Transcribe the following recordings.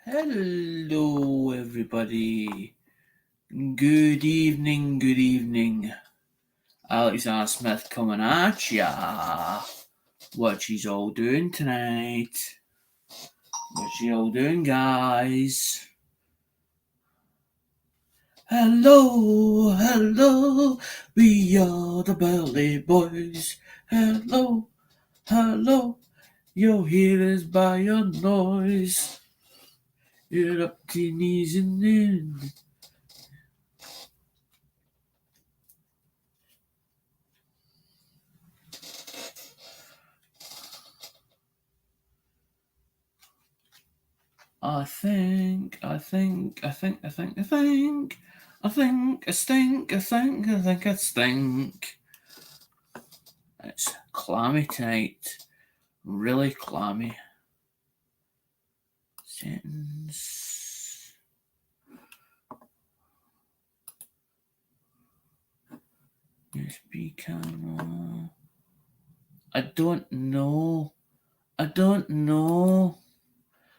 Hello, everybody. Good evening, good evening. Alexander Smith coming at ya. What you all doing tonight? What you all doing, guys? Hello, hello, we are the Belly Boys. Hello, hello, you'll hear us by your noise. You're up to your knees in. I think, I stink, I stink. It's clammy tonight. Really clammy. Settings. USB camera. I don't know.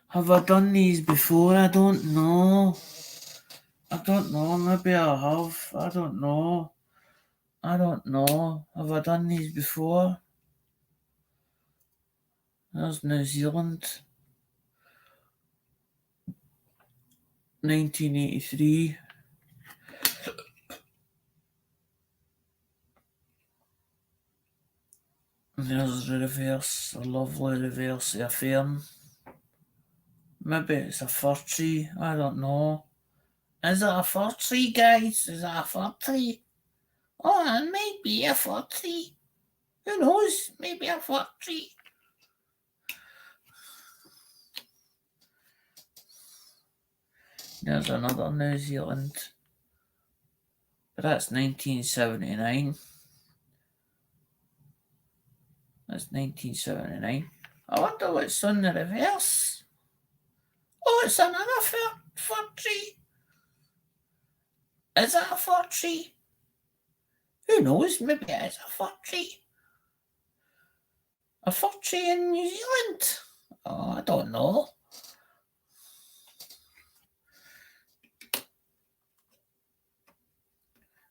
Have I done these before? I don't know. Maybe I have. I don't know. Have I done these before? There's New Zealand. 1983. There's the reverse, a lovely reverse of a fern. Maybe it's a fir tree, I don't know. Is it a fir tree, guys? Is it a fir tree? Oh, it might be a fir tree. Who knows? Maybe a fir tree. There's another New Zealand. But that's 1979. That's 1979. I wonder what's on the reverse. Oh, it's another fir tree. Is it a fir tree? Who knows? Maybe it is a fir tree. A fir tree in New Zealand? Oh, I don't know.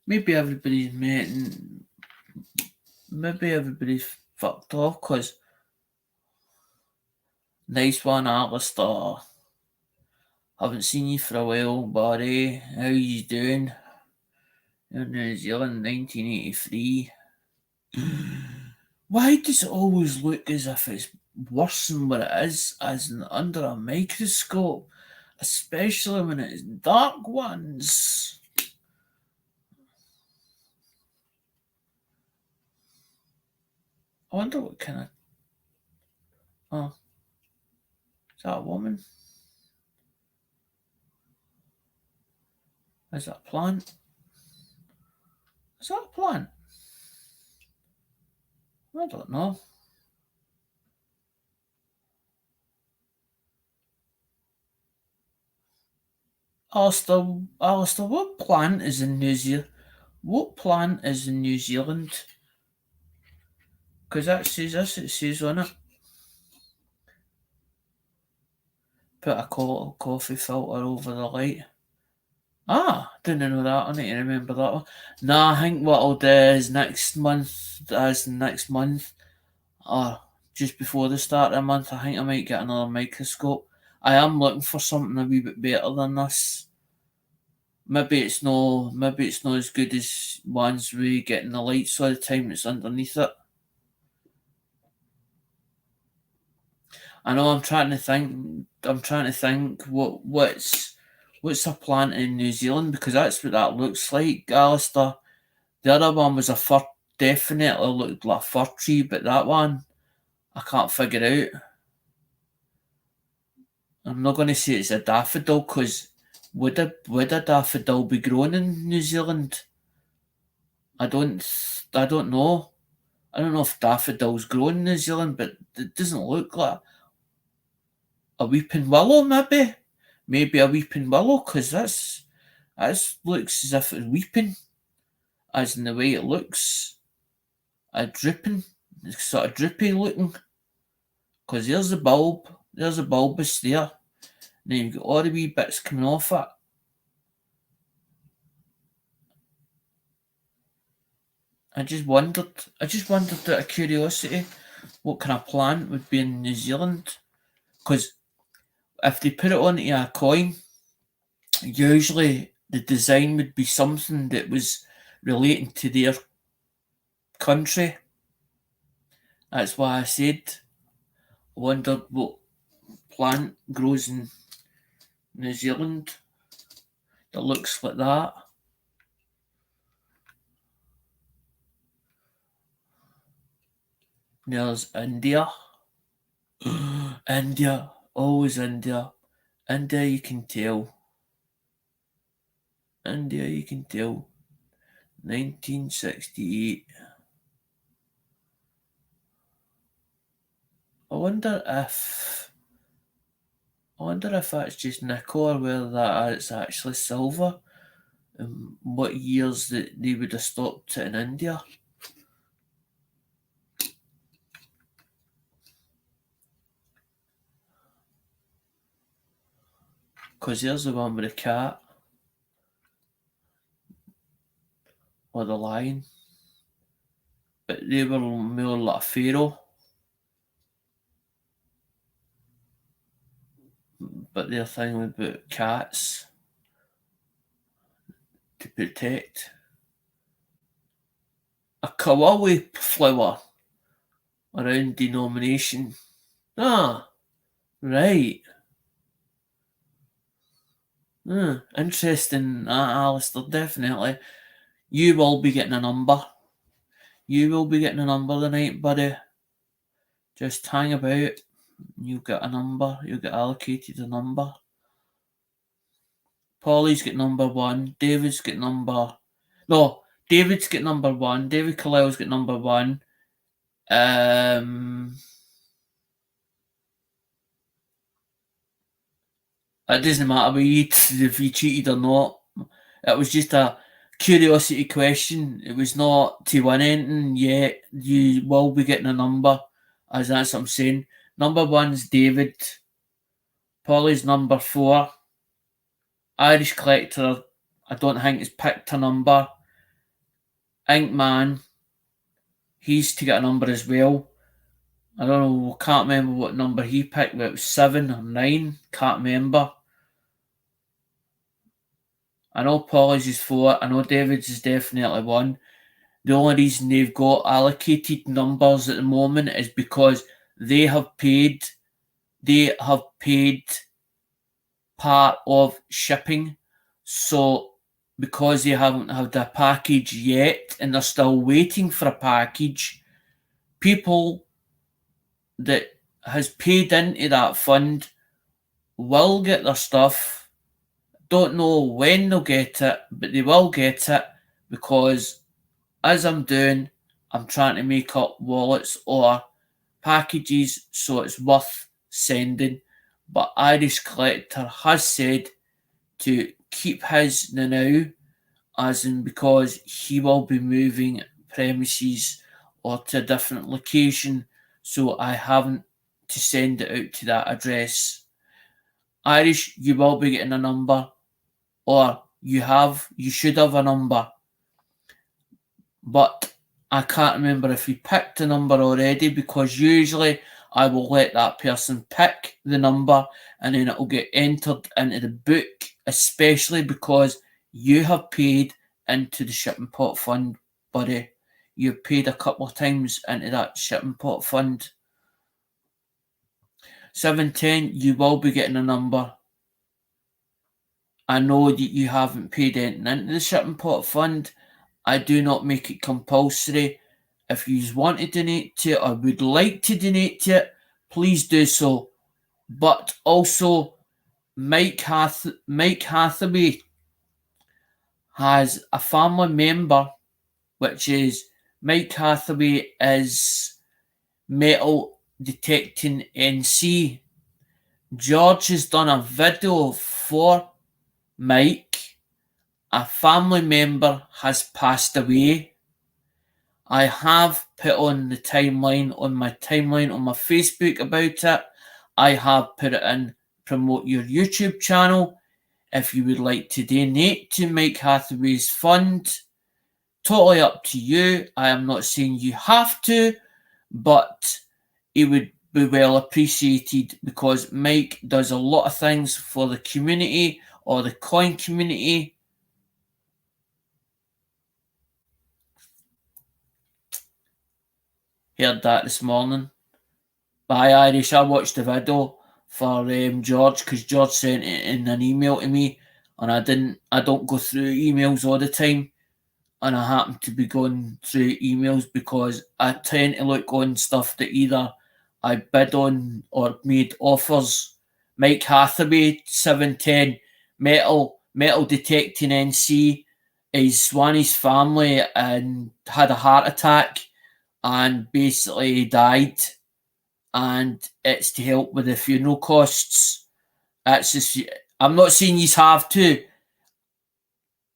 Maybe everybody's fucked off because nice one, Alistair. Haven't seen you for a while, buddy. How you doing? In New Zealand, 1983. Why does it always look as if it's worse than what it is, as in under a microscope, especially when it's dark ones? I wonder what kind of. Oh, is that a woman? Is that a plant? Is that a plant? I don't know. Alistair, what plant is in New Zealand? What plant is in New Zealand? Because that says this, it says on it. Put a coffee filter over the light. Ah, didn't know that. I need to remember that one. Nah, I think what I'll do is next month, or just before the start of the month, I think I might get another microscope. I am looking for something a wee bit better than this. Maybe it's no as good as ones we getting the lights all the time that's underneath it. I know I'm trying to think what's a plant in New Zealand, because that's what that looks like, Alistair. The other one was a fir, definitely looked like a fir tree, but that one I can't figure out. I'm not going to say it's a daffodil, because would a daffodil be grown in New Zealand? I don't know. I don't know if daffodils grow in New Zealand, but it doesn't look like a weeping willow. Maybe a weeping willow, because that looks as if it's weeping, as in the way it looks, a dripping, it's sort of drippy looking. Because there's the bulbous there. then you've got all the wee bits coming off it. I just wondered out of curiosity what kind of plant would be in New Zealand. Because if they put it onto a coin, usually the design would be something that was relating to their country. That's why I said I wondered what plant grows in New Zealand that looks like that. There's India. India, always India. India, you can tell. India, you can tell. 1968. I wonder if that's just nickel or whether that it's actually silver. And what years that they would have stopped it in India. Because there's the one with the cat. Or the lion. But they were more like a pharaoh. But their thing was about cats to protect. A kawaii flower around denomination. Ah, right. Interesting, Alistair, definitely. You will be getting a number. You will be getting a number tonight, buddy. Just hang about. You'll get a number. You'll get allocated a number. Polly's got number 1. David's got number... No, David's got number 1. David Carlisle's got number 1. It doesn't matter if you cheated or not. It was just a curiosity question. It was not to win anything yet. You will be getting a number, as that's what I'm saying. Number 1's David. Polly's number 4. Irish Collector, I don't think has picked a number. Inkman, he's to get a number as well. I don't know, can't remember what number he picked, but it was 7 or 9, can't remember. I know Polly's is 4, I know David's is definitely 1. The only reason they've got allocated numbers at the moment is because they have paid part of shipping. So because they haven't had a package yet and they're still waiting for a package, people that has paid into that fund will get their stuff. Don't know when they'll get it, but they will get it, because as I'm doing, I'm trying to make up wallets or packages so it's worth sending. But Irish Collector has said to keep his now, as in because he will be moving premises or to a different location, so I haven't to send it out to that address. Irish, you will be getting a number, or you should have a number, but I can't remember if you picked a number already, because usually I will let that person pick the number and then it will get entered into the book, especially because you have paid into the shipping pot fund, buddy. You've paid a couple of times into that shipping pot fund. 710, you will be getting a number. I know that you haven't paid anything into the shipping pot fund. I do not make it compulsory. If you want to donate to it or would like to donate to it, please do so. But also, Mike Hathaway has a family member, which is Mike Hathaway is Metal Detecting NC. George has done a video for Mike. A family member has passed away. I have put on my timeline on my Facebook about it. I have put it in promote your YouTube channel. If you would like to donate to Mike Hathaway's fund, totally up to you. I am not saying you have to, but it would be well appreciated because Mike does a lot of things for the community or the coin community. Heard that this morning. Bye, Irish. I watched the video for George because George sent it in an email to me, and I don't go through emails all the time, and I happen to be going through emails because I tend to look on stuff that either I bid on or made offers. Mike Hathaway, 710, metal detecting NC. His Swanee's family and had a heart attack and basically died, and it's to help with the funeral costs. That's just, I'm not saying you have to.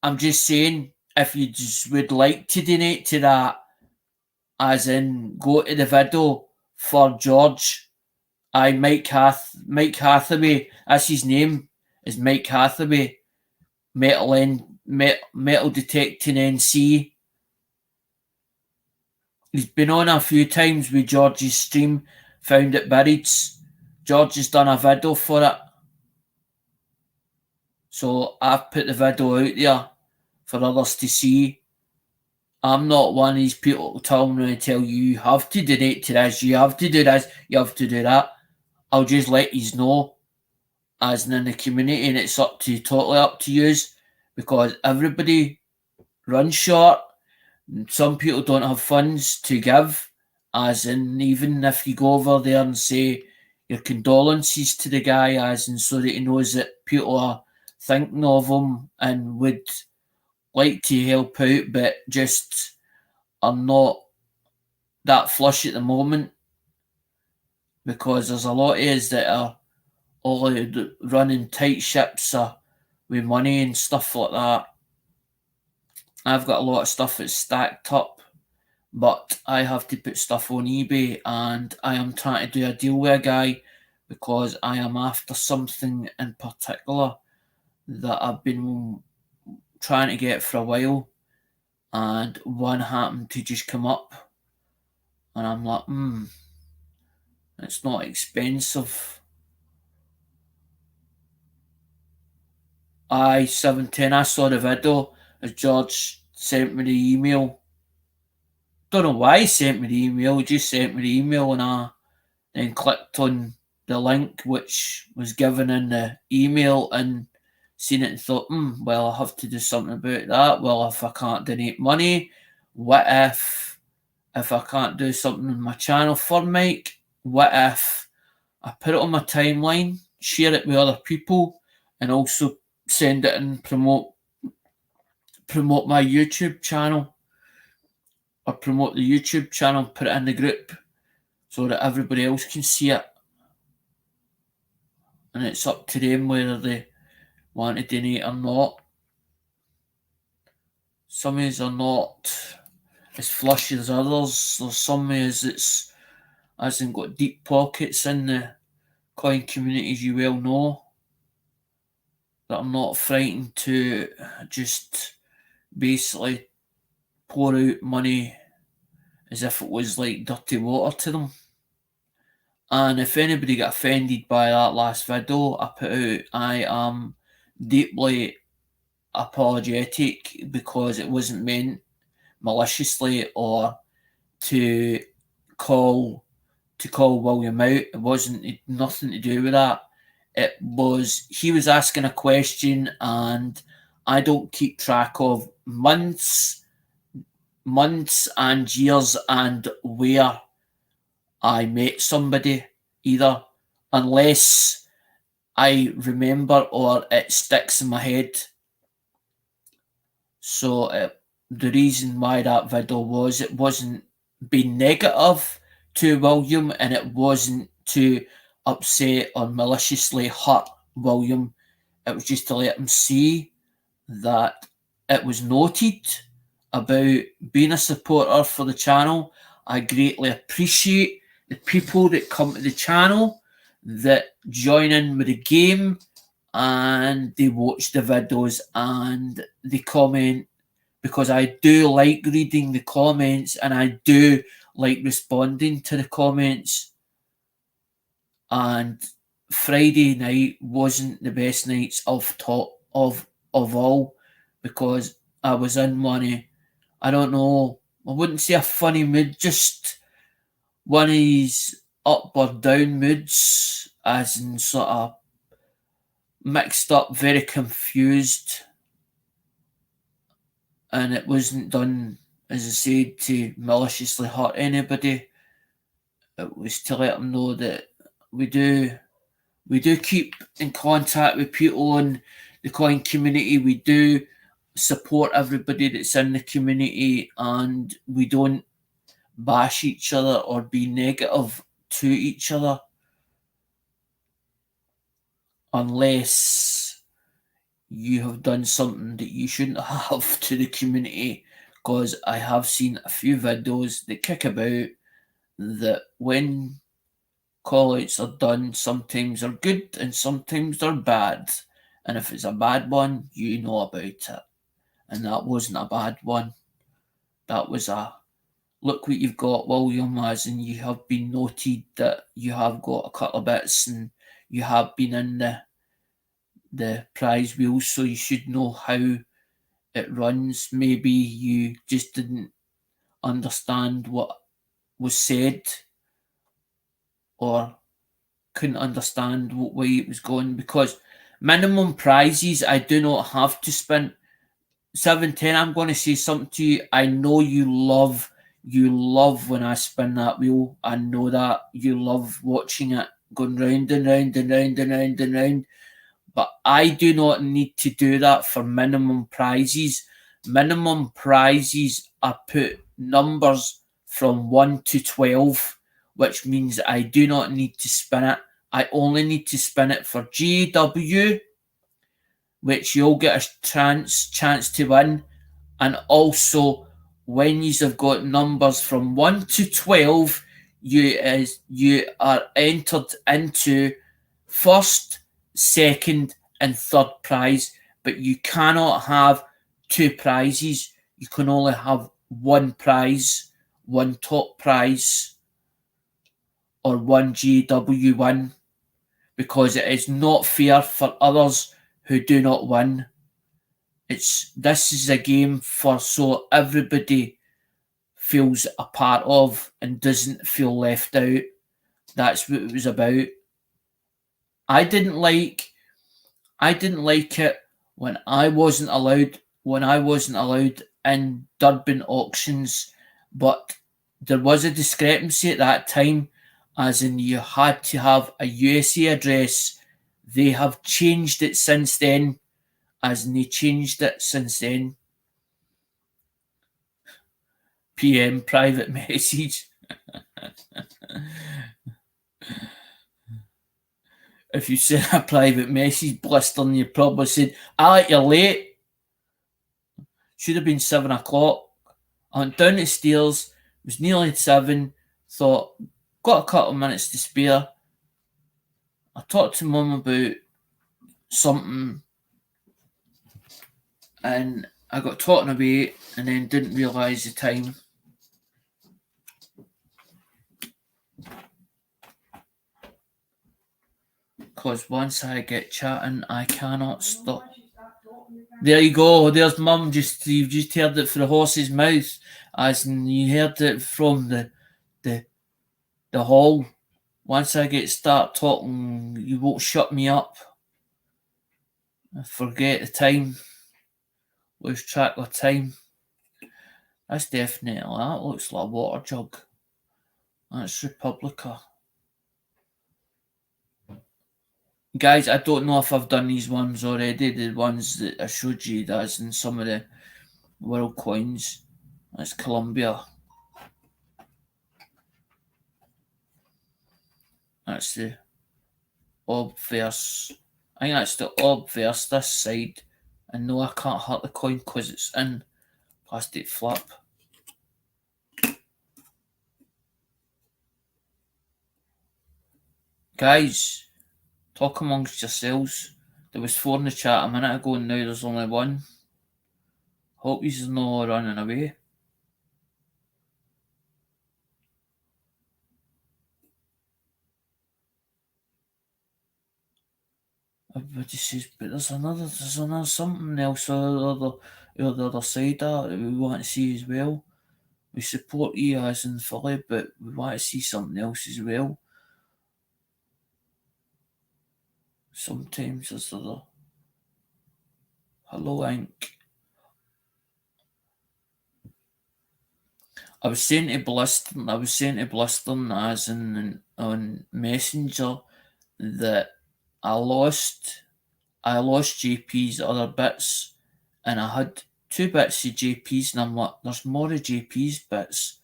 I'm just saying if you just would like to donate to that, as in go to the video for George. Mike Hathaway, that's his name, is Mike Hathaway, metal detecting NC. He's been on a few times with George's stream, Found It Buried. George has done a video for it. So I've put the video out there for others to see. I'm not one of these people to tell you you have to donate to this, you have to do this, you have to do that. I'll just let you know as in the community, and it's totally up to you because everybody runs short. Some people don't have funds to give, as in even if you go over there and say your condolences to the guy, as in so that he knows that people are thinking of him and would like to help out, but just are not that flush at the moment because there's a lot of us that are all running tight ships with money and stuff like that. I've got a lot of stuff that's stacked up, but I have to put stuff on eBay, and I am trying to do a deal with a guy because I am after something in particular that I've been trying to get for a while, and one happened to just come up, and I'm like, it's not expensive. 710, I saw the video as George sent me the email. Don't know why he sent me the email, he just sent me the email, and I then clicked on the link which was given in the email and seen it and thought, well, I have to do something about that. Well, if I can't donate money, what if I can't do something on my channel for Mike? What if I put it on my timeline, share it with other people, and also send it and promote my YouTube channel, or promote the YouTube channel, put it in the group so that everybody else can see it. And it's up to them whether they want to donate or not. Some of us are not as flush as others. There's some of us that's hasn't got deep pockets in the coin community, as you well know. That I'm not frightened to just basically pour out money as if it was like dirty water to them. And if anybody got offended by that last video I put out, I am deeply apologetic because it wasn't meant maliciously or to call William out. It wasn't nothing to do with that. It was he was asking a question, and I don't keep track of months and years and where I met somebody either, unless I remember or it sticks in my head. So the reason why that video was, it wasn't being negative to William, and it wasn't to upset or maliciously hurt William. It was just to let him see that it was noted about being a supporter for the channel. I greatly appreciate the people that come to the channel that join in with the game and they watch the videos and they comment, because I do like reading the comments and I do like responding to the comments. And Friday night wasn't the best nights of all, because I was in one, I don't know, I wouldn't say a funny mood, just one of these up or down moods, as in sort of mixed up, very confused. And it wasn't done, as I said, to maliciously hurt anybody. It was to let them know that we do keep in contact with people in the coin community. We do support everybody that's in the community, and we don't bash each other or be negative to each other unless you have done something that you shouldn't have to the community. Because I have seen a few videos that kick about that when call-outs are done, sometimes they're good and sometimes they're bad. And if it's a bad one, you know about it. And that wasn't a bad one. That was a, look what you've got, William, as in you have been noted that you have got a couple of bits and you have been in the prize wheel, so you should know how it runs. Maybe you just didn't understand what was said or couldn't understand what way it was going, because minimum prizes I do not have to spin. 710, I'm going to say something to you. I know you love when I spin that wheel. I know that you love watching it going round and round and round and round and round. But I do not need to do that for minimum prizes. Minimum prizes are put numbers from 1 to 12, which means I do not need to spin it. I only need to spin it for GW, which you'll get a chance to win. And also, when you have got numbers from 1 to 12, you are entered into first, second, and third prize, but you cannot have two prizes. You can only have one prize, one top prize, or one GW1, because it is not fair for others who do not win. This is a game for so everybody feels a part of and doesn't feel left out. That's what it was about. I didn't like it when I wasn't allowed in Durban auctions, but there was a discrepancy at that time, as in you had to have a USA address. They have changed it since then, PM private message. If you send a private message blistering, you probably said, you're late. Should have been 7 o'clock. I went down the stairs, it was nearly 7, thought, got a couple of minutes to spare. I talked to Mum about something and I got talking away and then didn't realise the time. Because once I get chatting, I cannot stop. There you go. There's Mum. You've just heard it from the horse's mouth, as in you heard it from the hall. Once I start talking, you won't shut me up. I forget the time. Lose track of time. That's definitely, that looks like a water jug. That's Republica. Guys, I don't know if I've done these ones already, the ones that I showed you, that's in some of the world coins. That's Colombia. That's the obverse. I think that's the obverse this side. And no, I can't hurt the coin because it's in plastic flap. Guys, talk amongst yourselves. There was 4 in the chat a minute ago and now there's only 1. Hope you're not running away. Everybody says, but there's another something else on the other side that we want to see as well. We support you as in fully, but we want to see something else as well. Sometimes there's other. Hello, Ink. I was saying to Bliston as in on Messenger that I lost JP's other bits and I had 2 bits of JP's and I'm like, there's more of JP's bits.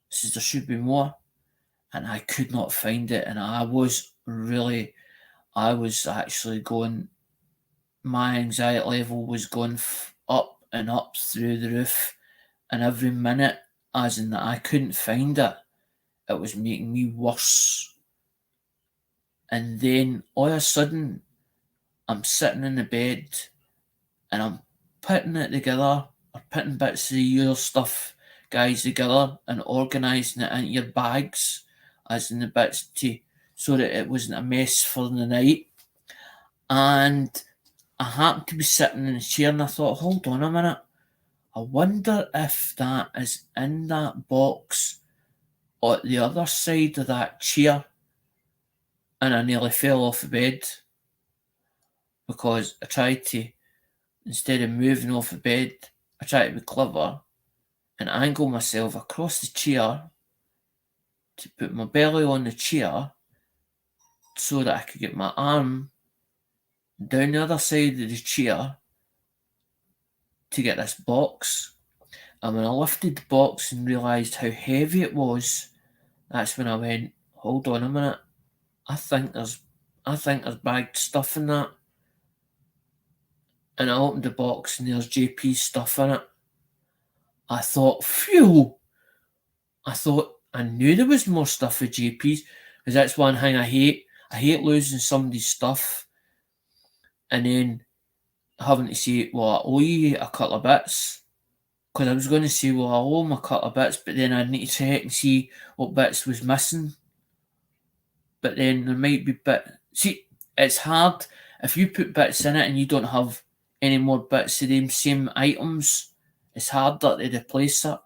Says there should be more. And I could not find it and I was actually going, my anxiety level was going up and up through the roof, and every minute as in that I couldn't find it, it was making me worse. And then all of a sudden I'm sitting in the bed and I'm putting it together, or putting bits of your stuff, guys, together and organising it into your bags, as in the bits so that it wasn't a mess for the night. And I happened to be sitting in a chair and I thought, hold on a minute, I wonder if that is in that box or at the other side of that chair. And I nearly fell off the bed because I tried to, instead of moving off the bed, I tried to be clever and angle myself across the chair to put my belly on the chair so that I could get my arm down the other side of the chair to get this box. And when I lifted the box and realised how heavy it was, that's when I went, hold on a minute, I think there's bagged stuff in that. And I opened the box and there's JP's stuff in it. I thought, phew! I knew there was more stuff for JP's, because that's one thing I hate. I hate losing somebody's stuff and then having to say, well, I owe you a couple of bits. Because I was going to say, well, I owe him a couple of bits, but then I'd need to check and see what bits was missing. But then there might be see, it's hard if you put bits in it and you don't have any more bits of them same items. It's harder to replace it.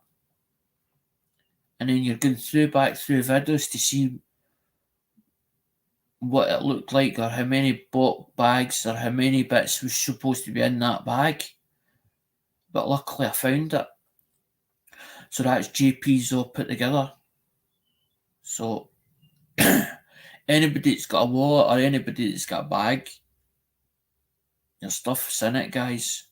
And then you're going back through videos to see what it looked like or how many bags or how many bits was supposed to be in that bag. But luckily I found it. So that's JP's all put together. So anybody that's got a wallet or anybody that's got a bag, your stuff's in it, guys.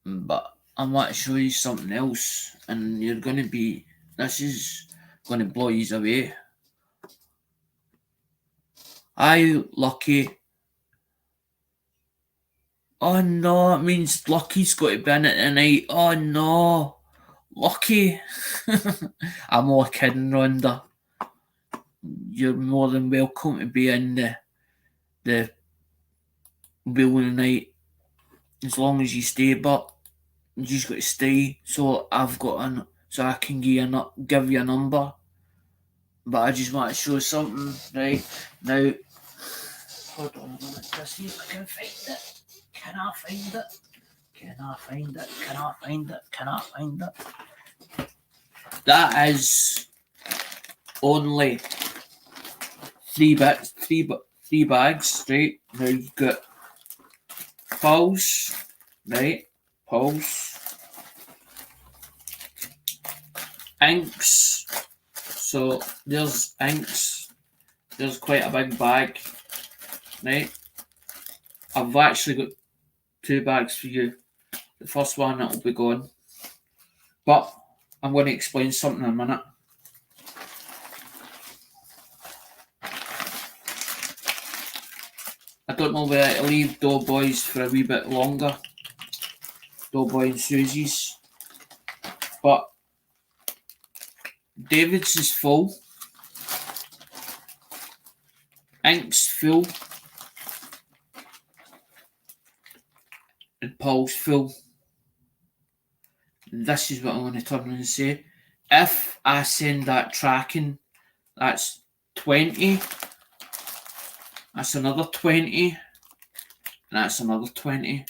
But I want to show you something else, and you're going to be, this is going to blow you away. Aye, Lucky. Oh no, it means Lucky's got to be in it tonight. Oh no, Lucky. I'm all kidding, Rhonda. You're more than welcome to be in the wheel of the night, as long as you stay, but you just got to stay. So so I can give you a number. But I just want to show something right now. Hold on a minute to see if I can find it. Can I find it? Can I find it? Can I find it? Can I find it? That is only three bags, right? Now you've got Pulse, right? Pulse. Inks. So there's inks. There's quite a big bag, right? I've actually got 2 bags for you. The first one that'll be gone, but I'm going to explain something in a minute. I don't know whether to leave Doughboys for a wee bit longer, Doughboy and Susie's, but David's is full. Ink's full. And Paul's full. This is what I'm going to turn and say. If I send that tracking, that's 20. That's another 20. And that's another 20.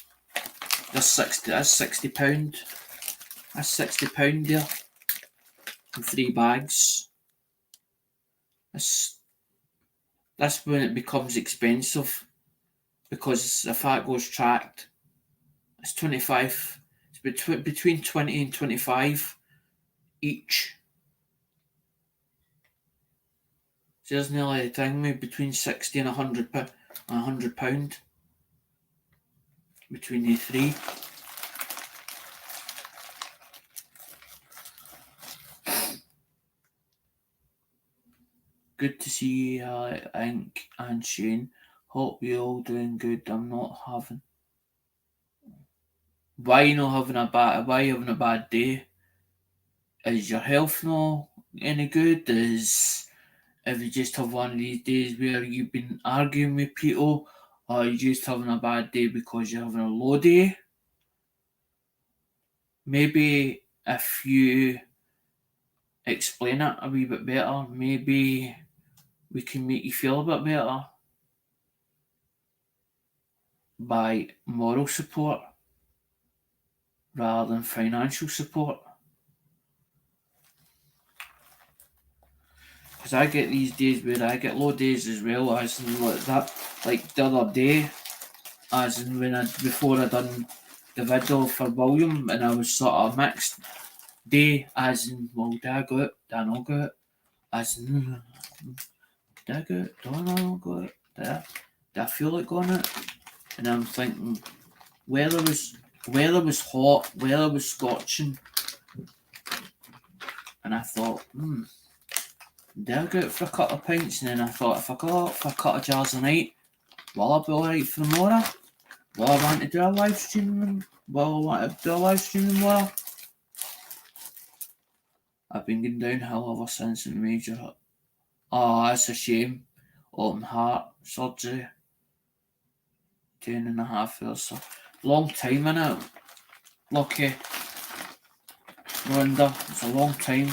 That's 60. That's £60. That's £60 there. And 3 bags. That's when it becomes expensive. Because if that goes tracked, it's 25. It's between 20 and 25 each. So there's nearly a thing, maybe between 60 and £100 between the three. Good to see you, Ink and Shane. Hope you're all doing good. I'm not having. Why you not having a bad? Why you having a bad day? Is your health not any good? If you just have one of these days where you've been arguing with people, or you just having a bad day because you're having a low day? Maybe if you explain it a wee bit better, maybe we can make you feel a bit better by moral support rather than financial support. Because I get these days where I get low days as well, as in like that, like the other day, as in before I done the video for William, and I was sort of mixed day, as in, well, did I go it? Did I not go it? As in, did I go it? Do I not go it? Did I feel like going it? And I'm thinking, weather was hot, weather was scorching, and I thought, did I go out for a couple of pints? And then I thought, if I go out for a couple of jars a night, will I be alright for tomorrow? Will I want to do a live stream? Tomorrow? I've been going downhill ever since in major. Oh, that's a shame. Open heart surgery. 10.5 years. So long time, innit? Lucky. Wonder. It's a long time.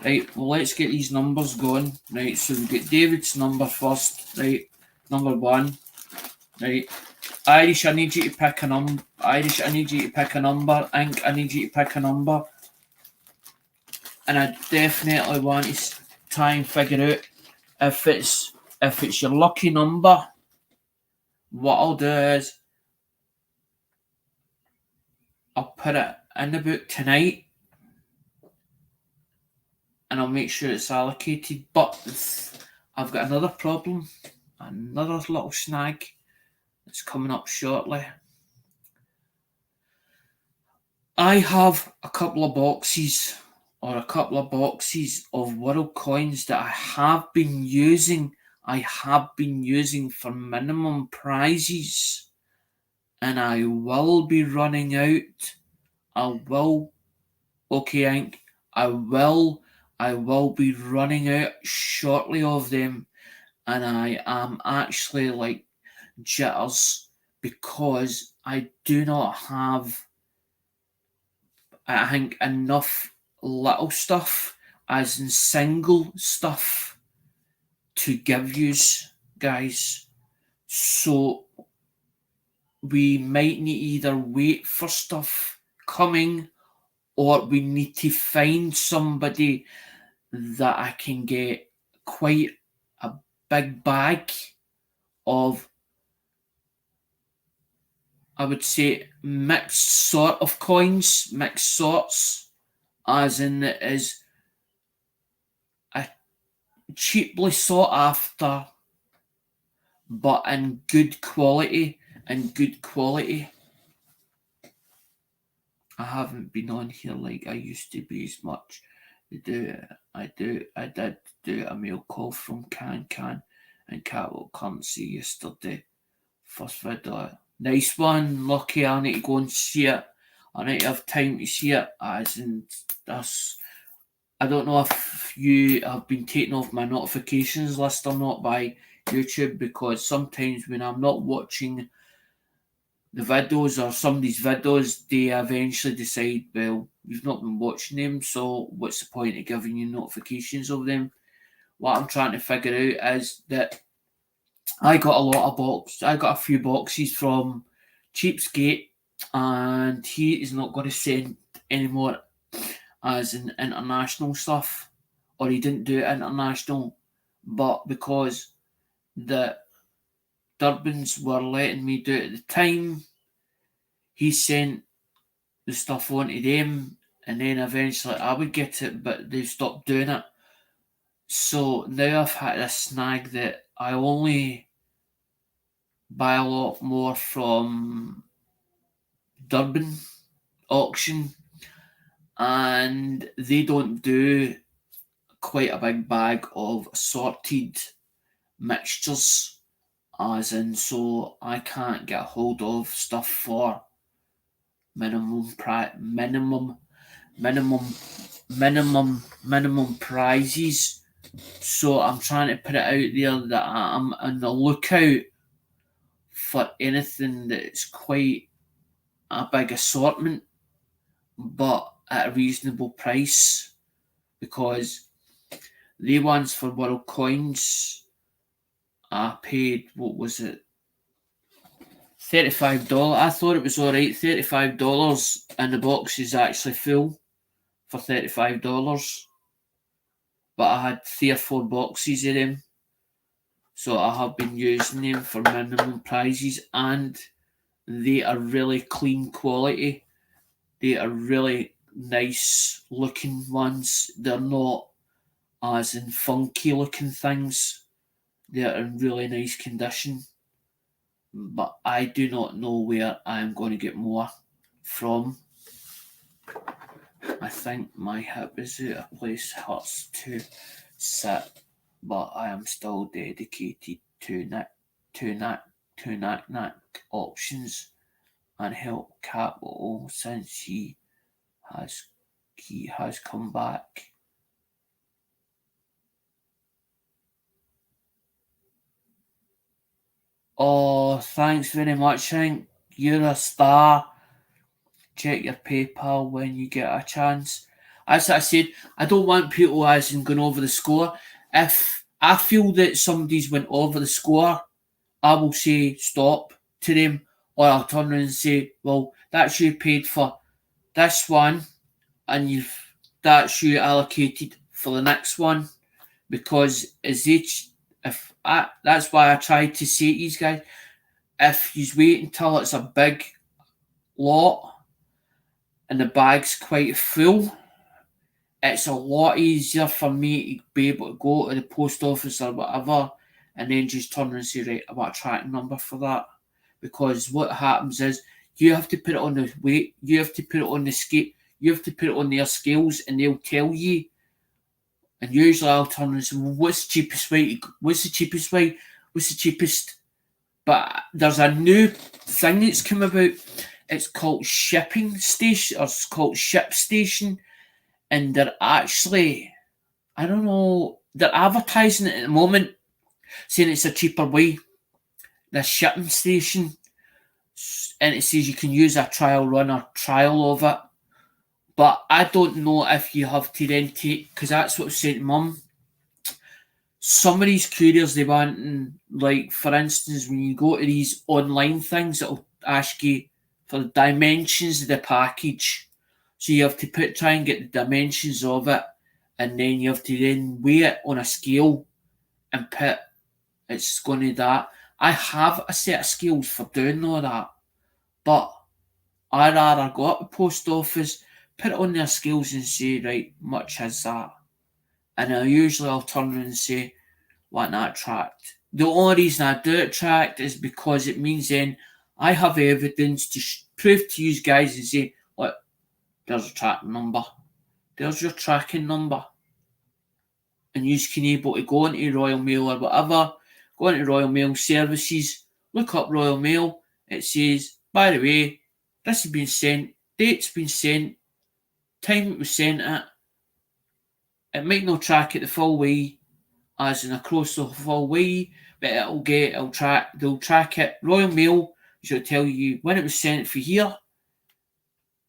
Right, well, let's get these numbers going. Right, so we've got David's number first. Right, number 1. Right, Irish, I need you to pick a number. Irish, I need you to pick a number. Ink, I need you to pick a number. And I definitely want to try and figure out if it's your lucky number. What I'll do is I'll put it in the book tonight, and I'll make sure it's allocated. But I've got another problem, another little snag that's coming up shortly. I have a couple of boxes of World Coins that I have been using. For minimum prizes, and I will be running out. Okay, Ink, I will be running out shortly of them, and I am actually like jitters because I do not have, I think, enough little stuff, as in single stuff, to give yous guys. So we might need either wait for stuff coming, or we need to find somebody that I can get quite a big bag of, I would say, mixed sort of coins, mixed sorts, as in it is a cheaply sought after, but in good quality. I haven't been on here like I used to be as much. I did do a mail call from Can and Catwalk Currency yesterday. First video. Nice one, Lucky. I need to go and see it. I need to have time to see it, as in that's I don't know if you have been taken off my notifications list or not by YouTube, because sometimes when I'm not watching the videos or somebody's videos, they eventually decide, well, you've not been watching them, so what's the point of giving you notifications of them? What I'm trying to figure out is that I got a few boxes from Cheapskate, and he is not going to send any more as in international stuff, or he didn't do it international, but because the Durbans were letting me do it at the time, he sent the stuff onto them, and then eventually I would get it, but they stopped doing it. So now I've had a snag that I only buy a lot more from Durban auction, and they don't do quite a big bag of assorted mixtures, as in, so I can't get a hold of stuff for minimum minimum minimum prizes. So I'm trying to put it out there that I'm on the lookout for anything that's quite a big assortment, but at a reasonable price, because the ones for World Coins, I paid, what was it, $35. I thought it was alright, $35, and the box is actually full for $35. But I had 3 or 4 boxes of them, so I have been using them for minimum prizes, and they are really clean quality. They are really nice looking ones. They're not as in funky looking things. They're in really nice condition. But I do not know where I am going to get more from. I think my hip is out of place, hurts to sit, but I am still dedicated to knack options and help capital since has he has come back. Oh, thanks very much, Hank. You're a star. Check your PayPal when you get a chance. As I said, I don't want people as in going over the score. If I feel that somebody's went over the score, I will say stop to them, or I'll turn around and say, well, that's you paid for this one, and that's you allocated for the next one, because as each if I that's why I try to say to these guys, if you wait until it's a big lot and the bag's quite full, it's a lot easier for me to be able to go to the post office or whatever and then just turn and say, right, I want a tracking number for that. Because what happens is you have to put it on the weight, you have to put it on the scale, you have to put it on their scales, and they'll tell you. And usually I'll turn and say, well, what's the cheapest way? What's the cheapest way? What's the cheapest? But there's a new thing that's come about. It's called shipping station, or it's called ship station, and they're actually, I don't know, they're advertising it at the moment, saying it's a cheaper way. The shipping station, and it says you can use a trial run or trial of it. But I don't know if you have to then take, because that's what I was saying to Mum. Some of these couriers, they want, like, for instance, when you go to these online things, it'll ask you for the dimensions of the package. So you have to try and get the dimensions of it, and then you have to then weigh it on a scale and put it's going to that. I have a set of scales for doing all that, but I'd rather go up the post office, put it on their scales and say, right, much is that? And I'll turn around and say, want that tracked. The only reason I do it tracked is because it means then I have evidence to prove to you guys and say, look, there's a tracking number. There's your tracking number. And you can able to go into Royal Mail or whatever, go into Royal Mail services, look up Royal Mail, it says, by the way, this has been sent, date's been sent, time it was sent at, It might not track it the full way, as in across the full way, but they'll track it. Royal Mail should tell you when it was sent for here,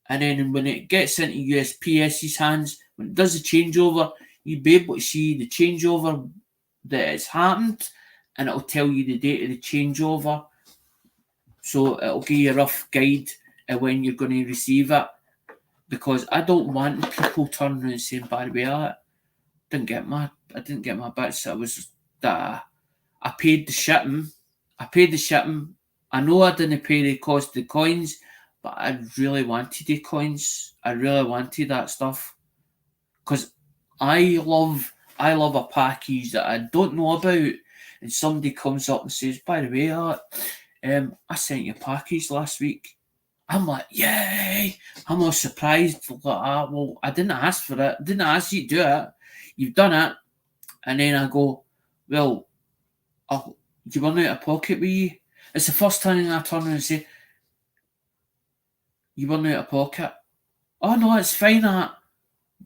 and then when it gets into USPS's hands, when it does the changeover, you'll be able to see the changeover that it's happened, and it'll tell you the date of the changeover. So it'll give you a rough guide of when you're going to receive it. Because I don't want people turning around and saying, by the way, I didn't get my bits. I paid the shipping. I know I didn't pay the cost of the coins, but I really wanted the coins. I really wanted that stuff. Because I love a package that I don't know about, and somebody comes up and says, by the way, I sent you a package last week. I'm like, yay! I'm all surprised. Like, well, I didn't ask for it. I didn't ask you to do it. You've done it. And then I go, well, you weren't out of pocket with you? It's the first time I turn around and say, you weren't out of pocket. Oh, no, it's fine, that.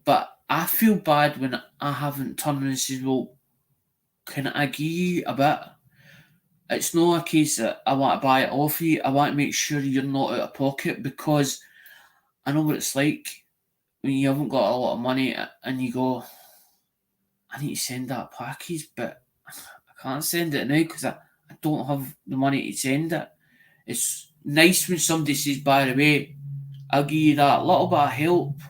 But I feel bad when I haven't turned around and said, well, can I give you a bit? It's not a case that I want to buy it off you. I want to make sure you're not out of pocket, because I know what it's like when you haven't got a lot of money and you go, I need to send that package, but I can't send it now because I don't have the money to send it. It's nice when somebody says, by the way, I'll give you that little bit of help.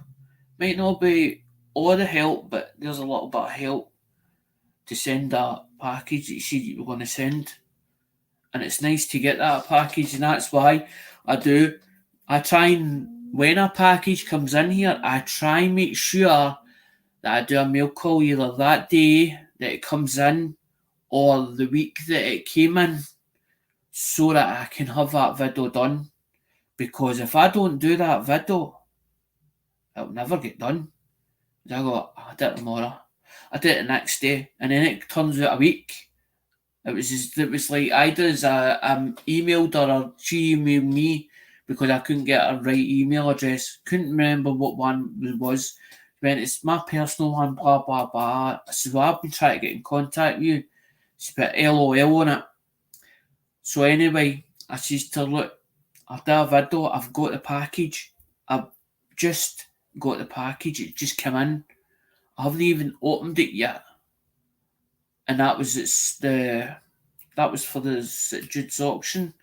Might not be all the help, but there's a little bit of help to send that package that you said you were going to send. And it's nice to get that package, and that's why I try and, when a package comes in here, I try and make sure that I do a mail call either that day that it comes in or the week that it came in, so that I can have that video done. Because if I don't do that video, it'll never get done. I go, I did it tomorrow, I did it the next day, and then it turns out a week. It was like either as emailed or she emailed me because I couldn't get a right email address. Couldn't remember what one it was. When it's my personal one, blah blah blah. So I've been trying to get in contact with you. It's put LOL on it. So anyway, I says to her, look, I've done a video, I've got the package. I've just got the package, it just came in. I haven't even opened it yet. And that was for the St Jude's auction.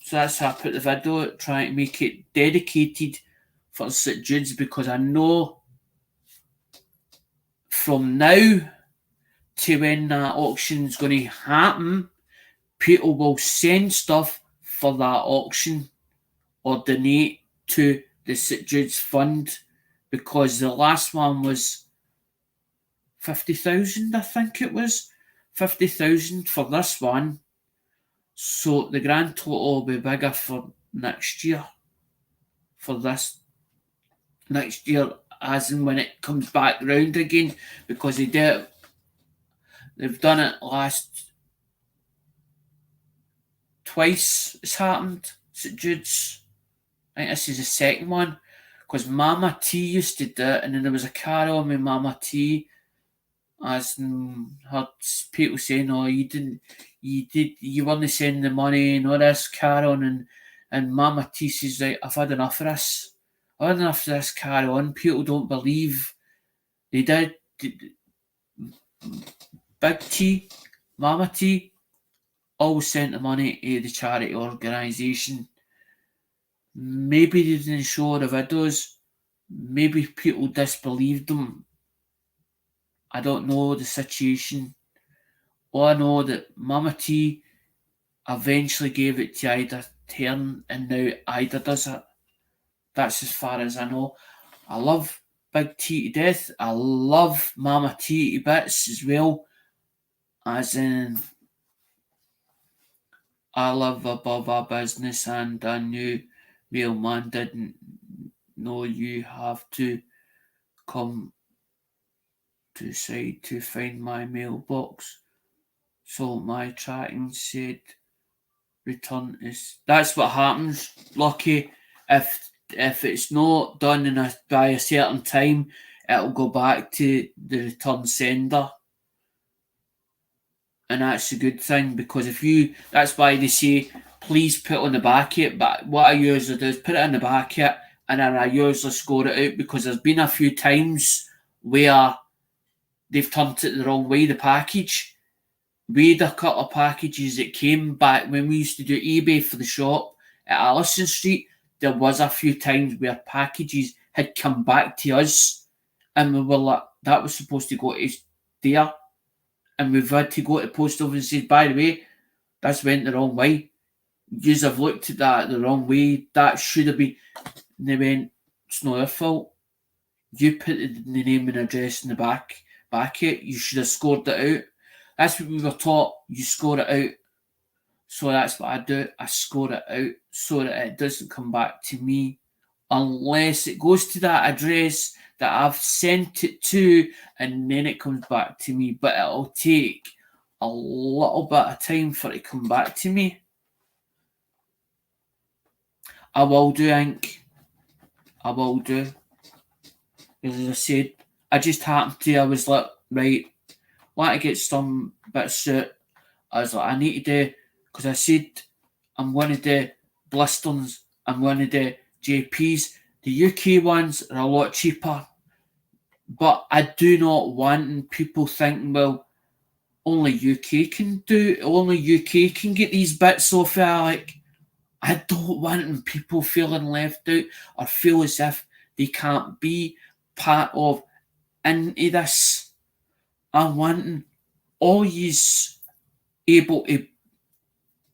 So that's how I put the video out, trying to make it dedicated for St Jude's, because I know from now to when that auction's going to happen, people will send stuff for that auction or donate to the St Jude's Fund, because the last one was 50,000, I think it was 50,000 for this one. So the grand total will be bigger for next year. For this next year, as in when it comes back round again, because they've done it last twice. It's happened. St Jude's. I think this is the second one, because Mama T used to do it, and then there was a car on with Mama T. As heard people saying, "Oh, you weren't sending the money and all this, Karen," and Mama T says, "Right, I've had enough of this. I've had enough of this, Karen. People don't believe they did." Big T, Mama T, always sent the money to the charity organisation. Maybe they didn't show the videos. Maybe people disbelieved them. I don't know the situation. All I know that Mama T eventually gave it to Ida Turn, and now Ida does it. That's as far as I know. I love Big T to death. I love Mama T to bits as well. As in, I love above our business, and I knew mailman didn't know you have to come to side to find my mailbox. So my tracking said return is. That's what happens, Lucky. If it's not done by a certain time, it'll go back to the return sender. And that's a good thing, because that's why they say, please put it on the back of it. But what I usually do is put it on the back of it, and then I usually score it out, because there's been a few times where they've turned it the wrong way, the package. We had a couple of packages that came back when we used to do eBay for the shop at Allison Street. There was a few times where packages had come back to us, and we were like, that was supposed to go to there. And we've had to go to the post office and say, by the way, that's went the wrong way. Yous have looked at that the wrong way. That should have been. And they went, it's not your fault. You put the name and address in the back it. You should have scored it out. That's what we were taught. You score it out. So that's what I do. I score it out so that it doesn't come back to me, unless it goes to that address that I've sent it to, and then it comes back to me. But it'll take a little bit of time for it to come back to me. I will do, Ink. I will do. As I said, I just happened to, I was like, right, want to get some bit of suit. I was like, I need to do, because I said I'm going to do Blistons, I'm going to do JPs. The UK ones are a lot cheaper, but I do not want people thinking, well, only UK can get these bits off there. Like, I don't want people feeling left out or feel as if they can't be part of into this. I'm wanting all yous able to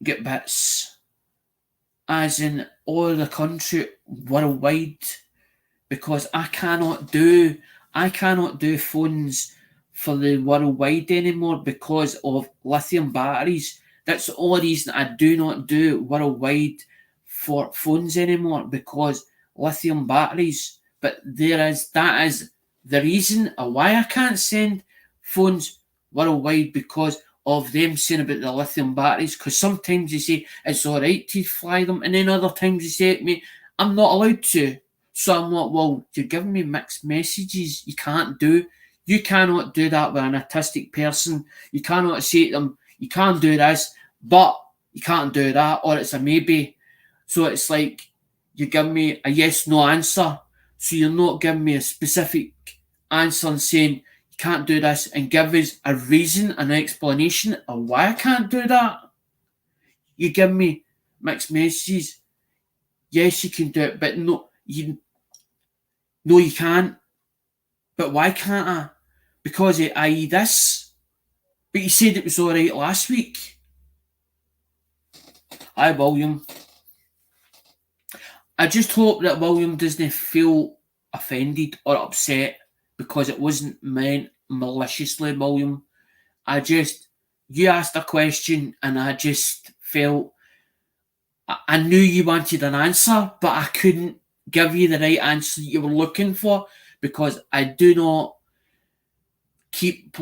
get bits, as in all the country worldwide, because I cannot do phones for the worldwide anymore because of lithium batteries. That's the only reason I do not do worldwide for phones anymore, because lithium batteries. But that is the reason why I can't send phones worldwide, because of them saying about the lithium batteries. Because sometimes they say it's all right to fly them, and then other times they say to me, I'm not allowed to. So I'm like, well, you're giving me mixed messages. You cannot do that with an autistic person. You cannot say to them, you can't do this, but you can't do that, or it's a maybe. So it's like you give me a yes-no answer. So you're not giving me a specific answer and saying you can't do this, and give us a reason, an explanation of why I can't do that. You give me mixed messages. Yes, you can do it, but no, you can't. But why can't I? Because I this. But you said it was all right last week. Hi, William. I just hope that William doesn't feel offended or upset because it wasn't meant maliciously, William. You asked a question and I just felt, I knew you wanted an answer, but I couldn't give you the right answer that you were looking for, because I do not keep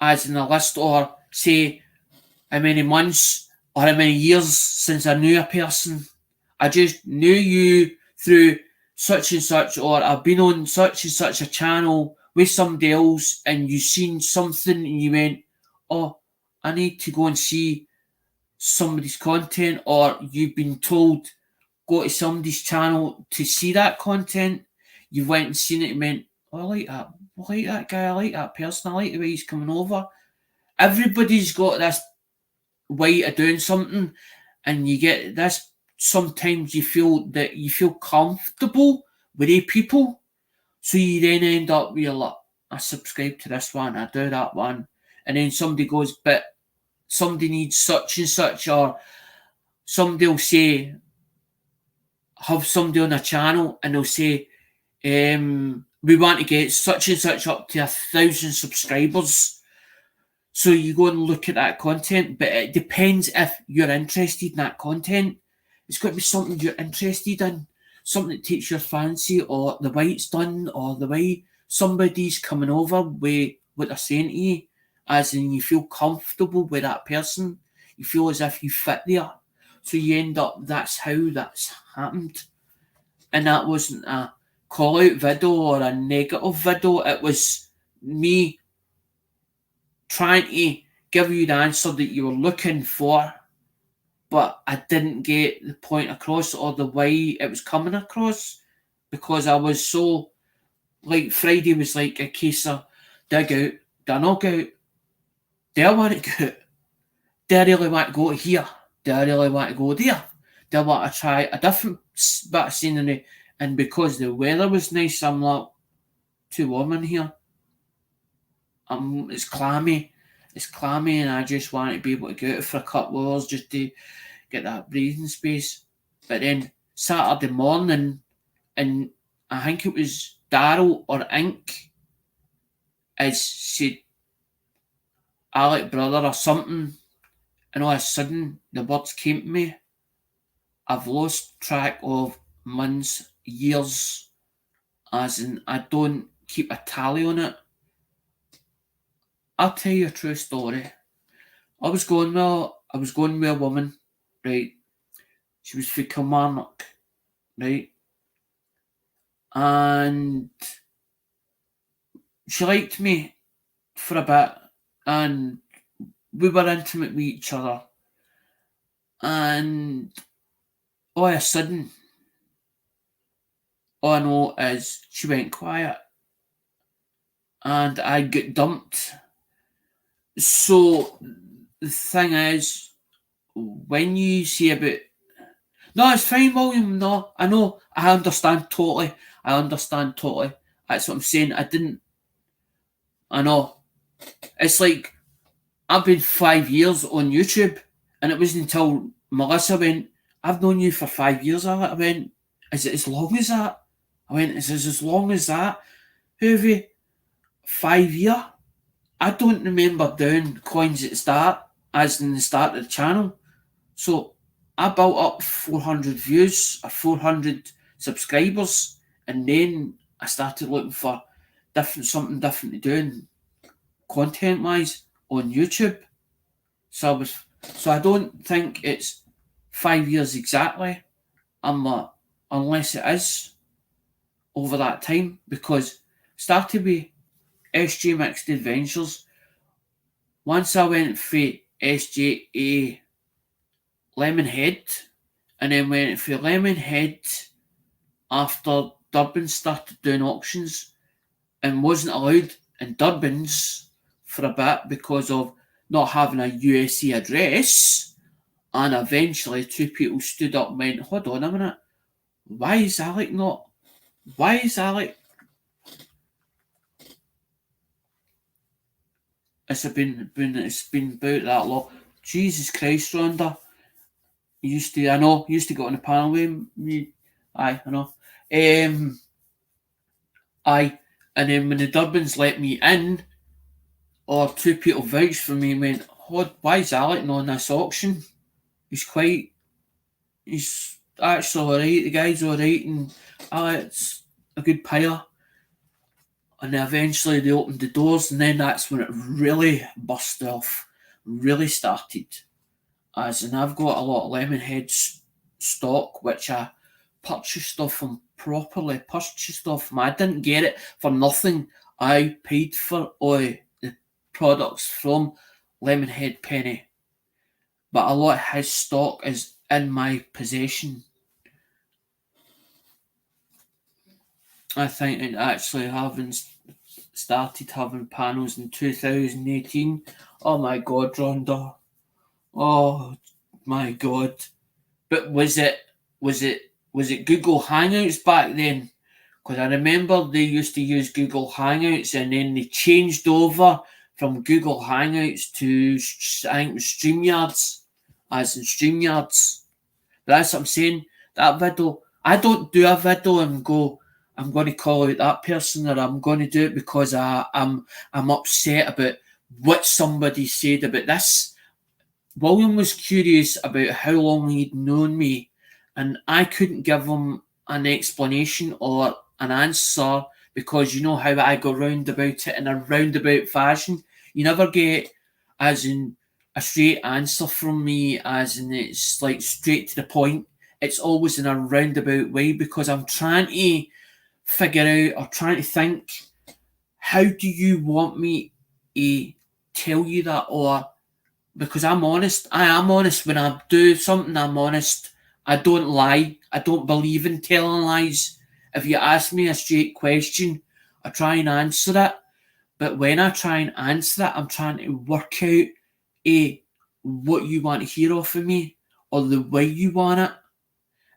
as in a list, or say how many months or how many years since I knew a person. I just knew you through such and such, or I've been on such and such a channel with somebody else, and you seen something and you went, oh, I need to go and see somebody's content, or you've been told go to somebody's channel to see that content. You went and seen it and went, oh, I like that guy, I like that person, I like the way he's coming over. Everybody's got this way of doing something, and you get this. Sometimes you feel comfortable with people, so you then end up with like, I subscribe to this one, I do that one, and then somebody goes, but somebody needs such and such, or somebody will say, have somebody on a channel and they'll say, we want to get such and such up to 1,000 subscribers. So you go and look at that content, but it depends if you're interested in that content. It's got to be something you're interested in, something that takes your fancy, or the way it's done, or the way somebody's coming over with what they're saying to you, as in you feel comfortable with that person. You feel as if you fit there. So you end up, that's how that's happened. And that wasn't a call out video or a negative video. It was me trying to give you the answer that you were looking for, but I didn't get the point across or the way it was coming across because I was so, like, Friday was like a case of dig out, do I not go out? Do I want to go out? Do I really want to go here? Do I really want to go there? Do I want to try a different bit of scenery? And because the weather was nice, I'm like, too warm in here. It's clammy. It's clammy, and I just want to be able to go out for a couple of hours just to get that breathing space. But then Saturday morning, and I think it was Daryl or Ink, as said, Alec brother or something, and all of a sudden the words came to me. I've lost track of months, years, as in I don't keep a tally on it. I'll tell you a true story. I was going with a woman, right? She was from Kilmarnock, right? And she liked me for a bit, and we were intimate with each other. And all of a sudden, all I know is she went quiet, and I got dumped. So the thing is, when you say about no, it's fine, William. No, I know, I understand totally. That's what I'm saying. I know. It's like I've been 5 years on YouTube, and it wasn't until Melissa went, I've known you for 5 years. I went, is it as long as that? I went, is it as long as that? Hoovy, 5 year? I don't remember doing coins at the start, as in the start of the channel. So I built up 400 views or 400 subscribers, and then I started looking for something different to do content wise on YouTube. So I don't think it's 5 years exactly, unless it is over that time, because started with SJ Mixed Adventures. Once I went for SJA Lemonhead, and then went for Lemonhead after Durban started doing auctions and wasn't allowed in Durbans for a bit because of not having a USC address. And eventually 2 people stood up and went, hold on a minute, why is Alec it's been about that long. Jesus Christ, Rhonda. Used to go on the panel with me. Aye, I know. Aye, and then when the Durbans let me in, or 2 people vouched for me and went, why is Alec not on this auction? He's actually alright, the guy's alright, and Alec's a good player. And then eventually they opened the doors, and then that's when it really burst off, really started. As in, I've got a lot of Lemonhead stock, which I purchased off them properly. I didn't get it for nothing. I paid for all the products from Lemonhead Penny. But a lot of his stock is in my possession. I think it actually started having panels in 2018. Oh my God, Rhonda. Oh my God. But was it Google Hangouts back then? Because I remember they used to use Google Hangouts, and then they changed over from Google Hangouts to, I think it was StreamYards, as in StreamYards. But that's what I'm saying. That video, I don't do a video and go, I'm going to call out that person, or I'm going to do it because I'm upset about what somebody said about this. William was curious about how long he'd known me, and I couldn't give him an explanation or an answer because you know how I go round about it in a roundabout fashion. You never get, as in, a straight answer from me, as in it's like straight to the point. It's always in a roundabout way because I'm trying to figure out or trying to think, how do you want me to tell you that? Or because I'm honest, I am honest when I do something, I'm honest. I don't lie. I don't believe in telling lies. If you ask me a straight question, I try and answer it. But when I try and answer it, I'm trying to work out what you want to hear off of me or the way you want it.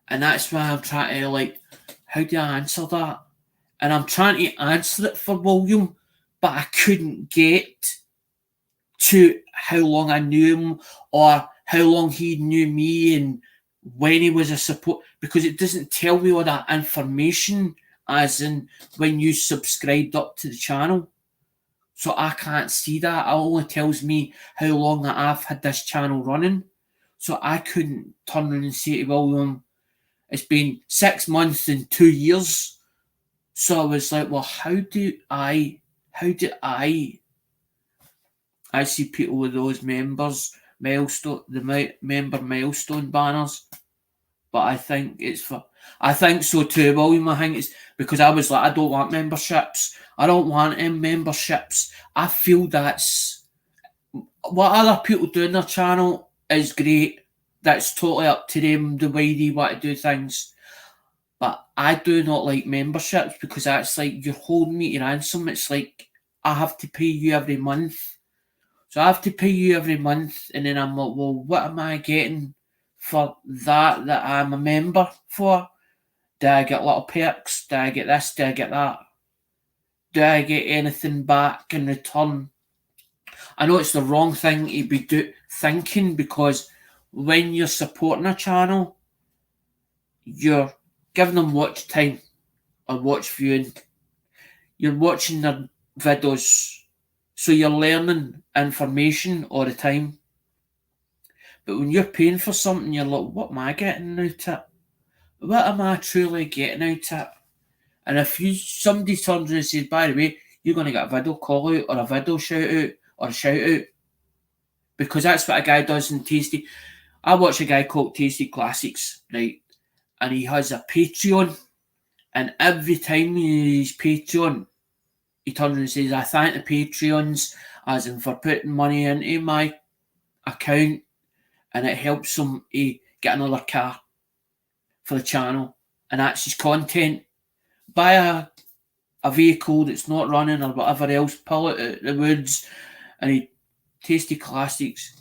And that's why I'm trying to, like, how do I answer that? And I'm trying to answer it for William, but I couldn't get to how long I knew him or how long he knew me and when he was a support, because it doesn't tell me all that information as in when you subscribed up to the channel. So I can't see that. It only tells me how long that I've had this channel running. So I couldn't turn around and say to William, it's been 6 months and 2 years. So I was like, well, how do I see people with those member milestone banners, but I think so too, William. I think it's because I was like, I don't want memberships. I don't want memberships. I feel that's what other people do on their channel is great. That's totally up to them, the way they want to do things. But I do not like memberships because that's like you're holding me to ransom. It's like I have to pay you every month. So I have to pay you every month, and then I'm like, well, what am I getting for that I'm a member for? Do I get little perks? Do I get this? Do I get that? Do I get anything back in return? I know it's the wrong thing to be thinking, because when you're supporting a channel, you're giving them watch time or watch viewing. You're watching their videos, so you're learning information all the time. But when you're paying for something, you're like, what am I getting out of it? What am I truly getting out of it? And if somebody turns around and says, by the way, you're going to get a video call out or a video shout out or a shout out, because that's what a guy does in Tasty. I watch a guy called Tasty Classics, right? And he has a Patreon, and every time he's Patreon, he turns around and says, I thank the Patreons as in for putting money into my account, and it helps him to get another car for the channel. And that's his content. Buy a vehicle that's not running or whatever else, pull it out of the woods, and he Tasty Classics.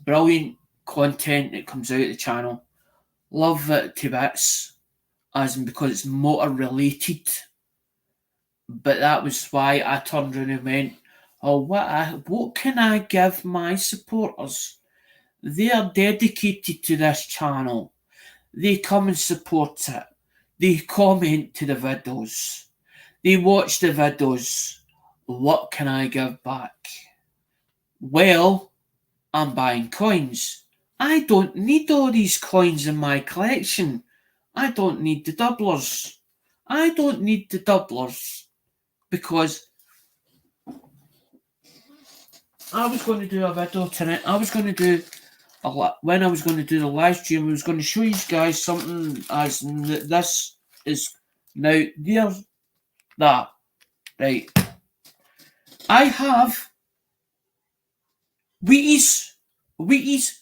Brilliant content that comes out of the channel. Love it to bits, as in because it's motor related. But that was why I turned around and went, oh, what can I give my supporters? They are dedicated to this channel. They come and support it. They comment to the videos. They watch the videos. What can I give back? Well, I'm buying coins. I don't need all these coins in my collection. I don't need the doublers. Because I was going to do a video tonight. When I was going to do the live stream, I was going to show you guys something as this is now there's that. Right. I have Wheaties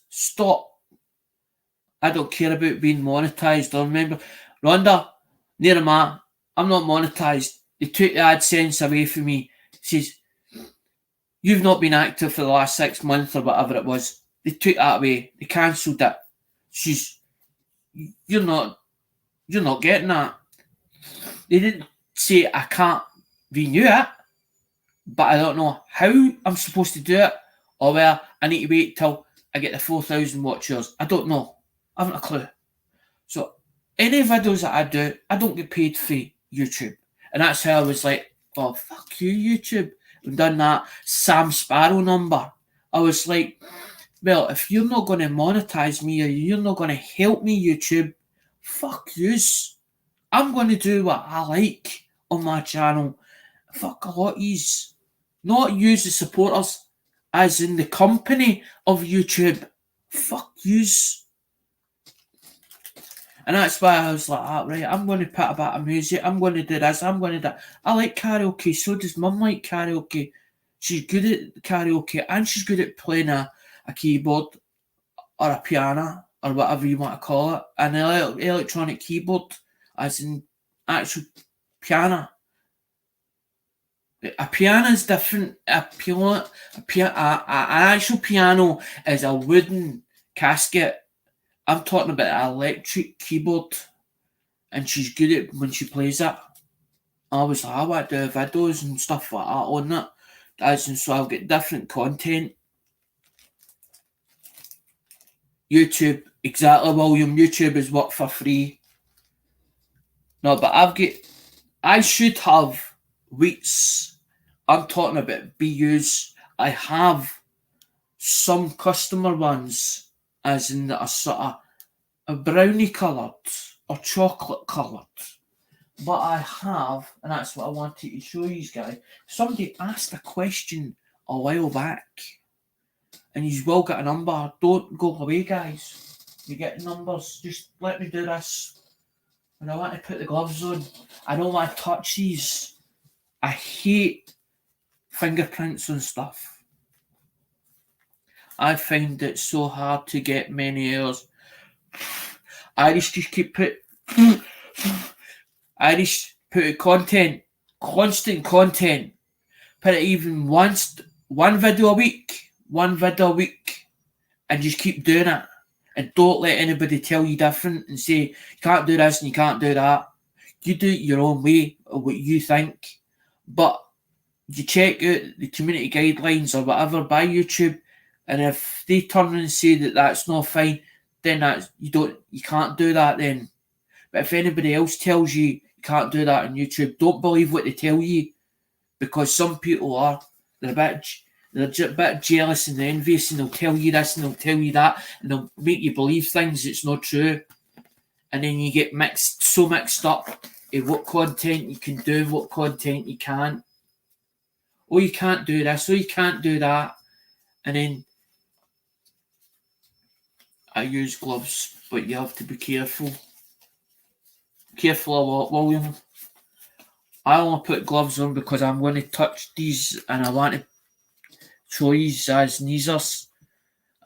stop. I don't care about being monetized. I remember Rhonda, near him, I'm not monetized. They took the AdSense away from me. Says, you've not been active for the last 6 months or whatever it was. They took that away. They cancelled it. You're not getting that. They didn't say I can't renew it, but I don't know how I'm supposed to do it, or where I need to wait till I get the 4,000 watchers. I don't know. I haven't a clue. So any videos that I do, I don't get paid for YouTube. And that's how I was like, oh, fuck you, YouTube. I've done that Sam Sparrow number. I was like, well, if you're not going to monetize me or you're not going to help me, YouTube, fuck yous. I'm going to do what I like on my channel. Fuck a lot of yous. Not use the supporters as in the company of YouTube. Fuck yous. And that's why I was like, right, I'm going to put a bit of music, I'm going to do this, I'm going to do that. I like karaoke, so does Mum like karaoke. She's good at karaoke and she's good at playing a keyboard or a piano or whatever you want to call it. An electronic keyboard, as in actual piano. A piano is different. An actual piano is a wooden casket. I'm talking about an electric keyboard, and she's good at when she plays it. I was like, I want to do videos and stuff like that on it. And so I'll get different content. YouTube, exactly, William. YouTube is work for free. No, but I should have weeks. I'm talking about BUs. I have some customer ones, as in that are sort of a brownie coloured or chocolate coloured. But I have, and that's what I wanted to show you guys. Somebody asked a question a while back, and you will get a number. Don't go away, guys. You get numbers. Just let me do this. And I want to put the gloves on. I don't want to touch these. I hate fingerprints and stuff. I find it so hard to get many errors. Irish just keep Irish put content, constant content. Put it even one video a week, and just keep doing it. And don't let anybody tell you different and say you can't do this and you can't do that. You do it your own way of what you think. But you check out the community guidelines or whatever by YouTube, and if they turn around and say that that's not fine, then that's you can't do that then. But if anybody else tells you can't do that on YouTube, don't believe what they tell you, because some people they're a bit jealous and envious, and they'll tell you this and they'll tell you that, and they'll make you believe things that's not true, and then you get so mixed up in what content you can do, what content you can't. Oh, you can't do this, oh, you can't do that, and then I use gloves, but you have to be careful. Careful a lot, William. I only put gloves on because I'm going to touch these, and I want to show you as these are,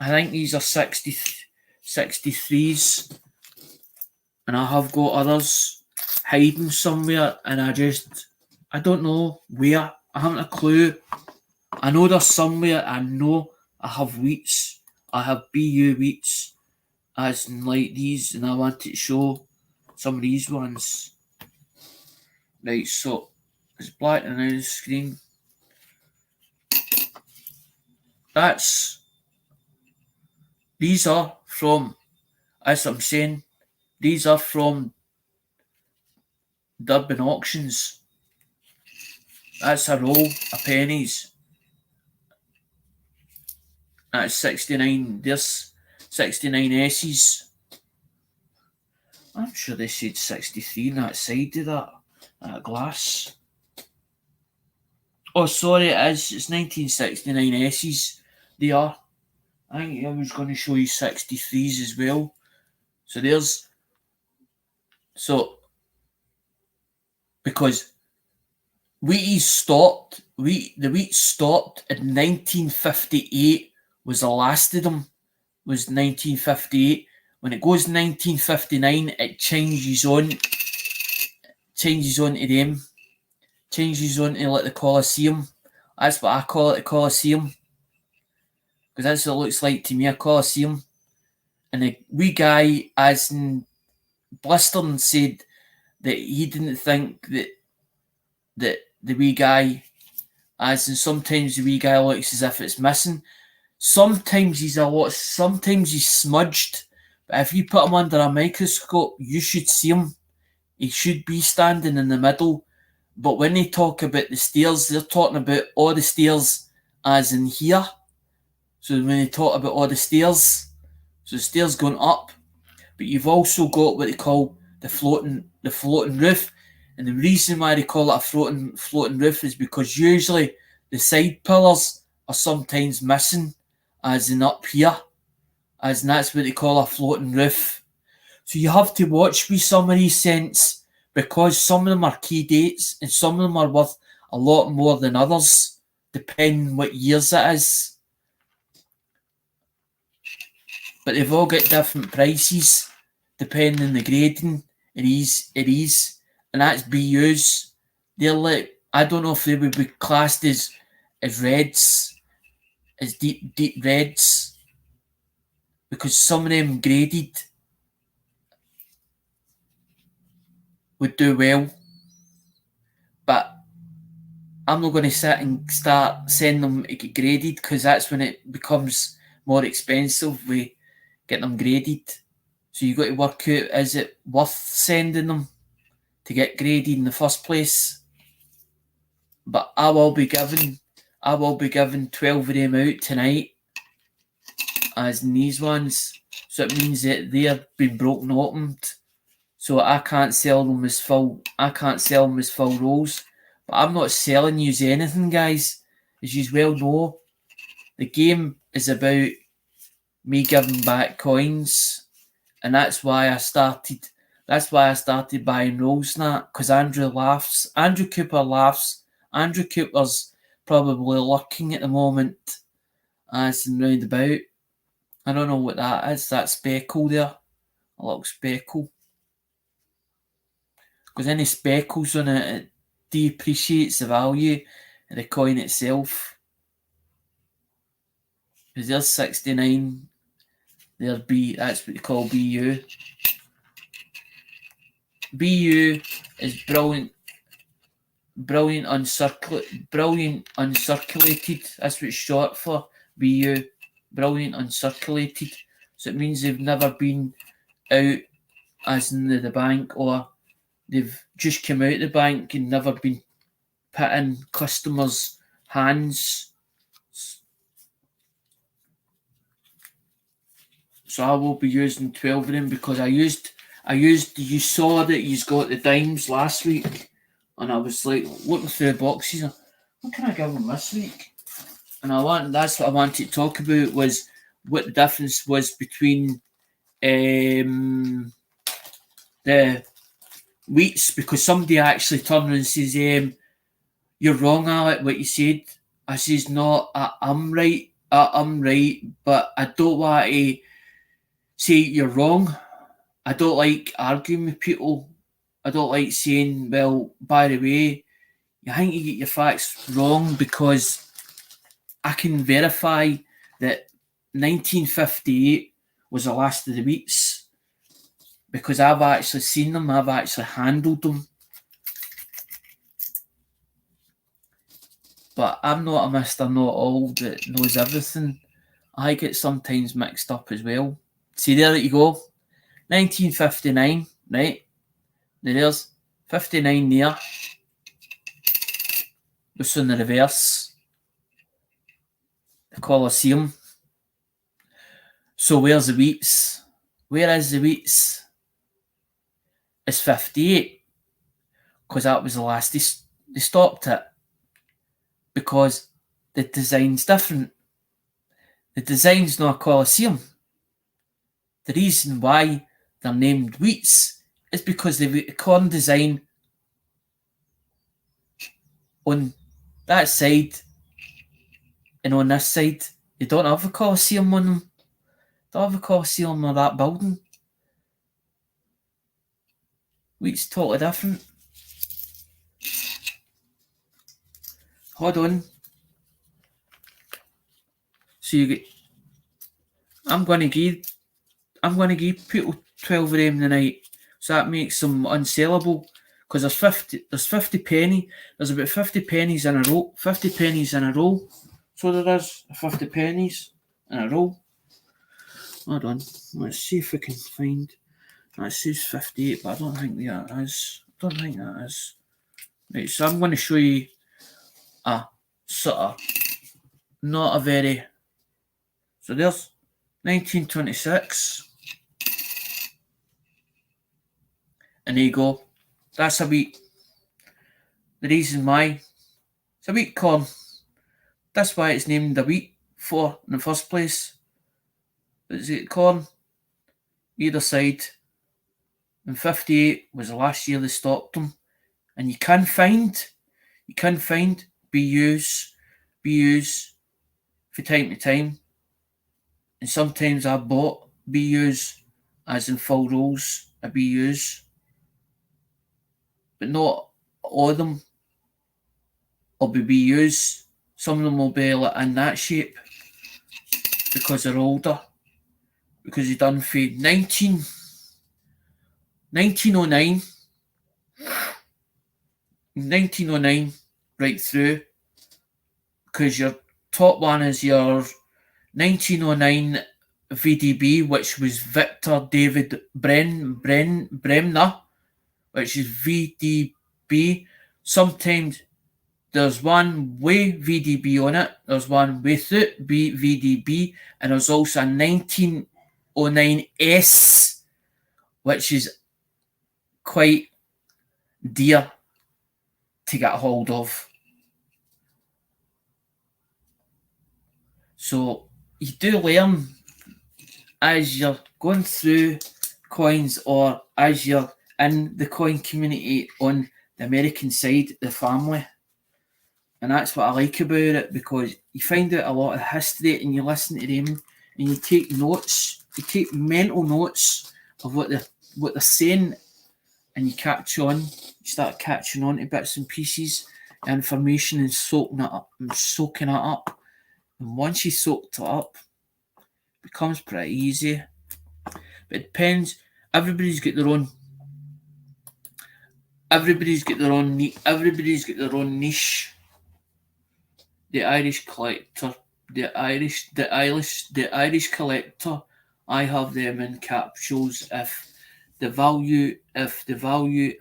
I think these are 63s, and I have got others hiding somewhere, and I don't know where. I haven't a clue. I know they're somewhere. I know I have wheats. I have BU wheats, as in like these, and I want to show some of these ones. Right, so it's black and now the screen. These are from, as I'm saying, these are from Durban auctions. That's a roll of pennies. That's 69. There's 69 S's. I'm sure they said 63 on that side of that glass. Oh, sorry, it is. It's 1969 S's. They are. I think I was going to show you 63s as well. Because the wheat stopped in 1958 was the last of them, was 1958. When it goes 1959, it changes on to them. Changes on to like the Colosseum. That's what I call it, the Colosseum. Because that's what it looks like to me, a Colosseum. And the wee guy, as in Blistern, said that he didn't think that the wee guy, as in sometimes the wee guy looks as if it's missing. Sometimes he's smudged. But if you put him under a microscope, you should see him. He should be standing in the middle. But when they talk about the stairs, they're talking about all the stairs as in here. So when they talk about all the stairs, so the stairs going up, but you've also got what they call the floating roof. And the reason why they call it a floating roof is because usually the side pillars are sometimes missing, as in up here, as in that's what they call a floating roof. So you have to watch with some of these scents because some of them are key dates and some of them are worth a lot more than others, depending what years it is. But they've all got different prices depending on the grading. It is, and that's BUs. They're like, I don't know if they would be classed as reds, as deep reds, because some of them graded would do well. But I'm not going to sit and start sending them to get graded because that's when it becomes more expensive. We get them graded. So you've got to work out, is it worth sending them to get graded in the first place? But I will be giving 12 of them out tonight as in these ones. So it means that they've been broken opened. So I can't sell them as full rolls. But I'm not selling you anything, guys. As you well know, the game is about me giving back coins. And that's why I started buying rolls now, because Andrew Cooper laughs. Andrew Cooper's probably lurking at the moment as in round about. I don't know what that is, that speckle there. A little speckle. Because any speckles on it depreciates the value of the coin itself. Because there's 69. There's that's what they call BU. BU is brilliant uncirculated. That's what it's short for. BU, brilliant uncirculated. So it means they've never been out as in the bank, or they've just come out of the bank and never been put in customers' hands. So I will be using 12 of them because you saw that you got the dimes last week, and I was like looking through the boxes. What can I give them this week? And that's what I wanted to talk about, was what the difference was between the wheats, because somebody actually turned around and says, "You're wrong, Alec, what you said." I says, "No, I'm right. I'm right, but I don't want to say you're wrong. I don't like arguing with people. I don't like saying, well, by the way, you think you get your facts wrong, because I can verify that 1958 was the last of the wheats, because I've actually seen them, I've actually handled them. But I'm not a Mr. Know-All that knows everything. I get sometimes mixed up as well. See, there you go. 1959, right? Now there's 59 there. Just on the reverse. The Colosseum. So where's the wheats? Where is the wheats? It's 58. Because that was the last they stopped it. Because the design's different. The design's not a Colosseum. The reason why they're named wheats is because they've got the corn design on that side and on this side. They don't have a Colosseum on them. They don't have a Colosseum on that building. Wheat's totally different. Hold on. So you get. I'm going to give people 12 of them tonight. So that makes them unsellable. Because there's 50 penny. There's about 50 pennies in a row. 50 pennies in a row. So there is 50 pennies in a row. Hold on. Let's see if we can find. That says 58, but I don't think that is. Right, so I'm going to show you a sort of not a very. So there's 1926. And there you go. That's a wheat. The reason why it's a wheat corn. That's why it's named a wheat for in the first place. Is it corn? Either side. and 58 was the last year they stopped them. And you can find BUs from time to time. And sometimes I bought BUs, as in full rolls of BUs. But not all of them will be BUs. Some of them will be like in that shape because they're older. Because he done for 1909 right through. Because your top one is your 1909 VDB, which was Victor David Bremner, which is VDB. Sometimes there's one with VDB on it, there's one without VDB, and there's also a 1909S, which is quite dear to get a hold of. So you do learn as you're going through coins, or as you're in the coin community on the American side of the family. And that's what I like about it, because you find out a lot of history and you listen to them and you take notes, you take mental notes of what they're saying, and you catch on, you start catching on to bits and pieces of information and soaking it up. And once you soaked it up, it becomes pretty easy. But it depends. Everybody's got their own niche. The Irish collector, the Irish collector, I have them in capsules. If the value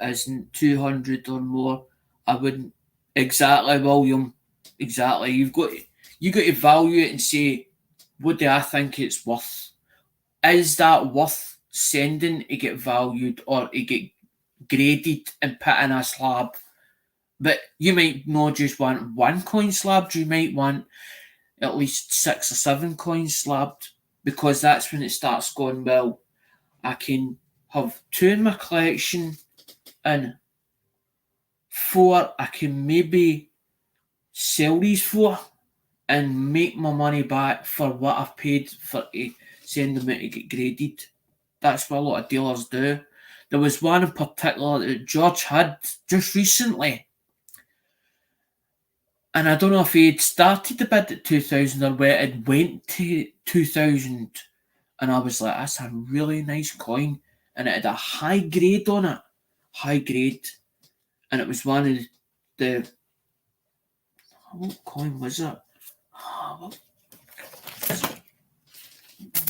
isn't 200 or more, I wouldn't. Exactly, William. Exactly. You got to value it and say, what do I think it's worth? Is that worth sending to get valued or to get graded and put in a slab? But you might not just want one coin slabbed, you might want at least 6 or 7 coins slabbed, because that's when it starts going, well, I can have 2 in my collection and 4 I can maybe sell these for and make my money back for what I've paid for to send them out to get graded. That's what a lot of dealers do. There was one in particular that George had just recently, and I don't know if he had started the bid at 2000 or where it went to 2000. And I was like, that's a really nice coin. And it had a high grade on it. High grade. And it was one of the... What coin was it? What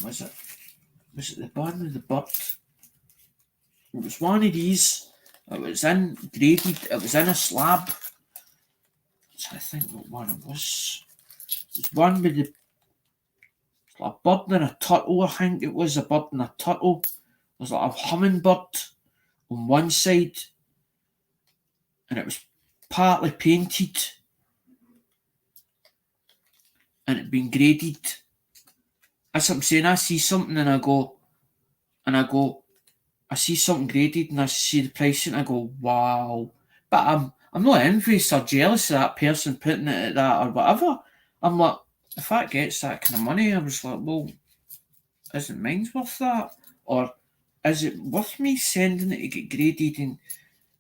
was it? Was it the Barn of the Bird? It was one of these. It was in graded. It was in a slab. I think what one it was. It was one with a bird and a turtle. I think it was a bird and a turtle. There's like a hummingbird on one side, and it was partly painted, and it'd been graded. That's what I'm saying. I see something and I see something graded and I see the price and I go, wow. But I'm not envious or jealous of that person putting it at that or whatever. I'm like, if that gets that kind of money, I was like, well, isn't mine worth that? Or is it worth me sending it to get graded and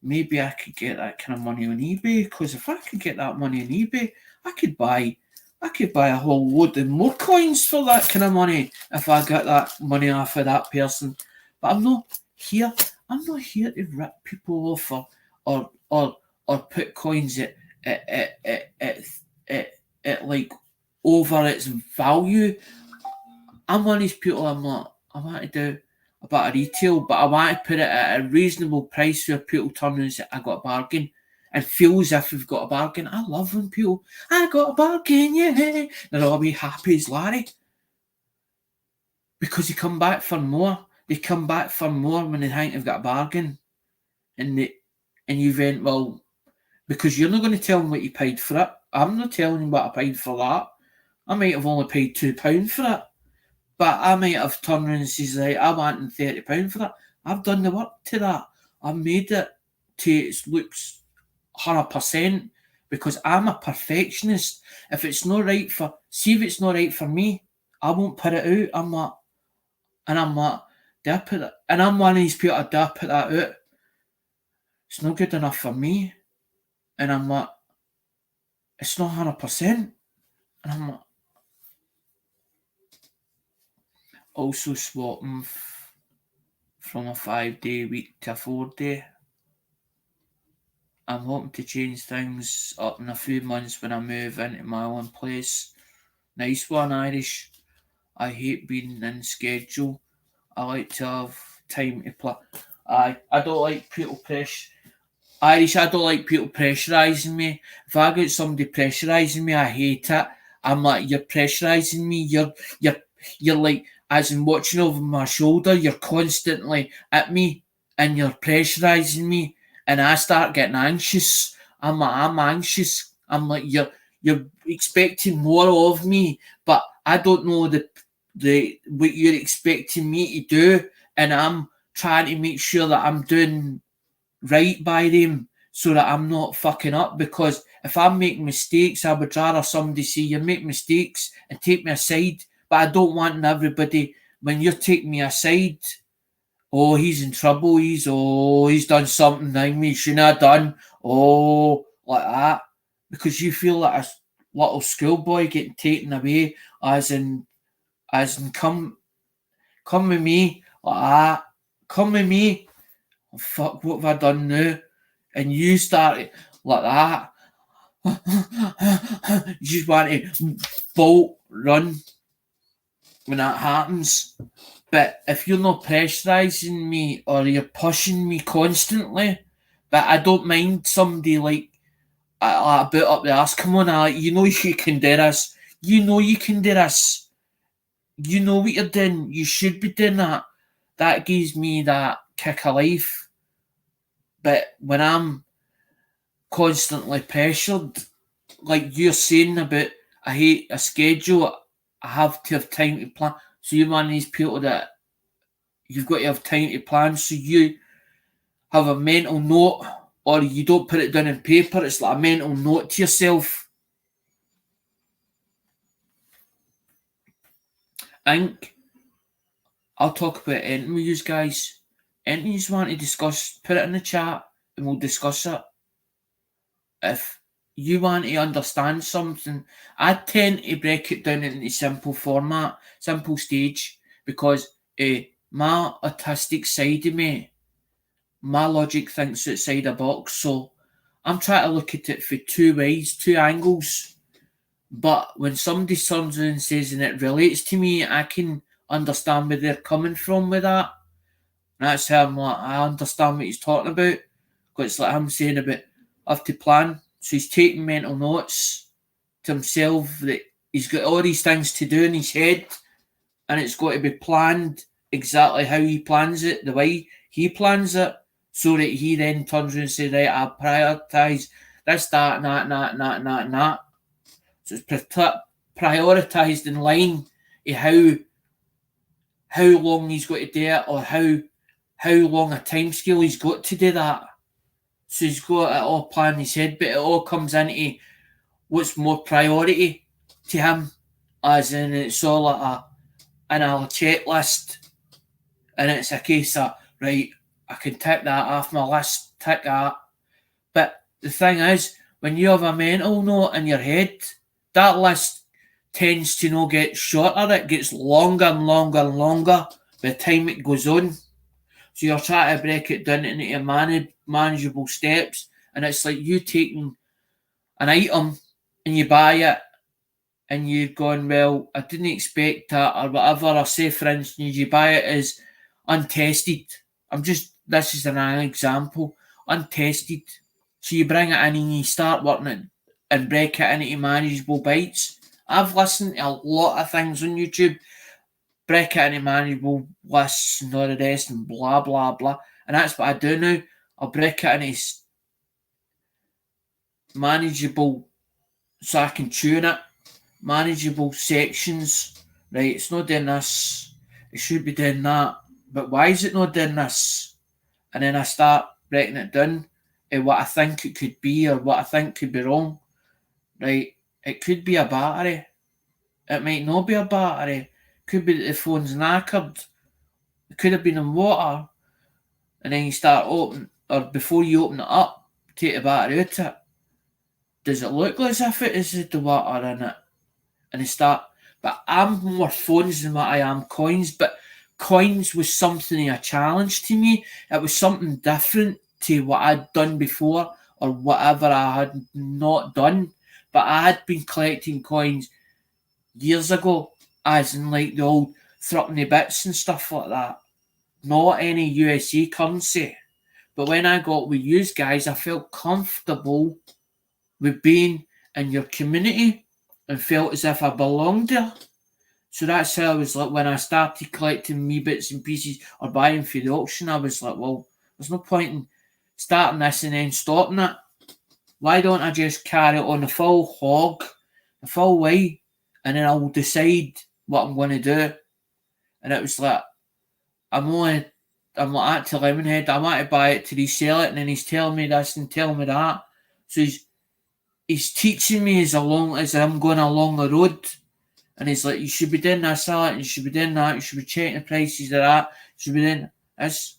maybe I could get that kind of money on eBay? Because if I could get that money on eBay, I could buy a whole load of more coins for that kind of money if I got that money off of that person. But I'm not here to rip people off or put coins at like over its value. I'm one of these people. I want to do a bit of retail, but I want to put it at a reasonable price where people turn and say, I got a bargain, and feel as if we've got a bargain. I love when people, I got a bargain, yeah. They're all be happy as Larry. Because they come back for more. They come back for more when they think they've got a bargain. And you went, well, because you're not going to tell them what you paid for it. I'm not telling you what I paid for that. I might have only paid £2 for it. But I might have turned around and says, like, I want £30 for that. I've done the work to that. I've made it to it looks 100% because I'm a perfectionist. If it's not right for me, I won't put it out. I'm like, do I put it? And I'm one of these people. Do I put that out? It's not good enough for me. And I'm like, it's not 100%. And I'm like, also swapping from a 5-day week to a 4-day. I'm hoping to change things up in a few months when I move into my own place. Nice one, Irish. I hate being in schedule. I like to have time to play. I don't like people Irish, I don't like people pressurising me. If I get somebody pressurising me, I hate it. I'm like, you're pressurising me. You're like, as in watching over my shoulder. You're constantly at me, and you're pressurising me, and I start getting anxious. I'm anxious. I'm like, you're expecting more of me, but I don't know the what you're expecting me to do, and I'm trying to make sure that I'm doing right by them so that I'm not fucking up, because if I'm making mistakes, I would rather somebody say you make mistakes and take me aside. But I don't want everybody, when you're taking me aside, oh, he's in trouble, he's done something that he shouldn't have done, like that, because you feel like a little schoolboy getting taken away, as in come with me, like that, come with me. Oh, fuck, what have I done now? And you start like that. You just want to bolt, run when that happens. But if you're not pressurising me or you're pushing me constantly, but I don't mind somebody like a bit up the arse. Come on, Alec, you know you can do this. You know you can do this. You know what you're doing. You should be doing that. That gives me that kick of life. But when I'm constantly pressured, like you're saying about, I hate a schedule, I have to have time to plan. So you're one of these people that you've got to have time to plan, so you have a mental note, or you don't put it down on paper, it's like a mental note to yourself. I think I'll talk about anything with you guys. Anything you want to discuss, put it in the chat and we'll discuss it. If you want to understand something, I tend to break it down into simple format, simple stage, because my autistic side of me, my logic thinks outside a box. So I'm trying to look at it for two ways, two angles. But when somebody turns around and says, and it relates to me, I can understand where they're coming from with that. And that's how I'm like, I understand what he's talking about. Because it's like I'm saying about, I have to plan. So he's taking mental notes to himself that he's got all these things to do in his head, and it's got to be planned exactly how he plans it, the way he plans it, so that he then turns around and says, right, I prioritise this, that, and that, and that, and that, and that, and that. So it's prioritised in line of how long he's got to do it, or how long a time scale he's got to do that. So he's got it all planned in his head, but it all comes into what's more priority to him, as in it's all like a checklist, and it's a case of, right, I can tick that off my list, tick that. But the thing is, when you have a mental note in your head, that list tends to not get shorter, it gets longer and longer and longer by the time it goes on. So you're trying to break it down into manageable steps, and it's like you taking an item and you buy it, and you're going, well, I didn't expect that, or whatever. Or say, for instance, you buy it as untested. This is an example, untested. So you bring it in and you start working it and break it into manageable bites. I've listened to a lot of things on YouTube, break it into manageable lists and all the rest and blah, blah, blah. And that's what I do now. I'll break it into manageable, so I can tune it, manageable sections. Right, it's not doing this, it should be doing that, but why is it not doing this? And then I start breaking it down to what I think it could be or what I think could be wrong. Right, it could be a battery. It might not be a battery. It could be that the phone's knackered. It could have been in water. And then you start open, or before you open it up, take the battery out of it. Does it look as if it is the water in it? And they start, but I'm more phones than what I am coins. But coins was something of a challenge to me. It was something different to what I'd done before or whatever I had not done. But I had been collecting coins years ago, as in like the old threepenny bits and stuff like that. Not any USA currency. But when I got with you guys, I felt comfortable with being in your community and felt as if I belonged there. So that's how I was like when I started collecting me bits and pieces or buying for the auction, I was like, well, there's no point in starting this and then stopping it. Why don't I just carry it on the full hog, the full way, and then I'll decide what I'm going to do. And it was like, I'm like at to Lemonhead, I want to buy it to resell it, and then he's telling me this and telling me that. So he's teaching me as I'm going along the road. And he's like, you should be doing this, and you should be doing that, you should be checking the prices of that, you should be doing this.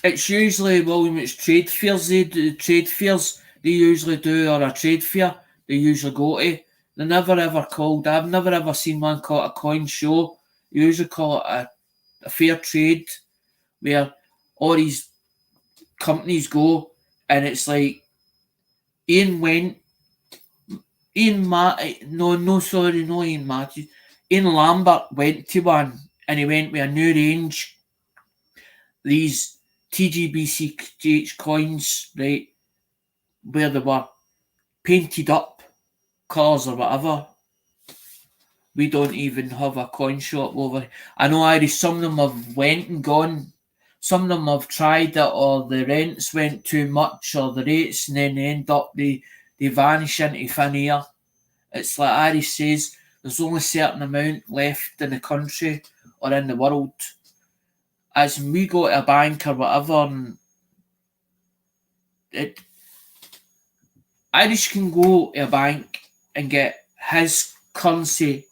It's usually, William, it's trade fairs they do, trade fairs they usually do, or a trade fair they usually go to. They're never ever called, I've never ever seen one called a coin show. You usually call it a fair trade, where all these companies go, and it's like, Ian Lambert, Ian Lambert went to one, and he went with a new range, these TGBCH coins, right, where they were painted up colours or whatever. We don't even have a coin shop over. I know Irish, some of them have went and gone. Some of them have tried it, or the rents went too much, or the rates, and then they end up, they vanish into thin air. It's like Irish says, there's only a certain amount left in the country or in the world. As we go to a bank or whatever, and Irish can go to a bank and get his currency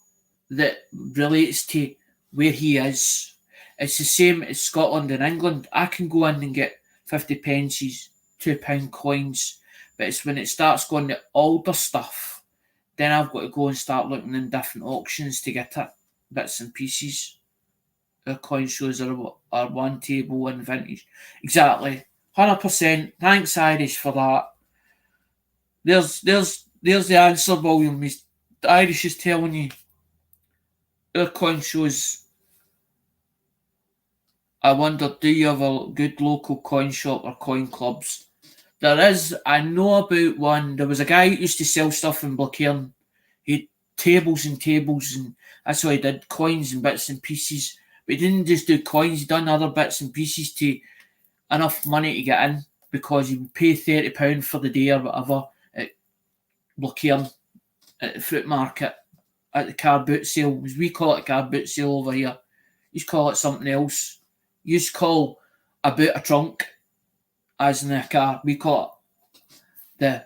that relates to where he is. It's the same as Scotland and England. I can go in and get 50 pences, £2 coins, but it's when it starts going to older stuff, then I've got to go and start looking in different auctions to get it, bits and pieces. The coin shows are one table and vintage. Exactly. 100%. Thanks, Irish, for that. There's the answer, William. The Irish is telling you. Our coin shows. I wonder, do you have a good local coin shop or coin clubs? There is. I know about one. There was a guy who used to sell stuff in Blackhearn. He had tables and tables, and that's how he did coins and bits and pieces. But he didn't just do coins, he done other bits and pieces to enough money to get in, because he would pay £30 for the day or whatever at Blackhearn, at the fruit market, at the car boot sale. As we call it a car boot sale over here. You call it something else. You used to call a boot a trunk, as in a car. We call it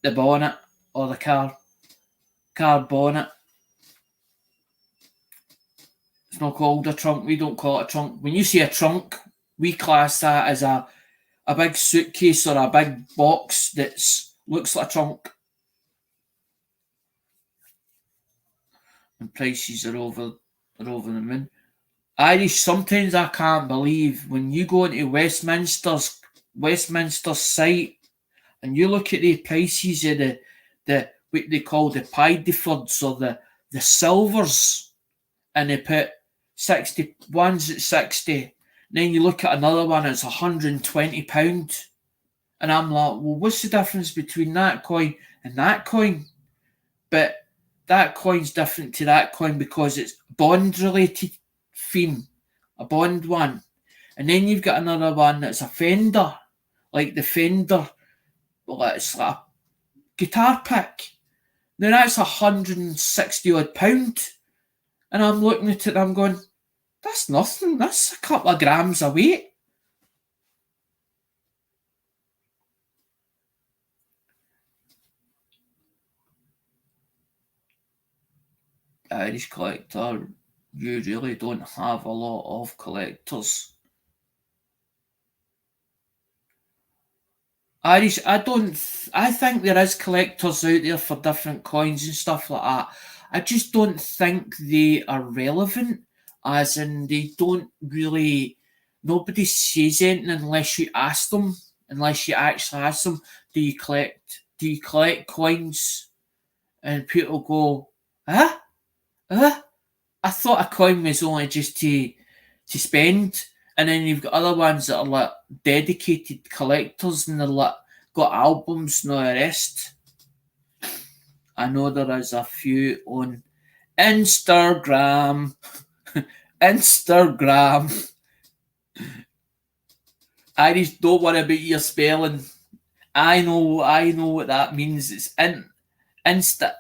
the bonnet, or the car bonnet. It's not called a trunk. We don't call it a trunk. When you say a trunk, we class that as a big suitcase or a big box that looks like a trunk. And prices are over the moon. Irish, sometimes I can't believe when you go into Westminster's site and you look at the prices of the what they call the Piedfords or the silvers, and they put 60 ones at 60. Then you look at another one, it's £120. And I'm like, well, what's the difference between that coin and that coin? But that coin's different to that coin because it's bond related theme, a bond one. And then you've got another one that's a Fender, like the Fender, well, it's like a guitar pick. Now that's £160 odd. And I'm looking at it and I'm going, that's nothing. That's a couple of grams of weight. Irish collector, you really don't have a lot of collectors. Irish, I think there is collectors out there for different coins and stuff like that. I just don't think they are relevant, as in they don't really, nobody says anything unless you ask them, unless you actually ask them, do you collect coins? And people go, huh? Huh? I thought a coin was only just to spend, and then you've got other ones that are like dedicated collectors, and they're like got albums and all the rest. I know there is a few on Instagram. Instagram. Irish, don't worry about your spelling. I know what that means. It's Instagram,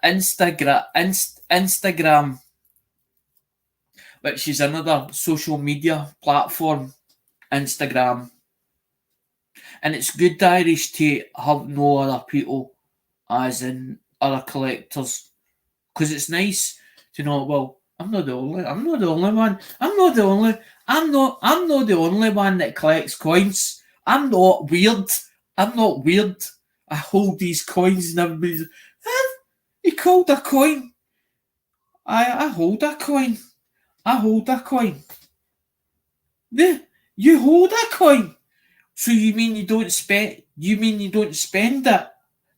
which is another social media platform. Instagram. And it's good, Irish, to have no other people, as in other collectors, because it's nice to know. Well, I'm not the only one. I'm not the only one that collects coins. I'm not weird. I hold these coins and everybody's, he called a coin. I hold a coin. I hold a coin. You hold a coin. So you mean you don't spend? You mean you don't spend it?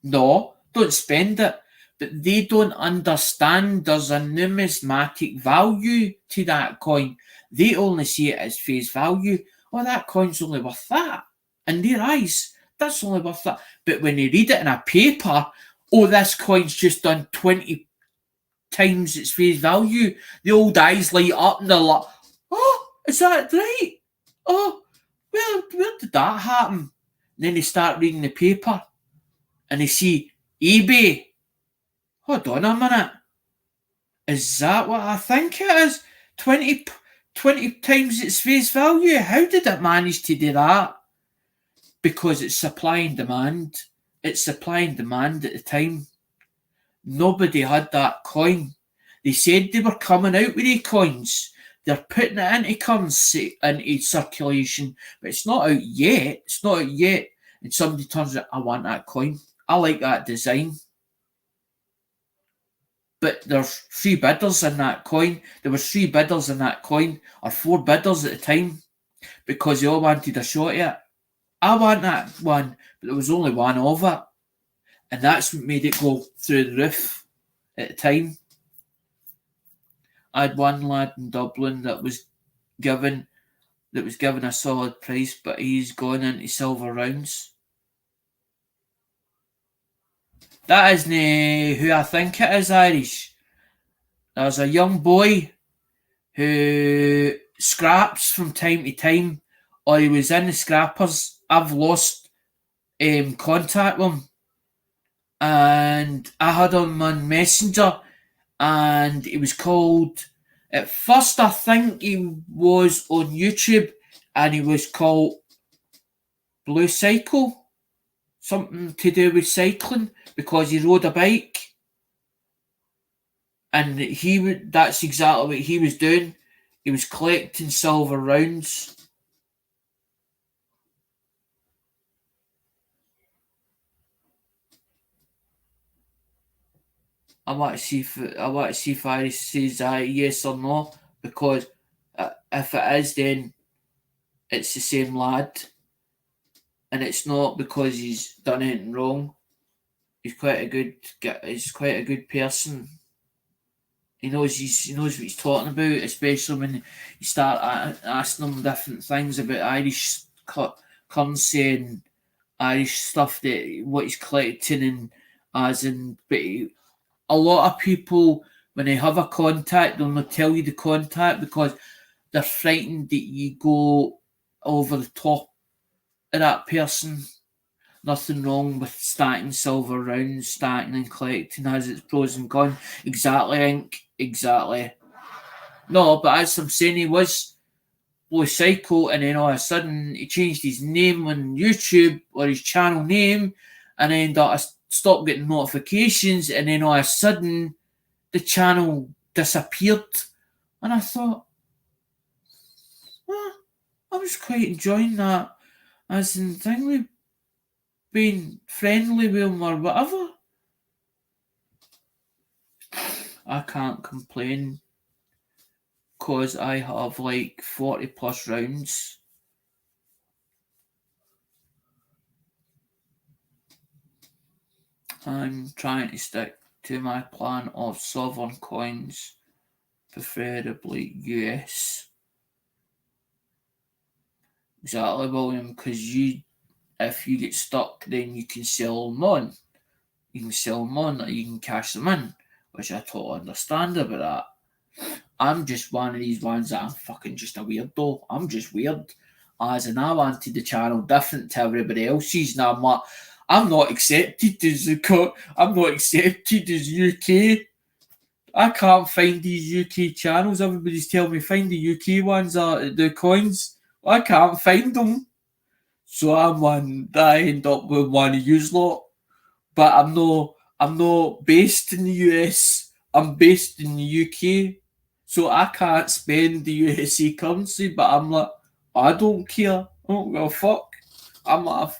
No, don't spend it. But they don't understand there's a numismatic value to that coin. They only see it as face value. Oh, that coin's only worth that. In their eyes, that's only worth that. But when they read it in a paper, oh, this coin's just done 20 times its face value. The old eyes light up and they're like, oh, is that right? Oh, where did that happen? And then they start reading the paper and they see eBay. Hold on a minute. Is that what I think it is? 20 times its face value? How did it manage to do that? Because it's supply and demand. It's supply and demand at the time. Nobody had that coin. They said they were coming out with these coins. They're putting it into currency, into circulation, but it's not out yet. It's not out yet. And somebody turns it, I want that coin. I like that design. But there's 3 bidders in that coin. There was 3 bidders in that coin, or 4 bidders at the time, because they all wanted a shot at it. I want that one, but there was only one of it. And that's what made it go through the roof at the time. I had one lad in Dublin that was given a solid price, but he's gone into silver rounds. That isn't who I think it is, Irish. There's a young boy who scraps from time to time, or he was in the scrappers. I've lost contact with him, and I had him on Messenger, and he was called. At first, I think he was on YouTube, and he was called Blue Cycle, something to do with cycling, because he rode a bike, and that's exactly what he was doing. He was collecting silver rounds. I want to see if Iris says yes or no, because if it is, then it's the same lad, and it's not because he's done anything wrong. He's quite a good person. He knows what he's talking about, especially when you start asking him different things about Irish currency and Irish stuff, that what he's collecting, and but a lot of people, when they have a contact, they'll not tell you the contact because they're frightened that you go over the top of that person. Nothing wrong with stacking silver rounds. Stacking and collecting has its pros and cons. Exactly, Inc. Exactly. No, but as I'm saying, he was Blue Psycho, and then all of a sudden he changed his name on YouTube, or his channel name, and then I stopped getting notifications, and then all of a sudden the channel disappeared. And I thought, well, I was quite enjoying that, as in thing with being friendly with him or whatever. I can't complain because I have like 40 plus rounds. I'm trying to stick to my plan of sovereign coins, preferably US. Exactly, William, because if you get stuck, then you can sell them on. You can sell them on, or you can cash them in, which I totally understand about that. I'm just one of these ones that I'm fucking just a weirdo. I'm just weird. As in, I wanted the channel different to everybody else's, and I'm not accepted as I'm not accepted as UK. I can't find these UK channels. Everybody's telling me find the UK ones, the coins. I can't find them. So I'm one that I end up with one of yous lot. But I'm not based in the US. I'm based in the UK. So I can't spend the USA currency, but I'm like, I don't care. I don't give a fuck. I'm like,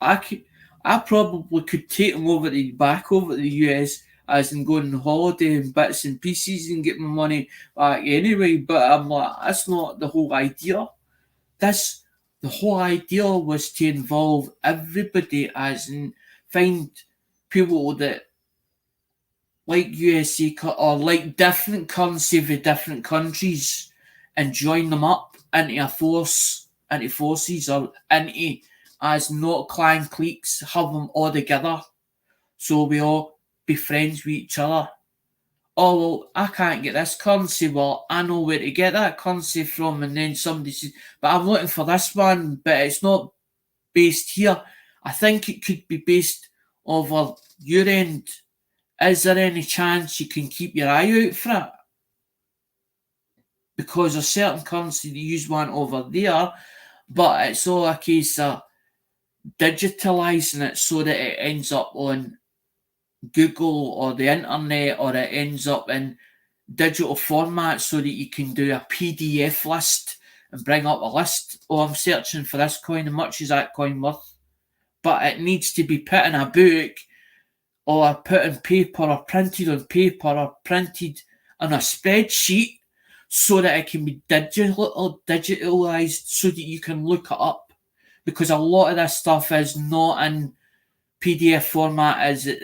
I could, I probably could take them back over to the US, as in going on holiday in bits and pieces and get my money back anyway. But I'm like, that's not the whole idea. This The whole idea was to involve everybody, as in find people that like USA or like different currency of different countries and join them up into a force, into forces, or into, as not clan cliques, have them all together so we all be friends with each other. Oh, well, I can't get this currency. Well, I know where to get that currency from. And then somebody says, but I'm looking for this one, but it's not based here. I think it could be based over your end. Is there any chance you can keep your eye out for it? Because there's certain currency that you want over there, but it's all a case of digitalising it so that it ends up on Google or the internet, or it ends up in digital format so that you can do a PDF list and bring up a list. Oh, I'm searching for this coin. How much is that coin worth? But it needs to be put in a book, or put in paper, or printed on paper, or printed on a spreadsheet so that it can be digitalized so that you can look it up. Because a lot of this stuff is not in PDF format as at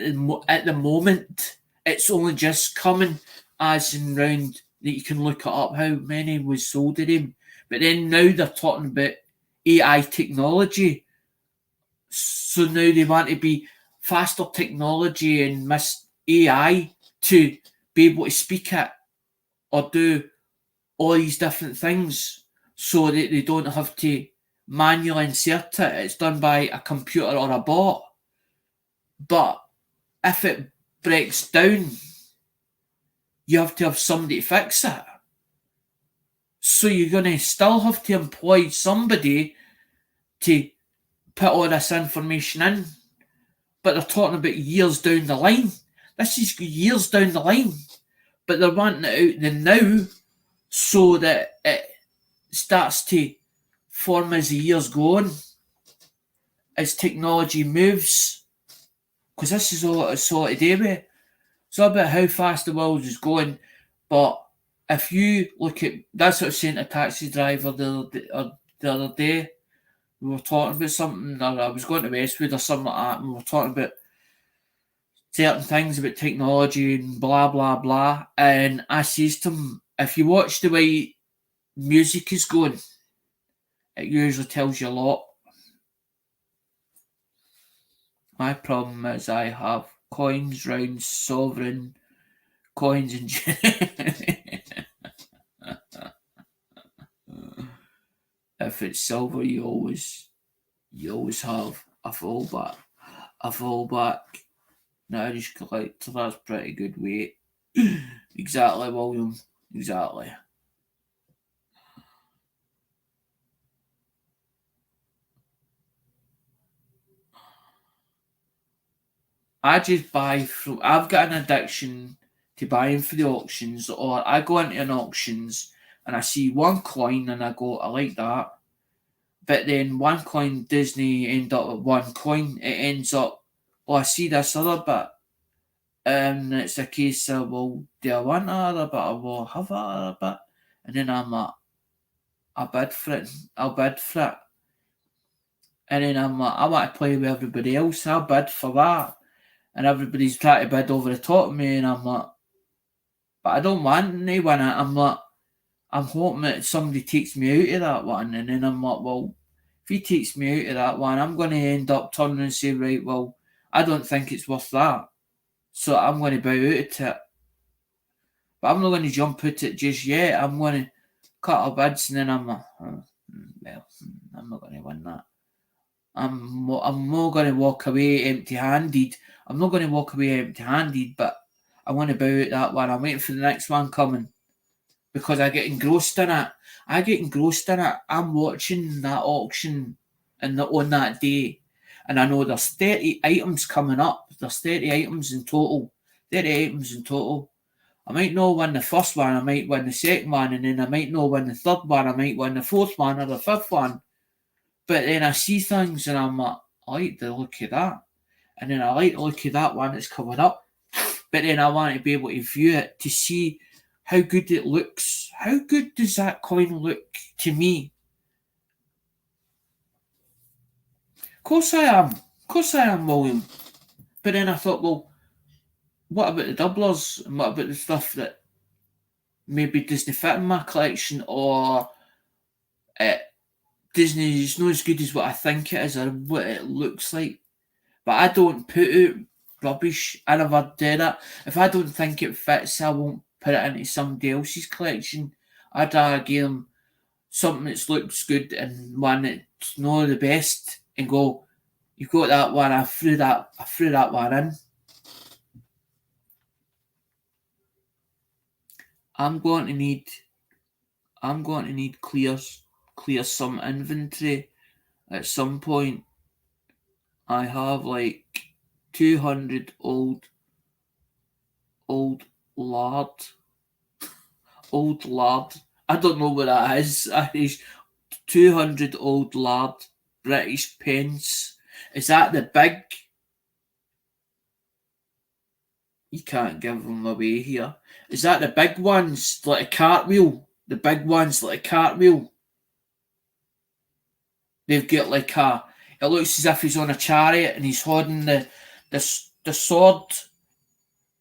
the moment. It's only just coming as in round that you can look it up how many was sold of them. But then now they're talking about AI technology. So now they want to be faster technology and miss AI to be able to speak it or do all these different things so that they don't have to manually insert it. It's done by a computer or a bot. But if it breaks down, you have to have somebody to fix it. So you're going to still have to employ somebody to put all this information in. But they're talking about years down the line. This is years down the line. But they're wanting it out the now so that it starts to form as the years go on, as technology moves. Because this is all it's all to do with. It's all about how fast the world is going. But if you look at, that's what I was saying to a taxi driver the other day. We were talking about something, or I was going to Westwood or something like that, and we were talking about certain things about technology and blah blah blah. And I says to him, if you watch the way music is going, it usually tells you a lot. My problem is I have coins, rounds, sovereign coins, and if it's silver, you always have a fullback. A fullback. An Irish collector, that's pretty good weight. Exactly, William. Exactly. I just buy from. I've got an addiction to buying for the auctions, or I go into an auctions and I see one coin and I go, I like that. But then one coin doesn't end up with one coin. It ends up, oh, I see this other bit. It's a case of, well, do I want that other bit or will I have that other bit? And then I'm like, I bid for it. I'll bid for it. And then I'm like, I want to play with everybody else. I'll bid for that. And everybody's trying to bid over the top of me. And I'm like, but I don't want to win it. I'm like, I'm hoping that somebody takes me out of that one. And then I'm like, well, if he takes me out of that one, I'm going to end up turning and say, right, well, I don't think it's worth that. So I'm going to bow out of it. But I'm not going to jump out it just yet. I'm going to cut our bids and then I'm like, well, I'm not going to win that. I'm not going to walk away empty-handed. I'm not going to walk away empty-handed, but I want to bow out that one. I'm waiting for the next one coming because I get engrossed in it. I'm watching that auction on that day, and I know there's 30 items coming up. There's 30 items in total. 30 items in total. I might not win the first one. I might win the second one, and then I might not win the third one. I might win the fourth one or the fifth one. But then I see things and I'm like, I like the look of that. And then I like the look of that one that's covered up. But then I want to be able to view it to see how good it looks. How good does that coin look to me? Of course I am, William. But then I thought, well, what about the doublers? And what about the stuff that maybe doesn't fit in my collection or Disney's not as good as what I think it is or what it looks like. But I don't put out rubbish. I never do that. If I don't think it fits, I won't put it into somebody else's collection. I'd rather give them something that looks good and one that's not the best and go, you've got that one, I threw that one in. I'm going to need clear some inventory at some point. I have like 200 old lard. Old lard. I don't know what that is. That is 200 old lard British pence. Is that the big? You can't give them away here. Is that the big ones like a cartwheel? The big ones like a cartwheel. They've got like a. It looks as if he's on a chariot and he's holding the sword,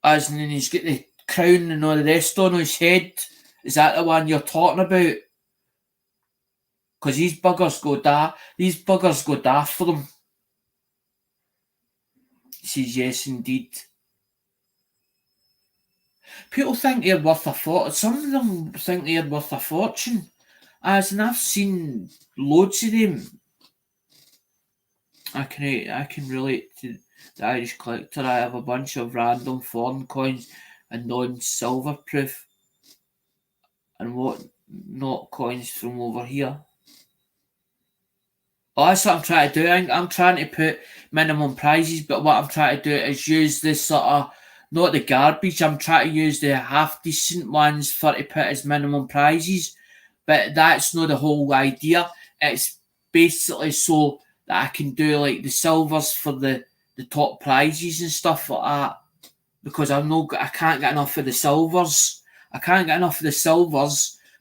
as in he's got the crown and all the rest on his head. Is that the one you're talking about? Because these buggers go daft for them. He says, yes, indeed. People think they're worth a fortune. Some of them think they're worth a fortune. As in, I've seen loads of them. I can relate to the Irish collector. I have a bunch of random foreign coins and non-silver proof and what not coins from over here. Oh, that's what I'm trying to do. I'm trying to put minimum prizes, but what I'm trying to do is use this sort of, not the garbage, I'm trying to use the half decent ones for to put as minimum prizes, but that's not the whole idea. It's basically so that I can do like the silvers for the top prizes and stuff like that, because I can't get enough of the silvers.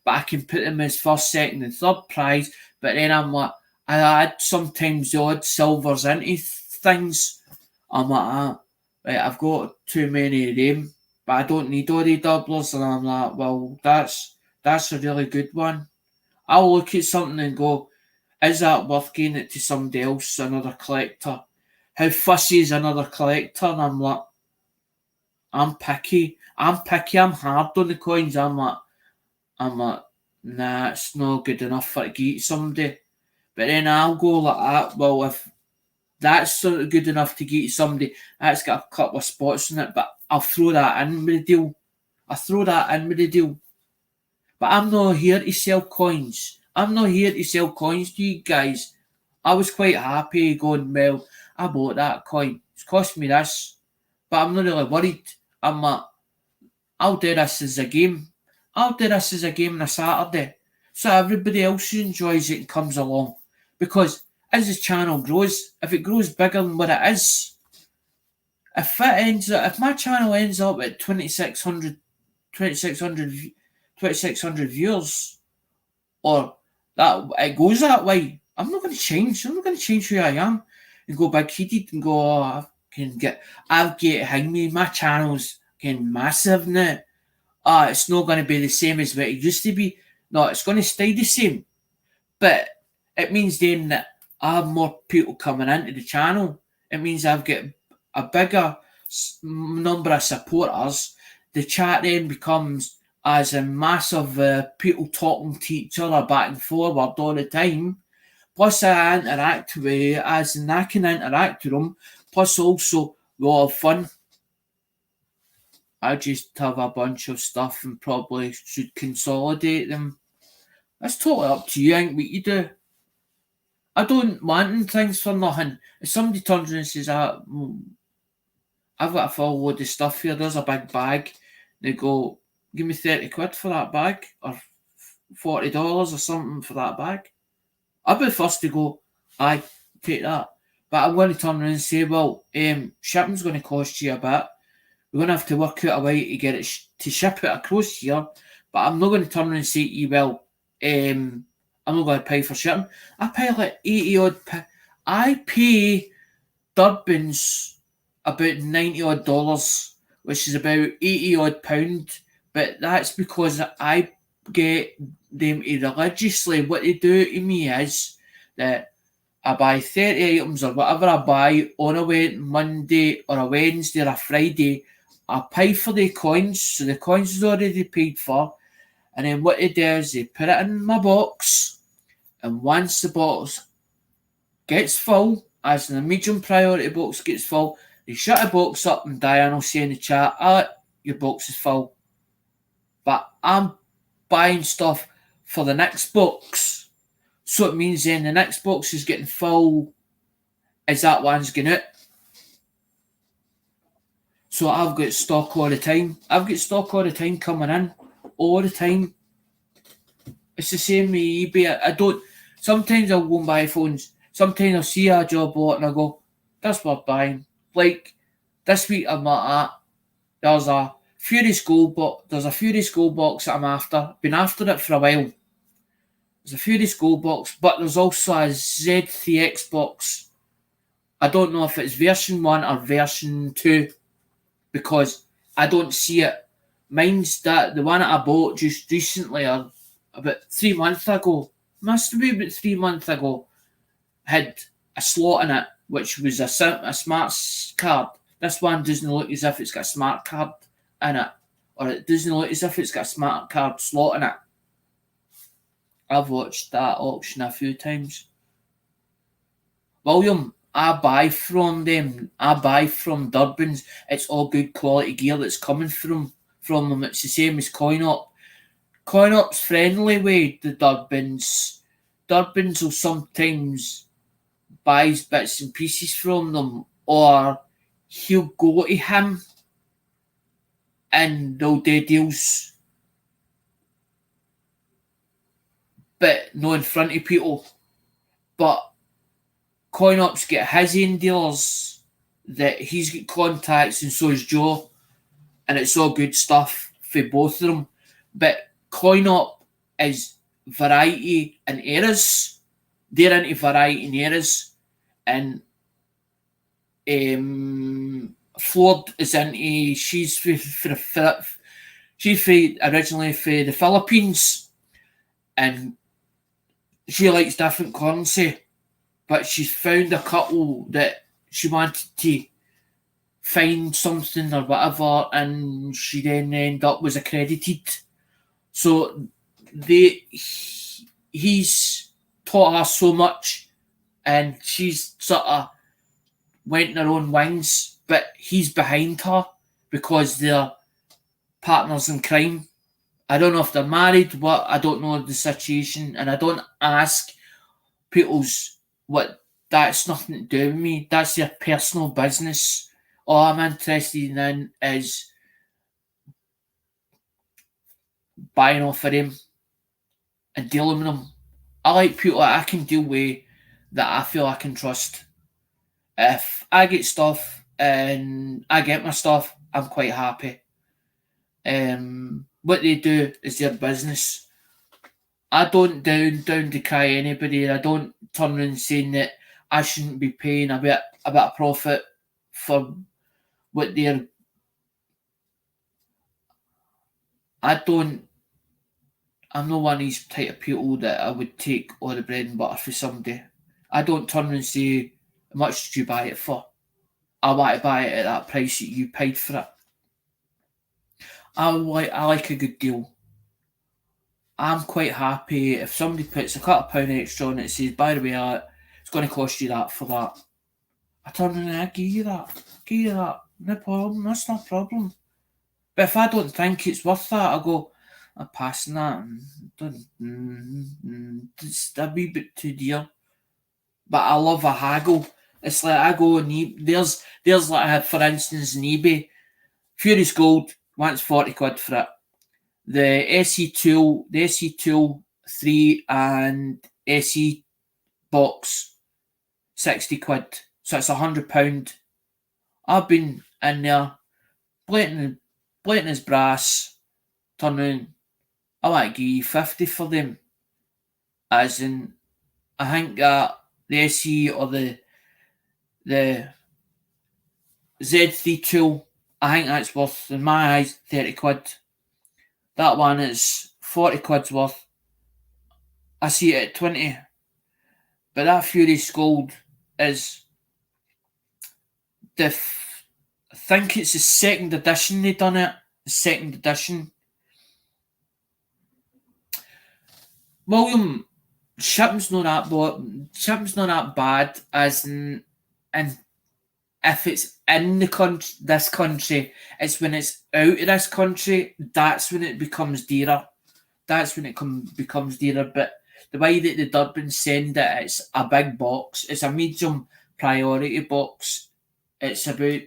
But I can put them as first, second, and third prize. But then I'm like, I add sometimes the odd silvers into things. I'm like, right, I've got too many of them, but I don't need all the doublers. And I'm like, well, that's a really good one. I'll look at something and go, is that worth giving it to somebody else, another collector? How fussy is another collector? And I'm like, I'm picky. I'm hard on the coins. I'm like, nah, it's not good enough for to give it to somebody. But then I'll go like that. Well, that's sort of good enough to get somebody that's got a couple of spots in it, but I'll throw that in with the deal. I throw that in with the deal. But I'm not here to sell coins. I'm not here to sell coins to you guys. I was quite happy going, well, I bought that coin. It's cost me this. But I'm not really worried. I'm like, I'll do this as a game. I'll do this as a game on a Saturday. So everybody else who enjoys it and comes along. Because as the channel grows, if it grows bigger than what it is, if my channel ends up at 2,600 viewers, or that it goes that way, I'm not going to change. I'm not going to change who I am and go big heated and go, oh, I've got hang me, my channel's getting massive now. It's not going to be the same as what it used to be. No, it's going to stay the same. But it means then that I have more people coming into the channel. It means I've got a bigger number of supporters. The chat then becomes as a massive people talking to each other back and forward all the time. Plus I interact with as and I can interact with them. Plus also we all have fun. I just have a bunch of stuff and probably should consolidate them. That's totally up to you, I think, what you do. I don't want things for nothing. If somebody turns around and says, I've got a full load of stuff here, there's a big bag. They go, give me 30 quid for that bag, or $40 or something for that bag. I'll be the first to go, aye, take that. But I'm going to turn around and say, well, shipping's going to cost you a bit. We're going to have to work out a way to get it to ship it across here. But I'm not going to turn around and say to you, well, I'm not going to pay for shipping. I pay like 80 odd. I pay Durbins about 90 odd dollars, which is about 80 odd pound. But that's because I get them to religiously. What they do to me is that I buy 30 items or whatever I buy on a Monday or a Wednesday or a Friday. I pay for the coins, so the coins is already paid for. And then what they do is they put it in my box, and once the box gets full, as in the medium priority box gets full, they shut the box up and Diane will say in the chat, your box is full. But I'm buying stuff for the next box. So it means then the next box is getting full as that one's going out. So I've got stock all the time. I've got stock all the time coming in. All the time. It's the same with eBay. I don't... Sometimes I'll go and buy phones. Sometimes I'll see a job lot and I go, that's what I'm buying. Like, this week I'm at there's a Fury School box that I'm after. Been after it for a while. There's a Fury School box, but there's also a Z3X box. I don't know if it's version 1 or version 2 because I don't see it. Mine's the one that I bought just recently, or about 3 months ago, must be about 3 months ago, had a slot in it, which was a smart card. This one doesn't look as if it's got a smart card in it, or it doesn't look as if it's got a smart card slot in it. I've watched that auction a few times. William, I buy from them. I buy from Durbins. It's all good quality gear that's coming from them. It's the same as CoinOp. CoinOp's friendly with the Durbins. Durbins will sometimes buy bits and pieces from them, or he'll go to him and they'll do deals, but not in front of people. But CoinOp's got his own dealers that he's got contacts, and so is Joe, and it's all good stuff for both of them. But CoinOp is variety and eras. They're into variety and eras, and Ford is into. She's originally for the Philippines, and she likes different currency. But she's found a couple that she wanted to find something or whatever, and she then ended up was accredited. So he's taught her so much, and she's sort of went their own wings, but he's behind her because they're partners in crime. I don't know if they're married, what, I don't know the situation, and I don't ask people's what, that's nothing to do with me. That's their personal business. All I'm interested in is buying off of him and dealing with him. I like people that I can deal with, that I feel I can trust. If I get stuff and I get my stuff, I'm quite happy. What they do is their business. I don't decry anybody, and I don't turn around saying that I shouldn't be paying a bit of profit for what they're. I'm not one of these type of people that I would take all the bread and butter for somebody. I don't turn around and say, how much did you buy it for? I want to buy it at that price that you paid for it. I like a good deal. I'm quite happy if somebody puts a couple of pound extra on it and says, by the way, it's going to cost you that for that. I turn around and I give you that. No problem, that's not a problem. But if I don't think it's worth that, I go, I'm passing that. It's a wee bit too dear. But I love a haggle. It's like I go on eBay. There's like, for instance, in eBay, Furious Gold wants 40 quid for it. The SE Tool 3 and SE box, 60 quid. So it's £100. I've been in there, blatant as brass, turn around, I want to give you 50 for them. As in, I think that the SE or the Z3 Tool, I think that's worth, in my eyes, 30 quid. That one is 40 quid's worth. I see it at 20. But that Furious Gold is I think it's the second edition they done it. The second edition. William, shipping's not that bad, as in, and if it's in this country, it's when it's out of this country, that's when it becomes dearer. That's when it becomes dearer. But the way that the Durban send it, it's a big box. It's a medium priority box. It's about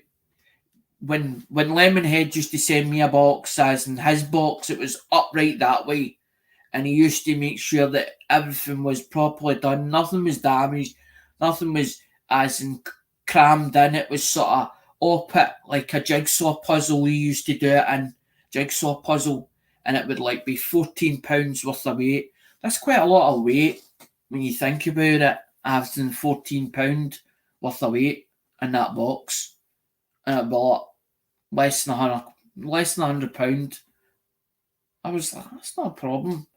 when Lemonhead used to send me a box, as in his box, it was upright that way. And he used to make sure that everything was properly done. Nothing was damaged. Nothing was as in crammed in. It was sort of up it like a jigsaw puzzle. We used to do it in jigsaw puzzle, and it would like be £14 worth of weight. That's quite a lot of weight when you think about it. Having £14 worth of weight in that box, and it'd be like less than £100. I was like, that's not a problem.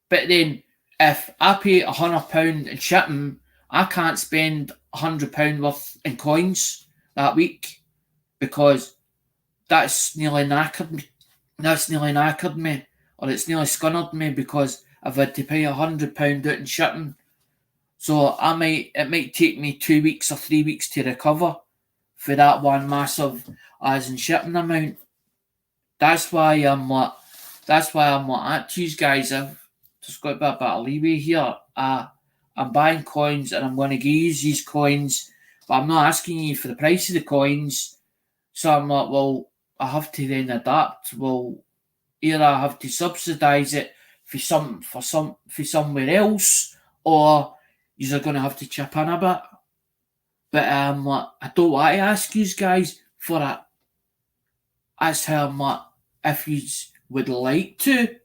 But then, if I pay £100 in shipping, I can't spend £100 worth in coins that week, because that's nearly knackered me. Or it's nearly scunnered me, because I've had to pay £100 out in shipping. So it might take me 2 weeks or 3 weeks to recover for that one massive as in shipping amount. That's why I'm like that to you guys. I've just got a bit of leeway here. I'm buying coins, and I'm going to give you these coins, but I'm not asking you for the price of the coins. So I'm like, well, I have to then adapt. Well, either I have to subsidise it for somewhere else, or you're going to have to chip in a bit. But I don't want to ask you guys for it. That's how I'm like, if you would like to.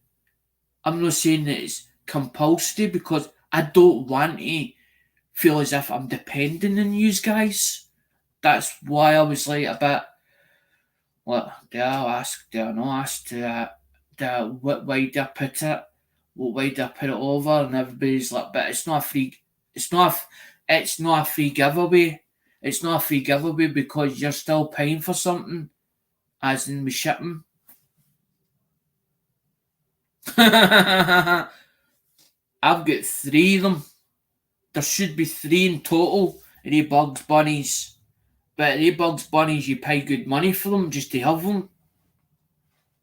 I'm not saying that it's compulsory, because I don't want to feel as if I'm depending on you guys. That's why I was like a bit, what, do I ask, do I not ask, what way do I put it? What way do I put it over? And everybody's like, but it's not a free giveaway. It's not a free giveaway, because you're still paying for something, as in with shipping. I've got 3 of them. There should be 3 in total of the Bugs Bunnies. But the Bugs Bunnies, you pay good money for them just to have them.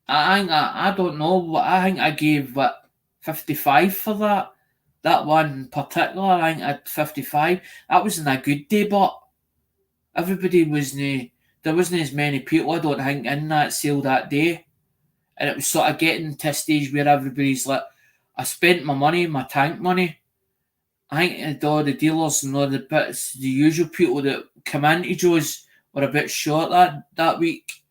I don't know. I think I gave 55 for that. That one in particular, I think I had 55. That wasn't a good day, but everybody wasn't. There wasn't as many people, I don't think, in that sale that day. And it was sort of getting to a stage where everybody's like, I spent my money, my tank money. I think all the dealers and all the bits, the usual people that come into Joe's were a bit short that week.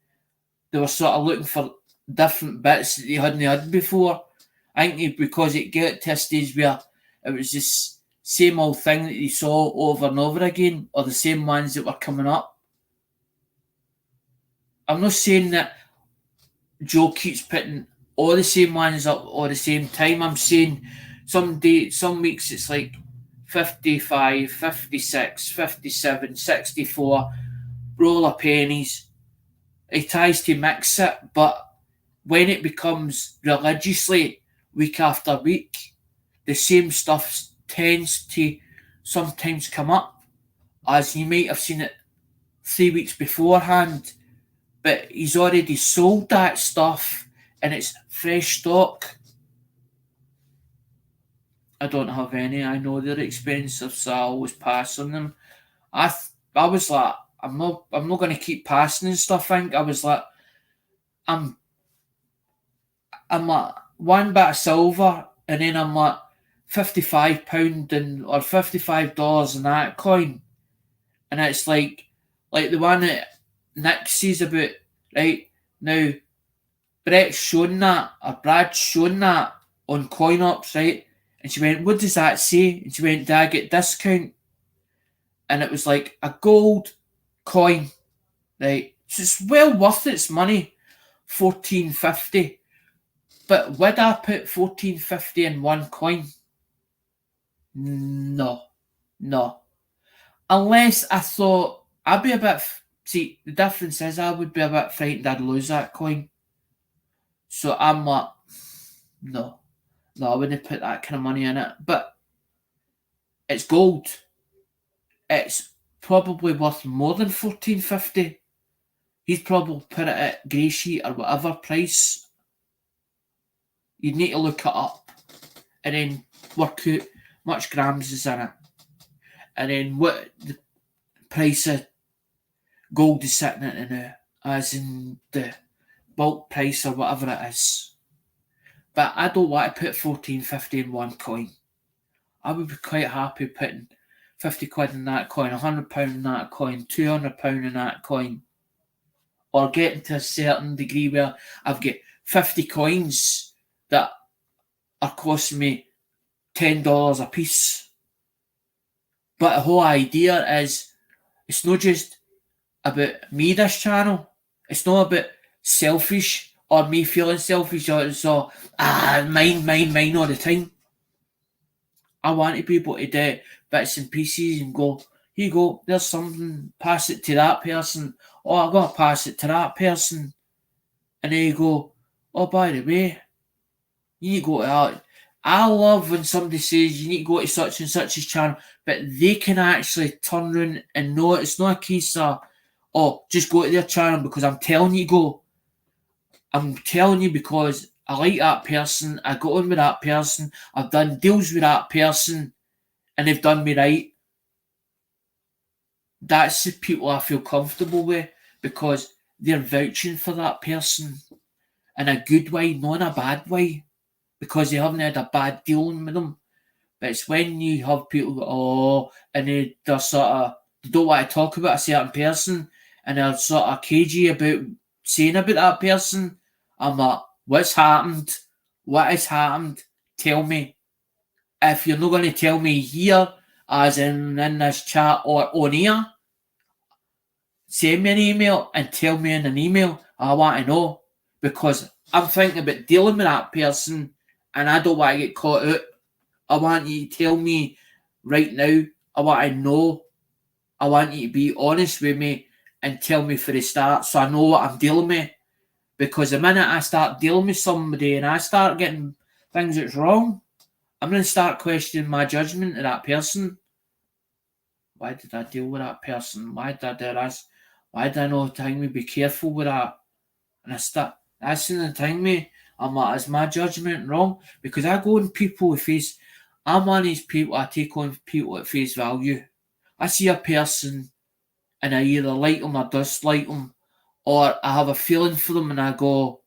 They were sort of looking for different bits that they hadn't had before. I think because it got to a stage where it was just same old thing that you saw over and over again, or the same ones that were coming up. I'm not saying that Joe keeps putting all the same ones up all the same time. I'm saying some weeks it's like 55, 56, 57, 64, roll of pennies. He tries to mix it, but when it becomes religiously week after week, the same stuff tends to sometimes come up, as you might have seen it 3 weeks beforehand, but he's already sold that stuff and it's fresh stock. I don't have any. I know they're expensive, so I always pass on them. I was like, I'm not going to keep passing and stuff. I think I was like, I'm like one bit of silver, and then I'm like £55 or $55 in that coin, and it's like the one that Nick says about right now. Brad's shown that on CoinOps, right? And she went, what does that say? And she went, did I get discount? And it was like a gold coin, right? So it's well worth its money, $14.50. But would I put $14.50 in one coin? No. Unless I thought I'd be a bit. See, the difference is I would be a bit frightened I'd lose that coin. So I'm like, no, I wouldn't put that kind of money in it. But it's gold. It's probably worth more than $14.50. He's probably put it at grey sheet or whatever price. You'd need to look it up and then work out much grams is in it, and then what the price of gold is sitting at now, as in the bulk price or whatever it is. But I don't want to put $14.50 in one coin. I would be quite happy putting 50 quid in that coin, £100 in that coin, £200 in that coin, or getting to a certain degree where I've got 50 coins that are costing me $10 a piece. But the whole idea is, it's not just about me, this channel. It's not about selfish or me feeling selfish or so mine all the time. I want to be able to do bits and pieces and go, here you go, there's something, pass it to that person. Oh, I'm going to pass it to that person. And then you go, oh, by the way, you need to go to that. I love when somebody says you need to go to such and such's channel, but they can actually turn around and know it's not a case of, oh, just go to their channel because I'm telling you to go. I'm telling you because I like that person, I got on with that person, I've done deals with that person, and they've done me right. That's the people I feel comfortable with because they're vouching for that person in a good way, not in a bad way, because they haven't had a bad dealing with them. But it's when you have people go, oh, and they're sort of, they don't want to talk about a certain person, and they're sort of cagey about saying about that person. I'm like, what's happened? What has happened? Tell me. If you're not going to tell me here, as in this chat or on here, send me an email and tell me in an email. I want to know, because I'm thinking about dealing with that person and I don't want to get caught out. I want you to tell me right now. I want to know. I want you to be honest with me and tell me for the start so I know what I'm dealing with. Because the minute I start dealing with somebody and I start getting things that's wrong, I'm going to start questioning my judgment of that person. Why did I deal with that person? Why did I do this? Why did I not think me be careful with that? And I start asking the thing me, I'm like, is my judgment wrong? Because I go on people with face, I'm one of these people, I take on people at face value. I see a person and I either like them or dislike them, or I have a feeling for them and I go,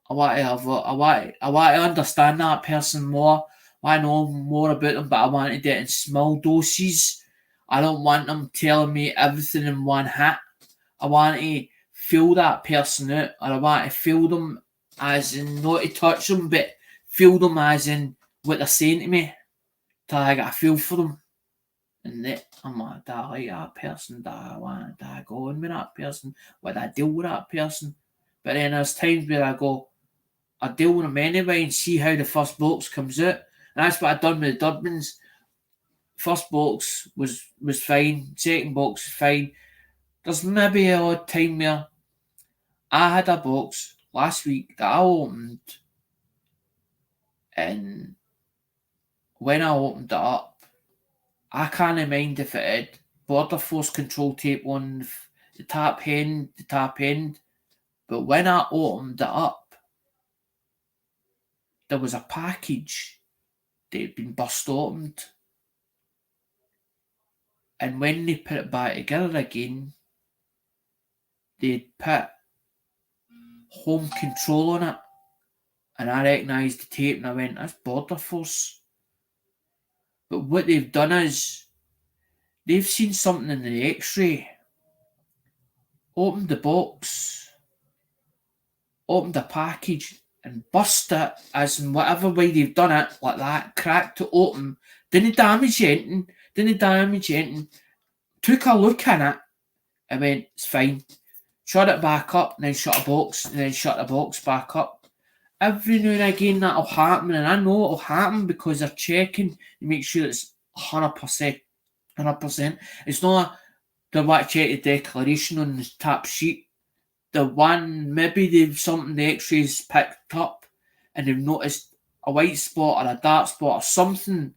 I want to understand that person more. I know more about them, but I want to do it in small doses. I don't want them telling me everything in one hit. I want to feel that person out, or I want to feel them as in not to touch them, but feel them as in what they're saying to me, till I get a feel for them. And that I'm like, do I like that person? Do I go on with that person? Would I deal with that person? But then there's times where I go, I deal with them anyway and see how the first box comes out. And that's what I done with the Durbins. First box was fine, second box fine. There's maybe a odd time where I had a box last week that I opened, and when I opened it up, I can't mind if it had border force control tape on the top end, but when I opened it up, there was a package that had been burst opened. And when they put it back together again, they'd put home control on it. And I recognised the tape and I went, that's border force. But what they've done is, they've seen something in the x-ray, opened the box, opened the package, and burst it, as in whatever way they've done it, like that, cracked it open, didn't damage anything, took a look in it, and went, it's fine. Shut it back up, and then shut a box, and then shut the box back up. Every now and again that'll happen, and I know it'll happen because they're checking to make sure it's 100%. It's not they want to check the declaration on the top sheet. The one, maybe they've something the x-rays picked up and they've noticed a white spot or a dark spot or something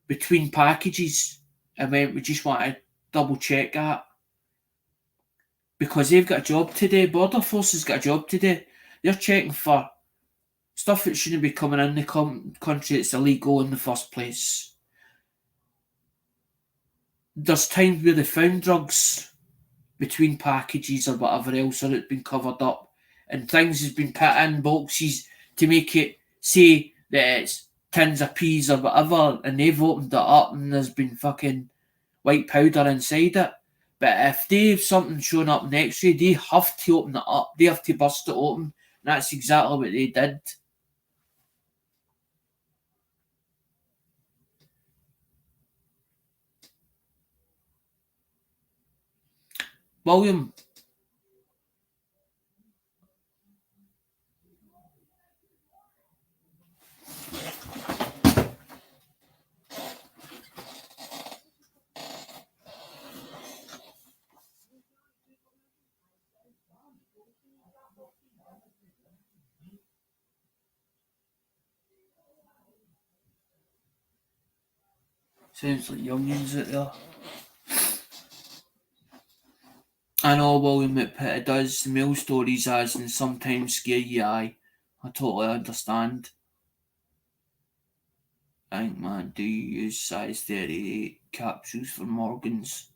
between packages, and went, we just want to double check that. Because they've got a job today, Border Force has got a job today. They're checking for stuff that shouldn't be coming in the country that's illegal in the first place. There's times where they found drugs between packages or whatever else, or it's been covered up, and things has been put in boxes to make it say that it's tins of peas or whatever, and they've opened it up and there's been fucking white powder inside it. But if they've something showing up in the x-ray, they have to open it up, they have to bust it open, and that's exactly what they did. William, sounds like youngins out there. I know, William, it does. The mail stories as and sometimes scare you. I totally understand. I think, man, do you use size 38 capsules for Morgans?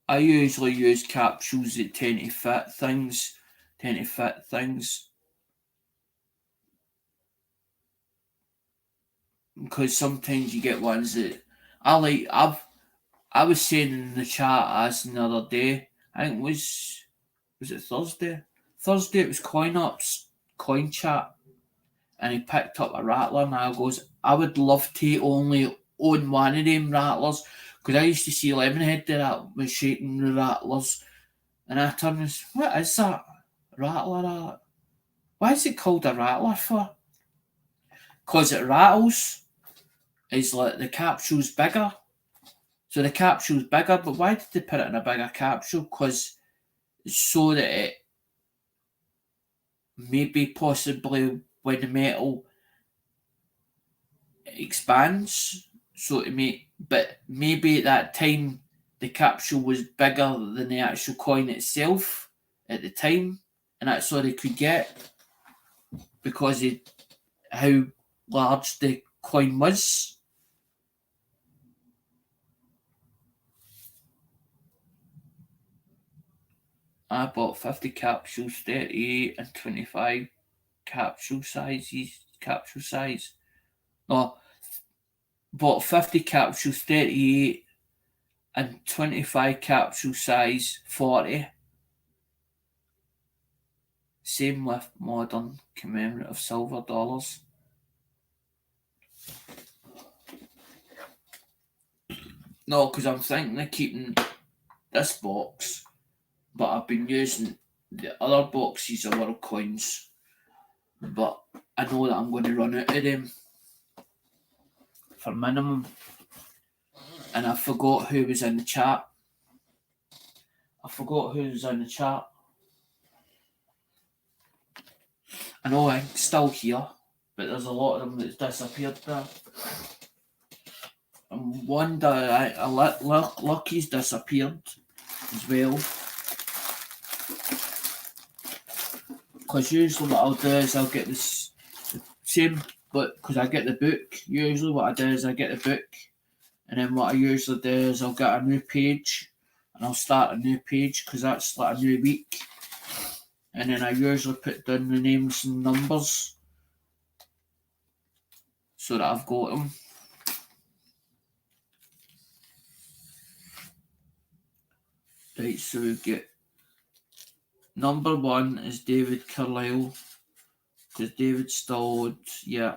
I usually use capsules that tend to fit things. Because sometimes you get ones that I was saying in the chat as the other day, I think was it Thursday? Thursday it was CoinUp's coin chat, and he picked up a rattler and I goes, I would love to only own one of them rattlers, because I used to see Lemonhead do that with shaking the rattlers, and I turned and said, what is that rattler? Why is it called a rattler for? Because it rattles. Is like the capsule's bigger. So the capsule's bigger, but why did they put it in a bigger capsule? Because so that it maybe possibly when the metal expands. So to make, but maybe at that time the capsule was bigger than the actual coin itself at the time, and that's all they could get because of how large the coin was. I bought 50 capsules, 38 and 25 capsule size. No, bought 50 capsules, 38 and 25 capsule size, 40. Same with modern commemorative silver dollars. No, because I'm thinking of keeping this box, but I've been using the other boxes of world coins. But I know that I'm going to run out of them for minimum. And I forgot who was in the chat. I know I'm still here, but there's a lot of them that's disappeared there. And one that Lucky's disappeared as well. Because usually what I'll do is I'll get this same, but because I get the book, usually what I do is I get the book, and then what I usually do is I'll get a new page, and I'll start a new page because that's like a new week. And then I usually put down the names and numbers so that I've got them. Right, so we get number 1 is David Carlisle, because David Stallwood, yeah.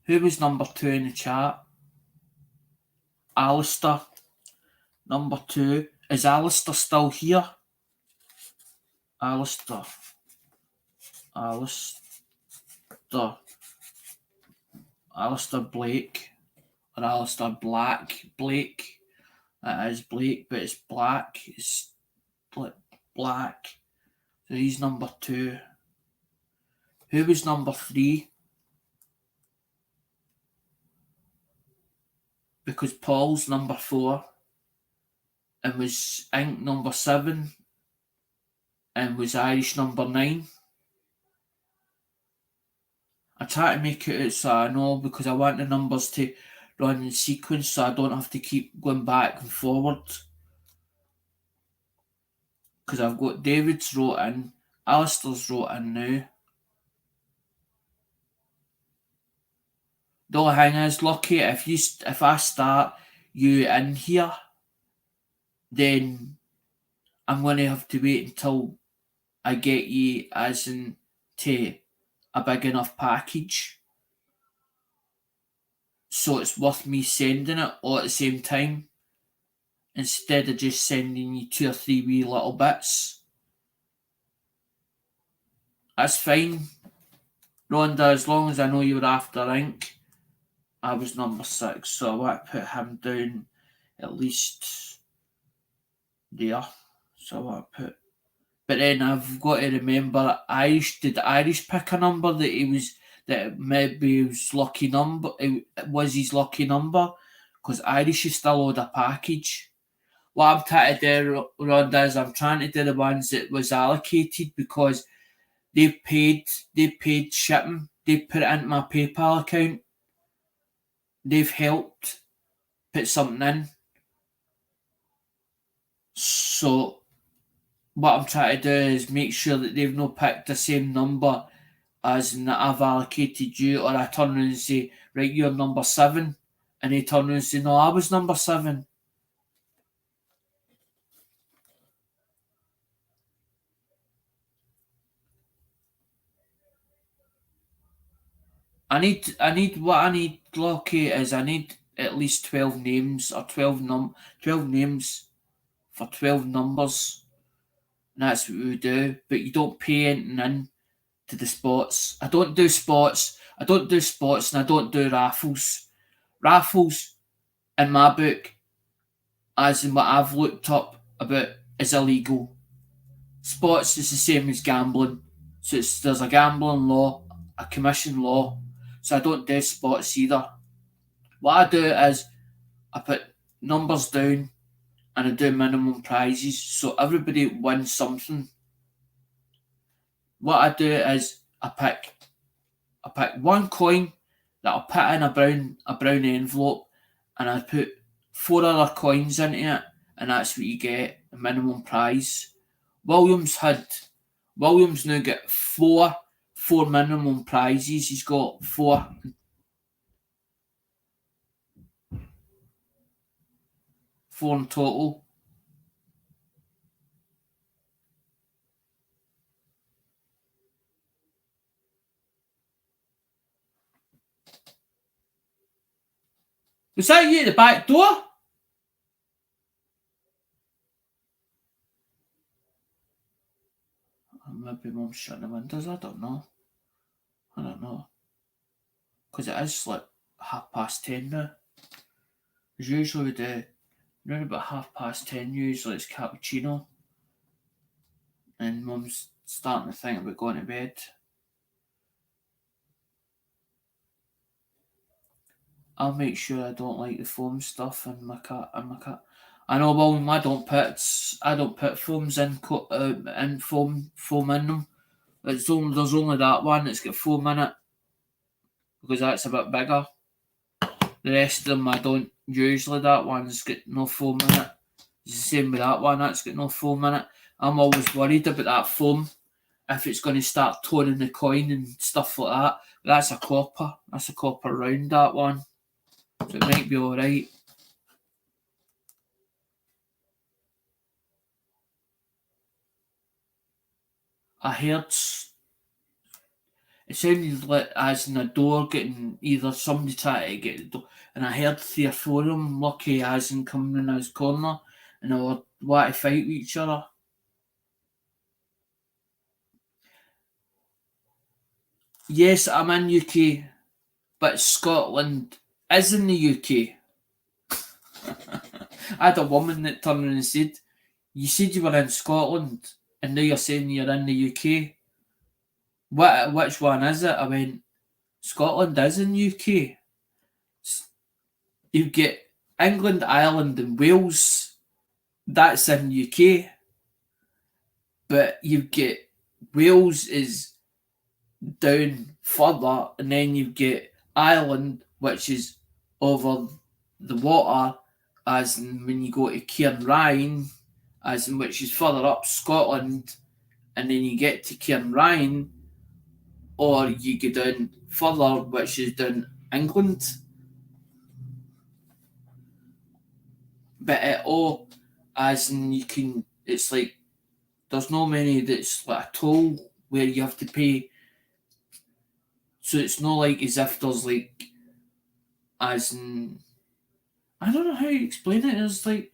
Who was number 2 in the chat? Alistair. Number 2. Is Alistair still here? Alistair Blake. Or Alistair Blake. That is Blake, but it's black. It's black. So he's number 2. Who was number 3? Because Paul's number 4 and was Ink number 7 and was Irish number 9. I try to make it out so I know, because I want the numbers to run in sequence so I don't have to keep going back and forward. Because I've got David's wrote in, Alistair's wrote in now. The only thing is, Lucky, if I start you in here, then I'm going to have to wait until I get you as in to a big enough package. So it's worth me sending it all at the same time instead of just sending you 2 or 3 wee little bits. That's fine, Rhonda, as long as I know you were after Ink. I was number 6, so I want to put him down at least there. So I want to put, but then I've got to remember, did Irish pick a number that maybe was lucky number? It was his lucky number, because Irish is still owed a package. What I'm trying to do, Rhonda, is I'm trying to do the ones that was allocated, because they paid shipping. They put it into my PayPal account. They've helped put something in. So what I'm trying to do is make sure that they've not picked the same number as in that I've allocated you, or I turn around and say, right, you're number 7, and they turn around and say, no, I was number 7. I need, Lucky, is I need at least 12 names, or 12 names for 12 numbers. And that's what we do. But you don't pay anything in to the spots. I don't do spots, and I don't do raffles. Raffles, in my book, as in what I've looked up about, is illegal. spots is the same as gambling. So there's a gambling law, a commission law. So I don't do spots either. What I do is I put numbers down and I do minimum prizes so everybody wins something. What I do is I pick one coin that I'll put in a brown envelope and I put 4 other coins into it and that's what you get, a minimum prize. Williams now got four minimum prizes. He's got four in total. Was that you at the back door? Maybe Mum's shutting the windows, I don't know. Because it is like 10:30 now. Because usually we do, around about 10:30, usually it's cappuccino. And Mum's starting to think about going to bed. I'll make sure I don't like the foam stuff in my cat. I know, William, I don't put foams in foam in them. There's only that one that's got foam in it because that's a bit bigger. The rest of them I don't. Usually that one's got no foam in it. It's the same with that one. That's got no foam in it. I'm always worried about that foam if it's going to start toning the coin and stuff like that. But that's a copper. That's a copper round, that one. So it might be alright. I heard it sounded like as in a door getting either somebody trying to get the door, and I heard 3 or 4 of them lucky as in coming in his corner and they were wanting to fight with each other. Yes, I'm in UK, but Scotland is in the UK. I had a woman that turned around and said, "You said you were in Scotland, and now you're saying you're in the UK. Which one is it?" I went, "Scotland is in UK. You get England, Ireland, and Wales. That's in UK, but you get Wales is down further, and then you get Ireland, which is over the water, as in when you go to Cairnryan, as in which is further up Scotland, and then you get to Cairnryan, or you go down further, which is down England." But it all, as in you can, it's like there's no many that's like a toll where you have to pay. So it's not like as if there's like, as in, I don't know how you explain it. There's like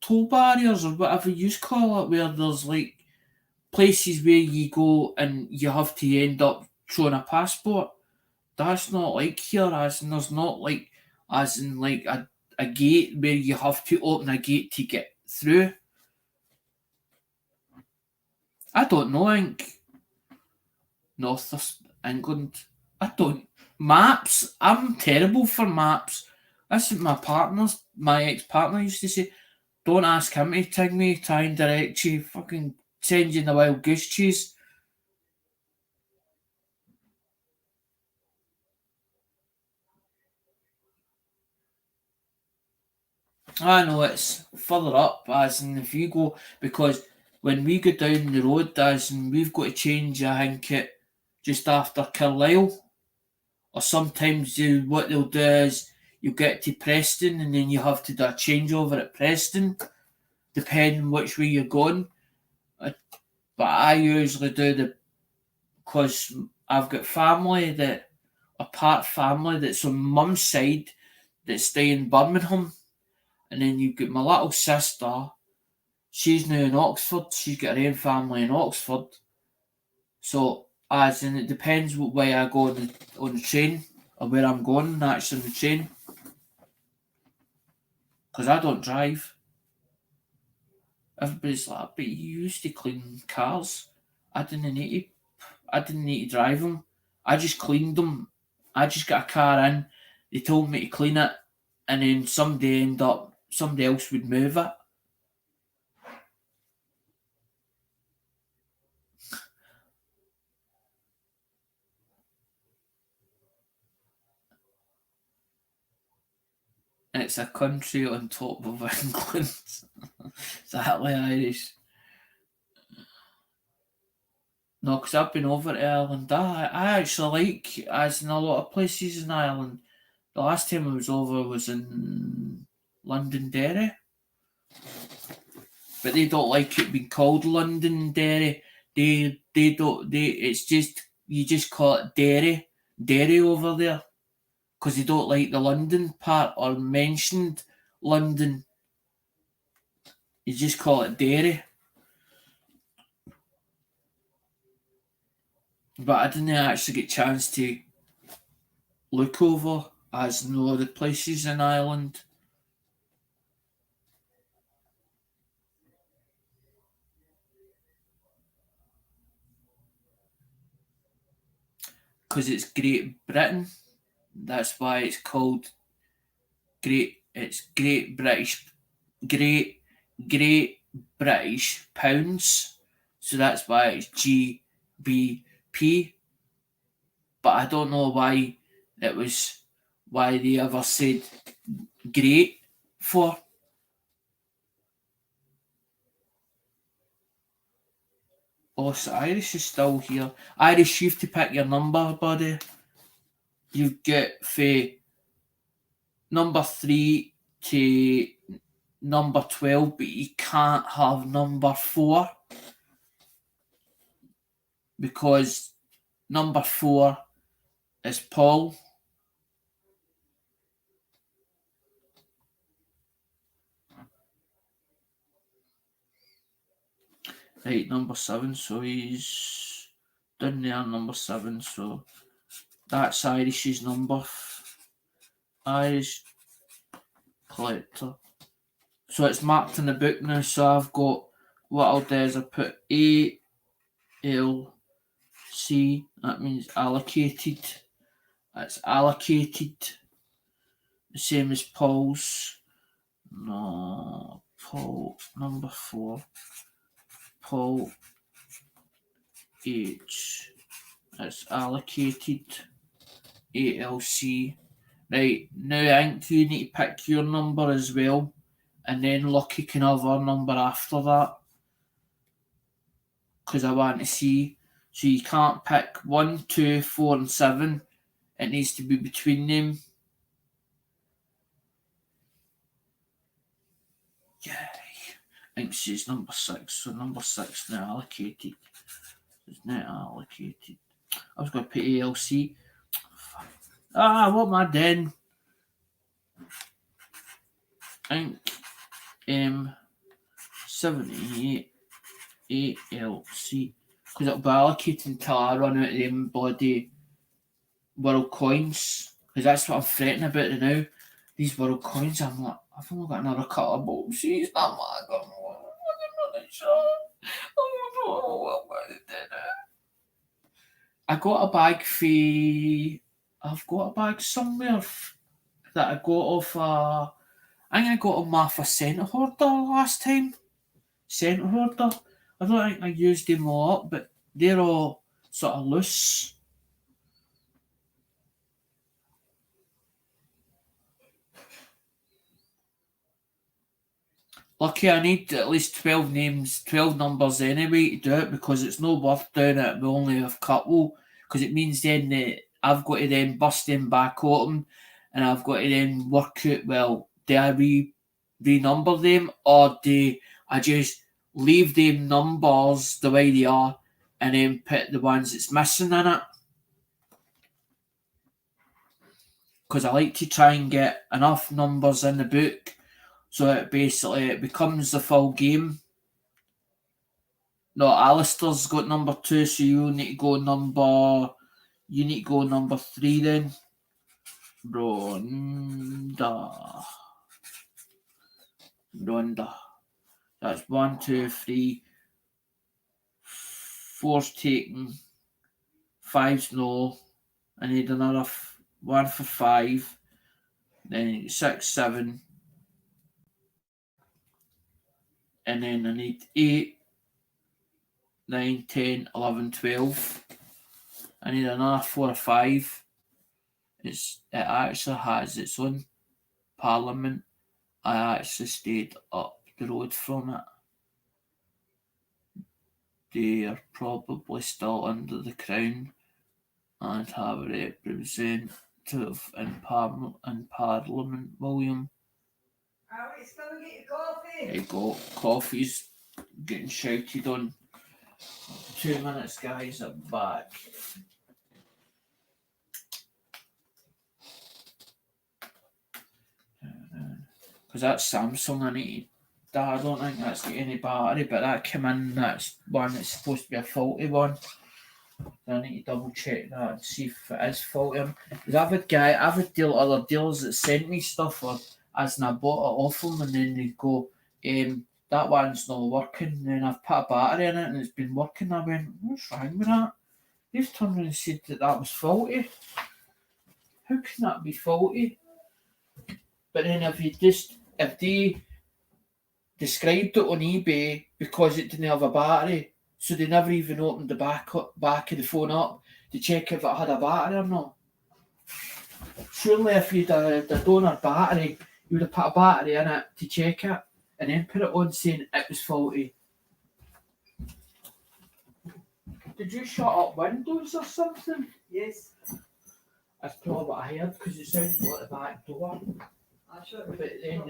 toll barriers or whatever you call it, where there's like places where you go and you have to end up showing a passport. That's not like here, as in there's not like, as in like a gate where you have to open a gate to get through. I don't know, I think North England. I don't. Maps? I'm terrible for maps. That's what my ex-partner used to say. Don't ask him to take me, try and direct you, fucking send you in the wild goose chase. I know it's further up, as in if you go, because when we go down the road, as in we've got to change, I think, it just after Carlisle. Or sometimes what they'll do is you get to Preston and then you have to do a changeover at Preston, depending which way you're going. But I usually do because I've got a part family that's on mum's side that stay in Birmingham. And then you've got my little sister, she's now in Oxford, she's got her own family in Oxford. So, as in, it depends what way I go on the train, or where I'm going actually on the train. Because I don't drive. Everybody's like, but you used to clean cars. I didn't need to drive them. I just cleaned them. I just got a car in. They told me to clean it, and then somebody else would move it. It's a country on top of England. Exactly Irish. No, because I've been over to Ireland. I actually like, as in a lot of places in Ireland, the last time I was over was in Londonderry. But they don't like it being called Londonderry. They don't, it's just, you just call it Derry over there. Because they don't like the London part or mentioned London. You just call it Derry. But I didn't actually get a chance to look over as no the places in Ireland. Because it's Great Britain. That's why it's called it's Great British Pounds. So that's why it's GBP. But I don't know why they ever said great for. Oh, so Irish is still here. Irish, you have to pick your number, buddy. You get for number 3 to number 12, but you can't have number 4 because number 4 is Paul. Right, number 7, so he's down there, number 7, so that's Irish's number. Irish collector. So it's marked in the book now, so I've got, what I'll do is I put ALC, that means allocated. That's allocated. The same as Paul's. No, Paul, number 4. Paul H. That's allocated. ALC. Right, now I think you need to pick your number as well. And then Lucky can have our number after that. Because I want to see. So you can't pick 1, 2, 4, and 7. It needs to be between them. Yeah. I think she's number 6. So number 6 now allocated. It's now allocated. I was going to put ALC. What am I doing? I think M78 ALC. Because it'll be allocated until I run out of them bloody world coins. Because that's what I'm fretting about now. These world coins, I'm like, I've only got another couple of boxes. I'm like, I'm not sure. I got a bag I've got a bag somewhere that I got off I think I got them off a centre hoarder last time. Centre hoarder. I don't think I used them all up, but they're all sort of loose. Lucky I need at least 12 names, 12 numbers anyway to do it because it's no worth doing it with only a couple because it means then that I've got to then bust them back open and I've got to then work out, well, do I renumber them or do I just leave them numbers the way they are and then put the ones that's missing in it? Because I like to try and get enough numbers in the book so it becomes the full game. No, Alistair's got number 2, so you need to go number 3 then. Rhonda. That's 1, 2, 3, 4's taken, 5's no. I need another one for 5. Then 6, 7. And then I need 8, 9, 10, 11, 12. I need another 4 or 5. It actually has its own parliament. I actually stayed up the road from it. They are probably still under the crown and have a representative in Parliament, William. Still get your coffee. There you go. Coffee's getting shouted on. 2 minutes, guys. I'm back. Because that's Samsung, I need. I don't think that's got any battery, but that came in. That's one that's supposed to be a faulty one. I need to double check that and see if it is faulty. I've had other dealers that sent me stuff, or as I bought it off them, and then they go, that one's not working. And then I've put a battery in it, and it's been working. I went, what's wrong with that? They've turned around and said that was faulty. How can that be faulty? But then if they described it on eBay because it didn't have a battery, so they never even opened the back of the phone up to check if it had a battery or not. Surely if you'd a donor battery, you would have put a battery in it to check it and then put it on saying it was faulty. Did you shut up windows or something? Yes. That's probably what I heard because it sounded like the back door. But then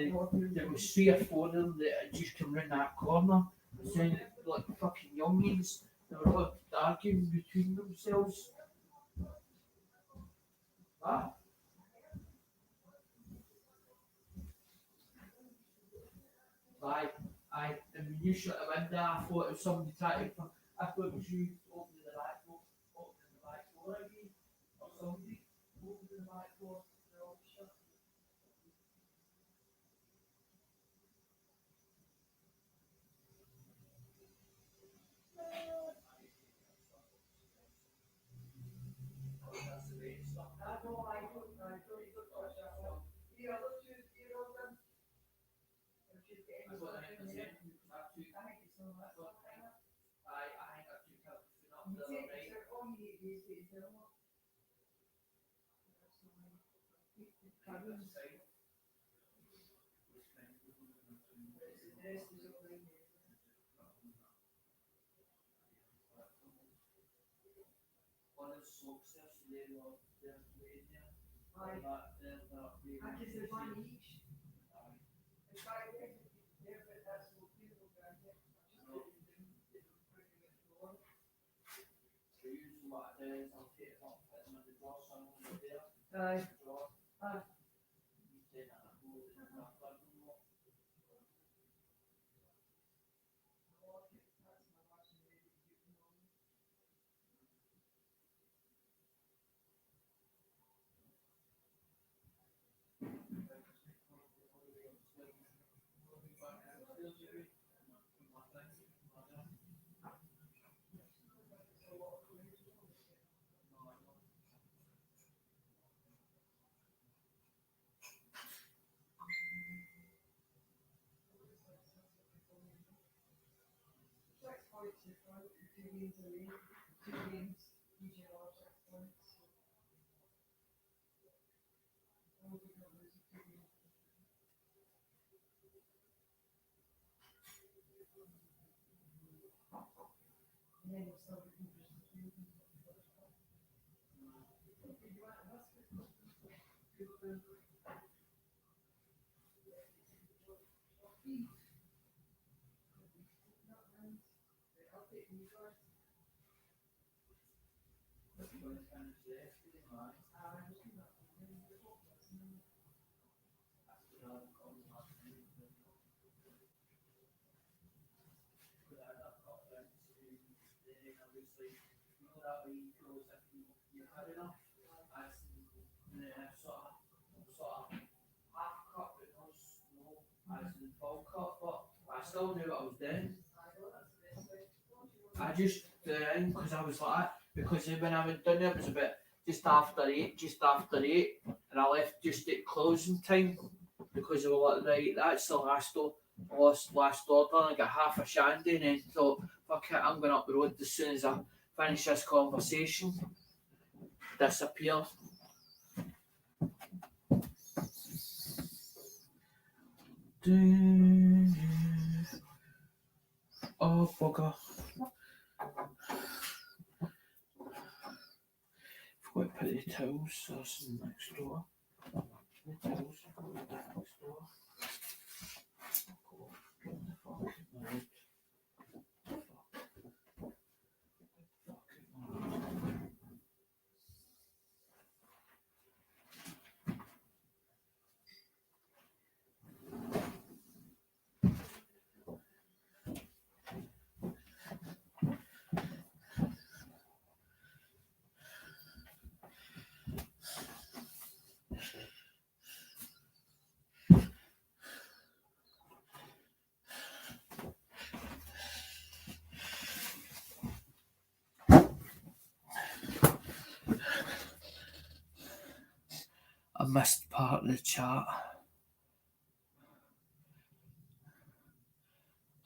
there was 3 or 4 of them that had just come round that corner. It sounded like fucking youngins. They were all arguing between themselves. Ah. Aye. And when you shut the window, I thought it was somebody trying to. I thought it was you opening the back door again. Or somebody opening the back door. They're all shut. Aye. still knew what I was doing. I just because I was like that, because when I went down there it was about just after 8, and I left just at closing time because they were like, right, that's the last order, and I got half a shandy, and then thought, fuck it, I'm going up the road as soon as I finish this conversation. Disappear. Oh bugger. Forgot to put the towels next door. The towels next door. I missed part of the chat.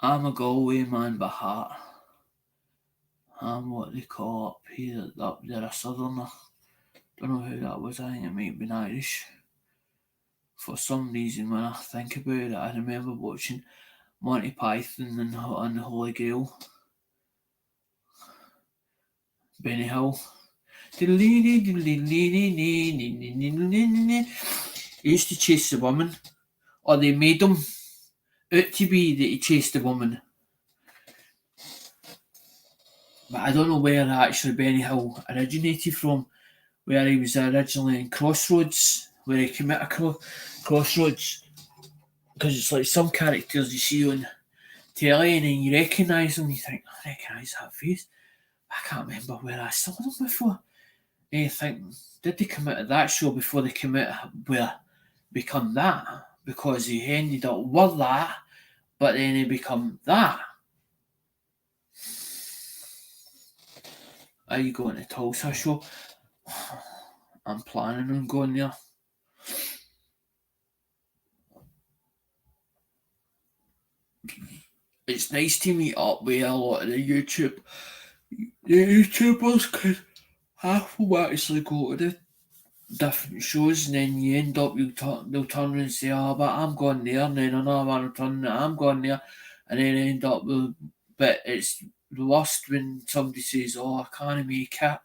I'm a Galway man by heart. I'm what they call up here, up there, a southerner. Don't know who that was, I think it might be Irish. For some reason, when I think about it, I remember watching Monty Python and the Holy Grail. Benny Hill. He used to chase the woman, or they made him out to be that he chased the woman. But I don't know where actually Benny Hill originated from, where he was originally in Crossroads, where he came out of Crossroads. Because it's like some characters you see on telly and then you recognise them, you think, I recognise that face. I can't remember where I saw them before. And you think, did they come out of that show before they came out where become that? Because he ended up with that, but then he become that. Are you going to Tulsa show? I'm planning on going there. It's nice to meet up with a lot of the YouTubers, because half will actually go to the different shows, and then you end up, they'll turn around and say, oh, but I'm going there, and then another one will turn around, I'm going there, and then end up with, but it's the worst when somebody says, oh, I can't make it,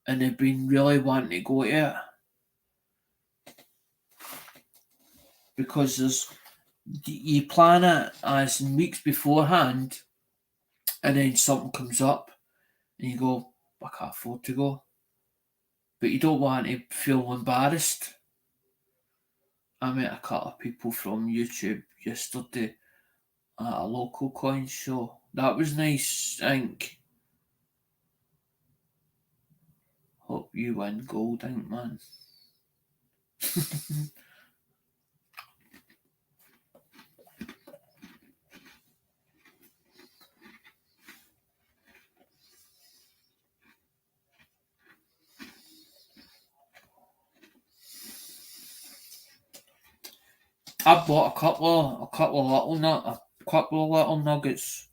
and they've been really wanting to go to it. Because you plan it as in weeks beforehand, and then something comes up, and you go, I can't afford to go. But you don't want to feel embarrassed. I met a couple of people from YouTube yesterday at a local coin show. That was nice, I think. Hope you win gold, Ink Man. I bought a couple of little nuggets,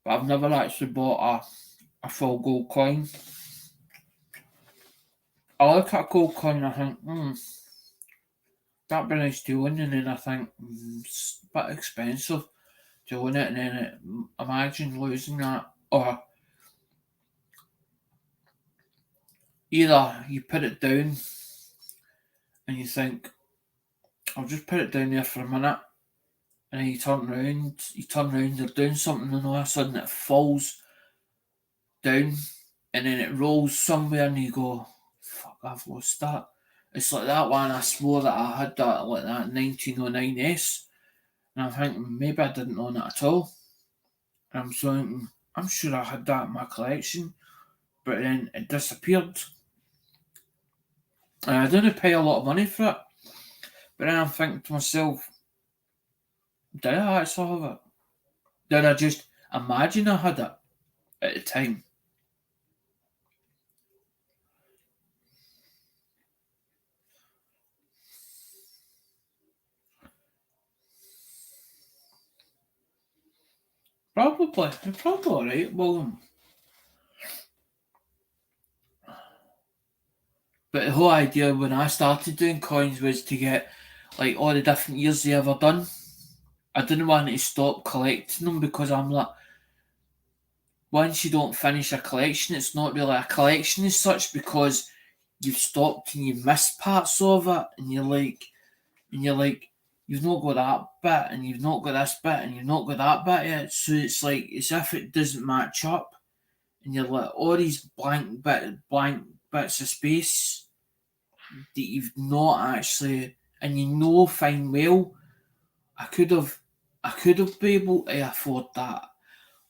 but I've never actually bought a full gold coin. I look at a gold coin and I think, that'd be nice to own, and then I think, it's a bit expensive to own it, and then imagine losing that, or either you put it down and you think, I'll just put it down there for a minute, and then you turn around, you're doing something, and all of a sudden it falls down, and then it rolls somewhere, and you go, fuck, I've lost that. It's like that one, I swore that I had that, like that 1909S, and I'm thinking, maybe I didn't own it at all. And I'm thinking, I'm sure I had that in my collection, but then it disappeared. And I didn't pay a lot of money for it. But then I'm thinking to myself, did I actually have it? Did I just imagine I had it at the time? Probably. You're probably right, William. But the whole idea when I started doing coins was to get like all the different years they ever done. I didn't want to stop collecting them because I'm like, once you don't finish a collection, it's not really a collection as such because you've stopped and you missed parts of it, and you're like, you've not got that bit, and you've not got this bit, and you've not got that bit yet. So it's like as if it doesn't match up, and you're like all these blank bits of space that you've not actually, and you know fine well, I could have been able to afford that.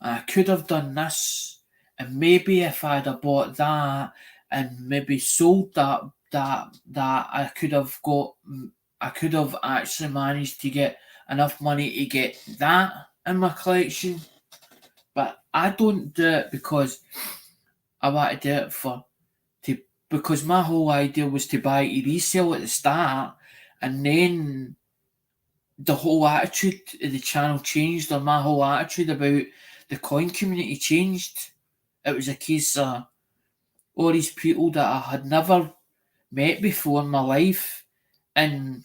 And I could have done this, and maybe if I'd have bought that and maybe sold that I could have actually managed to get enough money to get that in my collection. But I don't do it because I want to do it because my whole idea was to buy to resell at the start, and then the whole attitude of the channel changed, or my whole attitude about the coin community changed. It was a case of all these people that I had never met before in my life, and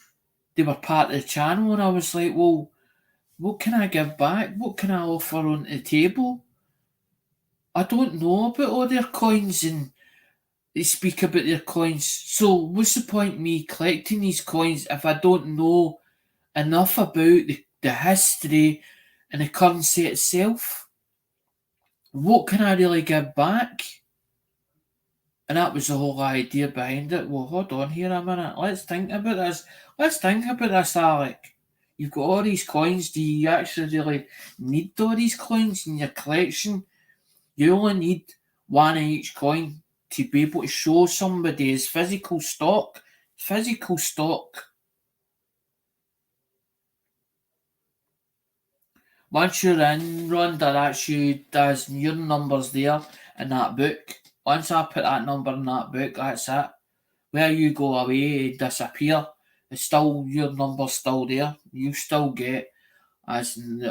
they were part of the channel, and I was like, well, what can I give back? What can I offer on the table? I don't know about all their coins, and they speak about their coins. So what's the point me collecting these coins if I don't know enough about the history and the currency itself? What can I really give back? And that was the whole idea behind it. Well, hold on here a minute. Let's think about this. Let's think about this, Alec. You've got all these coins. Do you actually really need all these coins in your collection? You only need one of each coin to be able to show somebody his physical stock. Physical stock. Once you're in, Rhonda, actually there's your numbers there in that book. Once I put that number in that book, that's it. Where you go away, it disappear. It's still your number's still there. You still get as in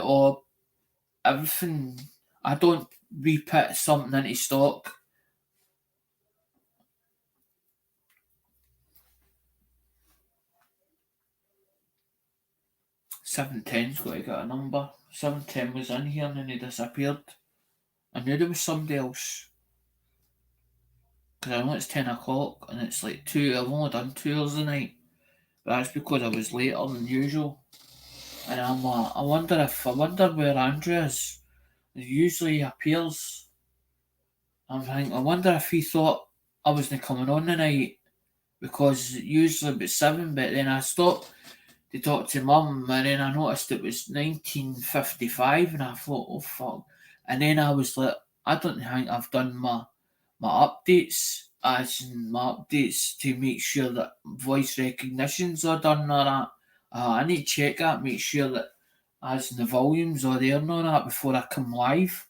everything. I don't re-put something into stock. $710's got to get a number. 710 was in here and then he disappeared. I knew there was somebody else. Because I know it's 10 o'clock and it's like 2. I've only done 2 hours a night. But that's because I was later than usual. And I'm like, I wonder where Andrew is. He usually appears. I'm thinking, I wonder if he thought I wasn't coming on tonight. Because usually about 7, but then I stopped to talk to Mum, and then I noticed it was 1955, and I thought, oh fuck. And then I was like, I don't think I've done my updates, as in my updates to make sure that voice recognitions are done and all that. I need to check that, make sure that as in the volumes are there and all that before I come live.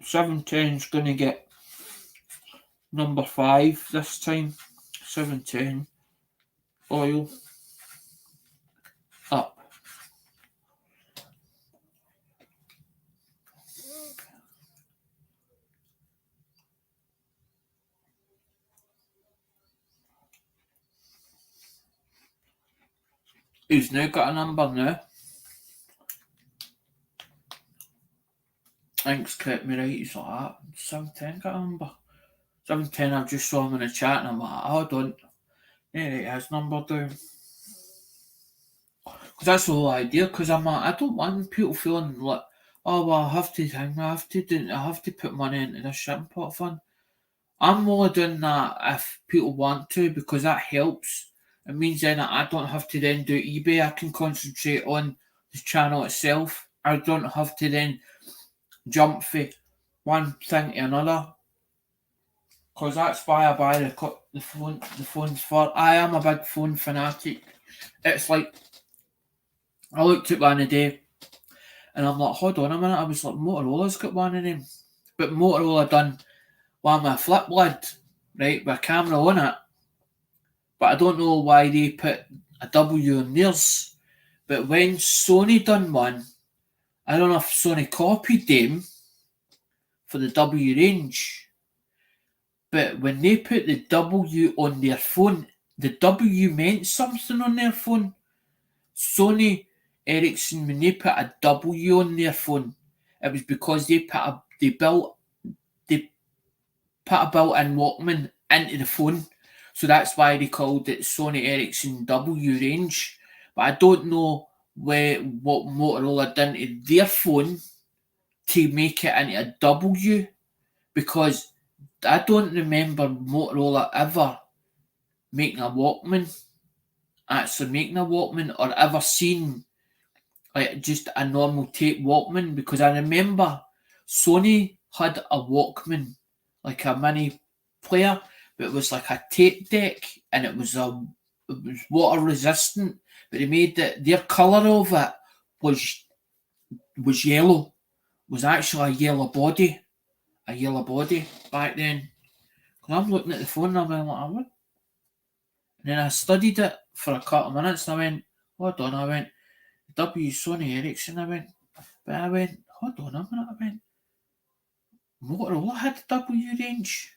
$710's gonna get number 5 this time. 710 oil up. He's now got a number now. Thanks, kept me right. He's like that. 710 got a number. 710, I've just saw him in the chat and I'm like, hold on. Yeah, his number down. Because that's the whole idea. Because I'm like, I don't want people feeling like, oh, well, I have to put money into this shipping pot fund. I'm only doing that if people want to because that helps It means then that I don't have to then do eBay. I can concentrate on the channel itself. I don't have to then jump from one thing to another. Because that's why I buy the phones for. I am a big phone fanatic. It's like, I looked at one today and I'm like, hold on a minute, I was like, Motorola's got one of them. But Motorola done one with a flip lid, right, with a camera on it. But I don't know why they put a W on theirs. But when Sony done one, I don't know if Sony copied them for the W range. But when they put the W on their phone, the W meant something on their phone. Sony Ericsson, when they put a W on their phone, it was because they put a built-in Walkman into the phone. So that's why they called it Sony Ericsson W range. But I don't know what Motorola done to their phone to make it into a W, because I don't remember Motorola ever making a Walkman, or ever seen like just a normal tape Walkman, because I remember Sony had a Walkman, like a mini player, but it was like a tape deck, and it was water resistant, but they made their colour of it was yellow, was actually a yellow body back then. And I'm looking at the phone and I'm like, what? And then I studied it for a couple of minutes and I went, hold on, I went, W Sony Ericsson, hold on a minute, I went, Motorola had the W range.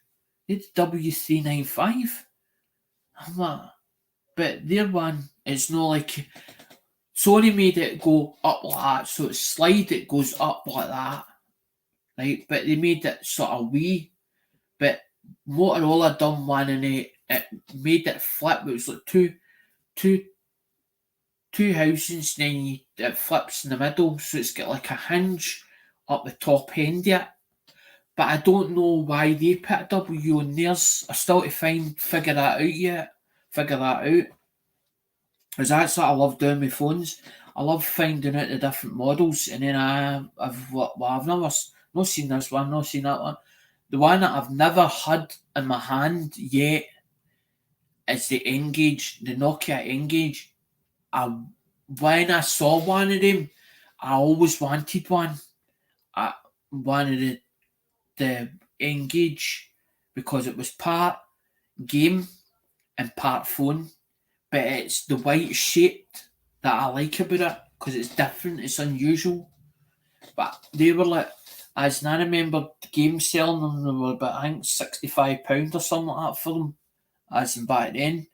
They had W395. I'm like, but their one, it's not like, Sony made it go up like that, so it goes up like that, right? But they made it sort of wee. But Motorola done one and it made it flip. It was like two housings, then it flips in the middle, so it's got like a hinge up the top end of it. But I don't know why they put a W on theirs. I still to figure that out. Because that's what I love doing with phones. I love finding out the different models, and then I've never not seen this one, not seen that one. The one that I've never had in my hand yet is the N-Gage, the Nokia N-Gage. When I saw one of them, I always wanted one. I wanted the N-Gage because it was part game and part phone. But it's the white shaped that I like about it, because it's different, it's unusual. But they were like, as I remember the game selling them, they were about, I think, £65 or something like that for them, as in back then.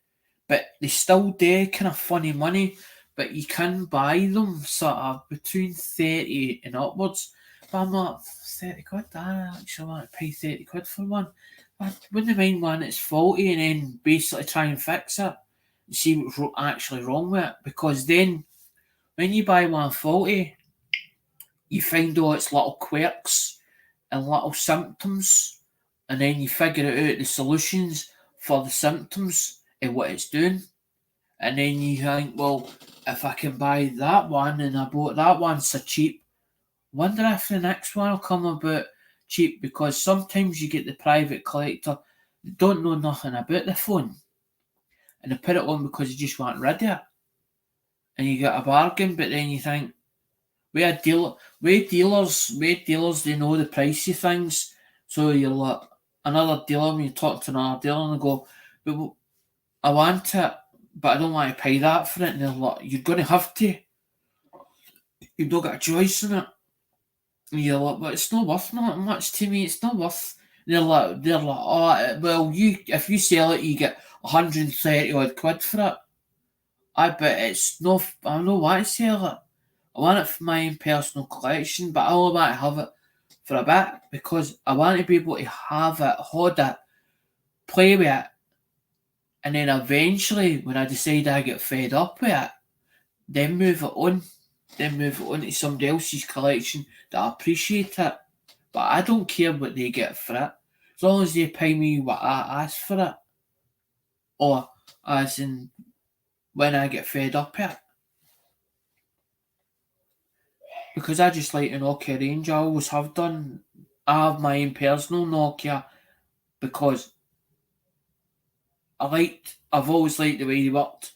But they still do kind of funny money, but you can buy them sort of between 30 and upwards. But I'm like, 30 quid, I actually want to pay 30 quid for one. I wouldn't mind one that's faulty and then basically try and fix it. See what's actually wrong with it, because then when you buy one faulty, you find all its little quirks and little symptoms, and then you figure out the solutions for the symptoms and what it's doing, and then you think, well, if I can buy that one and I bought that one so cheap, wonder if the next one will come about cheap, because sometimes you get the private collector that don't know nothing about the phone, and they put it on because they just want rid of it. And you get a bargain, but then you think, with dealers, they know the price of things. So you're like, another dealer, when you talk to another dealer and they go, but I want it, but I don't want to pay that for it. And they're like, you're going to have to. You've not got a choice in it. And you're like, but it's not worth that much to me. It's not worth. They're like, oh, well, if you sell it, you get 130 odd quid for it. I bet it's no. I don't want to sell it. I want it for my own personal collection, but I only want to have it for a bit, because I want to be able to have it, hold it, play with it, and then eventually, when I decide I get fed up with it, then move it on. Then move it on to somebody else's collection that appreciate it. But I don't care what they get for it, as long as they pay me what I ask for it. Or, as in, when I get fed up at it. Because I just like the Nokia range. I always have done. I have my own personal Nokia because I've always liked the way they worked,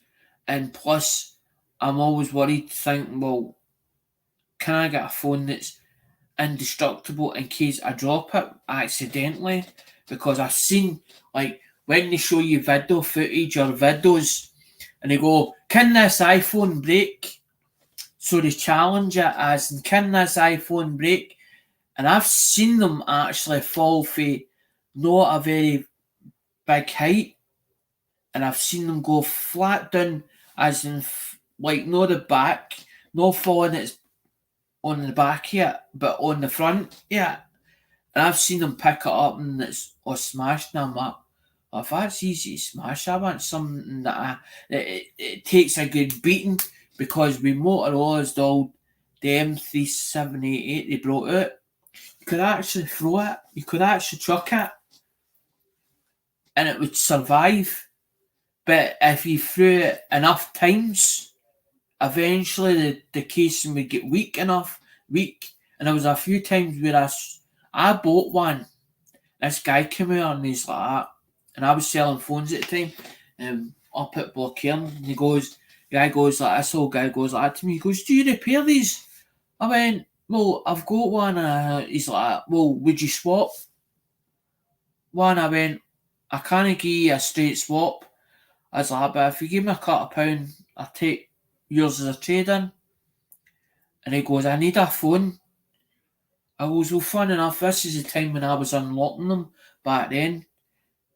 and plus I'm always worried thinking, well, can I get a phone that's indestructible in case I drop it accidentally? Because I've seen, like, when they show you video footage or videos and they go, can this iPhone break? So they challenge it as, can this iPhone break? And I've seen them actually fall for not a very big height, and I've seen them go flat down, as in like not the back, not falling it's on the back here, but on the front here. And I've seen them pick it up and it's all smashed. And I'm like, oh, if that's easy to smash, I want something that it takes a good beating, because with Motorola's the M3788 they brought out, you could actually throw it, you could actually chuck it, and it would survive. But if you threw it enough times, eventually the casing would get weak. And there was a few times where I bought one. This guy came out and he's like that, and I was selling phones at the time, up at Blockhairn, and the guy goes like, this old guy goes like that to me, he goes, do you repair these? I went, well, I've got one. He's like, well, would you swap one? I went, I can't give you a straight swap. I was like, but if you give me £2, I'll take yours as a trade-in. And he goes, I need a phone. I goes, well, fun enough, this is the time when I was unlocking them back then,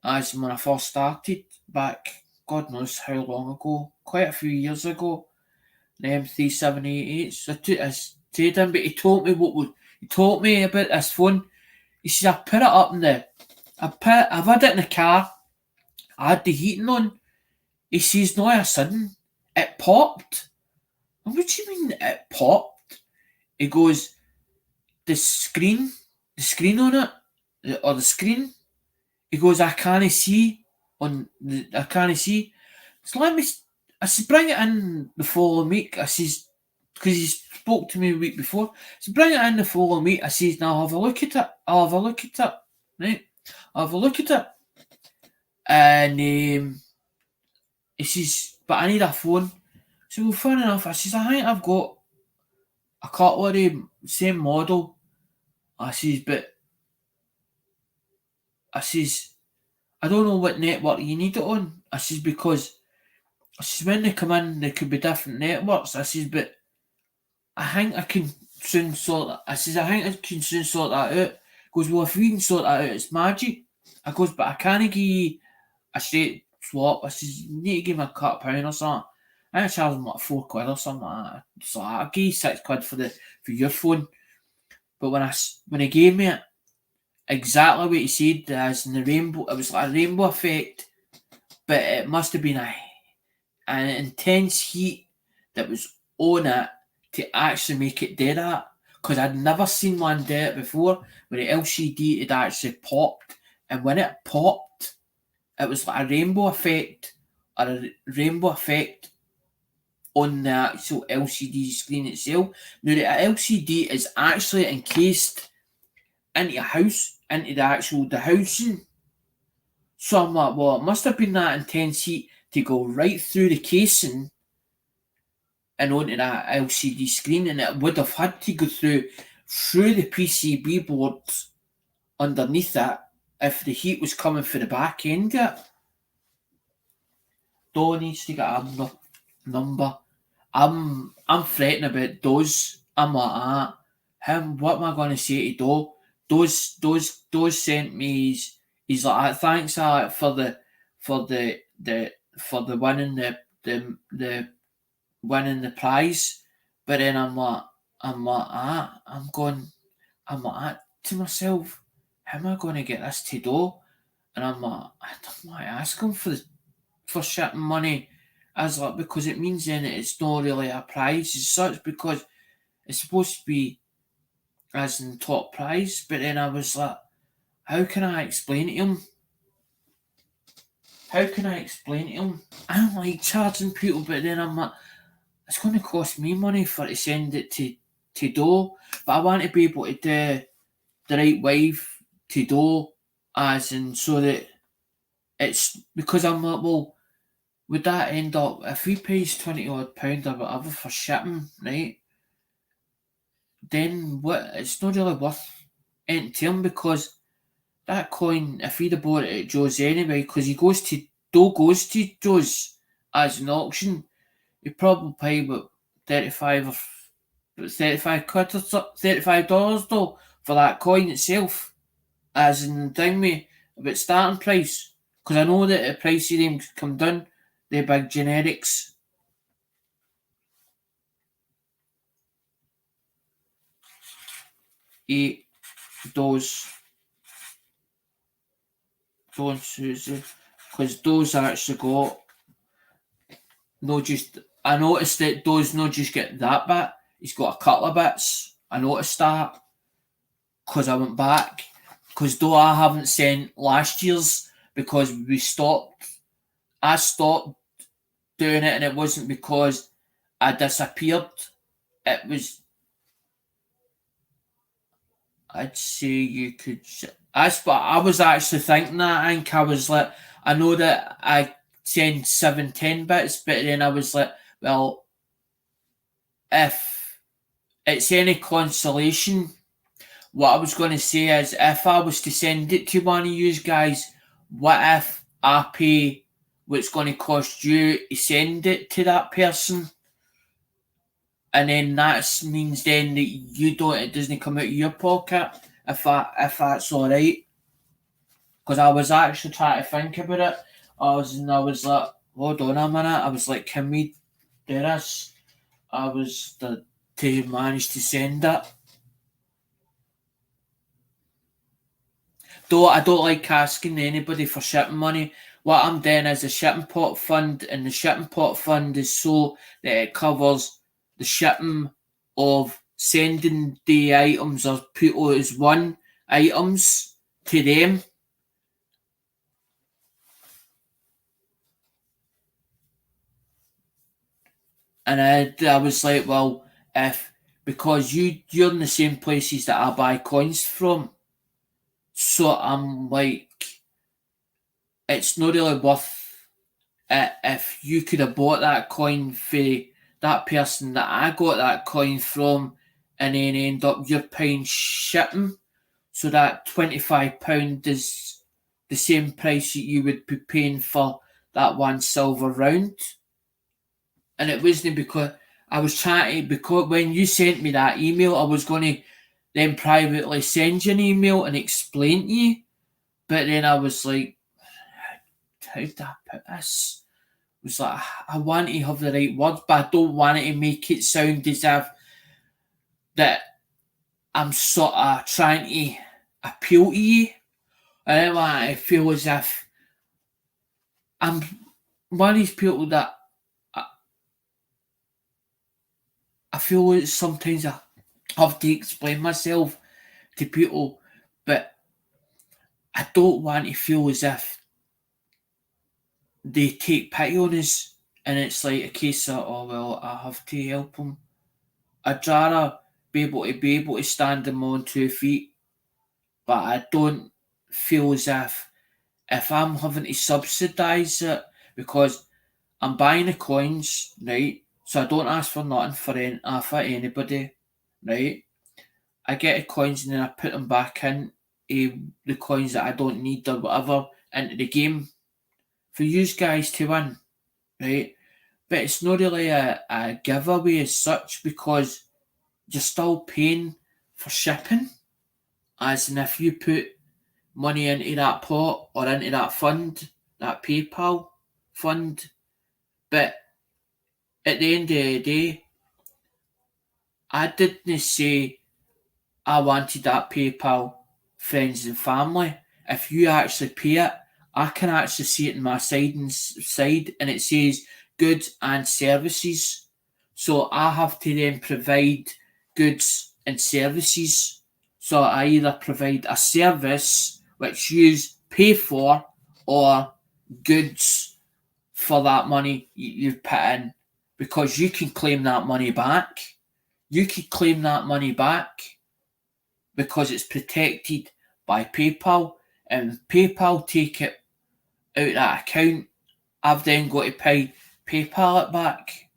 as when I first started, back, God knows how long ago, quite a few years ago, the M3788. So I took his trade-in, but he told me about this phone. He says, I put it up I've had it in the car, I had the heating on. He says, no, all of a sudden, it popped. And what do you mean it popped? He goes, the screen on it, or the screen, he goes, I can't see. So I said, bring it in the following week. I says, because he spoke to me a week before. So bring it in the following week. I says, now I'll have a look at it. Right? I'll have a look at it. And he says, but I need a phone. So, well, fair enough. I says, I think I've got a couple of the same model. I says, I don't know what network you need it on. I says, because when they come in, there could be different networks. I says, but I think I can soon sort that. I says, I think I can soon sort that out. He goes, well, if we can sort that out, it's magic. I goes, but I can't give you a straight swap. I says, you need to give me £2 or something. I charge him like £4 or something like that. So I'll give you £6 for your phone. But when he gave me it, exactly what he said, as in the rainbow, it was like a rainbow effect, but it must have been an intense heat that was on it to actually make it do that. Because I'd never seen one do it before, where the LCD had actually popped, and when it popped, it was like a rainbow effect, on the actual LCD screen itself. Now, the LCD is actually encased into the housing. So I'm like, well, it must have been that intense heat to go right through the casing and onto that LCD screen, and it would have had to go through the PCB boards underneath it if the heat was coming for the back end of it. Doe needs to get a number. I'm fretting about those. I'm like, what am I going to say to Doe? Those sent me. He's like, thanks for the winning the winning the prize. But then I'm like to myself, how am I going to get this to Doe? And I'm like, I don't want to ask him for shipping money. As like, because it means then it's not really a prize as such, because it's supposed to be as in top prize. But then I was like, how can I explain to him how can I explain to him? I don't like charging people, but then I'm like, it's going to cost me money to send it to Do, but I want to be able to do the right wave to Do, as in so that it's because I'm like, well, would that end up if he pays £20 odd or whatever for shipping, right? Then what? It's not really worth it to him because that coin, if he'd have bought it at Joe's anyway, because he goes to Joe's as an auction, he probably pay about 35 or 35 quid or $35 though for that coin itself, as in thing me about starting price. Because I know that the price of them come down, the big generics. Eight those don't Susie, because those actually got no just. I noticed that those not just get that bit. He's got a couple of bits. I noticed that because I went back. Because though I haven't sent last year's because we stopped. I stopped doing it, and it wasn't because I disappeared. It was. I'd say you could. I was actually thinking that. I think I was like, I know that I send 7-10 bits, but then I was like, well, if it's any consolation, what I was going to say is if I was to send it to one of you guys, what if I pay what's going to cost you to send it to that person? And then that means then that it doesn't come out of your pocket if that's all right. Because I was actually trying to think about it. I was like, hold on a minute. I was like, can we do this? I was to manage to send it. Though I don't like asking anybody for shipping money. What I'm doing is a shipping pot fund, and the shipping pot fund is so that it covers the shipping of sending the items or put as one items to them. And I was like, well, if because you're in the same places that I buy coins from, so I'm like, it's not really worth it if you could have bought that coin for that person that I got that coin from, and then end up you're paying shipping, so that £25 is the same price that you would be paying for that one silver round. And it wasn't because I was trying to, because when you sent me that email, I was going to then privately send you an email and explain to you. But then I was like, how did I put this? It was like, I want to have the right words, but I don't want it to make it sound as if that I'm sort of trying to appeal to you. I don't want to feel as if I'm one of these people that I feel like sometimes I have to explain myself to people, but I don't want to feel as if they take pity on us and it's like a case of, oh well, I have to help them. I'd rather be able to stand on my own 2 feet, but I don't feel as if I'm having to subsidise it because I'm buying the coins, right? So I don't ask for nothing for anybody, right? I get the coins and then I put them back in the coins that I don't need or whatever into the game for you guys to win, right? But it's not really a giveaway as such because you're still paying for shipping, as in if you put money into that pot or into that fund, that PayPal fund. But at the end of the day, I didn't say I wanted that PayPal friends and family. If you actually pay it, I can actually see it in my side and it says goods and services. So I have to then provide goods and services. So I either provide a service which you pay for, or goods for that money you've put in, because you can claim that money back. You can claim that money back because it's protected by PayPal, and if PayPal take it out of that account, I've then got to pay PayPal it back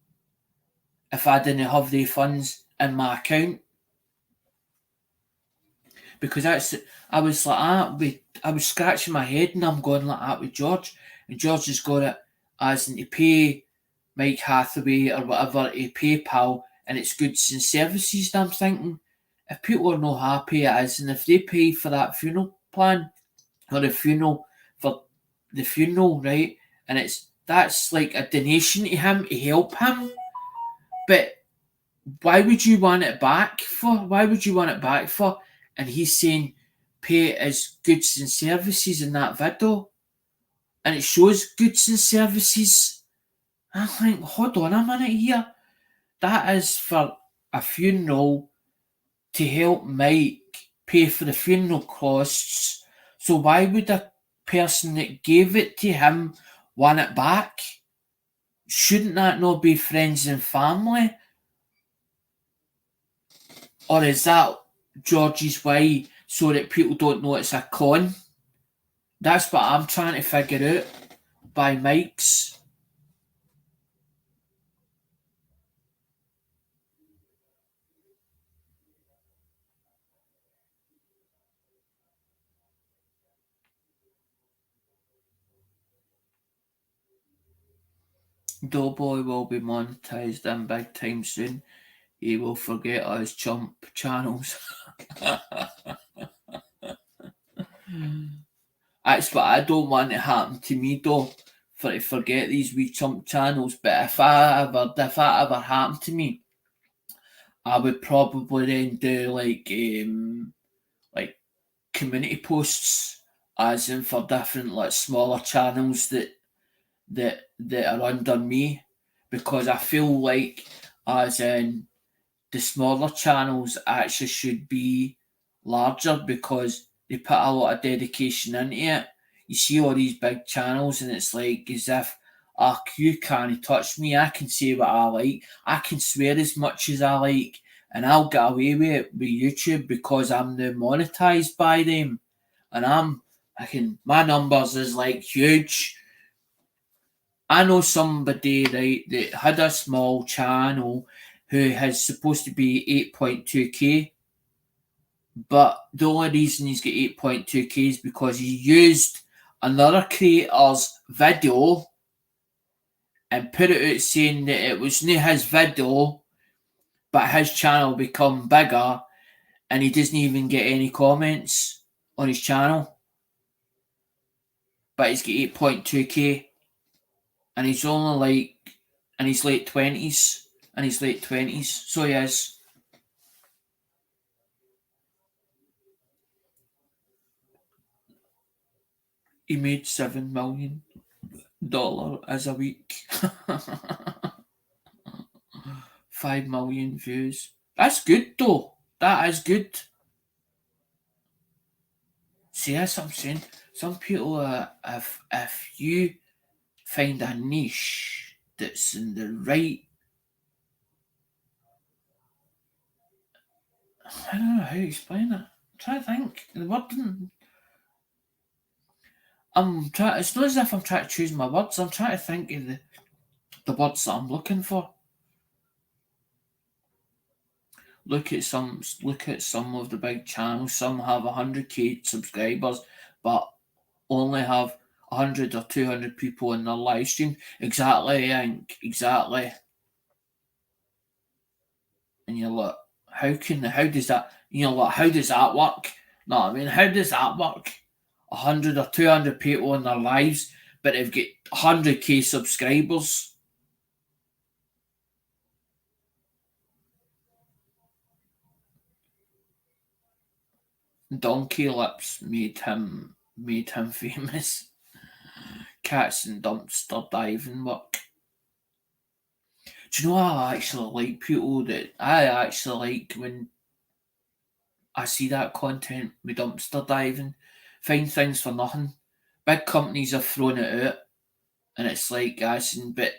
if I didn't have the funds in my account. Because I was like that, I was scratching my head and I'm going like that with George, and George has got it as in to pay Mike Hathaway or whatever to PayPal, and it's goods and services. And I'm thinking, if people are not happy as, and if they pay for that funeral plan or the funeral for the funeral, right, and that's like a donation to him to help him, but why would you want it back for? Why would you want it back for? And he's saying pay it as goods and services in that video, and it shows goods and services. I think, hold on a minute here. That is for a funeral to help Mike pay for the funeral costs. So why would a person that gave it to him want it back? Shouldn't that not be friends and family? Or is that George's way so that people don't know it's a con? That's what I'm trying to figure out by Mike's. Doughboy will be monetized in big time soon. He will forget his chump channels. That's what I don't want to happen to me though, for to forget these wee chump channels. But if that ever happened to me, I would probably then do like community posts, as in for different like smaller channels that are under me, because I feel like as in the smaller channels actually should be larger because they put a lot of dedication into it. You see all these big channels and it's like as if, you can't touch me. I can say what I like. I can swear as much as I like, and I'll get away with it with YouTube because I'm now monetized by them. And my numbers is like huge. I know somebody, right, that had a small channel who has supposed to be 8.2k, but the only reason he's got 8.2k is because he used another creator's video and put it out saying that it was not his video, but his channel become bigger, and he doesn't even get any comments on his channel. But he's got 8.2k, and he's only like in his late 20s. So he is. He made $7 million as a week. 5 million views. That's good though. That is good. See, that's what I'm saying. Some people, if you find a niche that's in the right, I don't know how to explain it. I'm trying to think. The word didn't. It's not as if I'm trying to choose my words. I'm trying to think of the words that I'm looking for. Look at some of the big channels. Some have 100k subscribers, but only have 100 or 200 people in their live stream. Exactly, exactly. And you're like, how does that? How does that work? No, I mean, how does that work? 100 or 200 people in their lives, but they've got 100k subscribers. Donkey Lips made him famous. Cats and dumpster diving work. Do you know, I actually like people that I actually like when I see that content with dumpster diving, find things for nothing. big companies have thrown it out, and it's like, but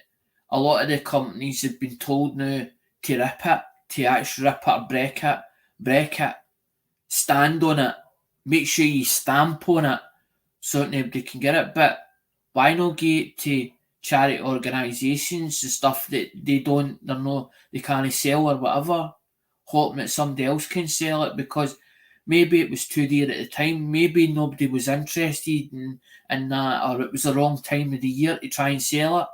a lot of the companies have been told now to rip it, to actually rip it or break it, stand on it, make sure you stamp on it so that nobody can get it. But why not give it to charity organisations, the stuff that they can't sell or whatever, hoping that somebody else can sell it, because maybe it was too dear at the time, maybe nobody was interested in that, or it was the wrong time of the year to try and sell it.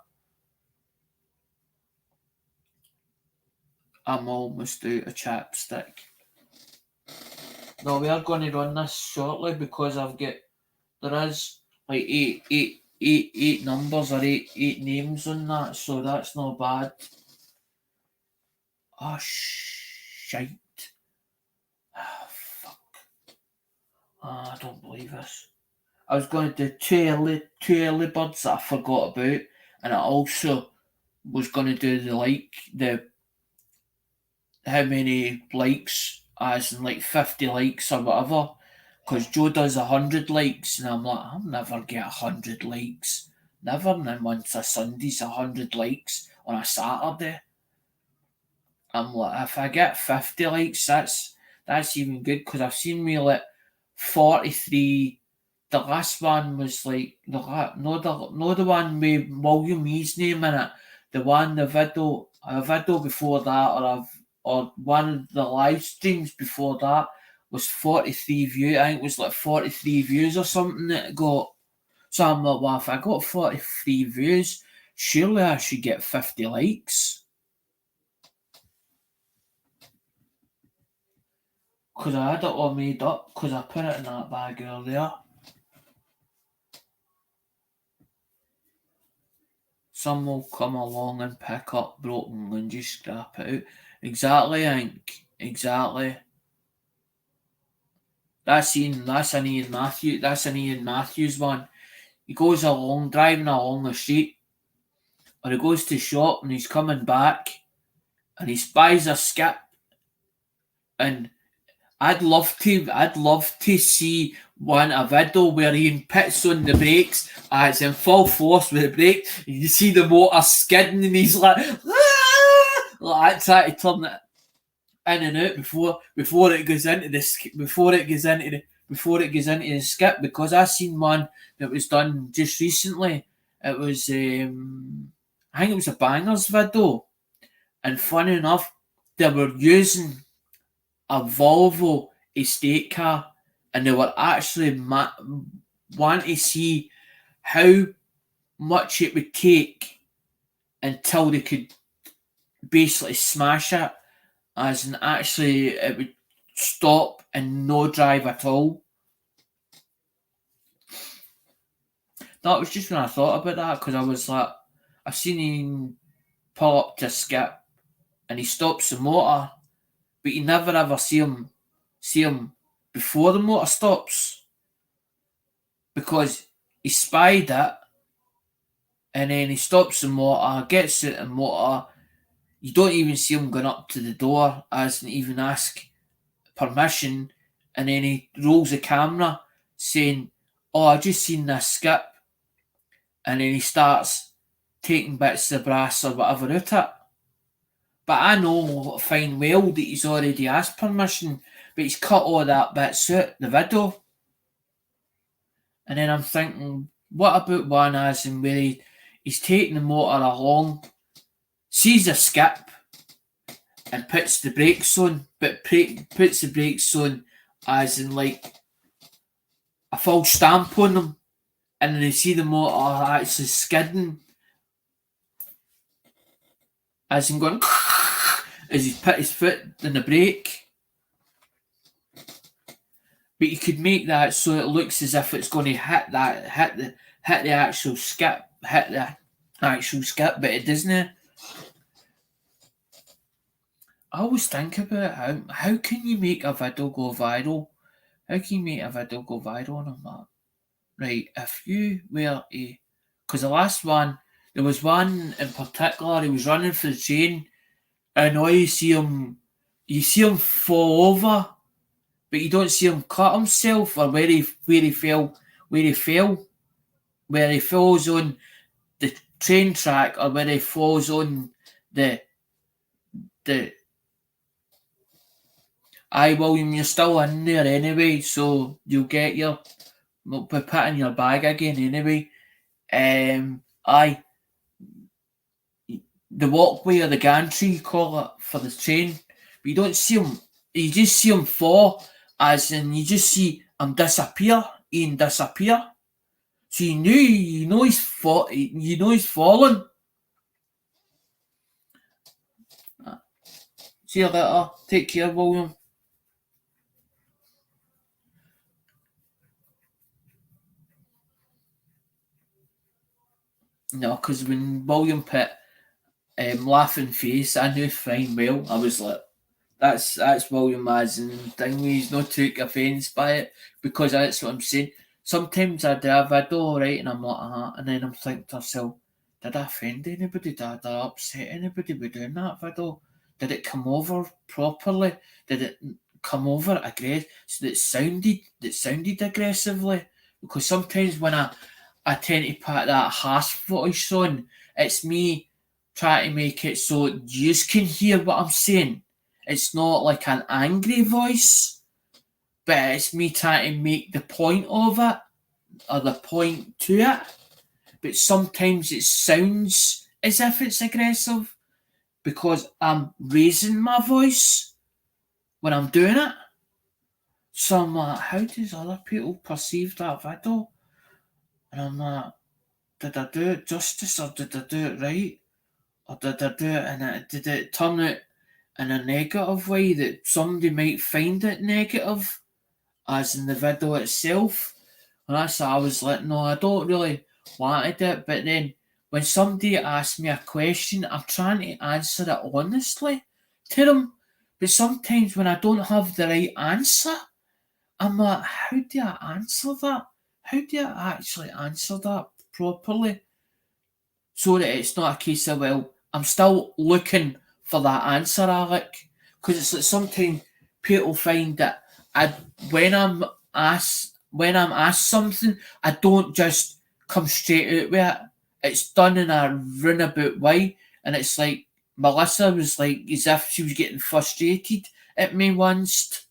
I'm almost out of chapstick. No, we are going to run this shortly because there is like eight numbers or eight names on that, so that's not bad. Oh shite. Oh fuck. Oh, I don't believe this. I was going to do two early birds that I forgot about, and I also was going to do the how many likes, as in like 50 likes or whatever, because Joe does 100 likes, and I'm like, I'll never get 100 likes, never. And then once a Sunday's 100 likes on a Saturday, I'm like, if I get 50 likes, that's even good, because I've seen me like 43. The last one was like the one with William E's name in it. A video before that, or one of the live streams before that was 43 views. I think it was like 43 views or something that it got. So I'm like, well, if I got 43 views, surely I should get 50 likes. Because I had it all made up, because I put it in that bag earlier. Some will come along and pick up broken and just scrap it out. Exactly, Hank. Exactly. That's an Ian Matthews one. He goes along, driving along the street, or he goes to shop and he's coming back, and he spies a skip. And I'd love to see a video where Ian pits on the brakes, it's in full force with the brake, and you see the motor skidding, and he's like, like that, trying to turn it in and out before it goes into the skip. Because I seen one that was done just recently. It was I think it was a Bangers video, and funny enough, they were using a Volvo estate car, and they were actually wanting to see how much it would take until they could basically smash it, as in actually it would stop and no drive at all. That was just when I thought about that, because I was like, I've seen him pull up to a skip and he stops the motor, but you never ever see him before the motor stops, because he spied it, and then he stops the motor, gets it in motor. You don't even see him going up to the door, as in even ask permission, and then he rolls the camera saying, "Oh, I just seen this skip," and then he starts taking bits of brass or whatever out it. But I know fine well that he's already asked permission, but he's cut all that bits out the video. And then I'm thinking, what about one as in where he's taking the motor along, sees a skip, and puts the brakes on, but puts the brakes on as in like a full stamp on them, and then you see the motor actually skidding, as in going as he's put his foot in the brake. But you could make that so it looks as if it's going to hit the actual skip, but it doesn't. I always think about how can you make a video go viral? How can you make a video go viral on that? Right, if you were because the last one, there was one in particular, he was running for the train, and all you see him fall over, but you don't see him cut himself or where he fell. where he falls on the train track or where he falls on the aye, William, you're still in there anyway, so you'll get your be put in your bag again anyway. Aye, the walkway or the gantry you call it for the train, but you don't see him. You just see him fall, as in you just see him disappear and disappear. So you know he's fallen. See you later. Take care, William. No, because when William put laughing face, I knew fine well. I was like, that's William as in thing. He's not took offence by it because that's what I'm saying. Sometimes I do a video, right, and I'm like, and then I'm thinking to myself, did I offend anybody? Did I upset anybody by doing that video? Did it come over properly? Did it come over aggressive? So that sounded aggressively? Because sometimes when I tend to put that harsh voice on, it's me trying to make it so you can hear what I'm saying. It's not like an angry voice, but it's me trying to make the point of it, or the point to it. But sometimes it sounds as if it's aggressive because I'm raising my voice when I'm doing it. So I'm like, how does other people perceive that video? And I'm like, did I do it justice or did I do it right? Or did I do it and did it turn out in a negative way that somebody might find it negative, as in the video itself? And that's why I was like, no, I don't really want it. But then when somebody asks me a question, I'm trying to answer it honestly to them. But sometimes when I don't have the right answer, I'm like, how do I answer that? How do I actually answer that properly? So that it's not a case of, well, I'm still looking for that answer, Alec. Because it's like sometimes people find that when I'm asked something, I don't just come straight out with it. It's done in a roundabout way, and it's like Melissa was like as if she was getting frustrated at me once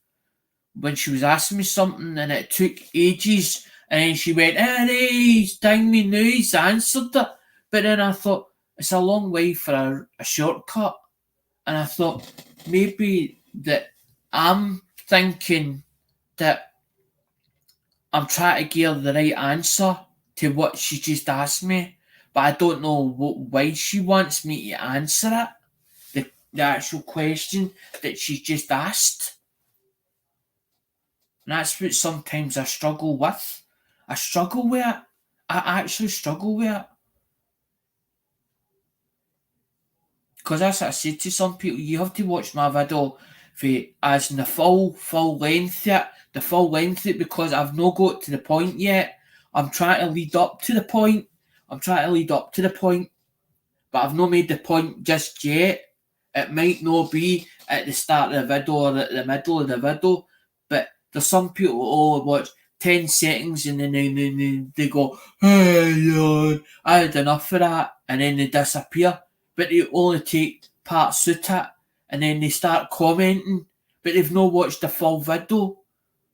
when she was asking me something, and it took ages, and then she went, "Hey, he's telling me now he's answered it." But then I thought it's a long way for a shortcut, and I thought maybe that I'm thinking that I'm trying to give the right answer to what she just asked me, but I don't know why she wants me to answer it, the actual question that she just asked. And that's what sometimes I struggle with. I struggle with it. I actually struggle with it. Because as I said to some people, you have to watch my video as in the full length yet. The full length it because I've not got to the point yet. I'm trying to lead up to the point. But I've not made the point just yet. It might not be at the start of the video or at the middle of the video. But there's some people who watch 10 seconds and then they go, "Hey, Lord, I had enough of that," and then they disappear. But they only take parts of it, and then they start commenting, but they've not watched the full video,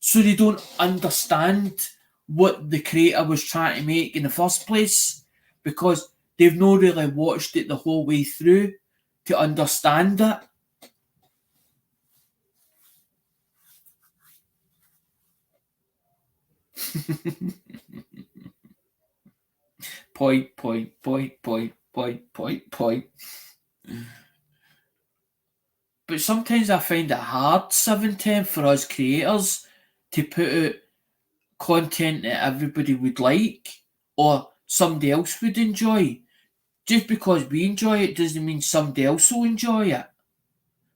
so they don't understand what the creator was trying to make in the first place, because they've not really watched it the whole way through to understand it. Point. But sometimes I find it hard, 710, for us creators to put out content that everybody would like or somebody else would enjoy. Just because we enjoy it doesn't mean somebody else will enjoy it.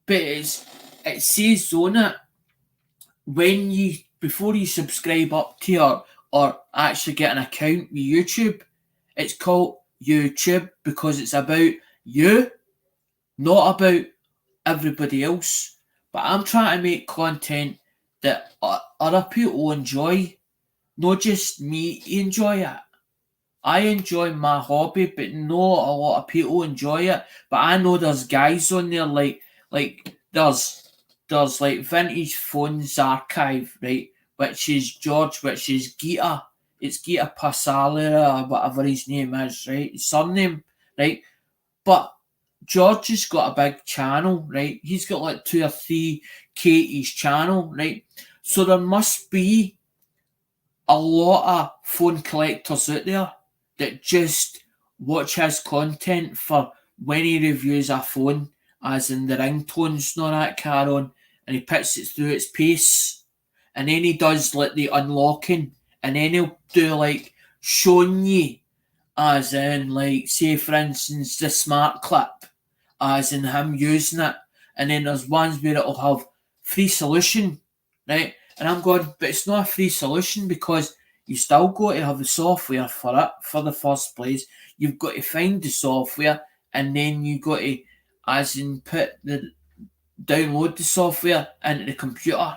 But it says on it, before you subscribe up to or actually get an account with YouTube, it's called YouTube because it's about you, not about everybody else. But I'm trying to make content that other people enjoy, not just me enjoy it. I enjoy my hobby, but not a lot of people enjoy it. But I know there's guys on there like there's like Vintage Phones Archive, right? Which is George, which is Gita. It's Gita Pasalera or whatever his name is, right? His surname, right? But George has got a big channel, right? He's got like 2 or 3 Katie's channel, right? So there must be a lot of phone collectors out there that just watch his content for when he reviews a phone, as in the ringtones and all that carry on, and he puts it through its pace, and then he does like the unlocking, and then he'll do like showing you, as in like say for instance the smart clip, as in him using it, and then there's ones where it'll have free solution, right? And I'm going, but it's not a free solution because you still got to have the software for it for the first place. You've got to find the software, and then you got to, as in, download the software into the computer.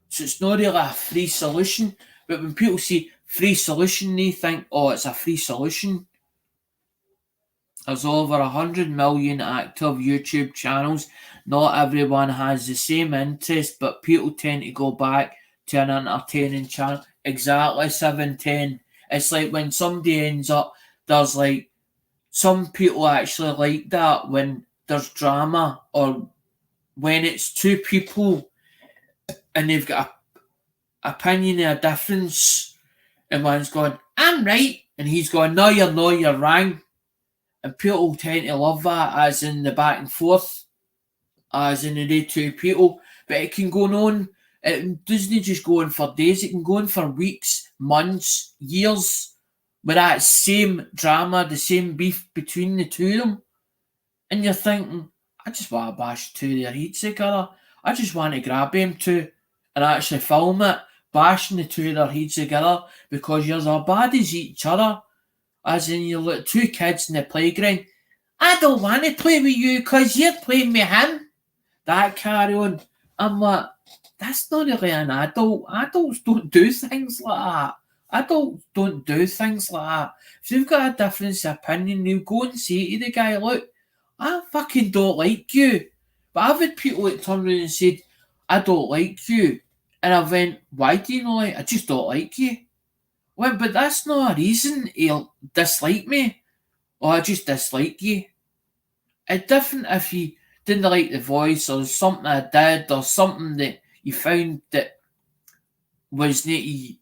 So it's not really a free solution. But when people say free solution, they think, oh, it's a free solution. There's over 100 million active YouTube channels. Not everyone has the same interest, but people tend to go back to an entertaining channel. Exactly, 710. It's like when somebody ends up, there's like, some people actually like that when there's drama, or when it's 2 people and they've got a opinion of a difference, and one's going, I'm right, and he's going, no, you're not, you're wrong. And people tend to love that, as in the back and forth, as in the 2 people. But it can go on, it doesn't just go on for days, it can go on for weeks, months, years, with that same drama, the same beef between the 2 of them. And you're thinking, I just want to bash 2 of their heads together. I just want to grab them 2 and actually film it, bashing the 2 of their heads together, because you're as bad as each other. As in, you're like 2 kids in the playground. I don't want to play with you because you're playing with him. That carry on. I'm like, that's not really an adult. Adults don't do things like that. Adults don't do things like that. If they've got a difference of opinion, they'll go and say to the guy, look, I fucking don't like you. But I've had people that turn around and said, I don't like you. And I went, why do you not like? I just don't like you. Well, but that's not a reason he'll dislike me, or I just dislike you. It's different if you didn't like the voice, or something I did, or something that you found that wasn't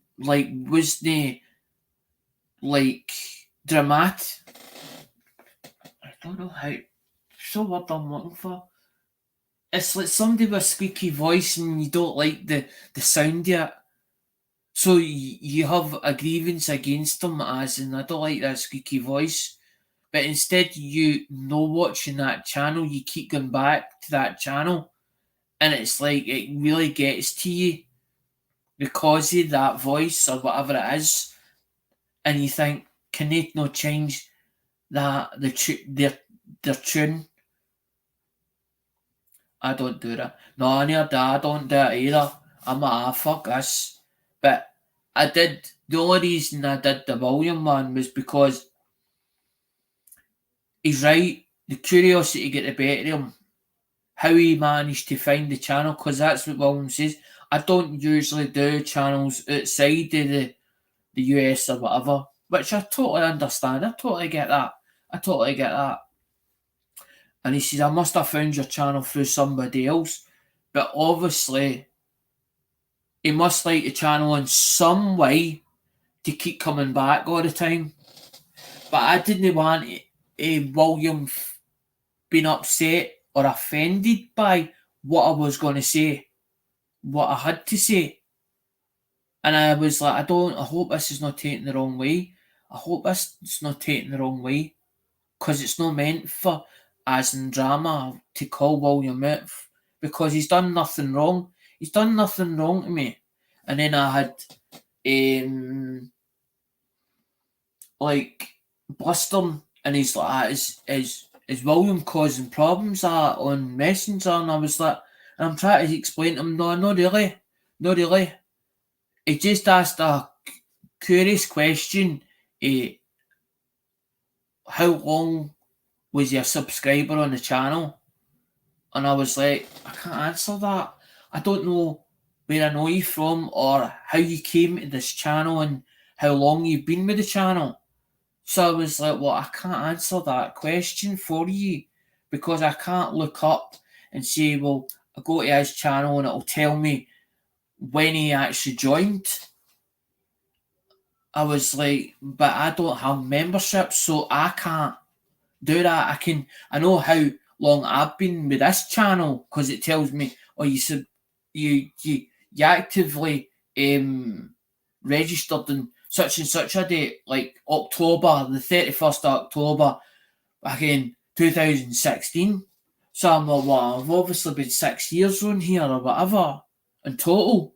dramatic. I don't know how. So what I'm looking for. It's like somebody with a squeaky voice and you don't like the sound of it. So you have a grievance against them, as in, I don't like that squeaky voice. But instead, you know, watching that channel, you keep going back to that channel. And it's like, it really gets to you because of that voice or whatever it is. And you think, can they not change their tune? I don't do that. No, near that, I don't do it either. I'm like, fuck this. But I did, the only reason I did the William one was because he's right, the curiosity get the better of him. How he managed to find the channel, because that's what William says. I don't usually do channels outside of the US or whatever, which I totally understand. I totally get that. And he says, I must have found your channel through somebody else. But obviously, he must like the channel in some way to keep coming back all the time. But I didn't want William being upset or offended by what I was going to say, what I had to say. And I was like, I hope this is not taken the wrong way. Because it's not meant for, as in drama, to call William out, because he's done nothing wrong. He's done nothing wrong to me. And then I had, like, blistering, and he's like, is William causing problems on Messenger? And I was like, and I'm trying to explain to him, no, not really. He just asked a curious question how long was you a subscriber on the channel? And I was like, I can't answer that. I don't know where I know you from or how you came to this channel and how long you've been with the channel. So I was like, well, I can't answer that question for you because I can't look up and say, well, I go to his channel and it'll tell me when he actually joined. I was like, but I don't have membership, so I can't do that. I know how long I've been with this channel because it tells me, oh, you actively registered in such and such a date, like October, the 31st of October, back in 2016. So I'm like, well, I've obviously been 6 years on here or whatever in total.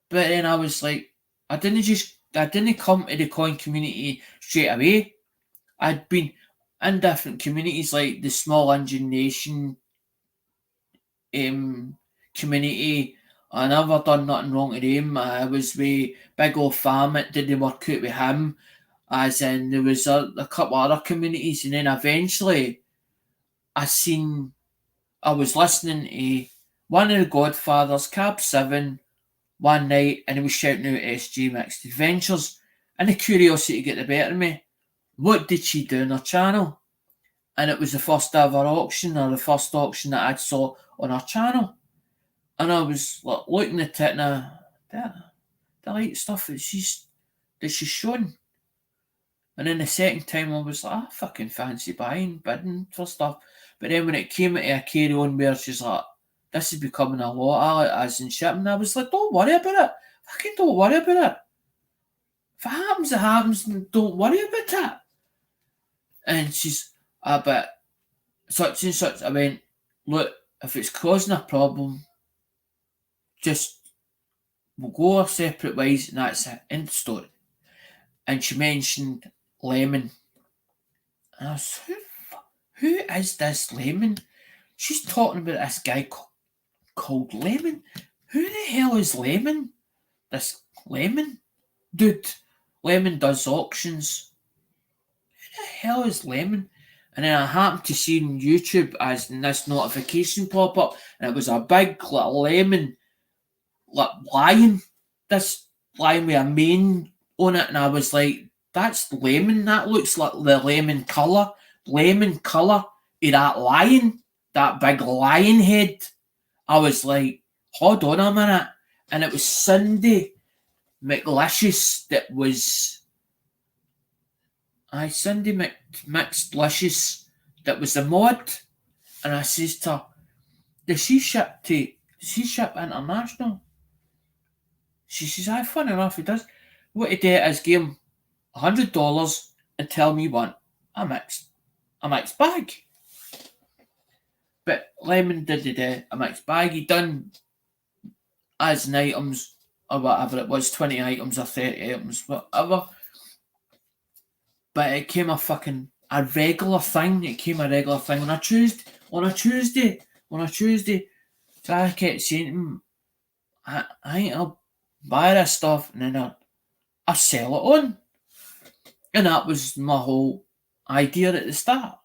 But then I was like, I didn't come to the coin community straight away. I'd been in different communities like the Small Engine Nation community. I never done nothing wrong to them. I was with Big O Farm, it didn't work out with him. As in, there was a couple other communities, and then eventually I was listening to one of the Godfathers, Cab 7, one night, and he was shouting out SG Mixed Adventures, and the curiosity get the better of me. What did she do on her channel? And it was the first ever auction, or the first auction that I saw on her channel. And I was like, looking at it, and I like stuff that she's shown. And then the second time I was like, I fucking fancy bidding for stuff. But then when it came to a carry on where she's like, this is becoming a lot as in shipping, I was like, don't worry about it. Fucking don't worry about it. If it happens, it happens, and don't worry about it. And she's, but such and such. I went, look, if it's causing a problem, just we'll go our separate ways, and that's it. End story. And she mentioned Lemon. And I was, who is this Lemon? She's talking about this guy called Lemon. Who the hell is Lemon? This Lemon? Dude, Lemon does auctions. Who the hell is Lemon? And then I happened to see on YouTube as this notification pop up, and it was a big lemon lion. This lion with a mane on it, and I was like, that's lemon. That looks like the lemon colour of that lion, that big lion head. I was like, hold on a minute. And it was Cindy McLicious that was Cindy McLicious that was the mod. And I says to her, does she ship international? She says, aye, funny enough, he does. What he did is give him $100 and tell me want a mixed bag. But Lemon did a mixed bag. He done as in items or whatever it was, 20 items or 30 items, whatever. But it came a regular thing. It came a regular thing on a Tuesday. So I kept saying to him, I'll buy this stuff and then I'll sell it on. And that was my whole idea at the start.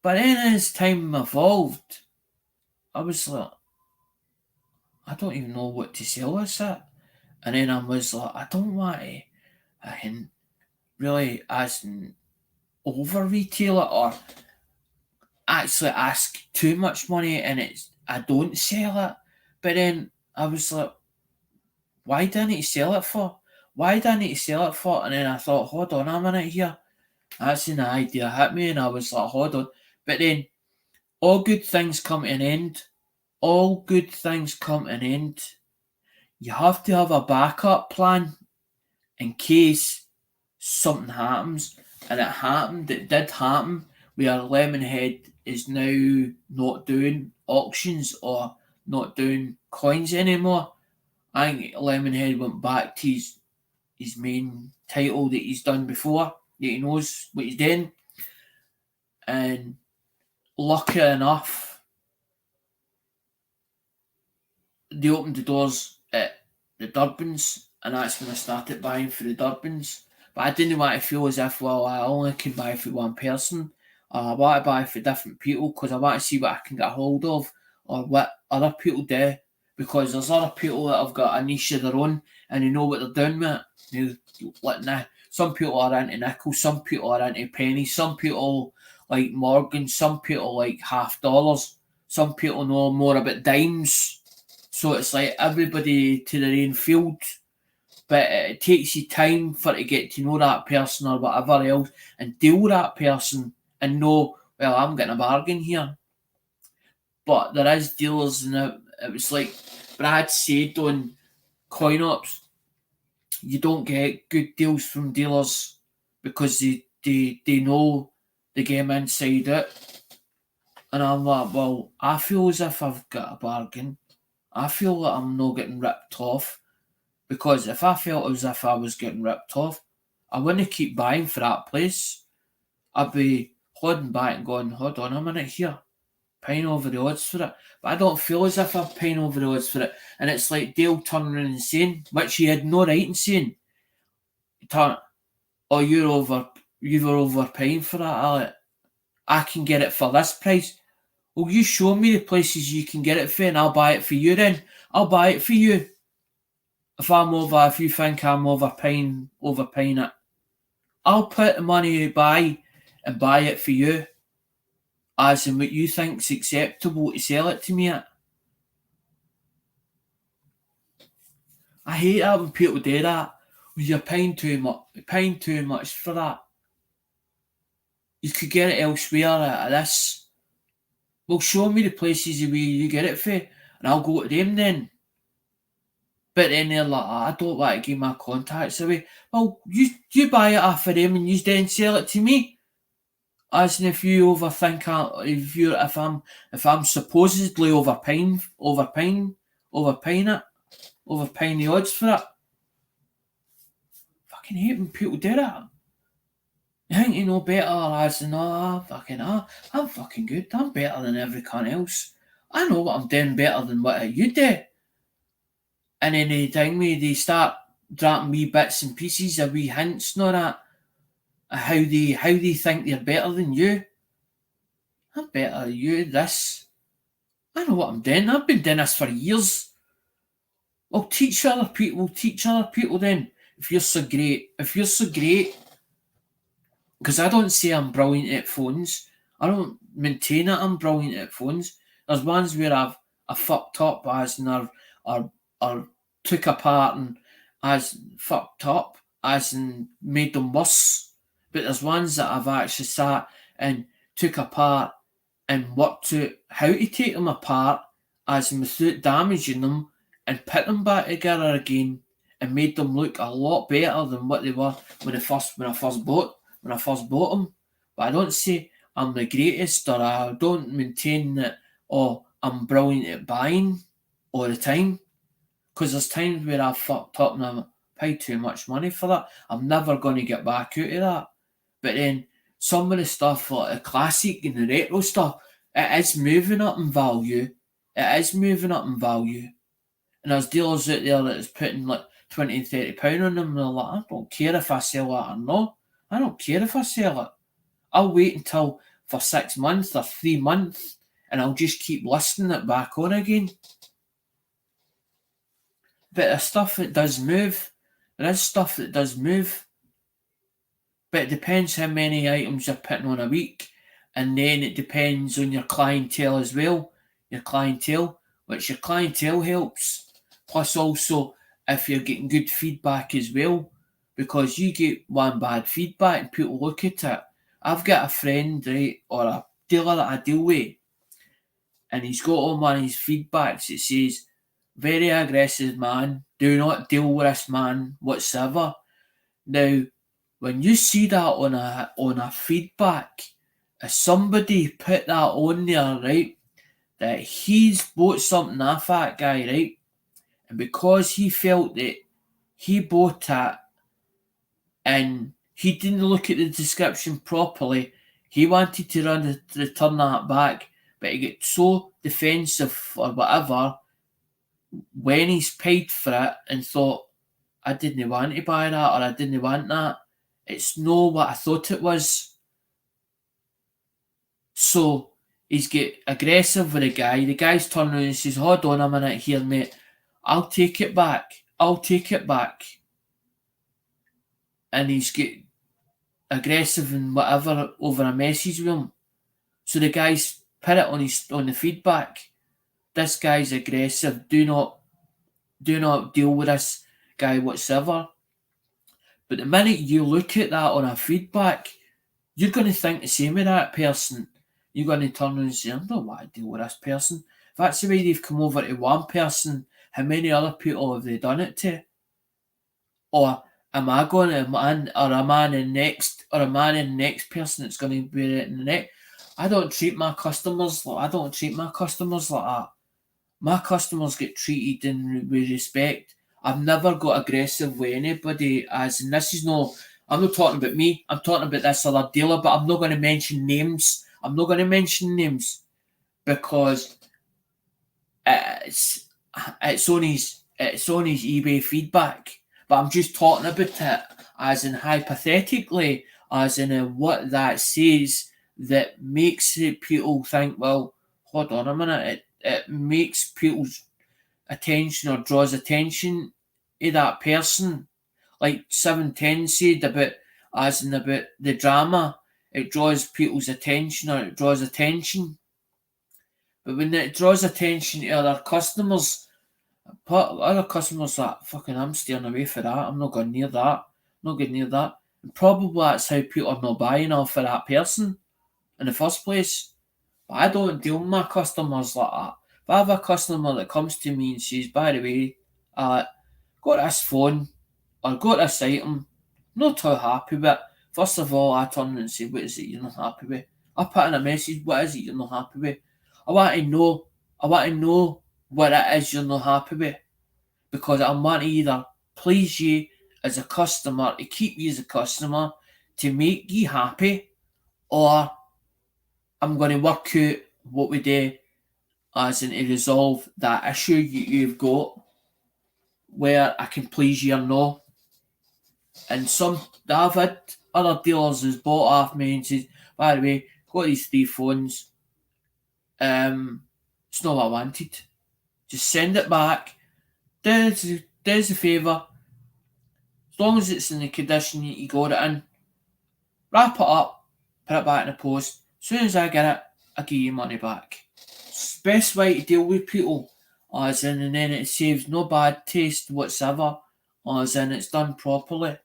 But then as time evolved, I was like, I don't even know what to sell this at. And then I was like, I don't want to really as an over retailer or actually ask too much money and I don't sell it. But then I was like, why do I need to sell it for? And then I thought, hold on a minute here. That's an idea hit me, and I was like, hold on. But then all good things come to an end. You have to have a backup plan in case something happens. And it did happen, where Lemonhead is now not doing auctions or not doing coins anymore. I think Lemonhead went back to his main title that he's done before, that he knows what he's doing. And lucky enough, they opened the doors at the Durbans, and that's when I started buying for the Durbans. But I didn't want to feel as if, well, I only can buy for one person, or I want to buy for different people because I want to see what I can get hold of, or what other people do, because there's other people that have got a niche of their own and they know what they're doing with it. Some people are into nickels, some people are into pennies, some people like Morgan, some people like $half, some people know more about dimes. So it's like everybody to their own field, but it takes you time for to get to know that person or whatever else and deal with that person and know, well, I'm getting a bargain here. But there is dealers, and it was like Brad said on CoinOps, you don't get good deals from dealers because they know the game inside out. And I'm like, well, I feel as if I've got a bargain. I feel that I'm not getting ripped off. Because if I felt as if I was getting ripped off, I wouldn't keep buying for that place. I'd be holding back and going, hold on a minute here, paying over the odds for it. But I don't feel as if I'm paying over the odds for it. And it's like Dale turning around and saying, which he had no right in saying, oh, you were overpaying for that, Alec. I can get it for this price. Well, you show me the places you can get it for and I'll buy it for you then. I'll buy it for you. If you think I'm overpaying it, I'll put the money by and buy it for you, as in what you think's acceptable to sell it to me at. I hate that when people do that. When you're paying too much for that. You could get it elsewhere at this. Well, show me the places where you get it for, and I'll go to them then. But then they're like, I don't want to give my contacts away. Well, you buy it off of them and you then sell it to me. As in, if you overthink, if I'm supposedly overpaying the odds for it. Fucking hate when people do that. You think you know better, as in, I'm fucking good. I'm better than every cunt else. I know what I'm doing better than what you do. And then they start dropping me bits and pieces, a wee hints and all that, how they think they're better than you. I'm better than you, this. I know what I'm doing. I've been doing this for years. Well, teach other people then, if you're so great. Because I don't say I'm brilliant at phones. I don't maintain that I'm brilliant at phones. There's ones where I've fucked up as in or took apart and as fucked up as in made them worse. But there's ones that I've actually sat and took apart and worked out how to take them apart as in without damaging them and put them back together again and made them look a lot better than what they were when I first bought them. But I don't say I'm the greatest, or I don't maintain that, I'm brilliant at buying all the time. Because there's times where I've fucked up and I've paid too much money for that. I'm never going to get back out of that. But then some of the stuff, like the classic and the retro stuff, it is moving up in value. And there's dealers out there that is putting like £20 and £30 on them, and they're like, I don't care if I sell that or not. I don't care if I sell it. I'll wait until for 6 months or 3 months, and I'll just keep listing it back on again. But there's stuff that does move. There is stuff that does move. But it depends how many items you're putting on a week. And then it depends on your clientele as well. Your clientele helps. Plus also, if you're getting good feedback as well. Because you get one bad feedback and people look at it. I've got a friend, right, or a dealer that I deal with. And he's got on one of his feedbacks. It says, very aggressive man, do not deal with this man whatsoever. Now, when you see that on a feedback, if somebody put that on there, right, that he's bought something off that guy, right, and because he felt that he bought it and he didn't look at the description properly, he wanted to return that back, but he got so defensive or whatever when he's paid for it and thought, I didn't want to buy that or I didn't want that. it's no what I thought it was. So he's get aggressive with the guy. The guy's turning around and says, hold on a minute here, mate. I'll take it back. And he's get aggressive and whatever over a message with him. So the guy's put it on the feedback. This guy's aggressive. Do not deal with this guy whatsoever. But the minute you look at that on a feedback, you're going to think the same of that person. You're going to turn around and say, I don't want to deal with this person. If that's the way they've come over to one person, how many other people have they done it to? Or am I going to a man in the next person that's going to be it in the next? I don't treat my customers like that. My customers get treated with respect. I've never got aggressive with anybody, as in this is no, I'm not talking about me, I'm talking about this other dealer, but I'm not going to mention names. Because it's on his eBay feedback. But I'm just talking about it as in hypothetically, as in what that says that makes people think, well, hold on a minute, it makes people's attention or draws attention to that person. Like 710 said about the drama, it draws people's attention or it draws attention. But when it draws attention to other customers like, fucking, I'm steering away for that. I'm not going near that. And probably that's how people are not buying off of that person in the first place. But I don't deal with my customers like that. If I have a customer that comes to me and says, by the way, got this phone or got this item, not too happy with it. First of all, I turn and say, what is it you're not happy with? I put in a message, what is it you're not happy with? I want to know what it is you're not happy with. Because I want to either please you as a customer, to keep you as a customer, to make you happy, or I'm going to work out what we do as in to resolve that issue you've got where I can please you or no. And I've had other dealers who's bought off me and says, by the way, got these 3 phones. It's not what I wanted. Just send it back. Do us a favour. As long as it's in the condition you got it in, wrap it up, put it back in the post. As soon as I get it, I give you money back. It's the best way to deal with people. As in, and then it saves no bad taste whatsoever. As in, it's done properly.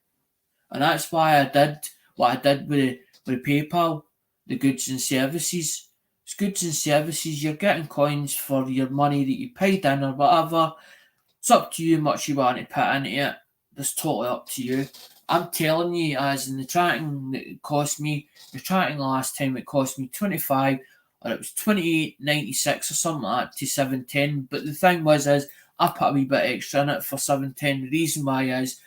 And that's why I did what I did with PayPal, the goods and services. It's goods and services, you're getting coins for your money that you paid in or whatever. It's up to you how much you want to put into it. It's totally up to you. I'm telling you, as in the tracking that it cost me, the tracking last time it cost me 25 or it was 28.96 or something like that to 710. But the thing was is I put a wee bit extra in it for 710. The reason why is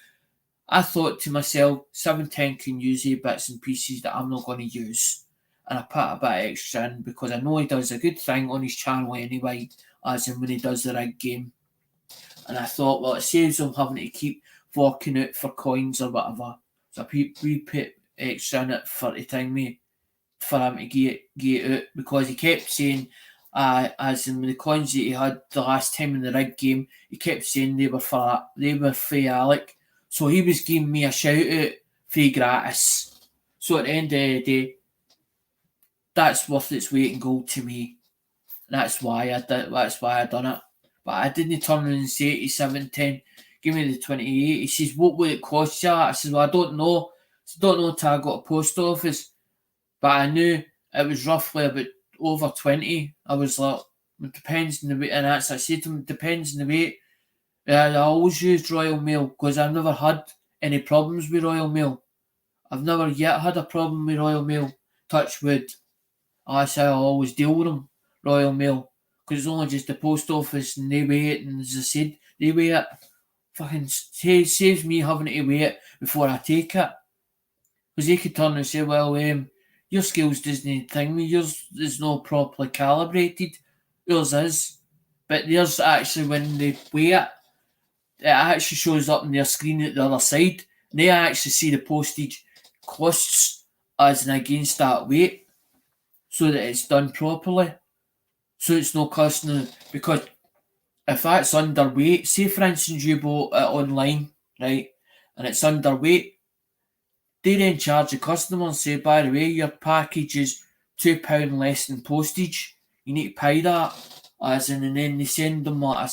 I thought to myself, 710 can use the bits and pieces that I'm not going to use. And I put a bit extra in because I know he does a good thing on his channel anyway, as in when he does the rig game. And I thought, well, it saves him having to keep forking out for coins or whatever. So we put extra in it for the time for him to get it out, because he kept saying, as in the coins that he had the last time in the rig game, he kept saying they were for Alec. So he was giving me a shout out free gratis. So at the end of the day, that's worth its weight in gold to me. That's why I done it. But I didn't turn around and say to 710, give me the 28. He says, what would it cost you? I said, well, I don't know. I don't know until I got a post office. But I knew it was roughly about over 20. I was like, it depends on the weight. And I said to him, it depends on the weight. I always used Royal Mail because I've never had any problems with Royal Mail. I've never yet had a problem with Royal Mail. Touch wood. I say I always deal with them, Royal Mail, because it's only just the post office and they weigh it, and as I said, they weigh it. Fucking saves me having to weigh it before I take it. Because they could turn and say, well, your scales doesn't thing me, yours is not properly calibrated. Yours is. But theirs actually, when they weigh it, it actually shows up on their screen at the other side. And they actually see the postage costs as in against that weight so that it's done properly. So it's no costing, because if that's underweight, say for instance you bought it online, right, and it's underweight, they then charge the customer and say, by the way, your package is £2 less than postage. You need to pay that. As in, and then they send them like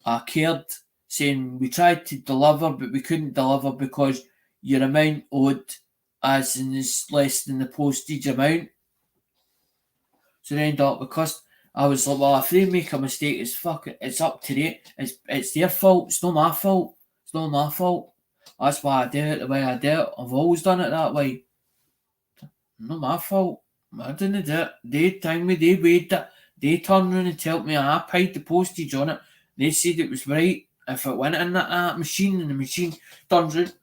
a card saying, we tried to deliver, but we couldn't deliver because your amount owed, as in, is less than the postage amount. So they end up because I was like, well, if they make a mistake, it's up to date. It's their fault. It's not my fault. It's not my fault. That's why I do it the way I do it. I've always done it that way. Not my fault. I didn't do it. They tell me they weighed it. They turned around and told me I paid the postage on it. They said it was right. If it went in that machine and the machine turns around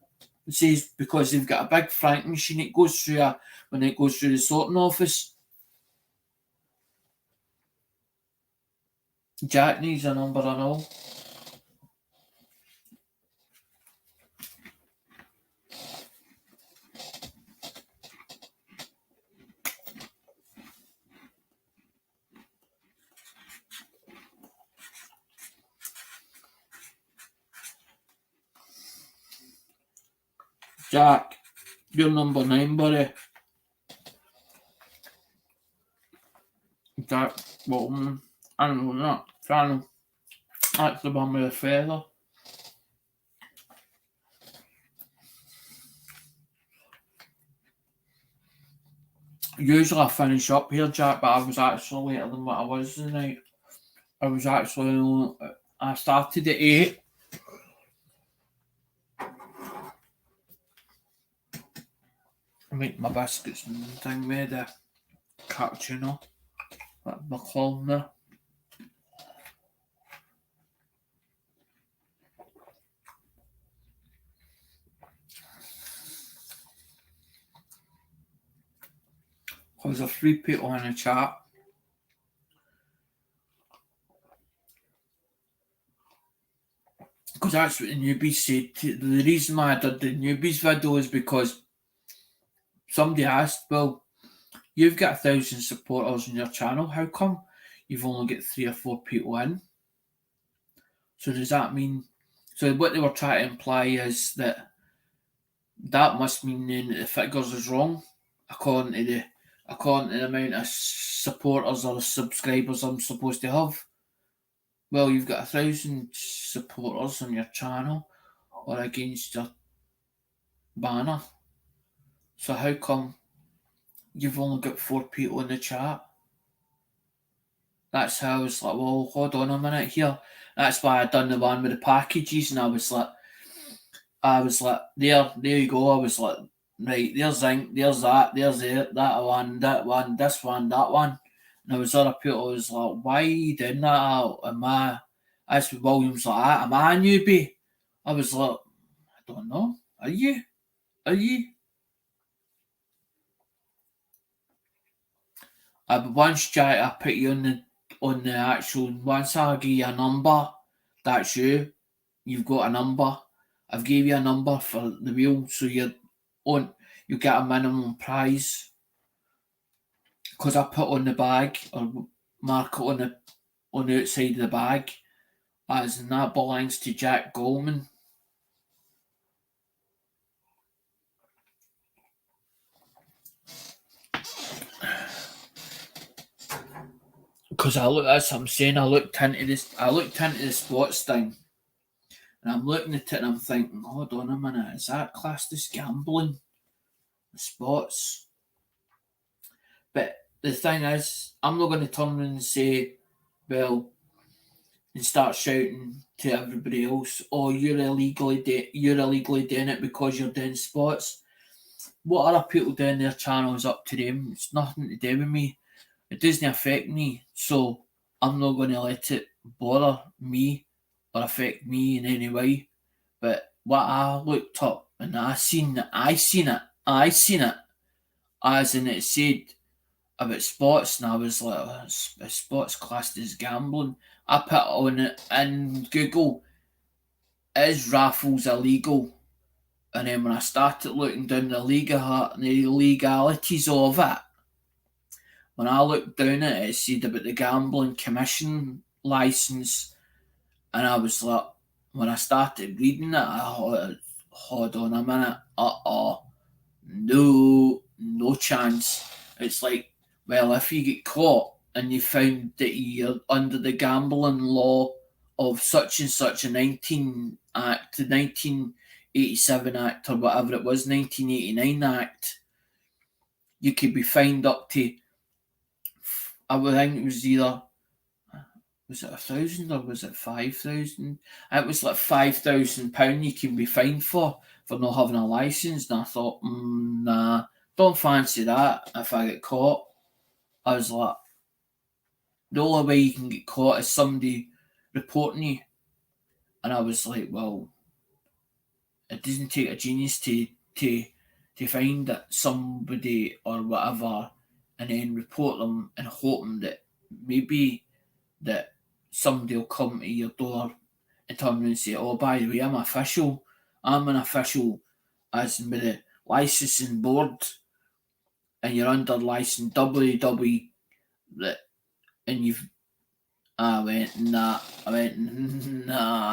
and says, because they've got a big frank machine, it goes through when it goes through the sorting office. Jack needs a number and all. Jack, you're number 9, buddy. Jack Bolton. I don't know that. Channel. That's the one with the feather. Usually I finish up here, Jack, but I was actually later than what I was tonight. I started at 8. I make my biscuits and thing with the cappuccino. Like my column there. Because there's 3 people in the chat. Because that's what the newbies said. The reason why I did the newbies video is because somebody asked, well, you've got 1,000 supporters on your channel. How come you've only got 3 or 4 people in? So does that mean... So what they were trying to imply is that must mean then that the figures is wrong according to the amount of supporters or subscribers I'm supposed to have. Well, you've got 1,000 supporters on your channel or against your banner. So how come you've only got 4 people in the chat? That's how I was like, well, hold on a minute here. That's why I done the one with the packages, and I was like, there you go. I was like, right, there's zinc, there's that one, this one, that one. And there was other people, I was like, why are you doing that? That's what William's like, am I a newbie? I was like, I don't know. Are you? But once, Jack, I put you on the actual, once I give you a number, that's you. You've got a number. I've gave you a number for the wheel, so you get a minimum price. Because I put on the bag, or mark it on the outside of the bag, as in that belongs to Jack Goldman. Because that's what I'm saying, I looked into the sports thing, and I'm looking at it and I'm thinking, hold on a minute, is that classed as gambling? The sports? But the thing is, I'm not going to turn around and say, well, and start shouting to everybody else, oh, you're illegally doing it because you're doing sports. What other people do in their channel is up to them. It's nothing to do with me. It doesn't affect me, so I'm not going to let it bother me or affect me in any way. But what I looked up and I seen it, as in it said about sports, and I was like, oh, sports classed as gambling. I put on it in Google, is raffles illegal? And then when I started looking down the legalities of it, when I looked down at it, it said about the Gambling Commission licence, and I was like, when I started reading it, I thought, hold on a minute, no chance. It's like, well, if you get caught and you found that you're under the gambling law of such and such a 1987 Act or whatever it was, 1989 Act, you could be fined up to, I would think it was either, was it 1,000 or was it 5,000? It was like £5,000 you can be fined for not having a licence. And I thought, nah, don't fancy that if I get caught. I was like, the only way you can get caught is somebody reporting you. And I was like, well, it doesn't take a genius to find that somebody or whatever and then report them and hoping that maybe that somebody will come to your door and turn around and say, oh, by the way, I'm official. I'm an official as in with the licensing board and you're under license WW and you've I went, nah,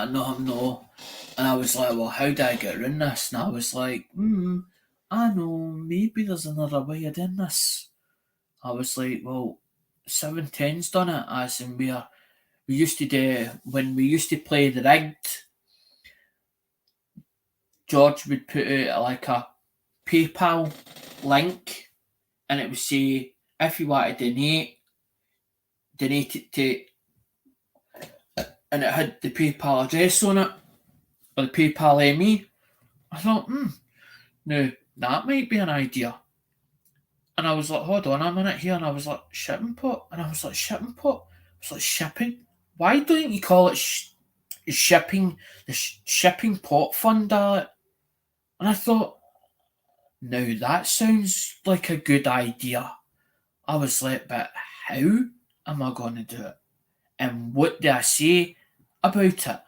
no. And I was like, well, how do I get around this? And I was like, I know, maybe there's another way of doing this. I was like, well, 710's done it, as in we used to do, when we used to play the rigged, George would put out like a PayPal link and it would say, if you want to donate it to, and it had the PayPal address on it, or the PayPal ME. I thought, now that might be an idea. And I was like, hold on a minute here, and I was like, shipping pot? And I was like, shipping pot? I was like, shipping? Why don't you call it shipping, the shipping pot fund? And I thought, now that sounds like a good idea. I was like, but how am I going to do it? And what do I say about it?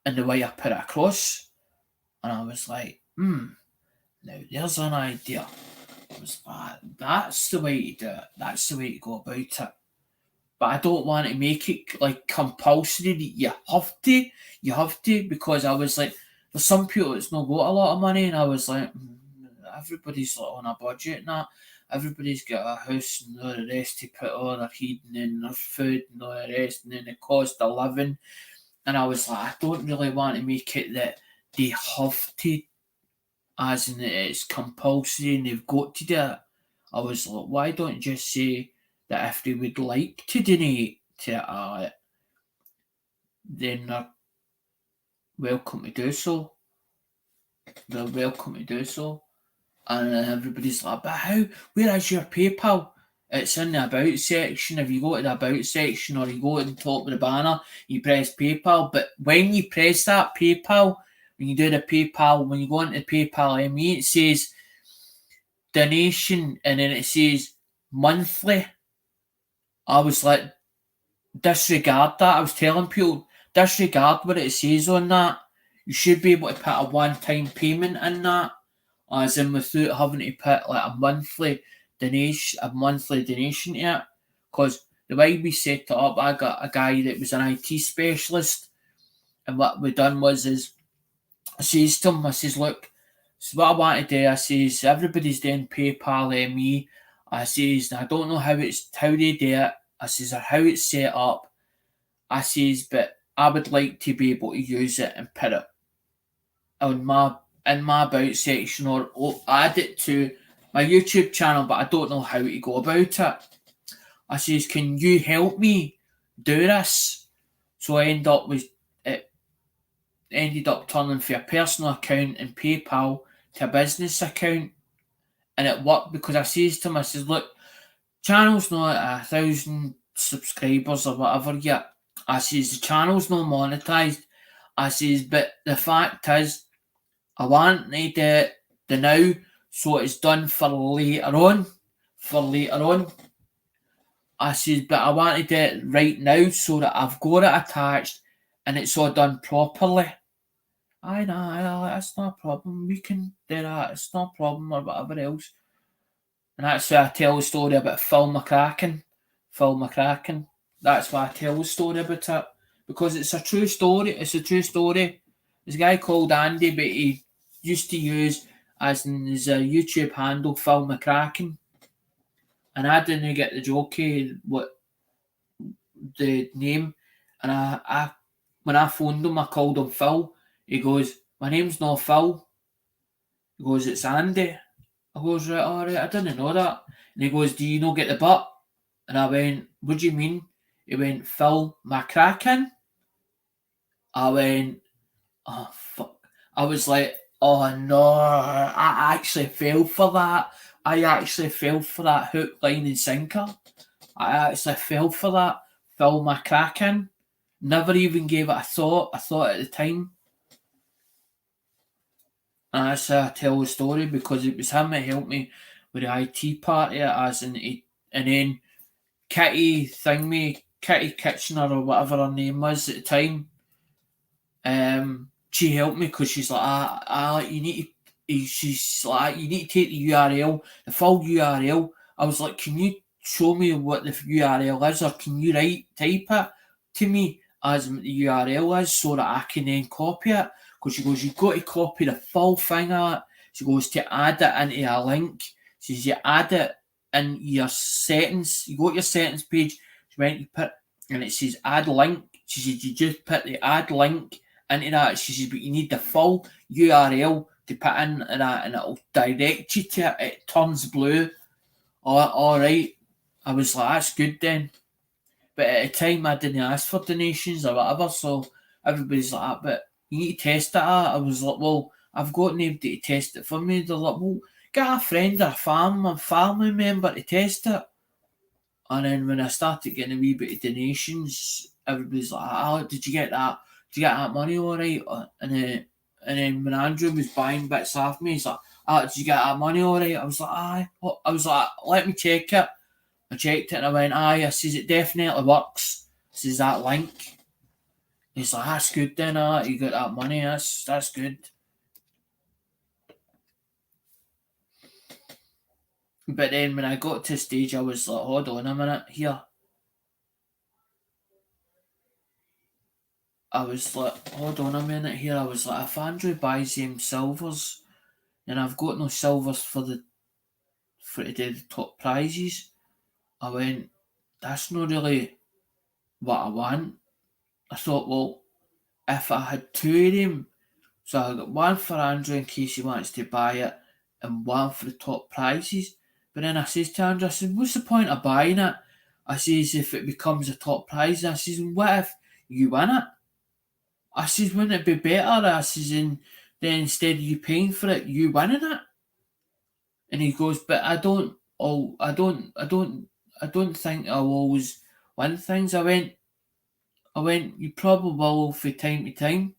And the way I put it across. And I was like, now there's an idea. I was like, that's the way to do it. That's the way to go about it. But I don't want to make it like compulsory that you have to, because I was like, there's some people that's not got a lot of money, and I was like, everybody's like on a budget and that. Everybody's got a house and all the rest to put all their heating and their food and all the rest, and then the cost of living. And I was like, I don't really want to make it that they have to, as in it's compulsory and they've got to do it. I was like, why don't you just say that if they would like to donate to it, then they're welcome to do so. They're welcome to do so. And everybody's like, but how? Where is your PayPal? It's in the About section. If you go to the About section or you go to the top of the banner, you press PayPal. But when you press that PayPal, when you do the PayPal, when you go into PayPal ME, it says donation and then it says monthly. I was like, disregard that. I was telling people, disregard what it says on that. You should be able to put a one-time payment in that, as in without having to put like a monthly donation to it. Because the way we set it up, I got a guy that was an IT specialist, and what we done was I says to him, I says, look, so what I want to do, I says, everybody's doing PayPal ME. I says, I don't know how they do it. I says, or how it's set up. I says, but I would like to be able to use it and put it on my About section or add it to my YouTube channel, but I don't know how to go about it. I says, can you help me do this? So I ended up turning from a personal account in PayPal to a business account, and it worked because I says to him, I says, look, channel's not at 1,000 subscribers or whatever yet. I says, the channel's not monetized. I says, but the fact is, I want to do it the now, so it's done for later on. I says, but I want to do it right now so that I've got it attached and it's all done properly. aye, nah, that's not a problem. We can do that. It's not a problem or whatever else. And that's why I tell the story about Phil McCracken. Phil McCracken. That's why I tell the story about it. Because it's a true story. It's a true story. There's a guy called Andy, but he used to use as in his YouTube handle Phil McCracken. And I didn't get the joke what the name. And I when I phoned him, I called him Phil. He goes, "My name's not Phil." He goes, "It's Andy." I goes, "Right, alright, I didn't know that." And he goes, "Do you not get the butt?" And I went, "What do you mean?" He went, "Phil McCracken." I went, "Oh, fuck." I was like, "Oh, no." I actually fell for that. I actually fell for that hook, line, and sinker. I actually fell for that. Phil McCracken. Never even gave it a thought. I thought at the time. And that's how I tell the story because it was him that helped me with the IT party, as in, and then Kitty Kitchener or whatever her name was at the time. She helped me because she's like, you need to. She's like, you need to take the URL, the full URL. I was like, can you show me what the URL is, or can you type it to me as the URL is so that I can then copy it? Because she goes, you've got to copy the full thing of it. She goes, to add it into a link. She says, you add it in your settings. You go to your settings page. She went, you put, and it says add link. She says, you just put the add link into that. She says, but you need the full URL to put in that, and it'll direct you to it. It turns blue. All right. I was like, that's good then. But at the time, I didn't ask for donations or whatever, so everybody's like that. But you need to test it out. I was like, well, I've got nobody to test it for me. They're like, well, get a friend or a family member to test it. And then when I started getting a wee bit of donations, everybody's like, "Oh, did you get that? Did you get that money all right?" And then when Andrew was buying bits off me, he's like, "Oh, did you get that money all right?" I was like, "Aye." I was like, "Let me check it." I checked it and I went, "Aye." I says, "It definitely works." I says, "That link." He's like, "That's good then, you got that money, that's good." But then when I got to the stage, I was like, hold on a minute here. I was like, hold on a minute here. I was like, if Andrew buys them silvers and I've got no silvers for to do the top prizes, I went, that's not really what I want. I thought, well, if I had two of them, so I got one for Andrew in case he wants to buy it, and one for the top prizes. But then I says to Andrew, I said, what's the point of buying it? I says, if it becomes a top prize, I says, what if you win it? I says, wouldn't it be better? I says, then instead of you paying for it, you winning it? And he goes, but I don't think I'll always win things. I went, you probably will from time to time.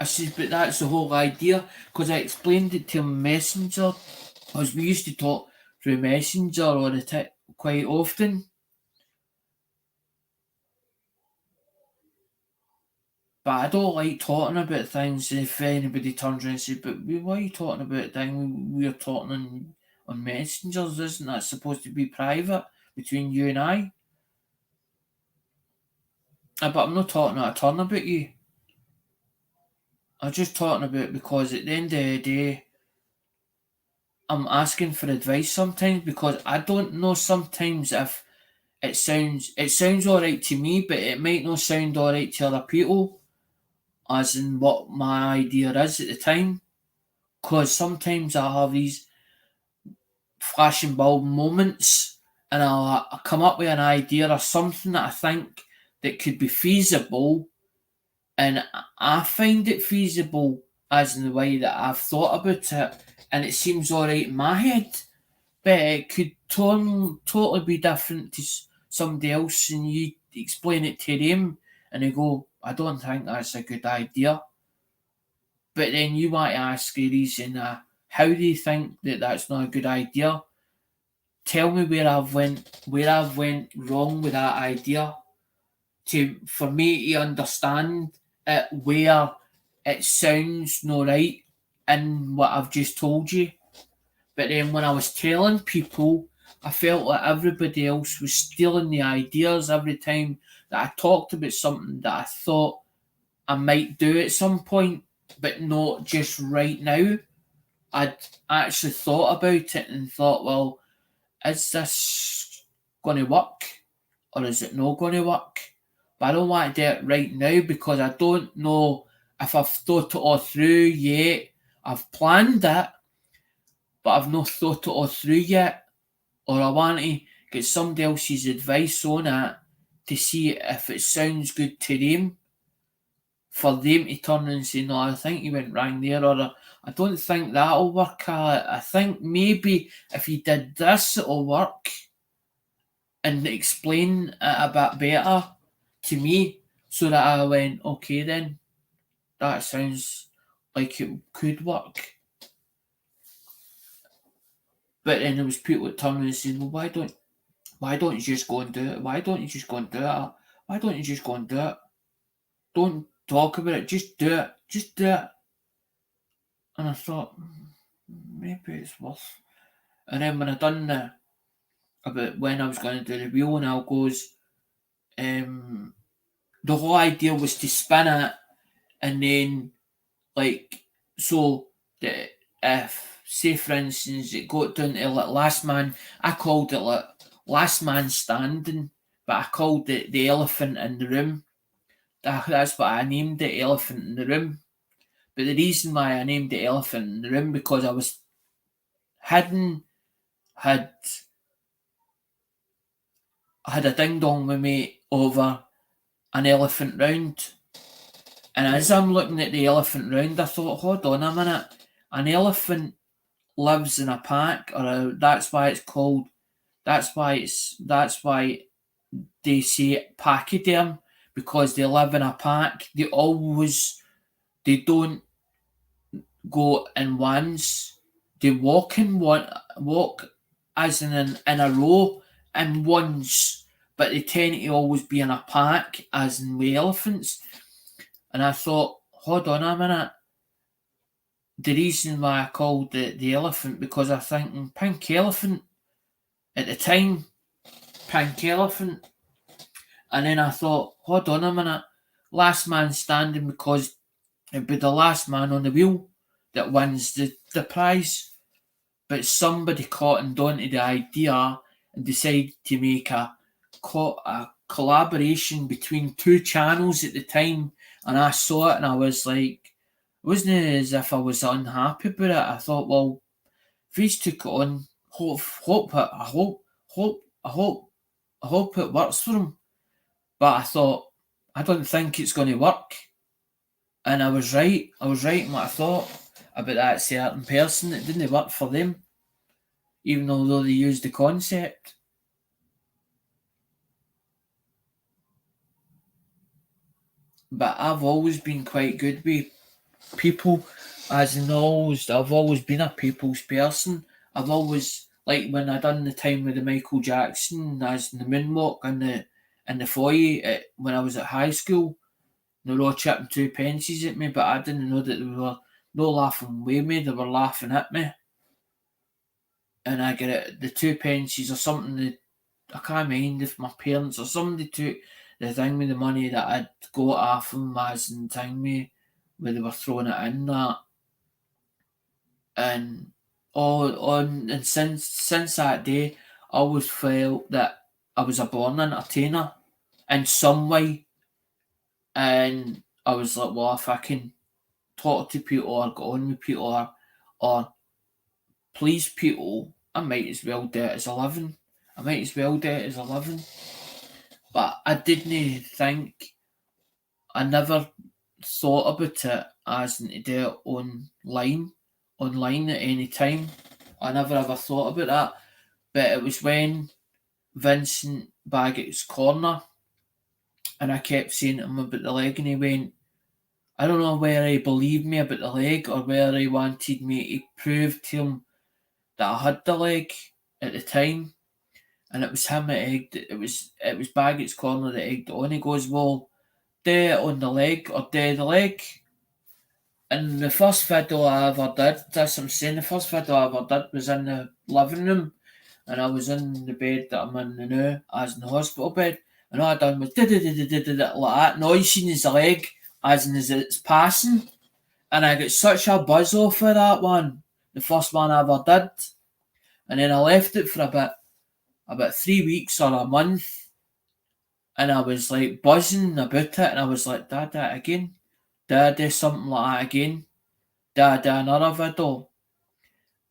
I says, but that's the whole idea, because I explained it to him Messenger, because we used to talk through Messenger quite often. But I don't like talking about things if anybody turns around and says, but why are you talking about things? We're talking on messengers, isn't that supposed to be private between you and I? But I'm not talking out of turn about you. I'm just talking about because at the end of the day, I'm asking for advice sometimes because I don't know sometimes if it sounds alright to me, but it might not sound alright to other people, as in what my idea is at the time. Because sometimes I have these flashing bulb moments and I'll come up with an idea or something that I think that could be feasible, and I find it feasible as in the way that I've thought about it, and it seems alright in my head, but it could totally be different to somebody else, and you explain it to them and they go, I don't think that's a good idea. But then you might ask a reason, how do you think that that's not a good idea? Tell me where I've went wrong with that idea, for me to understand it where it sounds no right in what I've just told you. But then when I was telling people, I felt like everybody else was stealing the ideas every time that I talked about something that I thought I might do at some point, but not just right now. I'd actually thought about it and thought, well, is this going to work or is it not going to work? But I don't want to do it right now because I don't know if I've thought it all through yet. I've planned it, but I've not thought it all through yet. Or I want to get somebody else's advice on it to see if it sounds good to them. For them to turn and say, no, I think you went wrong there, or I don't think that'll work. I think maybe if you did this, it'll work, and explain it a bit better to me, so that I went, okay, then that sounds like it could work. But then there was people that turned and said, well, why don't you just go and do it? Why don't you just go and do it? Why don't you just go and do it? Don't talk about it, just do it. Just do it. And I thought, maybe it's worth. And then when I done about when I was going to do the wheel and Al goes, the whole idea was to spin it and then, like, so that if, say for instance, it got down to like last man, I called it like last man standing, but I called it the elephant in the room. That's what I named it, elephant in the room. But the reason why I named it elephant in the room because I was had a ding dong with me over an elephant round. And as I'm looking at the elephant round, I thought, hold on a minute, an elephant lives in a pack, that's why it's called. That's why they say pachyderm, because they live in a pack. They don't go in ones. They walk as in a row in ones, but they tend to always be in a pack, as in with elephants. And I thought, hold on a minute. The reason why I called it the elephant, because I think pink elephant at the time, pink elephant. And then I thought, hold on a minute, last man standing, because it'd be the last man on the wheel that wins the prize. But somebody caught onto the idea and decided to make a collaboration between two channels at the time, and I saw it and I was like, it wasn't as if I was unhappy about it. I thought, well, if he's took it on, I hope it works for him. But I thought, I don't think it's going to work. And I was right. I was right in what I thought about that certain person. It didn't work for them, even though they used the concept. But I've always been quite good with people, as in I've always been a people's person. I've always, like when I done the time with the Michael Jackson, as in the moonwalk in the foyer when I was at high school, they were all chipping two pences at me, but I didn't know that they were no laughing with me, they were laughing at me. And I get it, the two pences or something that I can't mind if my parents or somebody took the thing with the money that I'd got off them, as in thing me where they were throwing it in that. And and since that day I always felt that I was a born entertainer in some way. And I was like, well, if I can talk to people or get on with people or please people, I might as well do it as a living. But I didn't think, I never thought about it as in to do it online at any time. I never ever thought about that. But it was when Vincent Baggett's Corner, and I kept saying to him about the leg, and he went, I don't know whether he believed me about the leg or whether he wanted me to prove to him that I had the leg at the time. And it was him that egged it. It was Baggett's Corner that egged it on. He goes, well, do on the leg or do the leg. And the first video I ever did, that's what I'm saying, the first video I ever did was in the living room, and I was in the bed that I'm in now, as in the hospital bed, and all I done was like that noise seen as the leg, as in as it's passing, and I got such a buzz off of that one, the first one I ever did, and then I left it for about 3 weeks or a month, and I was like buzzing about it, and I was like, did that again? Did I do something like that again? Did I do another video?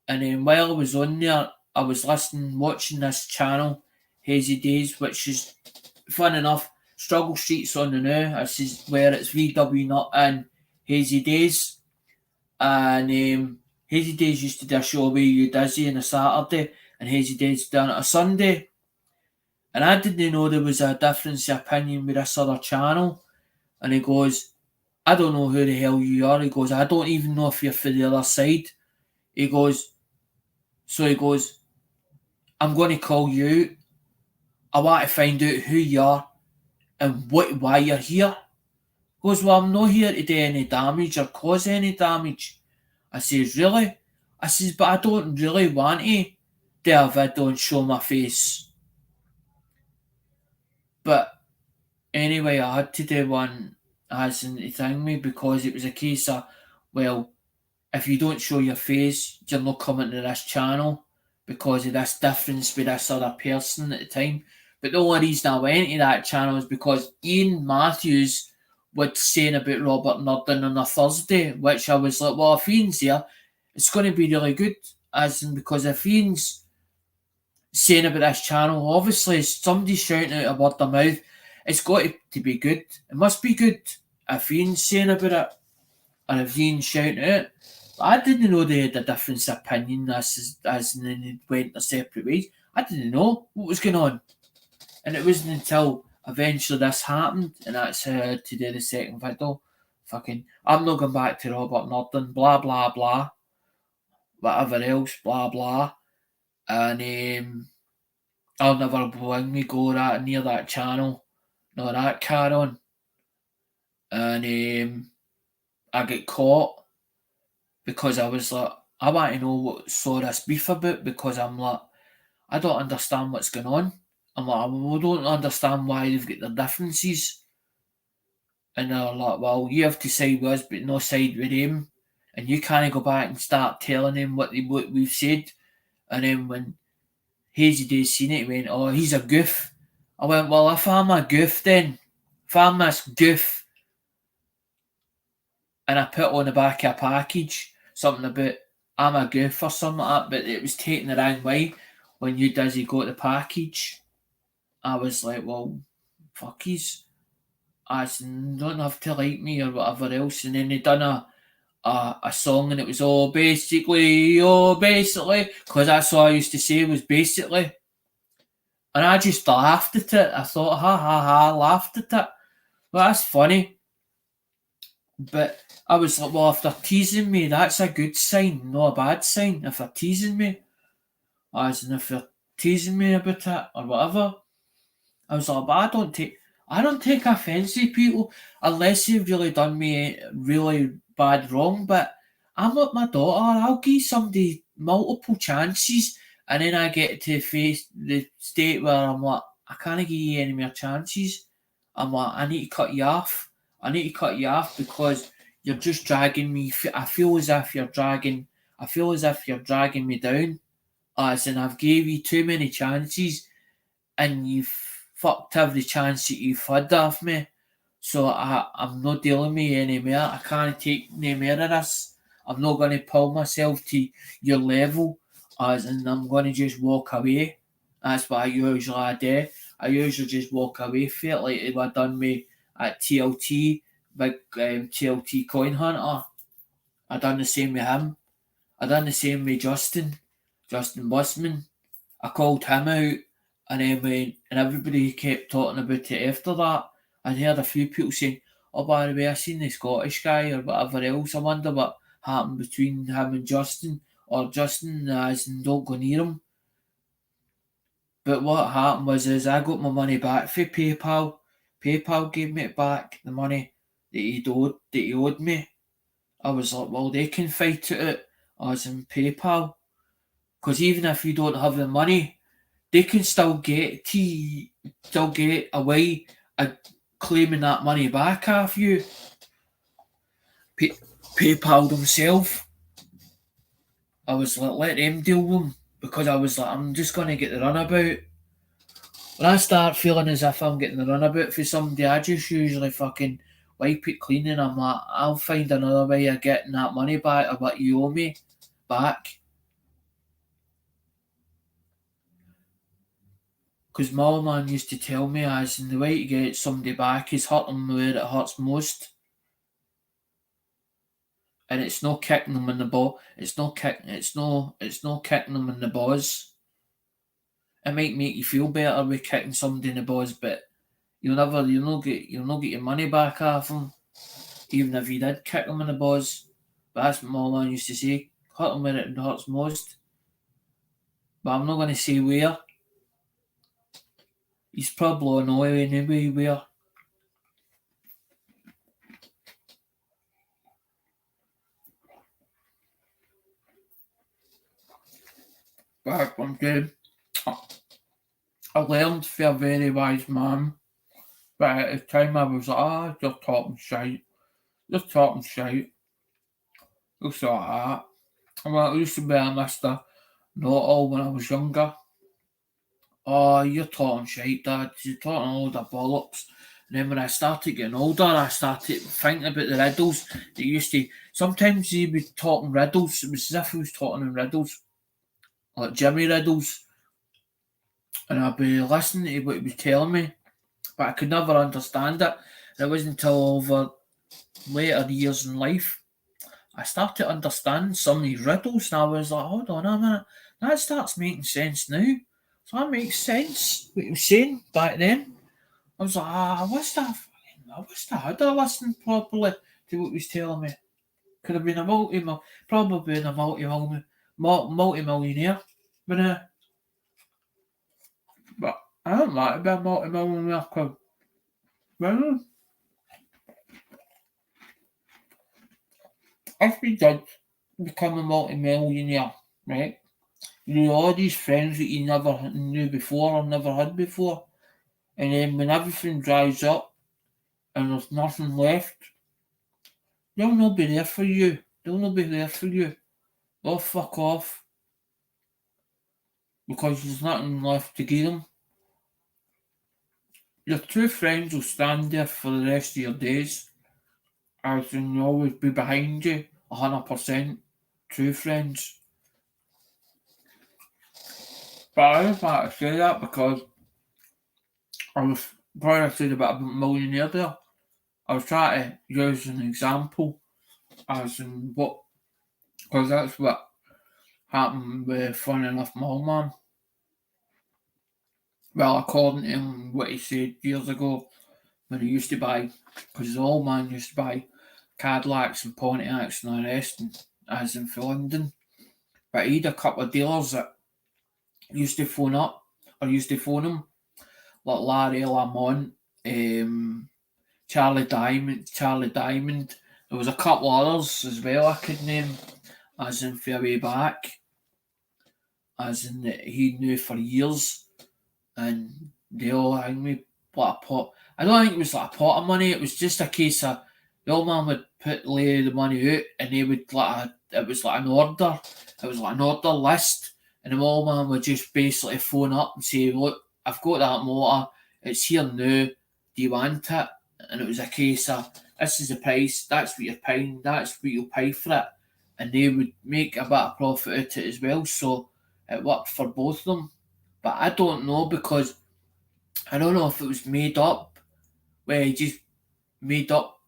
And then while I was on there, I was watching this channel, Hazy Days, which is, fun enough, Struggle Street's on the now. This is where it's VW Nut and Hazy Days. And Hazy Days used to do a show with you Dizzy on a Saturday, and Hazy Days done it on a Sunday. And I didn't know there was a difference of opinion with this other channel. And he goes, I don't know who the hell you are. He goes, I don't even know if you're for the other side. He goes, I'm going to call you. I want to find out who you are and why you're here. He goes, well, I'm not here to do any damage or cause any damage. I says, really? I says, but I don't really want to do a video and show my face. But anyway, I had to do one as in the thing me because it was a case of, well, if you don't show your face, you're not coming to this channel because of this difference with this other person at the time. But the only reason I went to that channel is because Ian Matthews was saying about Robert Nurdin on a Thursday, which I was like, well, if Ian's here, it's going to be really good. As in, because if Ian's saying about this channel, obviously somebody's shouting out a word of mouth, it's got to be good. It must be good if Ian's saying about it, and if Ian's shouting out. I didn't know they had a difference of opinion as and then they went their separate ways. I didn't know what was going on. And it wasn't until eventually this happened, and that's how I had to do the second video. Fucking, I'm not going back to Robert Nurdin, blah, blah, blah. Whatever else, blah, blah. And I'll never bring me go near that channel, nor that car on. And I get caught because I was like, I want to know what saw this beef about because I'm like, I don't understand what's going on. I'm like, I don't understand why they've got their differences. And they're like, well, you have to side with us, but no side with him. And you can't go back and start telling him what we've said. And then when Hazy Days seen it, he went, oh, he's a goof. I went, well, if I'm a goof then, if I'm this goof, and I put on the back of a package something about I'm a goof or something like that, but it was taken the wrong way when you Dizzy got the package. I was like, well, fuckies. I don't have to like me or whatever else. And then they done a song and it was basically, because that's all I used to say was basically. And I just laughed at it. I thought, ha ha ha, laughed at it. Well, that's funny. But I was like, well, if they're teasing me, that's a good sign, not a bad sign. If they're teasing me, as in if they're teasing me about it or whatever, I was like, but I don't take offence to people unless they've really done me really bad wrong. But I'm not my daughter. I'll give somebody multiple chances, and then I get to face the state where I'm like, I can't give you any more chances. I'm like, I need to cut you off. I need to cut you off because you're just dragging me. I feel as if you're dragging me down. As in, I've gave you too many chances, and you've fucked every chance that you've had off me. So I'm not dealing with you anymore. I can't take any more of this. I'm not going to pull myself to your level, as in I'm going to just walk away. That's what I usually do. I usually just walk away from it, like if I done me at TLT, big TLT Coin Hunter. I done the same with him. I done the same with Justin Busman. I called him out, and then and everybody kept talking about it after that. I'd heard a few people saying, oh, by the way, I seen the Scottish guy or whatever else. I wonder what happened between him and Justin, or Justin as in don't go near him. But what happened was I got my money back for PayPal PayPal gave me it back, the money that he owed me. I was like, well, they can fight it out as in PayPal. Because even if you don't have the money, they can still get a way of claiming that money back off you. PayPal themselves. I was like, let them deal with them. Because I was like, I'm just going to get the runabout. When I start feeling as if I'm getting the runabout for somebody, I just usually fucking wipe it clean and I'm like, I'll find another way of getting that money back or what you owe me back. Because my old man used to tell me as in the way to get somebody back is hurt them where it hurts most. And it's no kicking them in the ball. It's no kicking them in the balls. It might make you feel better with kicking somebody in the balls, but you'll not get your money back off them, even if you did kick them in the balls. But that's what my old man used to say. Hurt them where it hurts most. But I'm not going to say where. He's probably know anyway where. Back one day, I learned from a very wise man, but at the time I was like, just talking shite. Just talking shite. Just like that. I used to be a Mr. Know-it-all when I was younger. Oh, you're talking shite, Dad. You're talking all the bollocks. And then when I started getting older, I started thinking about the riddles. They used to, sometimes he would be talking riddles. It was as if he was talking in riddles. Like Jimmy riddles. And I'd be listening to what he was telling me. But I could never understand it. And it wasn't until over later years in life I started understanding some of these riddles. And I was like, hold on a minute. That starts making sense now. So that makes sense what he was saying back then. I was like, I wish I had listened properly to what he was telling me. Could have been probably been a multi-millionaire. But I don't like to be a multi-millionaire because, well, if we did become a multi-millionaire, right, you know all these friends that you never knew before or never had before, and then when everything dries up and there's nothing left, they'll not be there for you. They'll fuck off because there's nothing left to give them. Your true friends will stand there for the rest of your days, as in they'll always be behind you, 100%. True friends. But I just want to say that because I was trying to say about a millionaire there. I was trying to use an example as in what, because that's what happened with, funny enough, my old man. Well, according to him, what he said years ago when he used to buy, because his old man used to buy Cadillacs and Pontiacs and all the rest, as in for London. But he had a couple of dealers that used to phone him, like Larry Lamont, Charlie Diamond. There was a couple others as well I could name, as in for way back, as in that he knew for years, and they all hang me like a pot. I don't think it was like a pot of money. It was just a case of the old man would lay the money out, and they would it was like an order. It was like an order list, and the old man would just basically phone up and say, "Look, I've got that motor. It's here now. Do you want it?" And it was a case of, "This is the price. That's what you're paying. That's what you'll pay for it." And they would make a bit of profit out of it as well. So it worked for both of them. But I don't know because I don't know if it was made up, where he just made up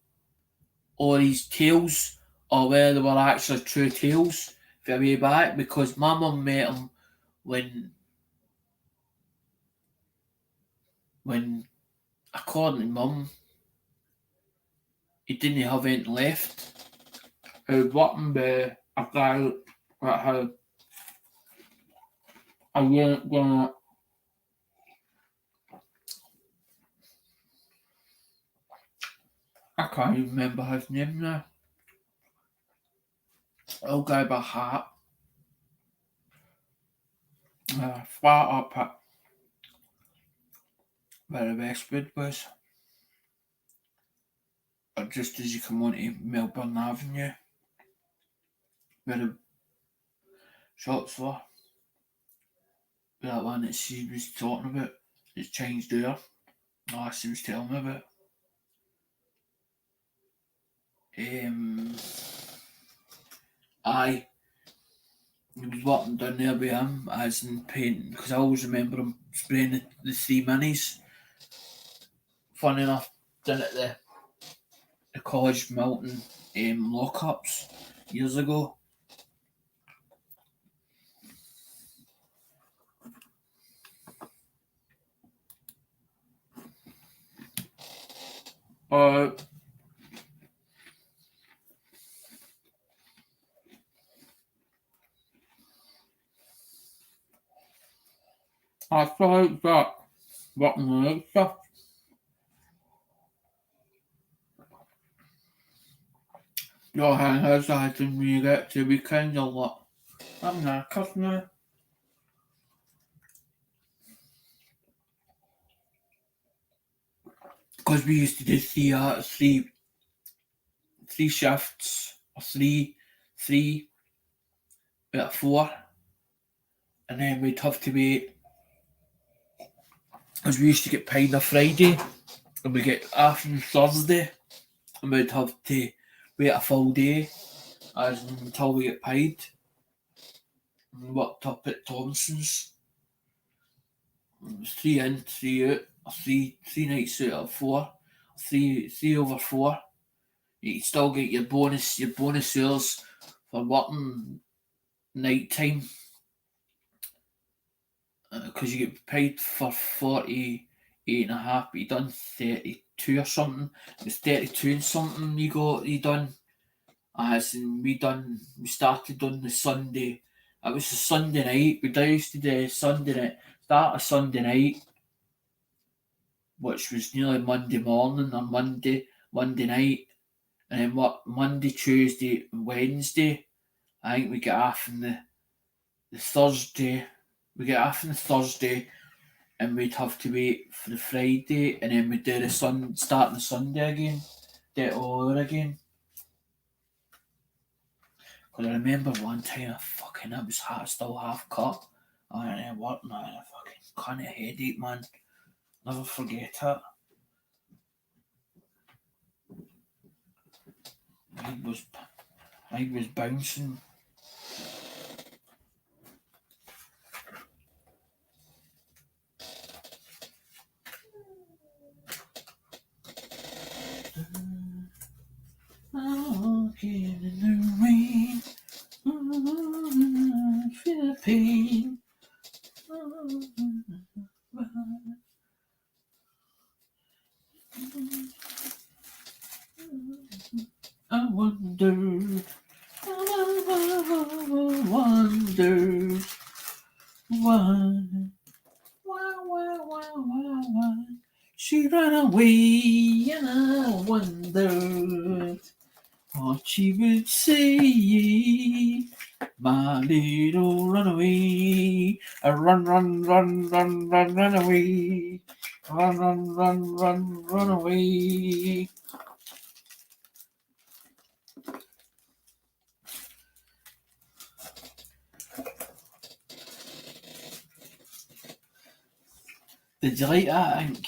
all these tales, or whether they were actually true tales for way back. Because my mum met him when according to mum, he didn't have anything left. He was working with a guy that had a year, I can't even remember his name now. Old guy by hat. Flat up at where the Westwood was. Or just as you come onto Melbourne Avenue. Where the shops were. That one that she was talking about. It's changed there. Oh, she was telling me about. Aye. He was walking down there with him as in painting, because I always remember him spraying the three minis. Funny enough, down at the College Mountain lockups years ago. I thought that walking around stuff. Your hand has that when you get to weekend a lot. I'm not customer. Because we used to do three shifts, or three out of four, and then we'd have to wait, because we used to get paid on a Friday, and we get off on Thursday, and we'd have to wait a full day until we get paid. And worked up at Thompson's. It was 3 in, 3 out, or three nights out of 4, three over 4. You still get your bonus hours for working night time, because you get paid for 48.5, but you done 32 or something. It was 32 and something you done. As in we started on the Sunday. It was a Sunday night. We used to do Sunday night. Start a Sunday night, which was nearly Monday morning or Monday night, and then what Monday, Tuesday, Wednesday. I think we get off on the Thursday. We get off on the Thursday, and we'd have to wait for the Friday, and then we'd do the start on the Sunday again, do it all over again. Because I remember one time it was still half cut. And then what? No, I fucking kind of headache, man. Never forget it. I was bouncing. Walking in the rain, feel the pain. I wonder why she ran away, and I wondered what she would say. My little runaway, run away, run away. Did you like that, Hank?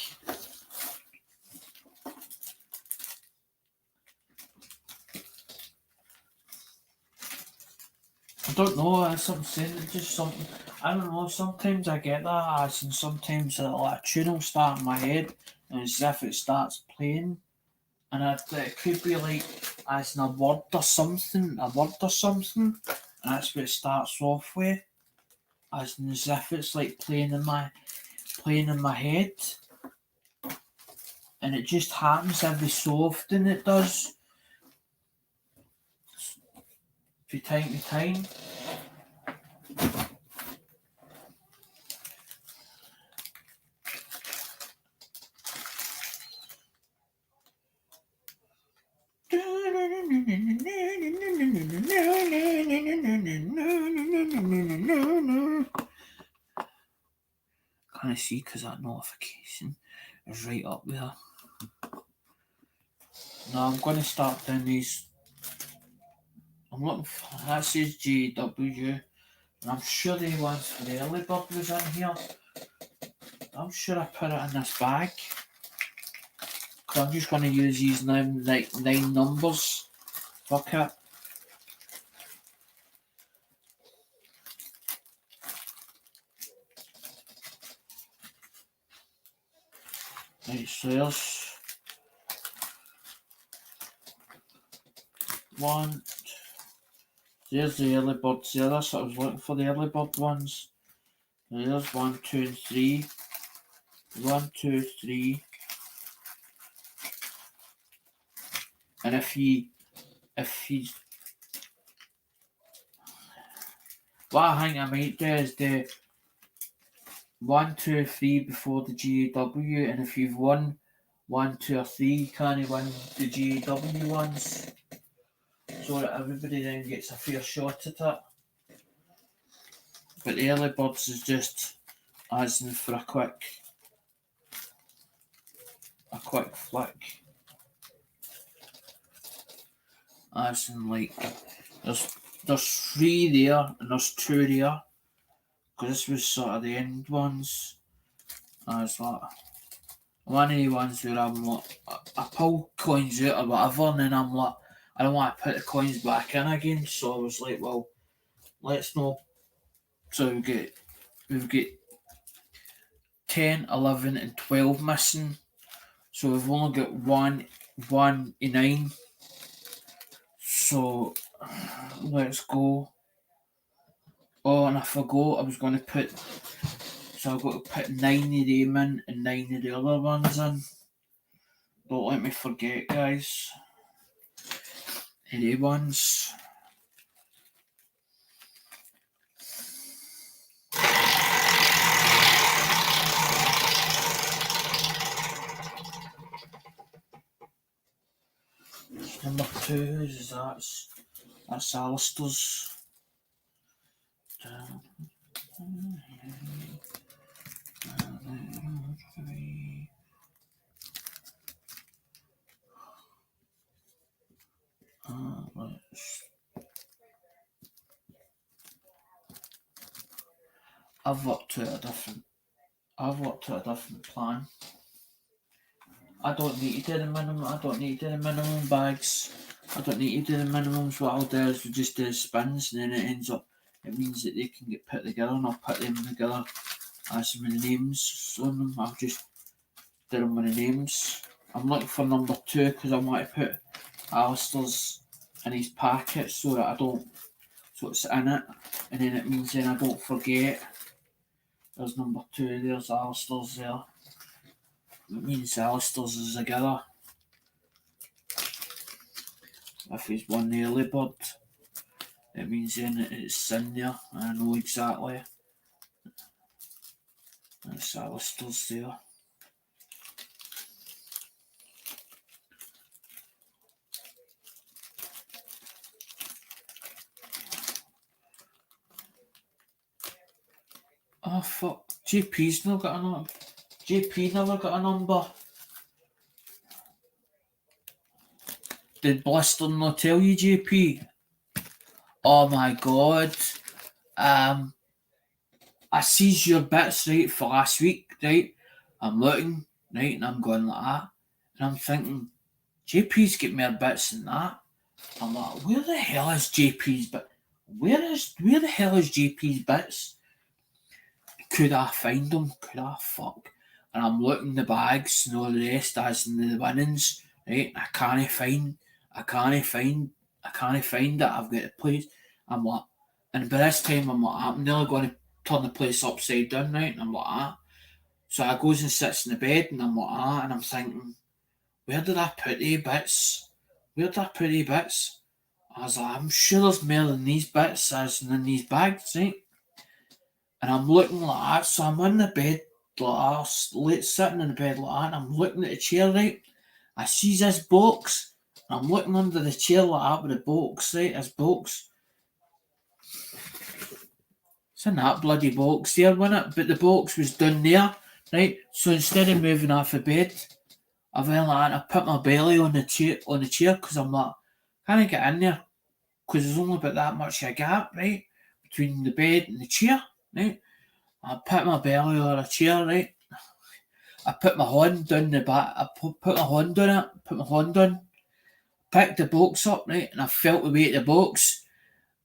I don't know, as I'm saying, it's just something, I don't know, sometimes I get that, and sometimes a tune will start in my head, and as if it starts playing, and it could be like, as in a word or something, and that's what it starts off with, as if it's like playing in my head, and it just happens every so often, it does, from time to time. No. Can I see because that notification is right up there? Now I'm going to start doing these. I'm looking for, that says GW, and I'm sure the ones for the early bird was in here. I'm sure I put it in this bag. I'm just going to use these nine numbers. Fuck it. Right, so there's the early birds there. That's what I was looking for, the early bird ones. There's 1, 2, and 3. 1, 2, 3. And if you what I think I might do is do 1, 2, 3 before the GAW, and if you've won 1, 2, or 3, you can't win the GAW ones, so that everybody then gets a fair shot at it. But the early birds is just as in for a quick flick. As in, like, there's 3 there and there's 2 there, because this was sort of the end ones. As like one of the ones where I'm like, I pull coins out or whatever, and then I'm like, I don't want to put the coins back in again, so I was like, well, let's not. So we've got 10, 11 and 12 missing, so we've only got 1 to 9. So let's go. Oh, and I forgot I was going to put, so I've got to put 9 of them in and 9 of the other ones in. Don't let me forget, guys. Any ones. Number 2 is that's Alistair's. I've worked out a different plan. I don't need to do the minimum. I don't need to do the minimum bags. I don't need to do the minimums. What I'll do is we just do spins, and then it ends up. It means that they can get put together, and I'll put them together as with the names on them. I'll just do them with the names. I'm looking for number 2 because I want to put Alistair's in his packet so that so it's in it, and then it means then I don't forget. There's number 2. There's Alistair's there. It means Alistair's is together. If he's won the early bird, it means then it's in there. I know exactly. It's Alistair's there. Oh fuck! JP's not got a number. JP never got a number. Did Blister not tell you, JP? Oh my god. I sees your bits, right, for last week, right? I'm looking, right, and I'm going like that. And I'm thinking, JP's got more bits than that. I'm like, where the hell is JP's bit? Where the hell is JP's bits? Could I find them? Could I fuck? And I'm looking the bags and all the rest as in the winnings, right? I can't find it. I've got a place. I'm like, and by this time I'm like, I'm nearly going to turn the place upside down, right? And I'm like, So I goes and sits in the bed, and I'm like, and I'm thinking, where did I put the bits? I was like, I'm sure there's more than these bits as in these bags, right? And I'm looking like that, so I'm in the bed like that, sitting in the bed like that, and I'm looking at the chair, right? I see this box, and I'm looking under the chair like that with the box, right? This box. It's in that bloody box there, wasn't it? But the box was down there, right? So instead of moving off the bed, I went like that and I put my belly on the chair because I'm like, can I get in there? Because there's only about that much of a gap, right? Between the bed and the chair, right? I put my belly on a chair, right? I put my hand down the back, I put my hand on it, picked the box up, right? And I felt the weight of the box.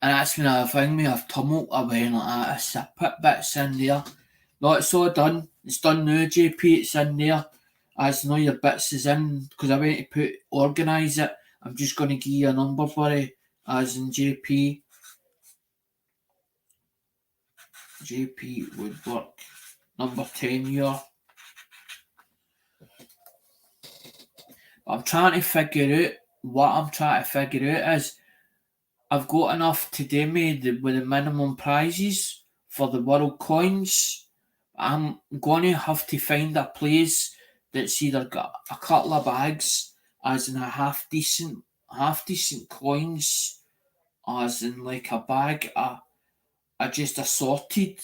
And that's when I found me a tumult. I went like that. I put bits in there. No, it's all done. It's done now, JP. It's in there. As no your bits is in, because I went to organise it. I'm just going to give you a number for it. As in JP Woodwork. Number 10 here. I'm trying to figure out, what I'm trying to figure out is, I've got enough to do me with the minimum prizes for the world coins. I'm going to have to find a place that's either got a couple of bags, as in a half decent coins, as in like a bag of just assorted,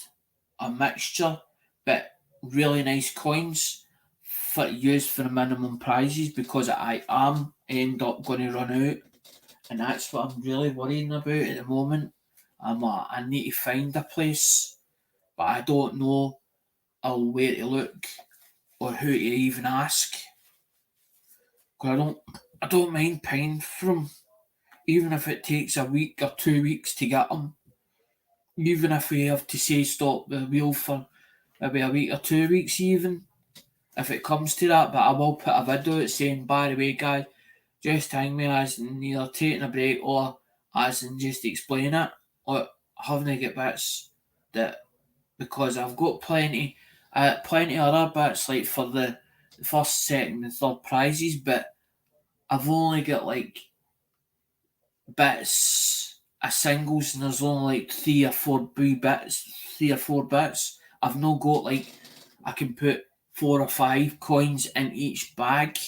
a mixture, but really nice coins for use for the minimum prizes, because I am end up going to run out. And that's what I'm really worrying about at the moment. I need to find a place, but I don't know where to look or who to even ask. Because I don't mind paying for them, even if it takes a week or 2 weeks to get them. Even if we have to say stop the wheel for maybe a week or 2 weeks, even if it comes to that. But I will put a video out saying, by the way, guys, just hang me as in either taking a break or as in just explain it, or having to get bits that, because I've got plenty other bits like for the first, second and third prizes, but I've only got like bits of singles, and there's only like 3 or 4 bits. I've not got like, I can put 4 or 5 coins in each bag.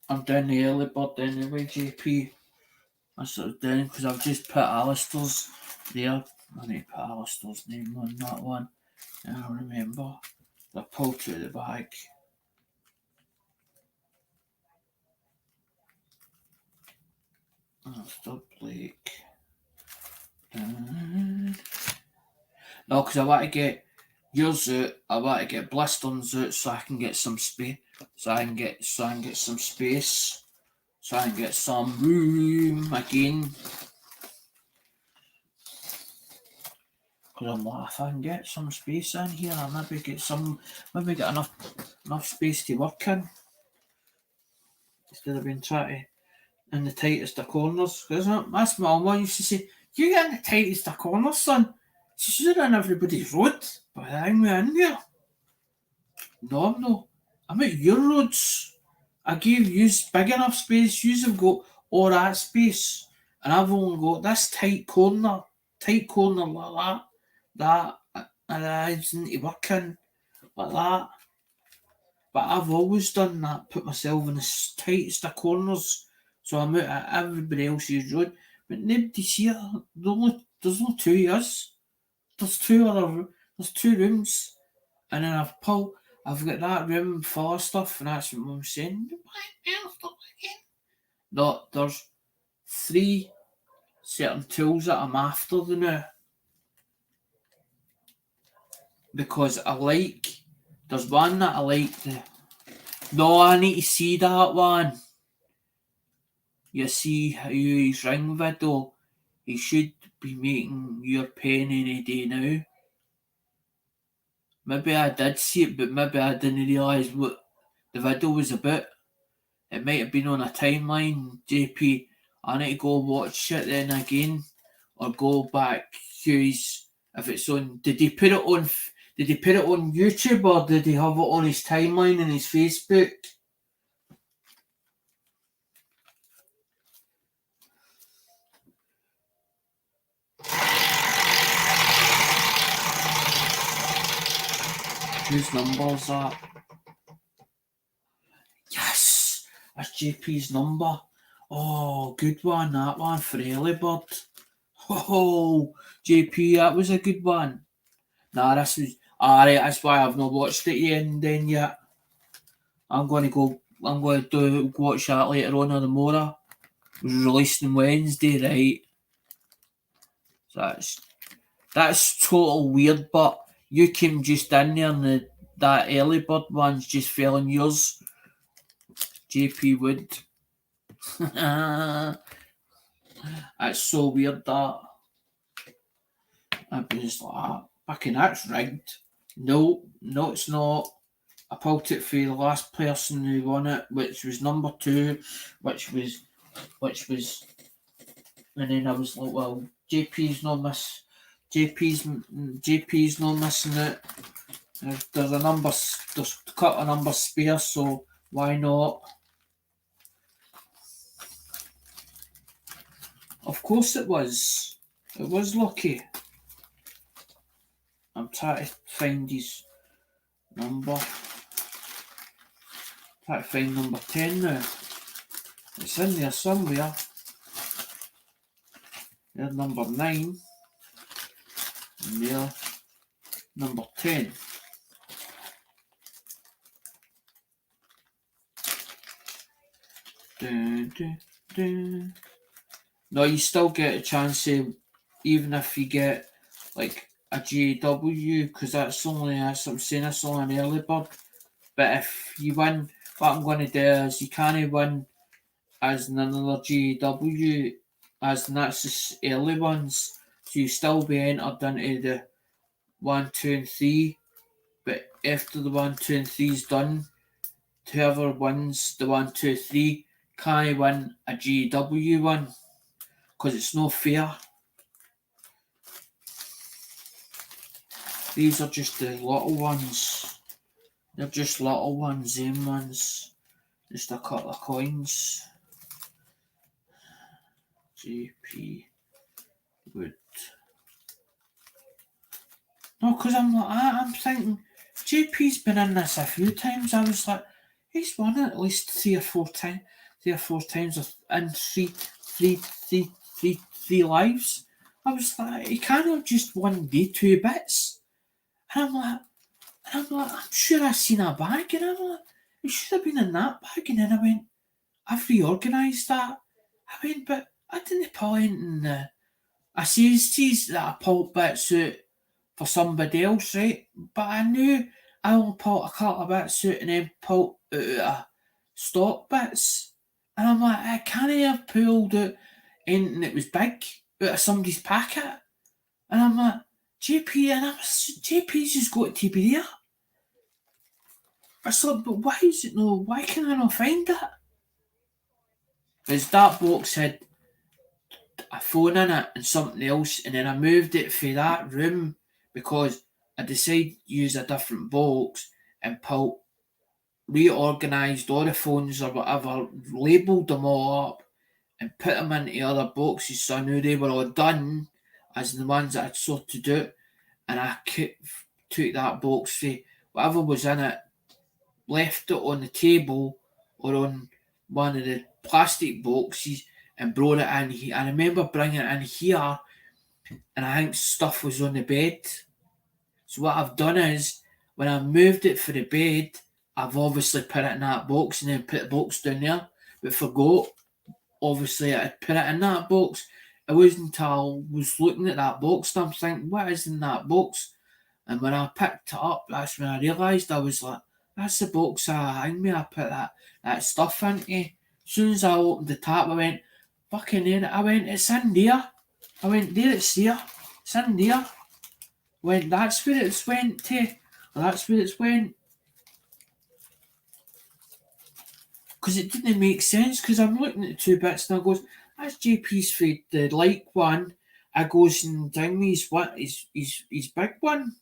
I'm down the early bird anyway, JP. That's what I'm doing, because I've just put Alistair's there. I need to put Alistair's name on that one. I don't remember. I pulled through the bag. Alistair Blake. No, because I want to get yours out. I want to get Blisterns out so I can get some space. So I can get some space. So I can get some room again. Because I'm like, if I can get some space in here, I'll maybe get enough space to work in. Instead of being trying to in the tightest of corners. Because that's my mum used to say, you get in the tightest of corners, son. She's on everybody's road. But I'm in there. No, I'm not. I'm at your roads. I gave you big enough space. You have got all that space. And I've only got this tight corner like that. And I isn't to work in like that. But I've always done that, put myself in the tightest of corners, so I'm out at everybody else's road. But nobody's here. There's only 2 years. There's 2 rooms. And then I've got that room full of stuff, and that's what Mum's saying. No, there's 3 certain tools that I'm after the now. Because there's one that I like. No, I need to see that one. You see how his ring video, he should be making your pen any day now. Maybe I did see it, but maybe I didn't realise what the video was about. It might have been on a timeline, JP. I need to go watch it then again, or go back to his, if it's on. Did he put it on YouTube, or did he have it on his timeline and his Facebook? Whose number is that? Yes! It's that's JP's number. Oh, good one, that one for Early Bird. Oh, JP, that was a good one. Nah, this was... Alright, that's why I've not watched it yet. I'm going to go watch that later on in the morning. It was released on Wednesday, right? So that's total weird, but you came just in there and that Early Bird one's just fell on yours. JP Wood. That's so weird that. I'd be just like, fucking that's rigged. No, it's not. I pulled it for the last person who won it, which was number 2, which was, and then I was like, well, JP's not missing it. There's a couple of numbers spare, so why not? Of course it was. It was lucky. I'm trying to find his number. Trying to find number 10 now. It's in there somewhere. There's number 9. And there, number 10. No, you still get a chance to, even if you get like a GW, because that's only, as I'm saying, that's only an Early Bird. But if you win, what I'm going to do is you can't win as another GW, as and that's the early ones. So you still be entered into the 1, 2, and 3. But after the 1, 2, and 3 is done, whoever wins the 1, 2, 3 can't win a GW one, because it's no fair. These are just the little ones. They're just little ones, them ones. Just a couple of coins. JP Wood. No, because I'm thinking, JP's been in this a few times. I was like, he's won it at least 3 or 4 times. 3 or 4 times in three lives. I was like, he can't have just won the 2 bits. And I'm like, I'm sure I've seen a bag, and I'm like, it should have been in that bag. And then I went, I've reorganised that. I went, but I didn't pull anything. I sees that I pulled bits out for somebody else, right? But I knew I only pulled a couple of bits out and then pulled out stock bits. And I'm like, I can't have pulled out anything that was big out of somebody's packet. And I'm like, JP's just got to be there. I thought, but why can I not find it? Because that box had a phone in it and something else, and then I moved it for that room because I decided to use a different box and reorganised all the phones or whatever, labelled them all up and put them into other boxes so I knew they were all done as the ones that I'd sorted out, and I took that box for whatever was in it, left it on the table or on one of the plastic boxes and brought it in here. I remember bringing it in here and I think stuff was on the bed. So what I've done is, when I moved it for the bed, I've obviously put it in that box and then put the box down there, but forgot, obviously, I'd put it in that box. It wasn't until I was looking at that box and I'm thinking, what is in that box? And when I picked it up, that's when I realised, I was like, that's the box I put that stuff into. As soon as I opened the tap, I went, fucking in it. I went, it's in there. I went, there it's there. It's in there. I went, that's where it's went to. That's where it's went. Because it didn't make sense, because I'm looking at the 2 bits and I goes, that's JP's for the light one. I goes and ding me's what his big one.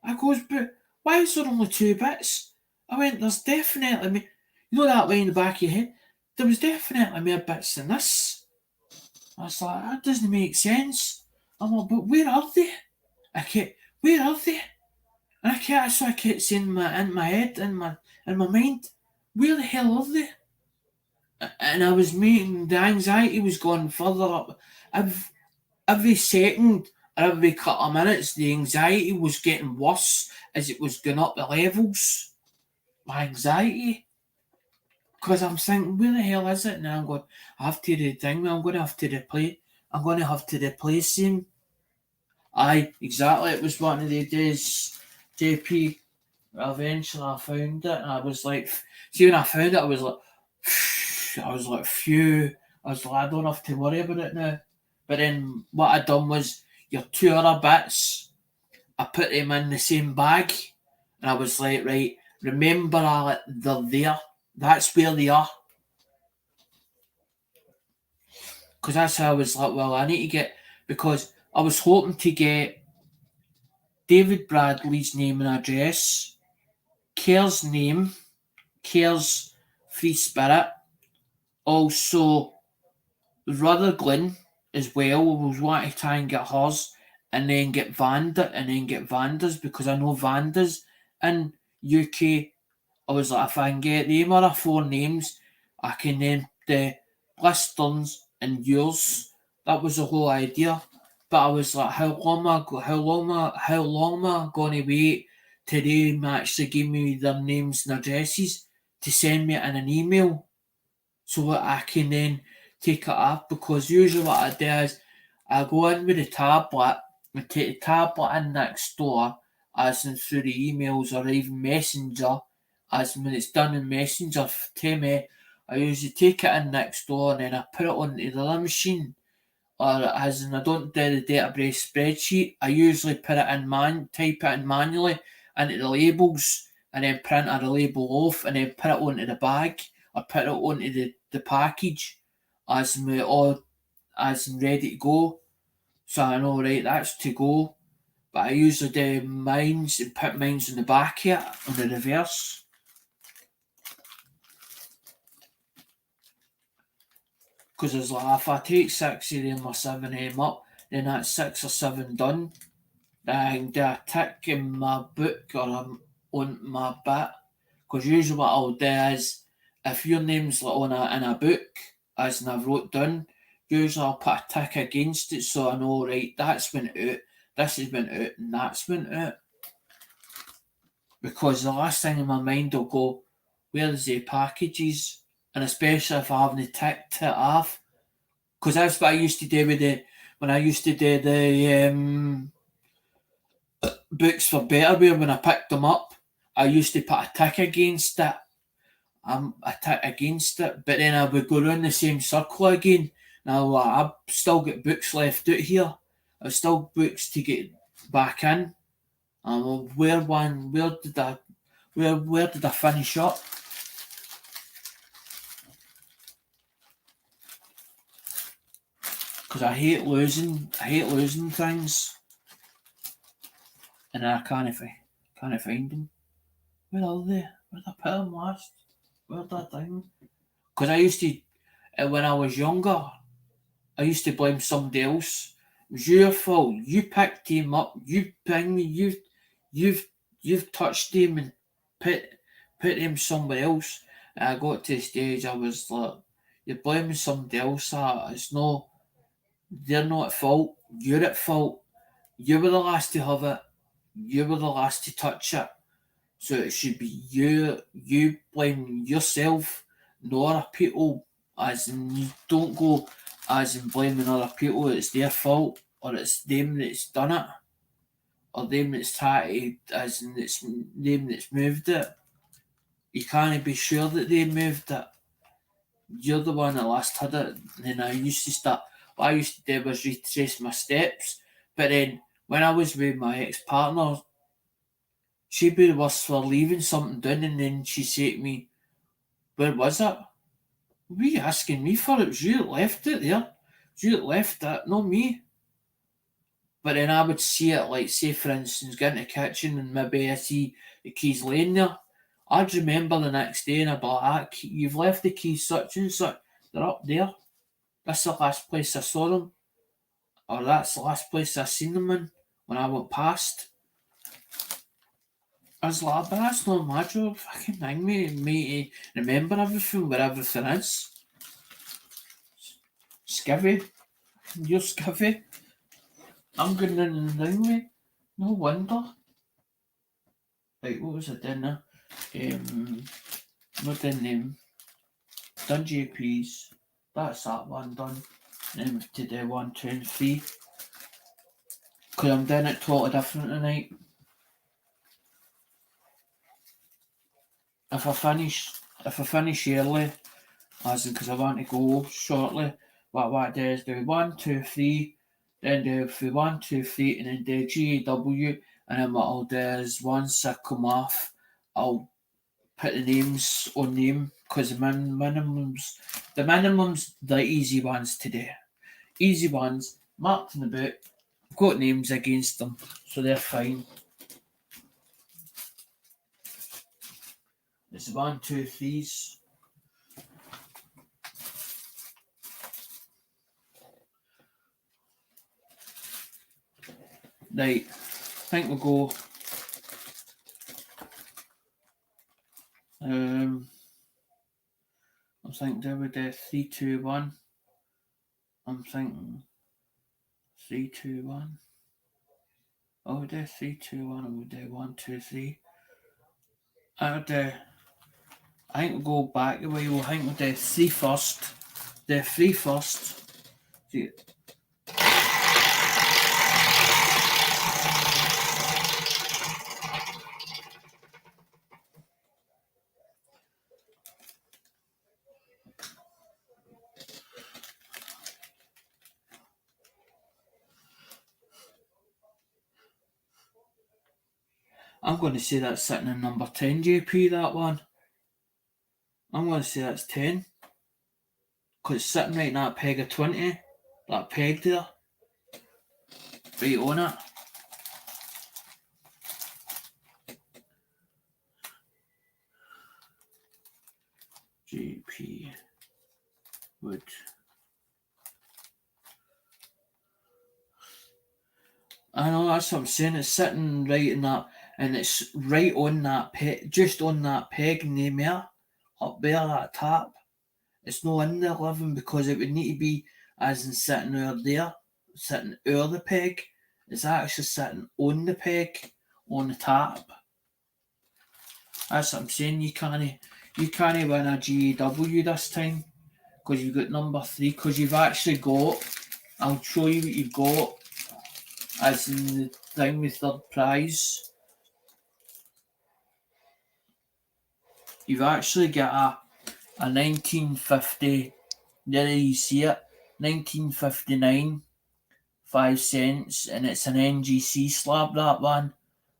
I goes, but why is there only 2 bits? I went, there's definitely you know that way in the back of your head? There was definitely more bits than this. I was like, that doesn't make sense. I'm like, but where are they? Where are they? And I kept saying in my head, in my mind, where the hell are they? and I was meeting, the anxiety was going further up. Every second, every couple of minutes, the anxiety was getting worse as it was going up the levels. My anxiety. Because I'm thinking, where the hell is it? And I'm going, I have to do the thing, I'm going to have to replace him. Aye, exactly. It was one of the days, JP. Eventually I found it, and I was like, see, when I found it, I was like, phew. I was like, I don't have to worry about it now. But then what I done was, your two other bits, I put them in the same bag, and I was like, right, remember, Alec, they're there. That's where they are. Because that's how I was like, well, I need to get, because I was hoping to get David Bradley's name and address, Kerr's name, Kerr's free spirit, also Rutherglen as well. We was wanting to try and get hers, and then get Vanda's, because I know Vanda's in UK. I was like, if I can get them other four names, I can name the Blisterns and yours. That was the whole idea. But I was like, how long am I gonna wait till they actually give me their names and addresses to send me it in an email, so that I can then take it up? Because usually what I do is, I go in with the tablet and take the tablet in next door, as in through the emails or even Messenger, as when it's done in Messenger to me. I usually take it in next door, and then I put it onto the other machine. Or as in, I don't do the database spreadsheet. I usually put it in type it in manually into the labels, and then print the label off, and then put it onto the bag, or put it onto the package, as in with all, as in ready to go. So I know, right, that's to go. But I usually do mines and put mines in the back here, on the reverse. Because it's like, if I take 6 of them or 7 of them up, then that's 6 or 7 done. I can do a tick in my book, or on my bit. Because usually what I'll do is, if your name's like in a book, as in I've wrote down, usually I'll put a tick against it, so I know, right, that's went out, this has went out, and that's went out. Because the last thing in my mind will go, where's the packages? And especially if I haven't ticked it off. Because that's what I used to do when I used to do the books for Betterware. When I picked them up, I used to put a tick against it. But then I would go around the same circle again. Now I've still got books left out here. I've still books to get back in. Where did I finish up? Because I hate losing things, and I can't find them. Where are they? Where did I put them last? Where did I think? Because I used to, when I was younger, I used to blame somebody else. It was your fault. You picked him up. You pinged me. You've touched him and put him somewhere else. And I got to the stage, I was like, you're blaming somebody else. It's no, they're not at fault. You're at fault. You were the last to have it. You were the last to touch it. So it should be you blame yourself, not other people. As in, you don't go as in blaming other people, it's their fault, or it's them that's done it, or them that's tried to, as in it's them that's moved it. You can't be sure that they moved it. You're the one that last had it. And then I used to start, what I used to do was retrace my steps. But then when I was with my ex-partner, she'd be the worst for leaving something down, and then she'd say to me, where was it? What are you asking me for? It was you that left it there. It was you that left it, not me. But then I would see it, like, say for instance, get in the kitchen and maybe I see the keys laying there. I'd remember the next day and I'd be like, you've left the keys such and such. They're up there. That's the last place I saw them. Or that's the last place I seen them in when I went past. I was like, but that's not my job. Fucking thing, me to remember everything, where everything is. skivvy. You're skivvy. I'm going in the ring with. No wonder. Right, what was I doing there? Not doing done JPs. That's that one done. And then to do 1, 2 and 3. Because I'm doing it totally different tonight. If I finish early, as in because I want to go shortly, what I do is do 1, 2, 3, then do through 1, 2, 3, and then do GAW, and then what I'll do is once I come off, I'll put the names on them, because the minimums, the easy ones to do. Easy ones, marked in the book, I've got names against them, so they're fine. It's 1, 2, 3s. Right, I think we'll go. I'm thinking do we do 3, 2, 1. I'm thinking 3, 2, 1. Oh, we do 3, 2, 1, and we do 1, 2, 3. I think we'll go back the way. I think we'll do 3 first. Do 3 first. See. I'm going to say that's sitting in number 10, JP, that one. I'm going to say that's 10. Because it's sitting right in that peg of 20. That peg there. Right on it. JP Wood. I know, that's what I'm saying. It's sitting right in that, and it's right on that peg, just on that peg, no more. Up there, that tap. It's not in the 11 because it would need to be as in sitting over there, sitting over the peg. It's actually sitting on the peg, on the tap. That's what I'm saying. You can't win a GAW this time because you've got number 3. Because you've actually got. I'll show you what you've got. As in the thing with third prize, you've actually got a 1950. There you see it, 1959, 5 cents, and it's an NGC slab. That one,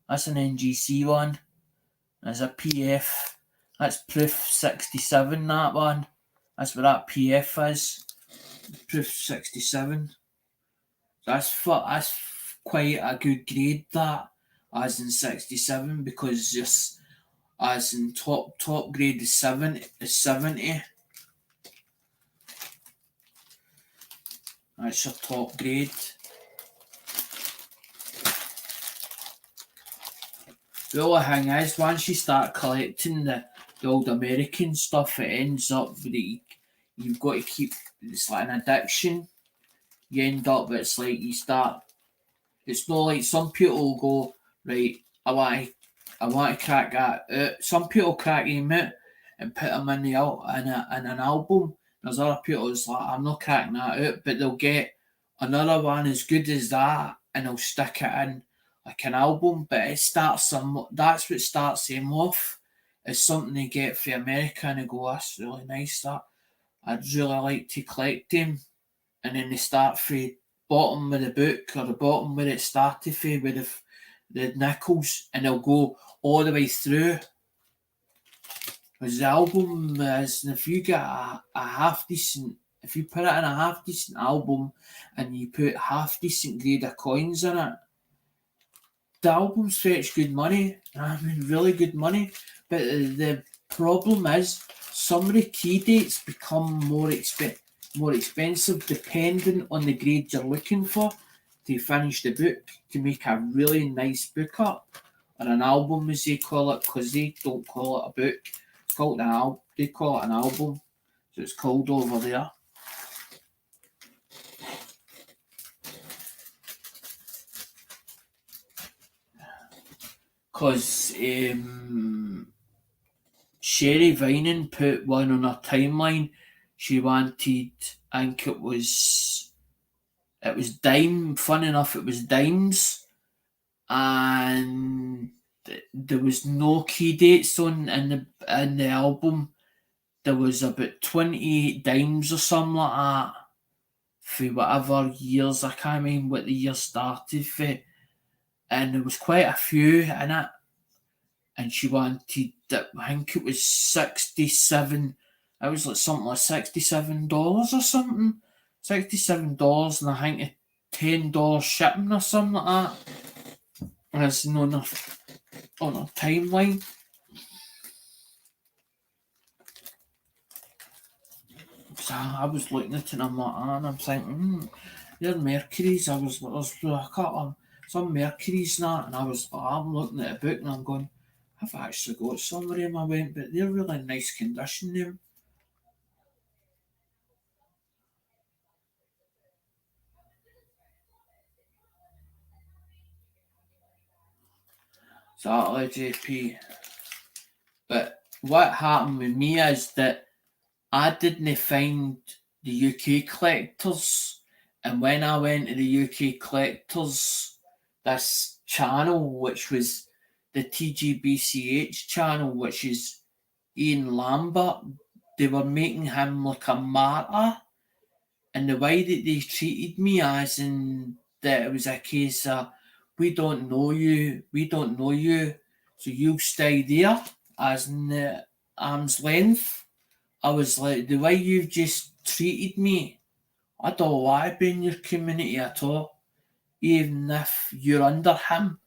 that's an NGC one. There's a PF. That's proof 67. That one. That's what that PF is. Proof 67. That's quite a good grade, that, as in 67, because just as in top grade is 70. That's your top grade. The only thing is, once you start collecting the old American stuff, it ends up that you've got to keep. It's like an addiction. You end up, it's like you start. It's not like some people go, right, I want to crack that out. Some people crack him out and put him in an album. There's other people who's like, I'm not cracking that out, but they'll get another one as good as that and they'll stick it in like an album. But it starts that's what starts them off. It's something they get for America and they go, that's really nice, that. I'd really like to collect them. And then they start from bottom of the book or the bottom where it started from with the nickels, and they'll go all the way through. Because the album is, and if you get a half decent, if you put it in a half decent album and you put half decent grade of coins in it, the albums fetch good money. I mean, really good money. But the problem is, some of the key dates become more expensive depending on the grade you're looking for to finish the book, to make a really nice book up, or an album as they call it, because they don't call it a book. It's called they call it an album, so it's called over there. because Sherry Vining put one on her timeline. She wanted, I think it was dime. Fun enough, it was dimes, and there was no key dates on in the album. There was about 28 dimes or something like that for whatever years. I can't remember what the year started for, and there was quite a few in it. And she wanted that. I think it was 67. It was like something like $67 or something. $67, and I think $10 shipping or something like that. As on a timeline. So I was looking at it and I'm like, and I'm thinking, they're Mercury's. I was a couple of some Mercury's and that, and I'm looking at a book and I'm going, I've actually got some of them I went, but they're really nice condition them. Exactly, JP. But what happened with me is that I didn't find the UK collectors, and when I went to the UK collectors, this channel, which was the TGBCH channel, which is Ian Lambert, they were making him like a martyr, and the way that they treated me, as in that it was a case of, we don't know you, so you stay there, as in the arm's length. I was like, the way you've just treated me, I don't want to be in your community at all. Even if you're under him.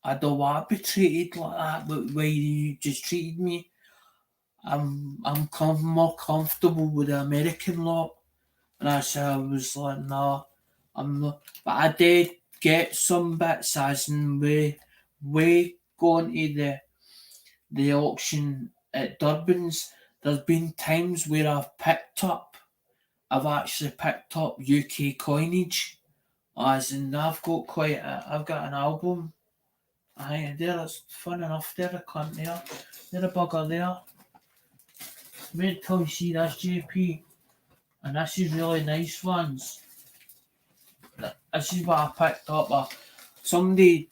I don't want to be treated like that, but the way you just treated me. I'm more comfortable with the American law. And I was like, no, I'm not. But I did get some bits, as in we going to the auction at Durban's. There's been times where I've actually picked up UK coinage, as in I've got an album. Aye, there it's fun enough. There a cunt there, there a bugger there. Wait till you see this, JP, and this is really nice ones. This is what I picked up. Somebody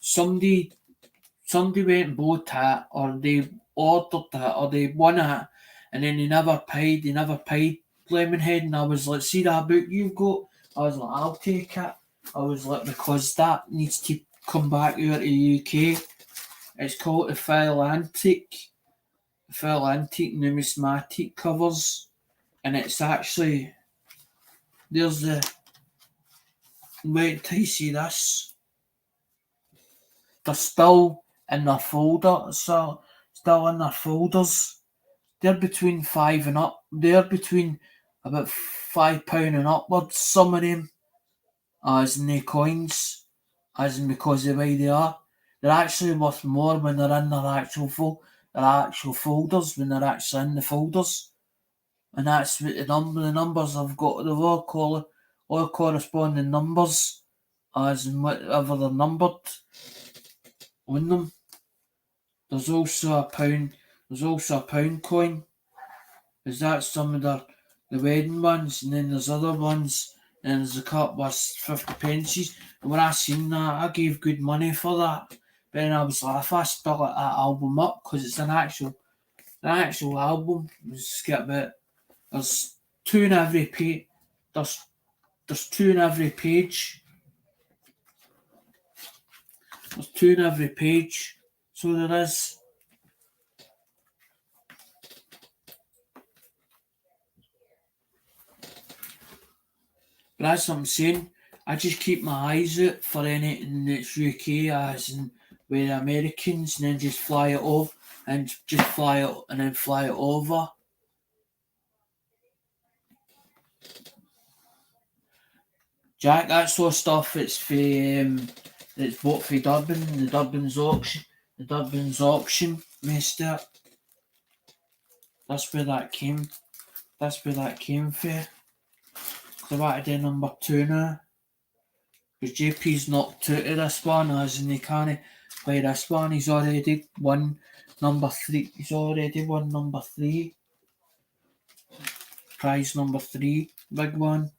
went and bought it, or they ordered it, or they won it, and then they never paid. Lemonhead, and I was like, see that book you've got? I was like, I'll take it. I was like, because that needs to come back here to the UK. It's called the File Antique Numismatic Covers, and it's actually, there's the, wait till you see this. They're still in their folder, so still in their folders. They're between five and up. They're between about £5 and upwards. Some of them, as in the coins, as in because of the way they are. They're actually worth more when they're in their actual folders, when they're actually in the folders. And that's what the numbers I've got. They've all corresponding numbers, as in whatever they're numbered on them. There's also a pound coin. Is that some of the wedding ones, and then there's other ones, and there's a couple with 50 pences. And when I seen that, I gave good money for that. But then I was like, if I split that album up, because it's an actual album, it's got about, there's two in every page. There's two in every page. There's two in every page. So there is. But that's what I'm saying. I just keep my eyes out for anything that's UK, as in with Americans, and then just fly it off, and just fly it and then fly it over. Jack, that sort of stuff. It's for it's bought for Durban, the Durban's auction, messed up. That's where that came for. So I want to do number 2 now. Because JP's knocked out of this one, as in they can't play this one. He's already won number 3. He's already won number 3. Prize number 3. Big one.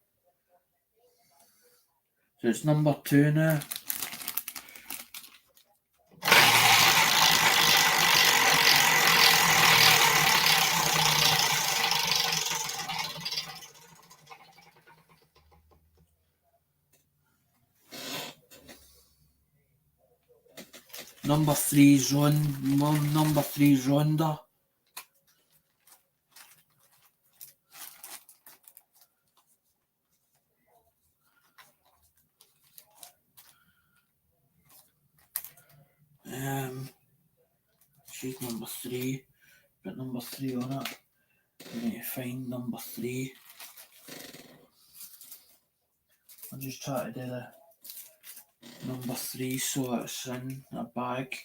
So it's number 2 now. Number 3's number 3's Ronda. She's number 3. Put number 3 on it. I need to find number 3. I'll just try to do the number 3 so it's in a bag.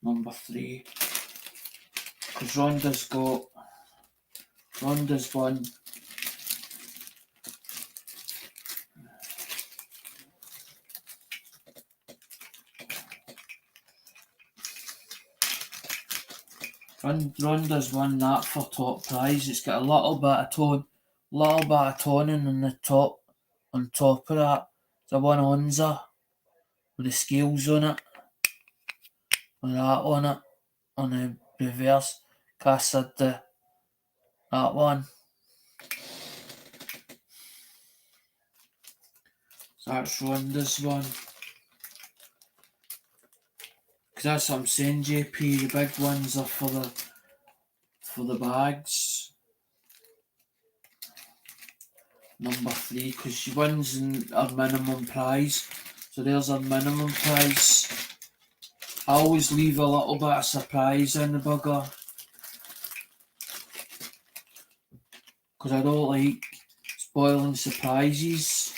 Number 3. Because Ronda's won. Ronda's won that for top prize. It's got a little bit of toning on the top. On top of that, it's a 1 onza with the scales on it. With that on it. On the reverse. Casted that one. So that's Ronda's one. Because that's what I'm saying, JP, the big ones are for the bags. Number 3, because she wins in her minimum prize. So there's her minimum prize. I always leave a little bit of surprise in the bugger. Because I don't like spoiling surprises.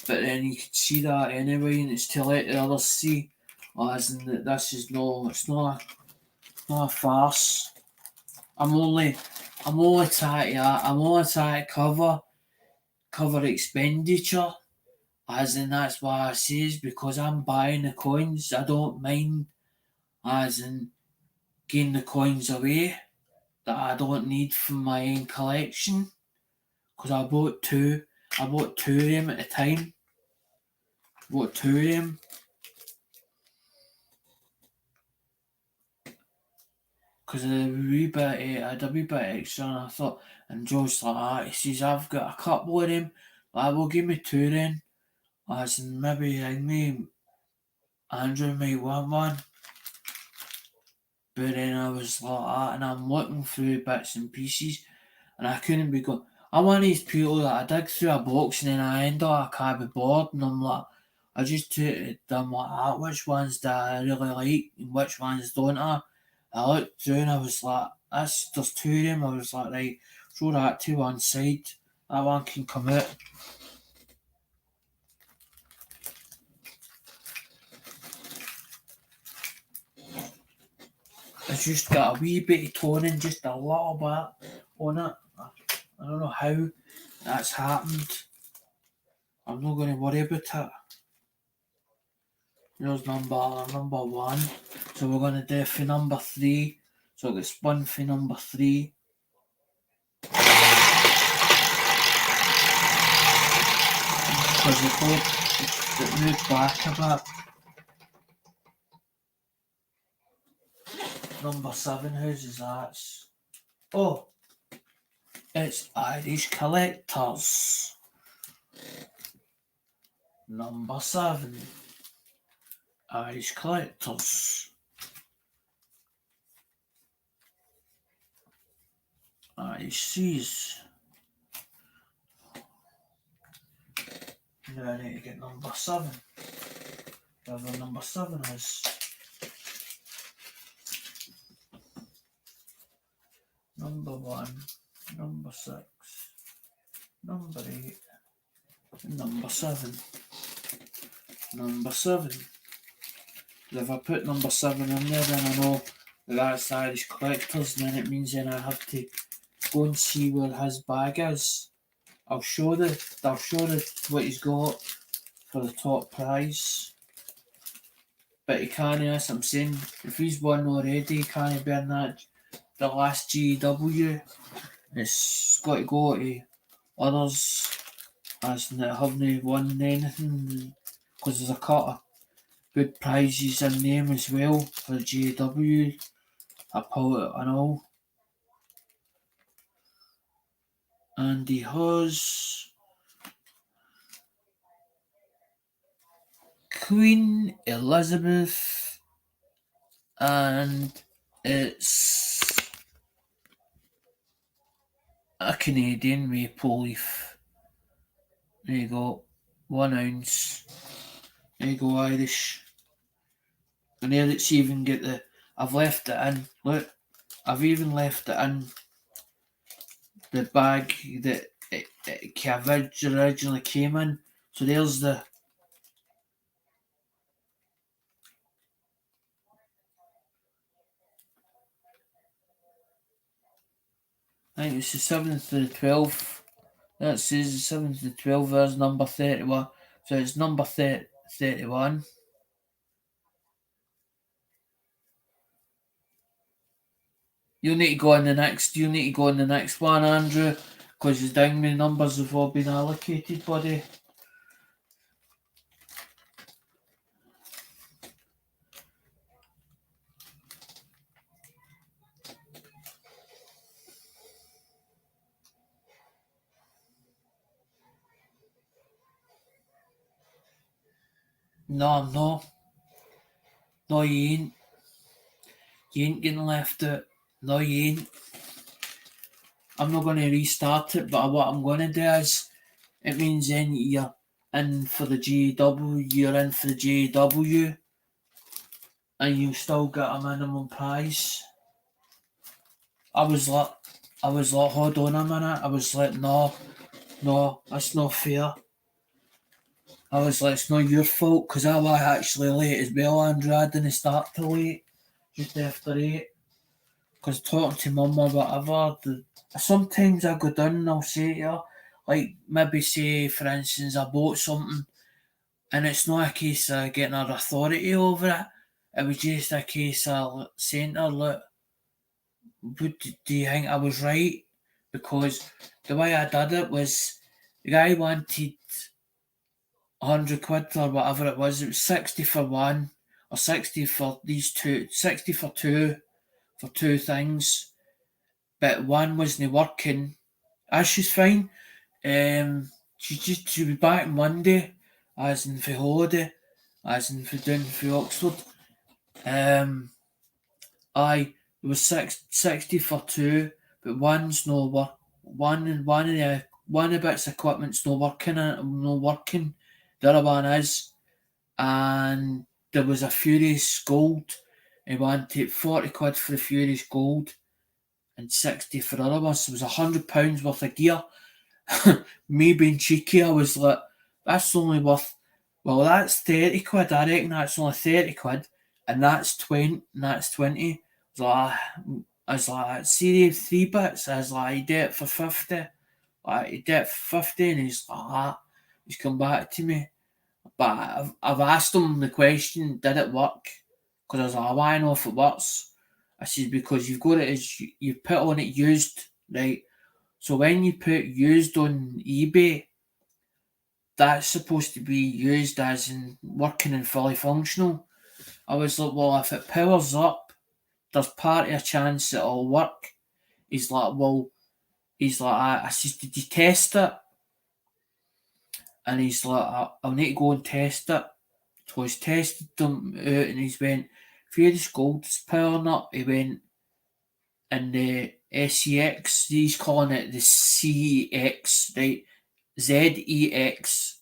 But then you can see that anyway, and it's to let the others see. As in that this is it's not a farce. I'm only trying to cover expenditure. As in that's why I says, because I'm buying the coins, I don't mind as in getting the coins away that I don't need from my own collection. Because I bought two of them at the time. Bought 2 of them. Because I had a wee bit extra, and I thought, and Joe's like that, he says, I've got a couple of them, I will give me 2 then. As in maybe Andrew might want one. But then I was like that, and I'm looking through bits and pieces, and I couldn't be going. I'm one of these people that I dig through a box and then I end up I can't be bored, and I'm like, I just treated them like that. Which ones do I really like and which ones don't I? I looked through and I was like, there's 2 of them. I was like, right, throw that to one side. That one can come out. It's just got a wee bit of toning, just a little bit on it. I don't know how that's happened. I'm not going to worry about it. There's number 1. So we're going to do for number 3. So it gets 1 for number 3. Because it moved back a bit. Number 7, whose is that? Oh, it's Irish Collectors. Number 7. Irish Collectors. Irish Seas. Now I need to get number 7. Whatever number 7 is. Number 1, number 6, number 8, and number 7. Number 7. If I put number 7 in there, then I know that's Irish Collectors, and then it means then I have to go and see where his bag is. I'll show what he's got for the top prize. But he can't, that's what I'm saying. If he's won already, he can't be in that the last GW. It's got to go to others as haven't won anything, because there's a couple of good prizes in them as well for the GW. I pull it and all. And he has Queen Elizabeth, and it's a Canadian maple leaf. There you go, 1 ounce. There you go, Irish. And there it's even got the, I've left it in, look, I've even left it in the bag that it originally came in. So there's the, I think it's the 7th to the 12th. That says the 7th to the 12th, there's number 31. So it's number 31. You need to go on the next one, Andrew, because the dang many numbers have all been allocated, buddy. No, I'm not. No, you ain't. You ain't getting left out. No, you ain't. I'm not going to restart it, but what I'm going to do is, it means then you're in for the GW, you're in for the JW, and you still get a minimum price. I was like, hold on a minute. I was like, no, that's not fair. I was like, it's not your fault, because I was actually late as well, Andrew. I didn't start till late, just after 8. Because talking to mum or whatever, sometimes I go down and I'll say to her, like, maybe say, for instance, I bought something, and it's not a case of getting her authority over it. It was just a case of saying to her, look, do you think I was right? Because the way I did it was, the guy wanted 100 quid or whatever it was 60 for one, or 60 for these two, 60 for two things, but one wasn't working. She's fine. She'll be back Monday, as in for holiday, as in for doing for Oxford. It was 60 for two, but one's no work. One of the bits of equipment's no working. The other one is, and there was a Furious Gold. He wanted 40 quid for the Furious Gold and 60 for the other one. So it was £100 worth of gear. Me being cheeky, I was like, that's only worth, well, that's 30 quid. I reckon that's only 30 quid, and that's 20. So I was like, see, 3 bits. I was like, he did it for 50. Like, he did it for 50, and he's like, he's come back to me. But I've asked him the question, did it work? Because I was like, I know if it works. I said, because you've got it as you put on it used, right? So when you put used on eBay, that's supposed to be used as in working and fully functional. I was like, well, if it powers up, there's part of a chance that it'll work. He's like, I said, did you test it? And he's like, I'll need to go and test it. So he's tested them out, and he's went, Furious Gold's powering up. He went, and the SEX, he's calling it the CEX, right? ZEX,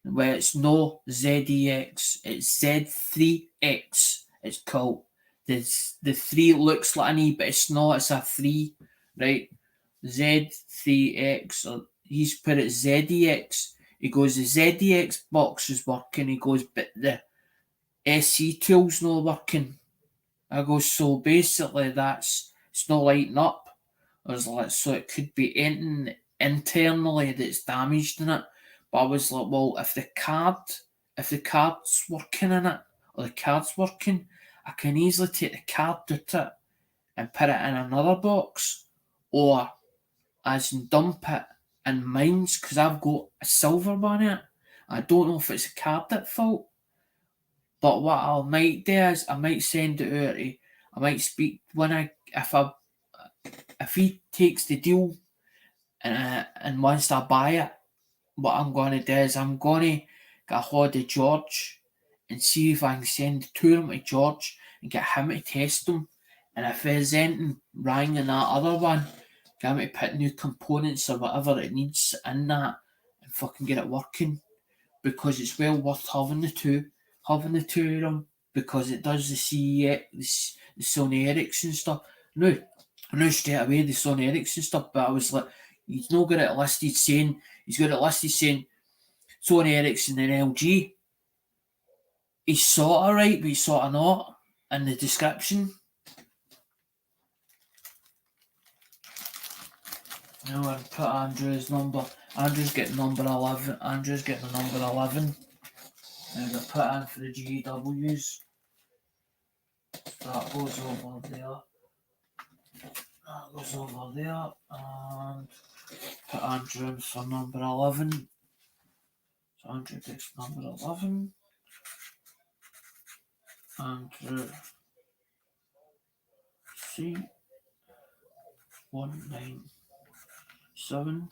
where it's no ZEX, it's Z3X, it's called. The 3 looks like an E, but it's not, it's a 3, right? Z3X, or he's put it ZEX. He goes, the ZEX box is working. He goes, but the SC tool's not working. I go, so basically it's not lighting up. I was like, so it could be anything internally that's damaged in it. But I was like, well, if the card if the card's working in it, or the card's working, I can easily take the card out it and put it in another box, or as in dump it in mines, because I've got a silver one in it. I don't know if it's a card at fault, but what I might do is I might send it out. I might speak if he takes the deal and wants to buy it. What I'm going to do is I'm going to get a hold of George and see if I can send the two of them to George and get him to test them. And if there's anything wrong in that other one, get him to put new components or whatever it needs in that and fucking get it working. Because it's well worth having the two of them, because it does the Sony Ericsson stuff. No, straight away the Sony Ericsson stuff, but I was like, he's not got it listed saying Sony Ericsson and LG. He's sort of right, but he's sort of not in the description. Now I put Andrew's number. Andrew's getting number 11. Andrew's getting the number 11. And I put in for the GWs. That goes over there. That goes over there. And put Andrew in for number 11. So Andrew gets number 11. Andrew C 197.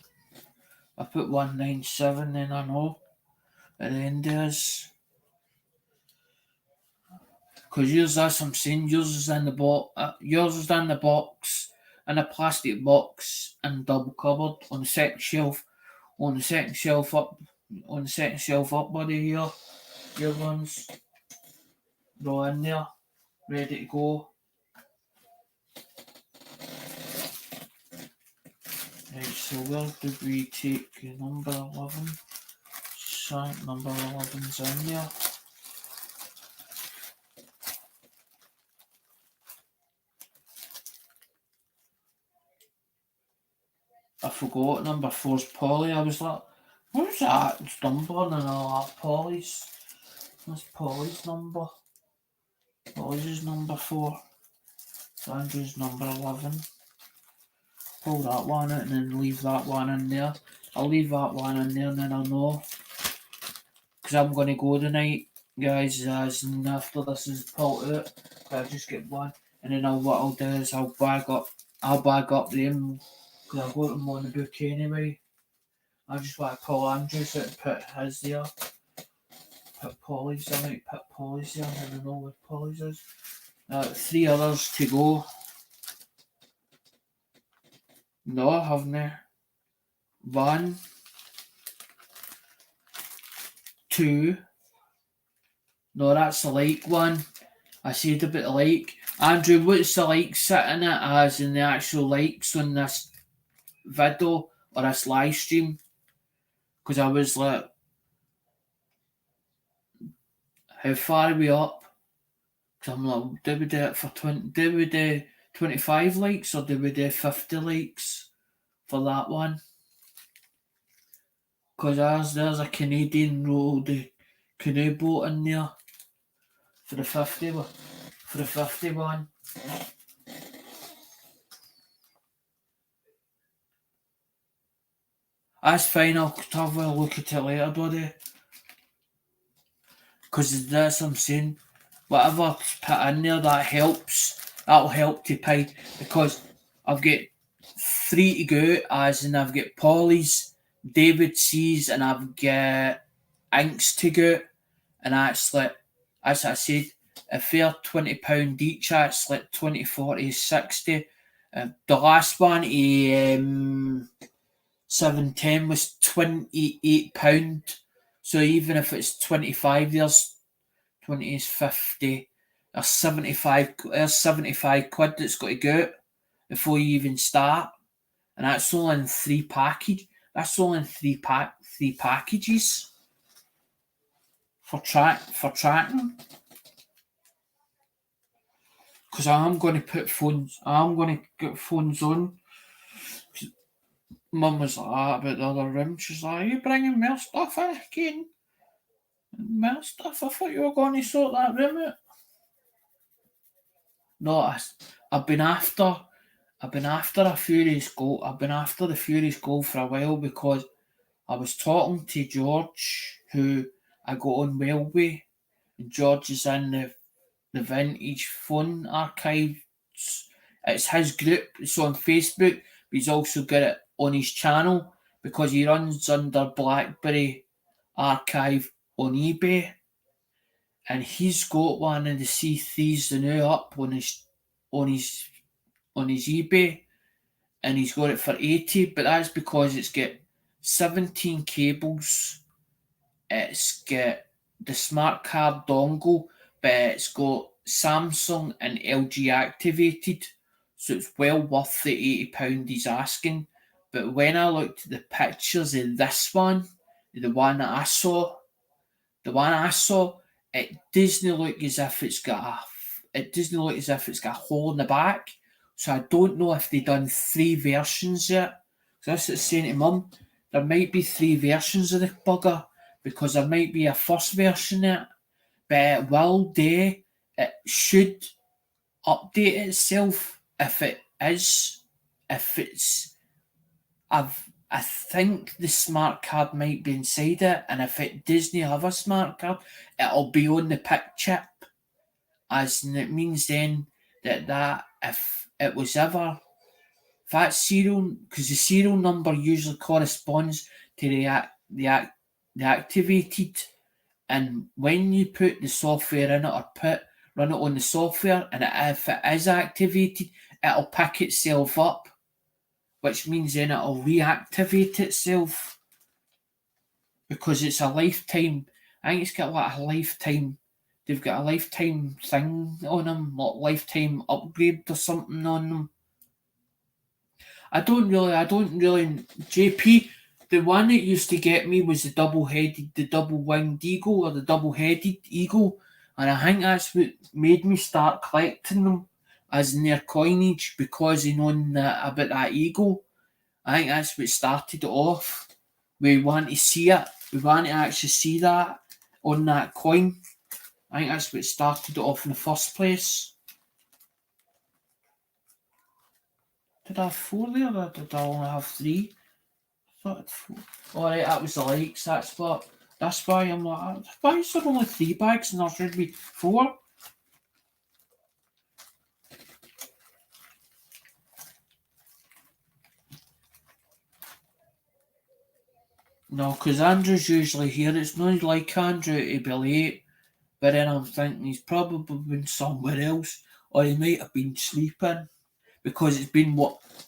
I put 197 in, I know. At the end is. Because yours, as I'm saying, yours is in the box, in a plastic box, and double covered on the second shelf. On the second shelf up, buddy. Here, your ones, they're all in there, ready to go. Right, so where did we take number 11? So number 11's in there. I forgot number 4's Polly. I was like, what's that? It's Dunborn and all that. Polly's. That's Polly's number. Polly's is number 4. So Andrew's number 11. Pull that one out and then leave that one in there. I'll leave that one in there and then I'll know. Because I'm going to go tonight, guys, and after this is pulled out, I'll just get one. And then what I'll do is I'll bag up them. Because I've got them on the book anyway. I just want to pull Andrew's out and put his there. Put Polly's, I might put Polly's there. I don't know what Polly's is. 3 others to go. No, I haven't. 1, 2. No, that's the like one. I said about the like. Andrew, what's the like sitting it as in the actual likes on this video or this live stream? Because I was like, how far are we up? Because I'm like, do we do it for 20? Do we do 25 likes or do we do 50 likes for that one? Because there's a Canadian road canoe boat in there for the 50 one. For the 50 one. That's fine, I'll have a look at it later, buddy. Because that's what I'm saying. Whatever put in there that helps. That'll help to pay. Because I've got 3 to go, as in I've got Polly's, David C's, and I've got Inks to go. And that's like, as I said, if they're £20 each, that's like 20, 40, 60. The last one, 710 was £28. So even if it's 25, there's 20 is 50. There's 75 quid that's got to go before you even start. And that's only in 3 package. That's only in 3 packages for tracking. Because I'm going to put phones. I'm going to get phones on. Mum was like that about the other room. She's like, are you bringing more stuff in again? Well, stuff, I thought you were going to sort that room out. No, I've been after a Fury's goal. I've been after the Fury's goal for a while because I was talking to George, who I got on well with, and George is in the vintage phone archives. It's his group. It's on Facebook, but he's also got it on his channel because he runs under BlackBerry Archive on eBay, and he's got one of the C3s the new up on his on his eBay, and he's got it for 80, but that's because it's got 17 cables. It's got the smart card dongle, but it's got Samsung and LG activated, so it's well worth the £80 he's asking. But when I looked at the pictures of this one, the one that I saw, it doesn't look as if it's got a hole in the back. So I don't know if they've done 3 versions yet. So that's what it's saying to Mum. There might be 3 versions of the bugger because there might be a first version of it. But it will do. It should update itself if it is. If it's, I think the smart card might be inside it, and if it doesn't have a smart card, it'll be on the PIC chip. As in it means then that if it was ever, if that serial, because the serial number usually corresponds to the activated, and when you put the software in it or run it on the software, and if it is activated, it'll pick itself up, which means then it'll reactivate itself because it's a lifetime. I think it's got like a lifetime. They've got a lifetime thing on them, like lifetime upgrade or something on them. I don't really. JP, the one that used to get me was the double-winged eagle or the double-headed eagle, and I think that's what made me start collecting them as in their coinage because he known about that eagle. I think that's what started it off. We want to see it. We want to actually see that on that coin. I think that's what started it off in the first place. Did I have 4 there or did I only have 3? I thought I had 4. Alright, that was the likes. That's why I'm like, why is there only 3 bags and there should be 4? No, because Andrew's usually here. It's not like Andrew to be late. But then I'm thinking he's probably been somewhere else, or he might have been sleeping because it's been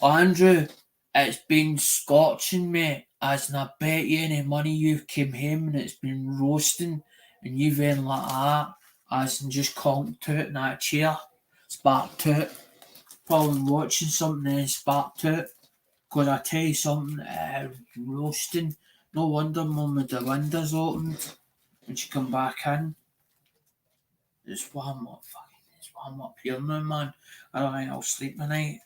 Andrew, it's been scorching me, as in I bet you any money you've came home and it's been roasting, and you've been like that, as in just conked out in that chair, sparked out, probably watching something and sparked out. Because I tell you something, roasting. No wonder Mum had the windows opened when she come back in. It's warm up here now, man. I don't think I'll sleep tonight.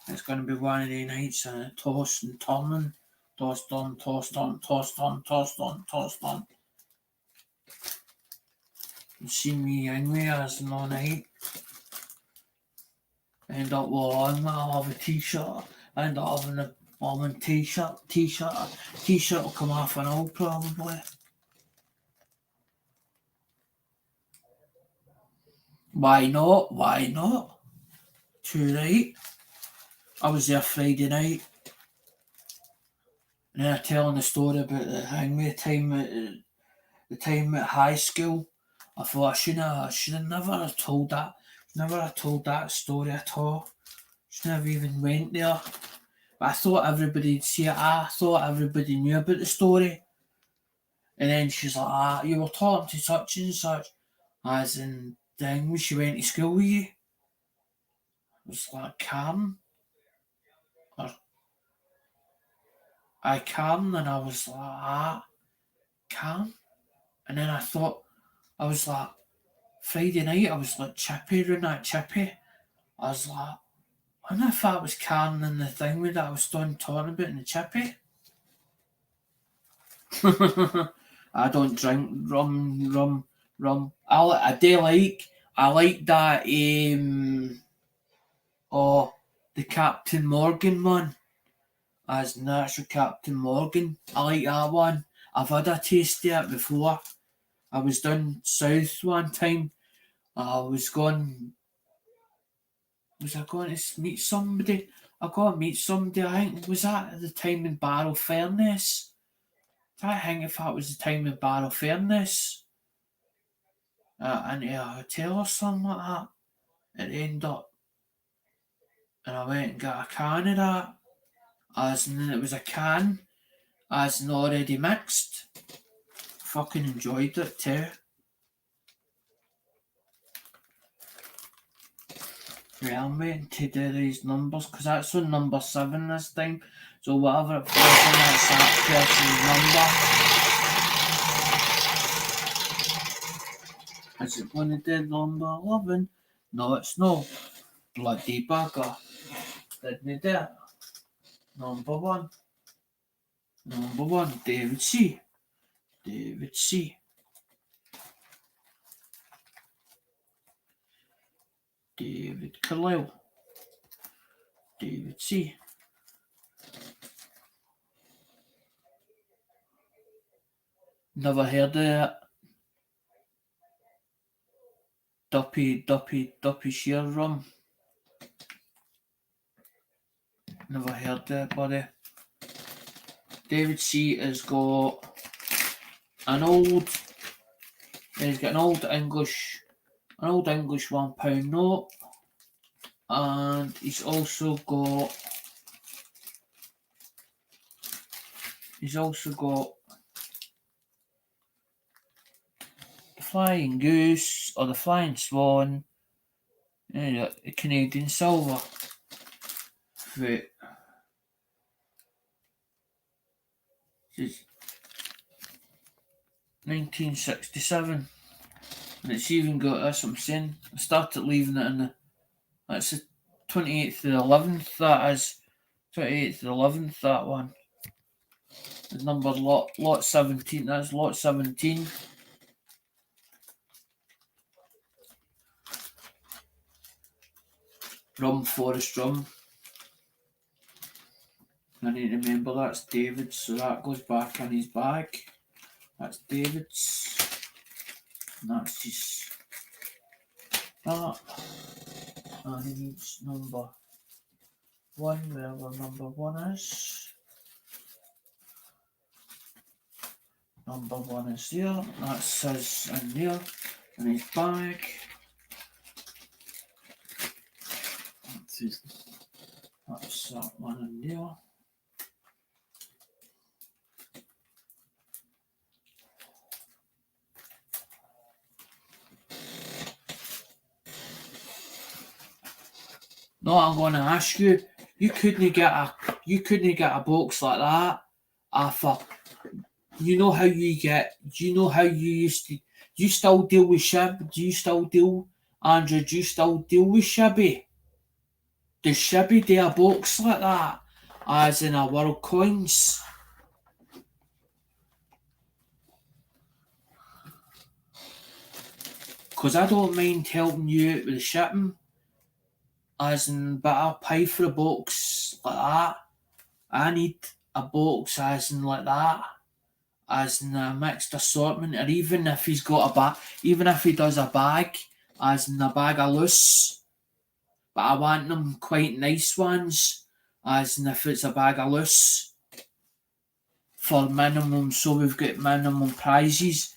It's going to be one of the nights and a toss and turning. Tossed on, tossed on, tossed on, tossed on, tossed on. You see me anyway as all night. End up with I'll have a t-shirt. End up having a Almond t-shirt. T-shirt will come off and all probably. Why not? True right. I was there Friday night. And then I telling the story about the hangway time at high school. I thought I should have never have told that. Never have told that story at all. Should never even went there. But I thought everybody'd see it. I thought everybody knew about the story. And then she's like, you were talking to such and such. As in, when she went to school with you. It was like Karen. Karen, and I was like, Karen. And then I thought, I was like, Friday night, I was like Chippy, around that Chippy. I was like, I wonder if that was Karen and the thing with that I was done talking about in the Chippy. I don't drink rum. I do like. I like that. Oh, the Captain Morgan one. As Natural Captain Morgan. I like that one. I've had a taste of it before. I was down south one time. I was going. Was I going to meet somebody? I got to meet somebody. I think was that at the time in Barrow Furnace. I think if that was the time in Barrow Furnace. Into a hotel or something like that. It ended up, and I went and got a can of that. As in it was a can, as in already mixed. Fucking enjoyed it too. Yeah, I'm waiting to do these numbers because that's on number 7 this time. So whatever it falls on, that's that person's number. Is it going to do number 11? No, it's no. Bloody bugger. Didn't do it. Number 1. Number 1, David C. David C. David Carlisle. David C. Never heard of it. Duppy Sheer Rum. Never heard of it, buddy. David C has got he's got an old English £1 note, and he's also got the Flying Goose or the Flying Swan, the Canadian Silver. For 1967, and it's even got this. I'm saying I started leaving it in the. That's the 28th of the 11th. That is 28th of the 11th. That one. The number lot 17. That's lot 17. Rum Forest Rum. I need to remember that's David's, so that goes back in his bag. That's David's. And that's his. That. And he needs number 1, wherever number 1 is. Number 1 is there. That's his in there. In his bag. That's that one in there. No, I'm going to ask you. You couldn't get a box like that. After you know how you get. You know how you used to. Do you still deal with Shib? Do you still deal, Andrew? Do you still deal with Shibby? Does Shibby do a box like that, as in a World Coins? Because I don't mind helping you out with the shipping, as in, but I'll pay for a box like that. I need a box as in like that, as in a mixed assortment, or even if he's got a bag, even if he does a bag, as in a bag of loose, but I want them quite nice ones, as in if it's a bag of loose, for minimum, so we've got minimum prizes,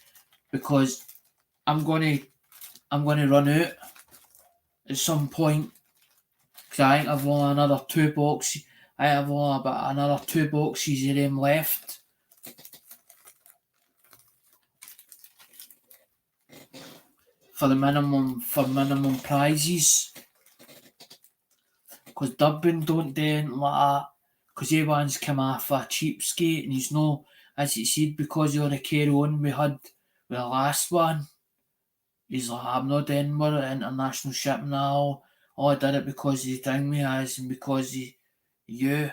because I'm gonna run out at some point, because I think I've only another 2 boxes. I have only about another 2 boxes of them left. For minimum prizes. Because Dublin don't do anything like that. Because everyone's come off a cheapskate, and he's no, as he said, because of the carry on we had with the last one. He's like, I'm not doing more international shipping now. Oh, I did it because he dang me as, and because he you.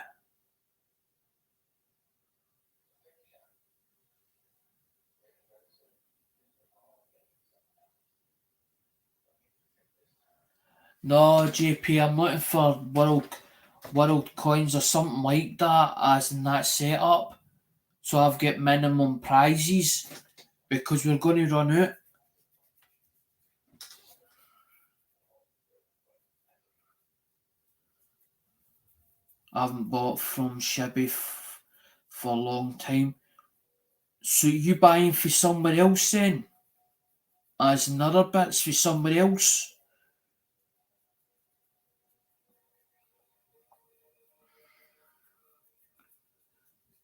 No, JP, I'm looking for world coins or something like that, as in that setup. So I've got minimum prizes because we're going to run out. I haven't bought from Shibby for a long time. So you buying for somebody else then? As in other bits for somebody else?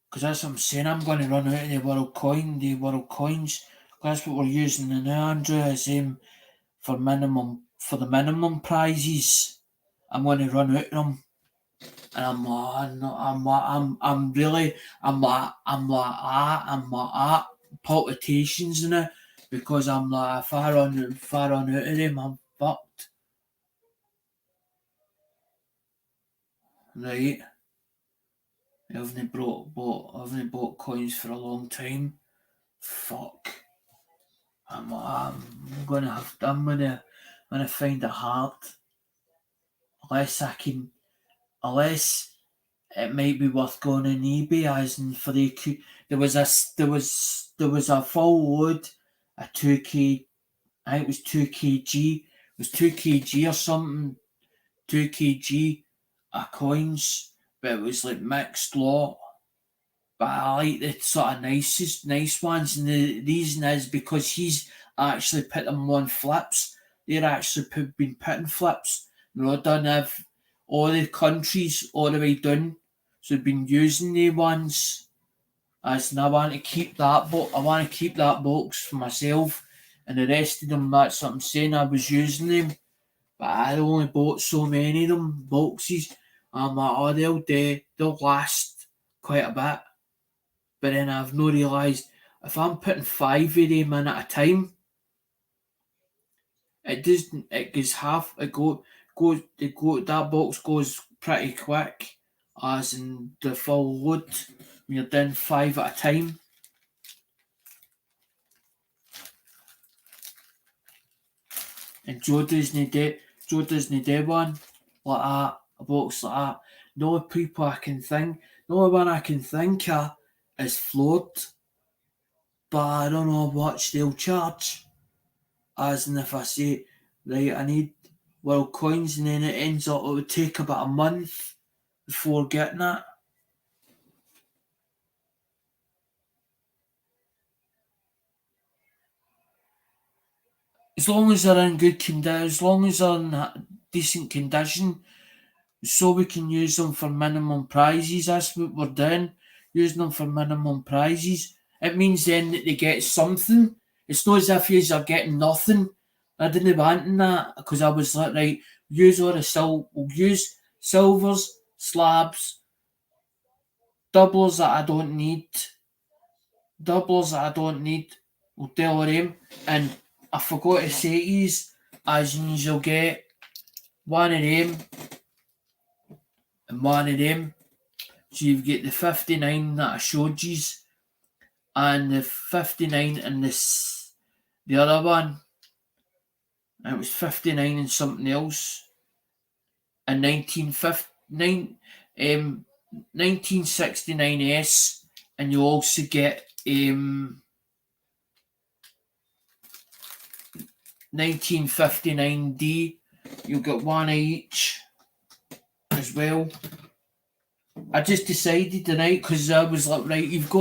Because that's what I'm saying, I'm going to run out of the world coins. That's what we're using now, Andrew, is for the minimum prizes. I'm going to run out of them. And I'm like that palpitations in it because I'm like far on out of them, I'm fucked. Right. I haven't bought coins for a long time. Fuck. I'm gonna find it hard. Unless it might be worth going on eBay as in for the there was a full load, a 2k, I think it was 2 kg, it was 2 kg or something, 2 kg of coins, but it was like mixed lot. But I like the sort of nice ones, and the reason is because he's actually put them on flips. They're actually been putting flips. Done have all the countries all the way down, so they've been using the ones. As and I want to keep that I want to keep that box for myself, and the rest of them. That's what I'm saying. I was using them, but I only bought so many of them boxes. I'm like, oh, they'll last quite a bit. But then I've no realised if I'm putting 5 of them in at a time, it goes half, that box goes pretty quick, as in the full load, when you're doing 5 at a time. And Joe doesn't do one like that, a box like that. The only one I can think of is Float, but I don't know what they'll charge. As in if I say, right, I need world coins, and then it ends up, it would take about a month before getting it. As long as they're in good condition, as long as they're in decent condition, so we can use them for minimum prizes. That's what we're doing, using them for minimum prizes. It means then that they get something. It's not as if you're getting nothing. I didn't want that because I was like, right, we'll use silvers, slabs, doublers that I don't need, we'll tell them. And I forgot to say is, as you'll get one of them and one of them. So you get the 59 that I showed you, and the 59 and the other one. And it was 59 and something else. And 1969S, and you also get 1959D. You'll get one of each as well. I just decided tonight because I was like, right, you've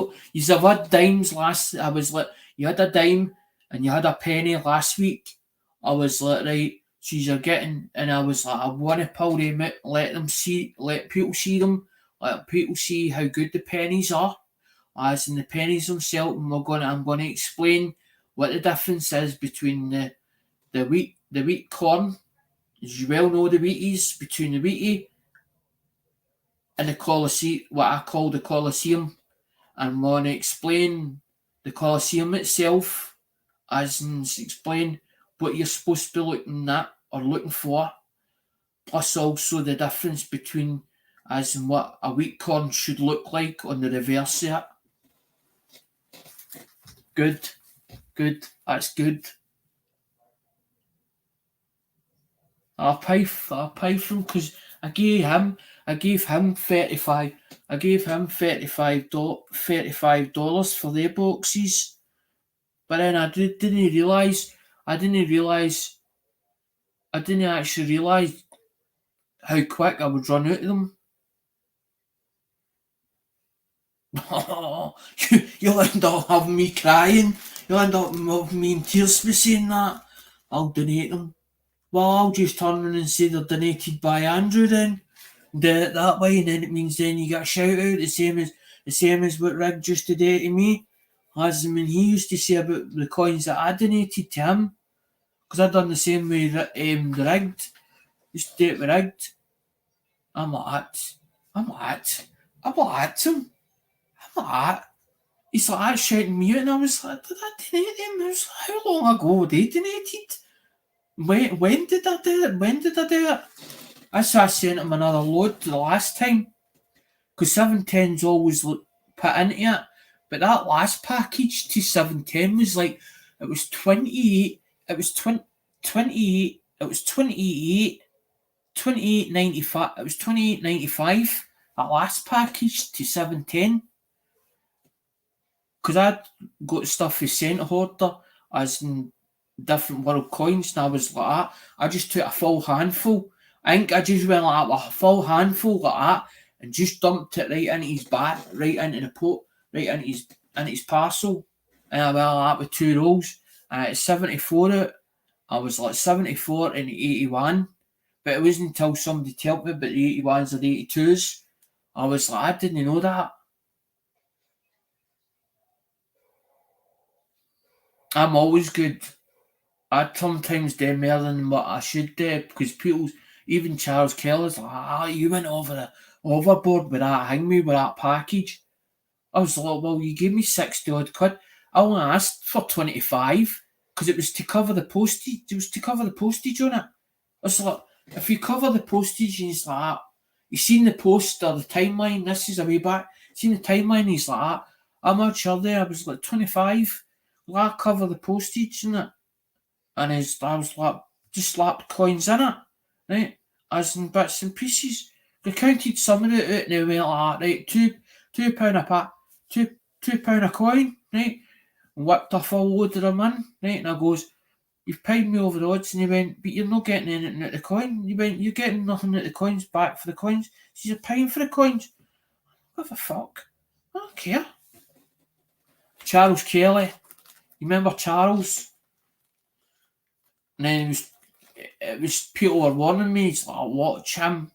had dimes last. I was like, you had a dime and you had a penny last week. I was like, right, so you're getting, and I was like, I want to pull them out, let people see them, let people see how good the pennies are, as in the pennies themselves. And I'm going to explain what the difference is between the wheat corn, as you well know the wheat is, between the wheatie and the Colosseum, what I call the Colosseum. I'm going to explain the Colosseum itself, as in explain what you're supposed to be looking at or looking for, plus also the difference between as in what a wheat corn should look like on the reverse of it. Good, that's good. I'll pay for him because I gave him $35. I gave him $35 for their boxes, but then I didn't realise. I didn't actually realise how quick I would run out of them. You'll end up having me crying. You'll end up having me in tears for saying that. I'll donate them. Well, I'll just turn around and say they're donated by Andrew then. Do it that way, and then it means then you get a shout out, the same as what Rig just did to me. As I mean, he used to say about the coins that I donated to him, because I done the same with the Rigged. Used to do it with Rigged. I'm like that. Him. I'm like that. He's like that shouting me out, and I was like, did I donate them? I was like, how long ago were they donated? When did I do it? I sent him another load the last time, because 710's always put into it. But that last package to 710 was like, it was 28, it was 28, it was 28.95, it was 28.95, that last package to 710. Because I'd got stuff for Centre Hoarder, as in different world coins, and I was like that. I just took a full handful. I think I just went like that with a full handful like that, and just dumped it right into his bag, right into the pot, right into his parcel. And I went like that with 2 rolls. And at 74 out, I was like 74 and 81. But it wasn't until somebody told me about the 81s or the 82s. I was like, I didn't know that. I'm always good. I sometimes do more than what I should do, because people, even Charles Keller's like, you went overboard with that, hang me with that package. I was like, well, you gave me 60 odd quid. I only asked for 25 because it was to cover the postage. It was to cover the postage on it. I was like, if you cover the postage, and he's like, you seen the post or the timeline, this is a way back, seen the timeline, he's like, how much are there? I was like, 25. Will I cover the postage in it? And I was like, just slapped coins in it, right? As in bits and pieces. They counted some of it out and they went like, right, £2 a pack, £2 a coin, right? And whipped a full load of them in, right? And I goes, you've paid me over the odds. And he went, but you're not getting anything out of the coin. He went, you're getting nothing out of the coins, back for the coins. So you're paying for the coins. What the fuck? I don't care. Charles Kelly. You remember Charles? And then it was people were warning me. It's like, watch him.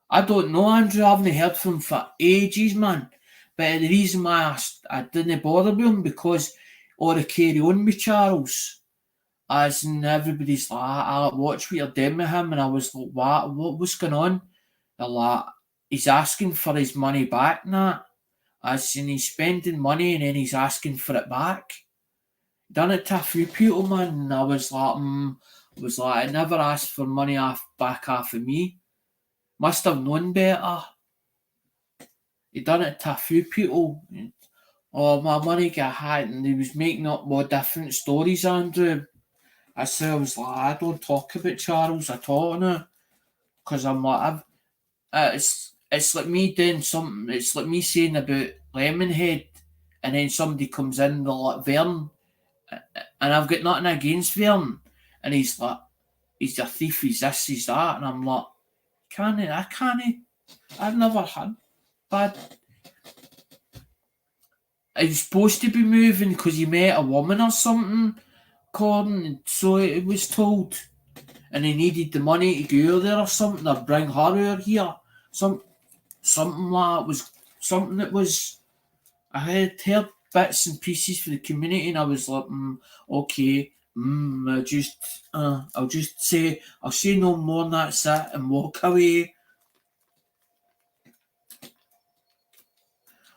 I don't know, Andrew. I haven't heard from him for ages, man. But the reason why I didn't bother with him, because all the carry on with Charles. As in, everybody's like, I watch what you're doing with him. And I was like, what's going on? They're like, he's asking for his money back now. As in, he's spending money and then he's asking for it back. Done it to a few people, man. And I was like, I never asked for money back off of me. Must have known better. He done it to a few people. Oh, my money got hacked, and he was making up more different stories, Andrew. I was like, I don't talk about Charles at all now, because I'm like, it's like me doing something. It's like me saying about Lemonhead, and then somebody comes in, they're like, Vern, and I've got nothing against Vern, and he's like, he's a thief, he's this, he's that, and I'm like, I've never had bad. He was supposed to be moving because he met a woman or something, Gordon, so it was told, and he needed the money to go there or something, or bring her over here, something like that was. I had heard bits and pieces for the community, and I was like, okay, I'll say no more, and that's it, and walk away.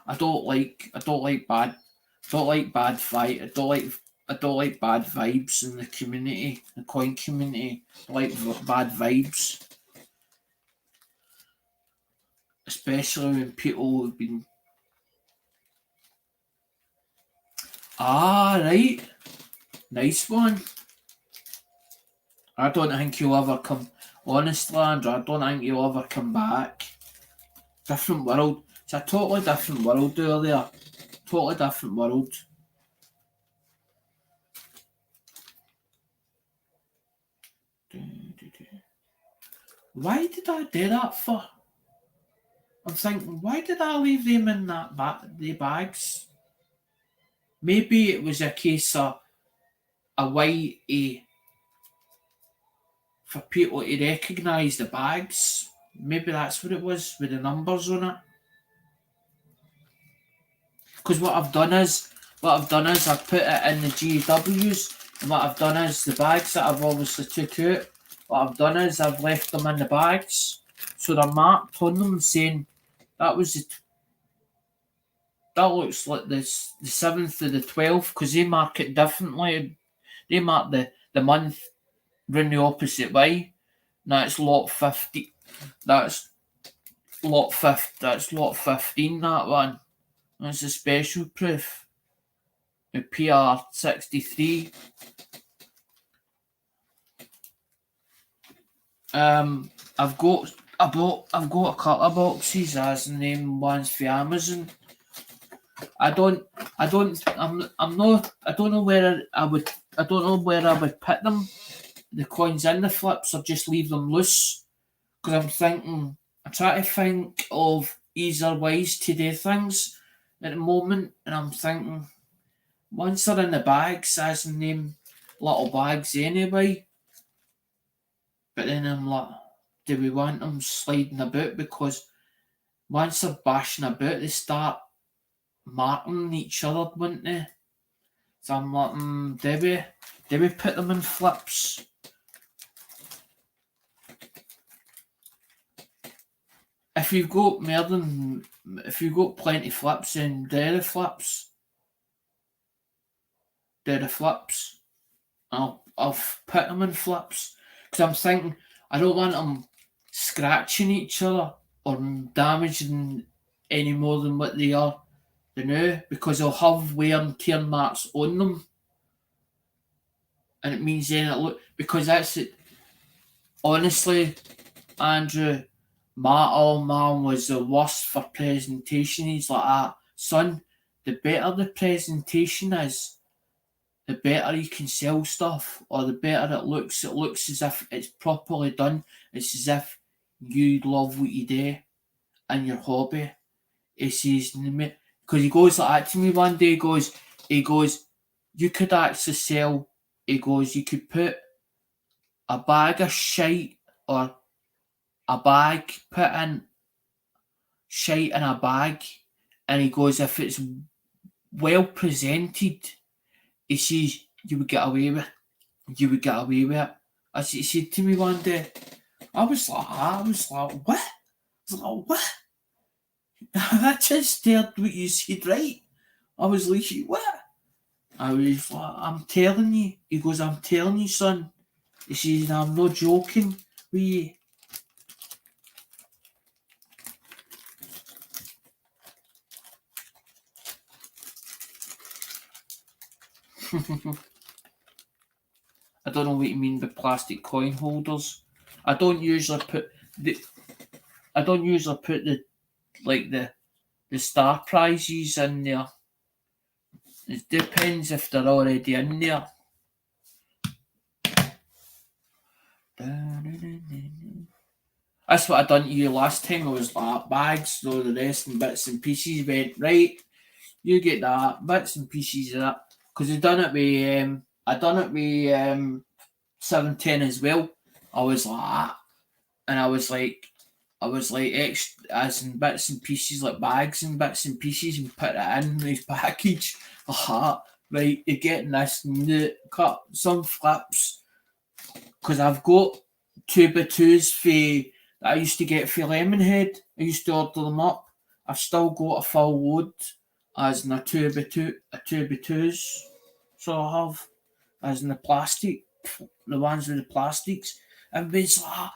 I don't like bad fight. I don't like bad vibes in the community, the coin community. I like bad vibes, especially when people have been. Right, nice one. I don't think you'll ever come. Honestly, Andrew, I don't think he'll ever come back. Different world. It's a totally different world out there. Totally different world. Why did I do that for? I'm thinking, why did I leave them in the bags? Maybe it was a case of a way for people to recognise the bags. Maybe that's what it was with the numbers on it. Because what I've done is I've put it in the GWs, and what I've done is the bags that I've obviously took out, what I've done is I've left them in the bags, so they're marked on them saying that was that looks like the 7th to the 12th, because they mark it differently. They mark the month round the opposite way. That's lot 50. That's lot 5. That's lot 15. That one. That's a special proof. The PR63. I've got a couple of boxes as the name ones for Amazon. I don't know where I would put them, the coins in the flips, or just leave them loose. Because I'm trying to think of easier ways to do things at the moment, and I'm thinking once they're in the bags, as in them little bags anyway. But then I'm like, do we want them sliding about? Because once they're bashing about, they start marking each other, wouldn't they? So I'm like, do we put them in flips? If you've got plenty flips, then do the flips. I'll put them in flips, because I'm thinking I don't want them scratching each other or damaging any more than what they are now, because they'll have wear and tear marks on them, and it means then it look, because that's it. Honestly, Andrew, my old man was the worst for presentation. He's like, son, the better the presentation is, the better you can sell stuff, or the better it looks. It looks as if it's properly done. It's as if you love what you do and your hobby. He says, because he goes like that to me one day. He goes, you could actually sell. He goes, you could put a bag of shite, or a bag, put in shite in a bag, and he goes, if it's well presented, he says you would get away with it. As he said to me one day. I was like, what? I just heard what you said, right? I was like, what? I was like, I'm telling you. He goes, I'm telling you, son. He says, I'm not joking with you. I don't know what you mean by plastic coin holders. I don't usually put the star prizes in there. It depends if they're already in there. That's what I done to you last time. I was like, bags, all the rest and bits and pieces. Went, right, you get that, bits and pieces of that. Because I done it with 710 as well. I was like that. And I was like extra, as in bits and pieces, like bags and bits and pieces, and put it in this package. Right, you're getting this, and cut some flips, because I've got 2x2s that I used to get for Lemonhead. I used to order them up. I've still got a full load as in a 2x2s. So I have, as in the plastic, the ones with the plastics. Everybody's like,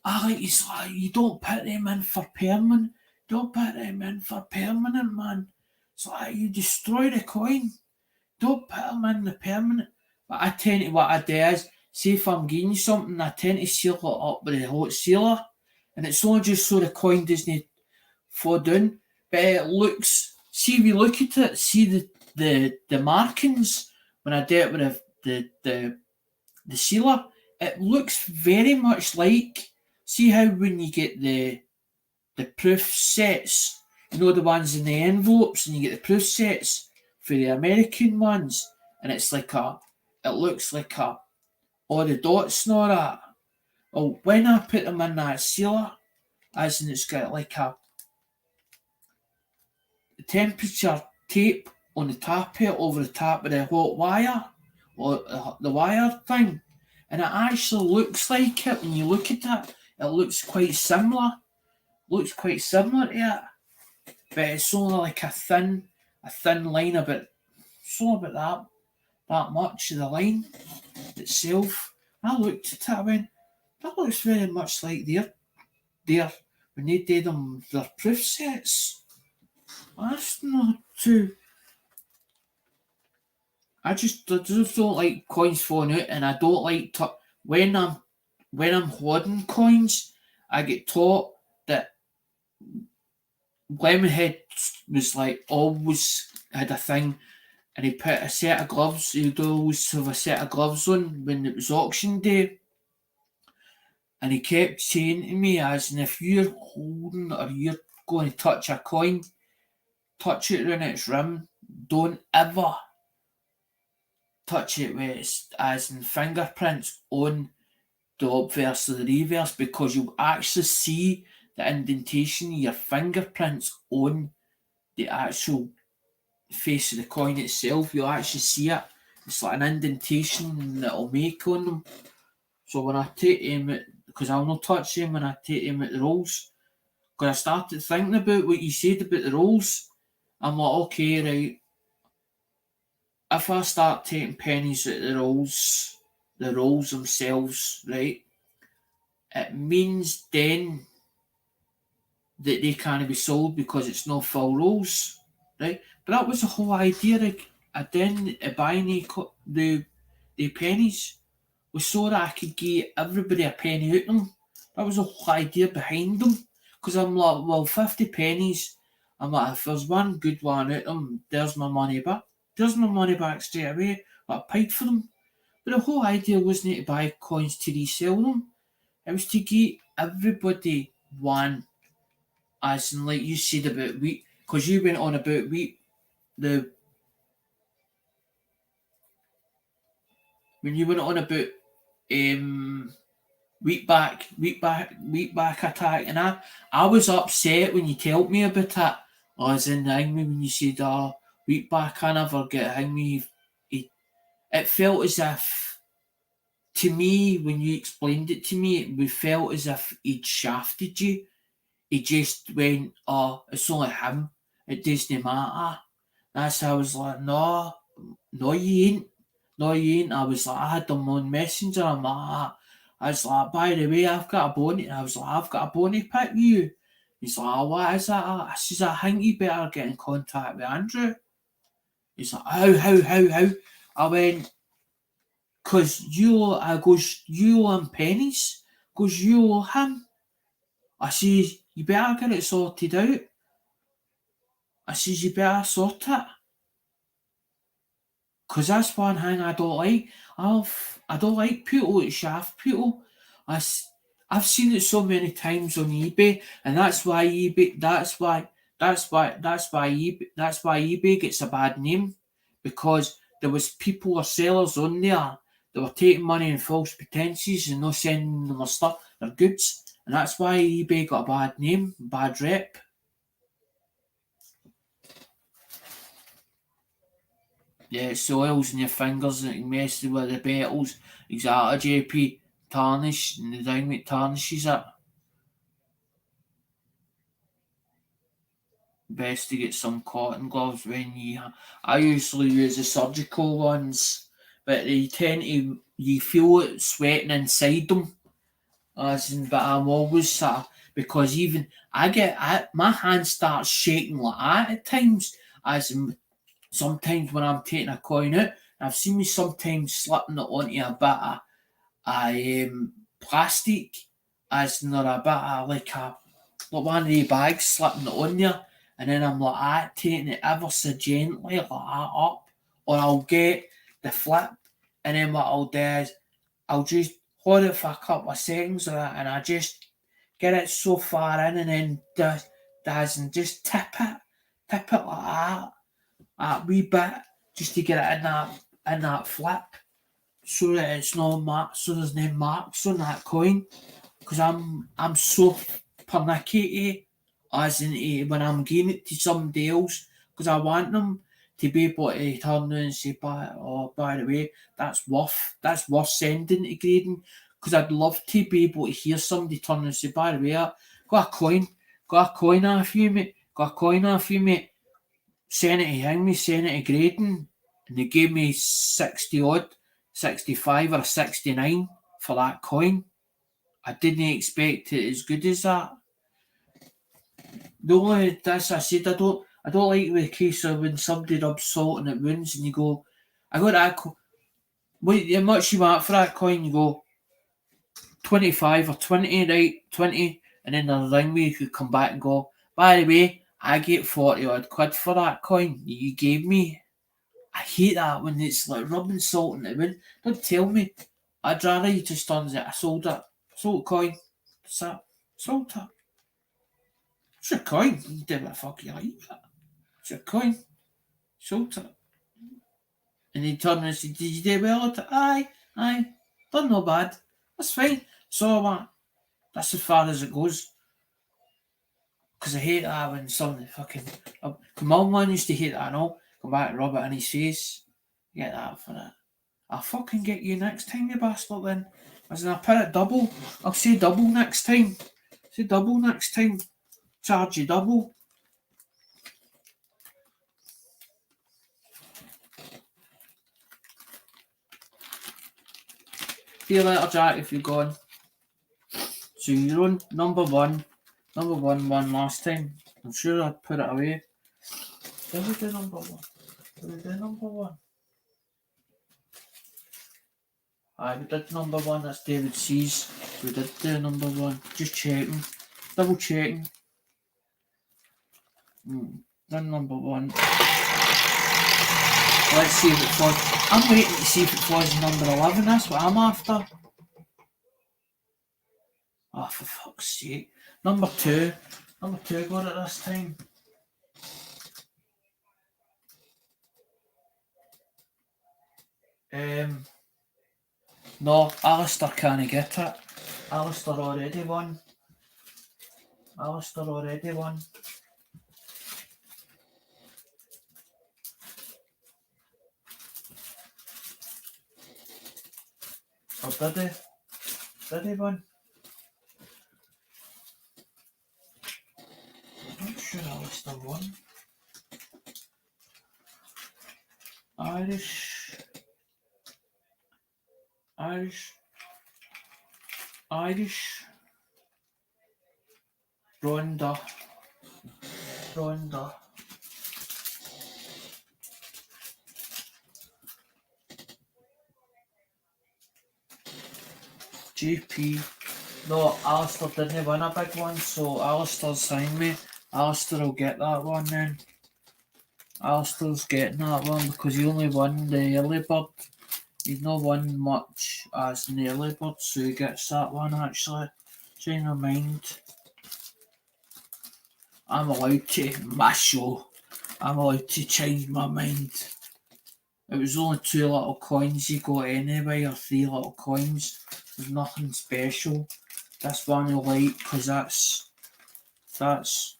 Alex, you don't put them in for permanent. Don't put them in for permanent, man. It's like, you destroy the coin. Don't put them in the permanent. But I tell you what I do is, say if I'm getting you something, I tend to seal it up with a hot sealer, and it's not just so the coin doesn't fall down, but it looks. See, if you look at it, see the markings when I do it with the sealer, it looks very much like. See how when you get the proof sets, you know the ones in the envelopes, and you get the proof sets for the American ones, and it's like it looks like all the dots and all that. Well, when I put them in that sealer, as in it's got like a temperature tape on the top here over the top of the hot wire, or the wire thing, and it actually looks like it when you look at it. It looks quite similar. Looks quite similar to it, but it's only like a thin line about. It's only about that much of the line itself. I looked at it, I went, that looks very much like their when they did their proof sets. That's not too. I just don't like coins falling out, and I don't like when I'm hoarding coins. I get taught that Lemonhead was like always had a thing, and he put a set of gloves. He'd always have a set of gloves on when it was auction day, and he kept saying to me, as in if you're holding or you're going to touch a coin, touch it around its rim. Don't ever touch it with its, as in fingerprints on the obverse or the reverse, because you'll actually see the indentation of your fingerprints on the actual face of the coin itself. You'll actually see it. It's like an indentation that it'll make on them. So when I take them, because I'll not touch them when I take them at the rolls, because I started thinking about what you said about the rolls. I'm like, okay, right. If I start taking pennies at the rolls themselves, right, it means then that they can't be sold because it's not full rolls, right? But that was the whole idea of then buying the pennies, was so that I could give everybody a penny out of them. That was the whole idea behind them. Because I'm like, well, 50 pennies, I'm like, if there's one good one out of them, there's my money back. There's my money back straight away. I paid for them. But the whole idea wasn't to buy coins to resell them. It was to give everybody one. As in, like you said about wheat, because you went on about wheat, when you went on about wheat back attack, and I was upset when you told me about it. As in, when you said, wheat back, I never get me. It felt as if, to me, when you explained it to me, it felt as if he'd shafted you. He just went, it's only him. It doesn't matter. That's how I was like, no, you ain't. No, you ain't. I was like, I had them on Messenger. I'm like, I was like, by the way, I've got a bonnet. I was like, I've got a bonnet pick with you. He's like, what is that? I says, I think you better get in contact with Andrew. He's like, how? I went, because I goes, you owe him pennies. Goes, you owe him. I says, you better get it sorted out. I says, you better sort it. Because that's one thing I don't like. I don't like people that shaft people. I've seen it so many times on eBay, and that's why eBay gets a bad name, because there was people or sellers on there that were taking money on false pretenses and not sending them their stuff, their goods, and that's why eBay got a bad name, bad rep. Yeah, soils in your fingers and it messes with the petals. Exactly, JP. Tarnish, and the dynamite tarnishes it. Best to get some cotton gloves when I usually use the surgical ones, but they tend to, you feel it sweating inside them. But I'm always because even my hand starts shaking like that at times. Sometimes when I'm taking a coin out, I've seen me sometimes slipping it onto a bit of plastic, as in there a bit of like one of the bags slipping it on there, and then I'm like that, taking it ever so gently like that up, or I'll get the flip, and then what I'll do is I'll just hold it for a couple of seconds and I just get it so far in and then and just tip it like that wee bit, just to get it in that flip, so that it's no mark, so there's no marks on that coin, because I'm so pernickety as in when I'm giving it to somebody else, because I want them to be able to turn around and say, by the way, that's worth sending to grading, because I'd love to be able to hear somebody turn around and say, by the way, got a coin off you, mate, send it to hang me, send it to grading, and they gave me 60 odd, 65 or 69 for that coin. I didn't expect it as good as that. The only this I said, I don't like the case of when somebody rubs salt in it wounds and you go, I got that wait, how much you want for that coin? You go 25 or 20, right? 20, and then they'll ring me, you could come back and go, by the way, I get 40 odd quid for that coin you gave me. I hate that when it's like rubbing salt in the wound. Don't tell me. I'd rather you just turns it, I sold it. Sold coin. That's it. Sold it. It's your coin. You can do what the fuck you like with it. It's your coin. Sold it. And he turned around and said, did you do well at it? Aye. Done no bad. That's fine. So that's as far as it goes. Because I hate that when somebody fucking... my mum used to hate that and all. Come back and rub it in his face. Get that for it. I'll fucking get you next time, you bastard, then. As in, I'll put it double. I'll say double next time. Say double next time. Charge you double. See you later, Jack, if you're gone. So you're on number one last time. I'm sure I'd put it away. Did we do number one? Aye, we did number one, that's David C's. We did do number one. Just checking. Double checking. Done number one. Let's see if it was. I'm waiting to see if it was number 11. That's what I'm after. Oh, for fuck's sake. Number two got it this time. No, Alistair can't get it. Alistair already won. Or did he? Did he win? I'm not sure Alistair won. Irish. Ronda. JP. No, Alistair didn't win a big one, so Alistair's signed me. Alistair will get that one then. Alistair's getting that one because he only won the early bird. He's not won much as in the early bird, so he gets that one actually. Change my mind. I'm allowed to, my show. I'm allowed to change my mind. It was only 2 little coins he got anyway, or 3 little coins. There's nothing special. This one I like because that's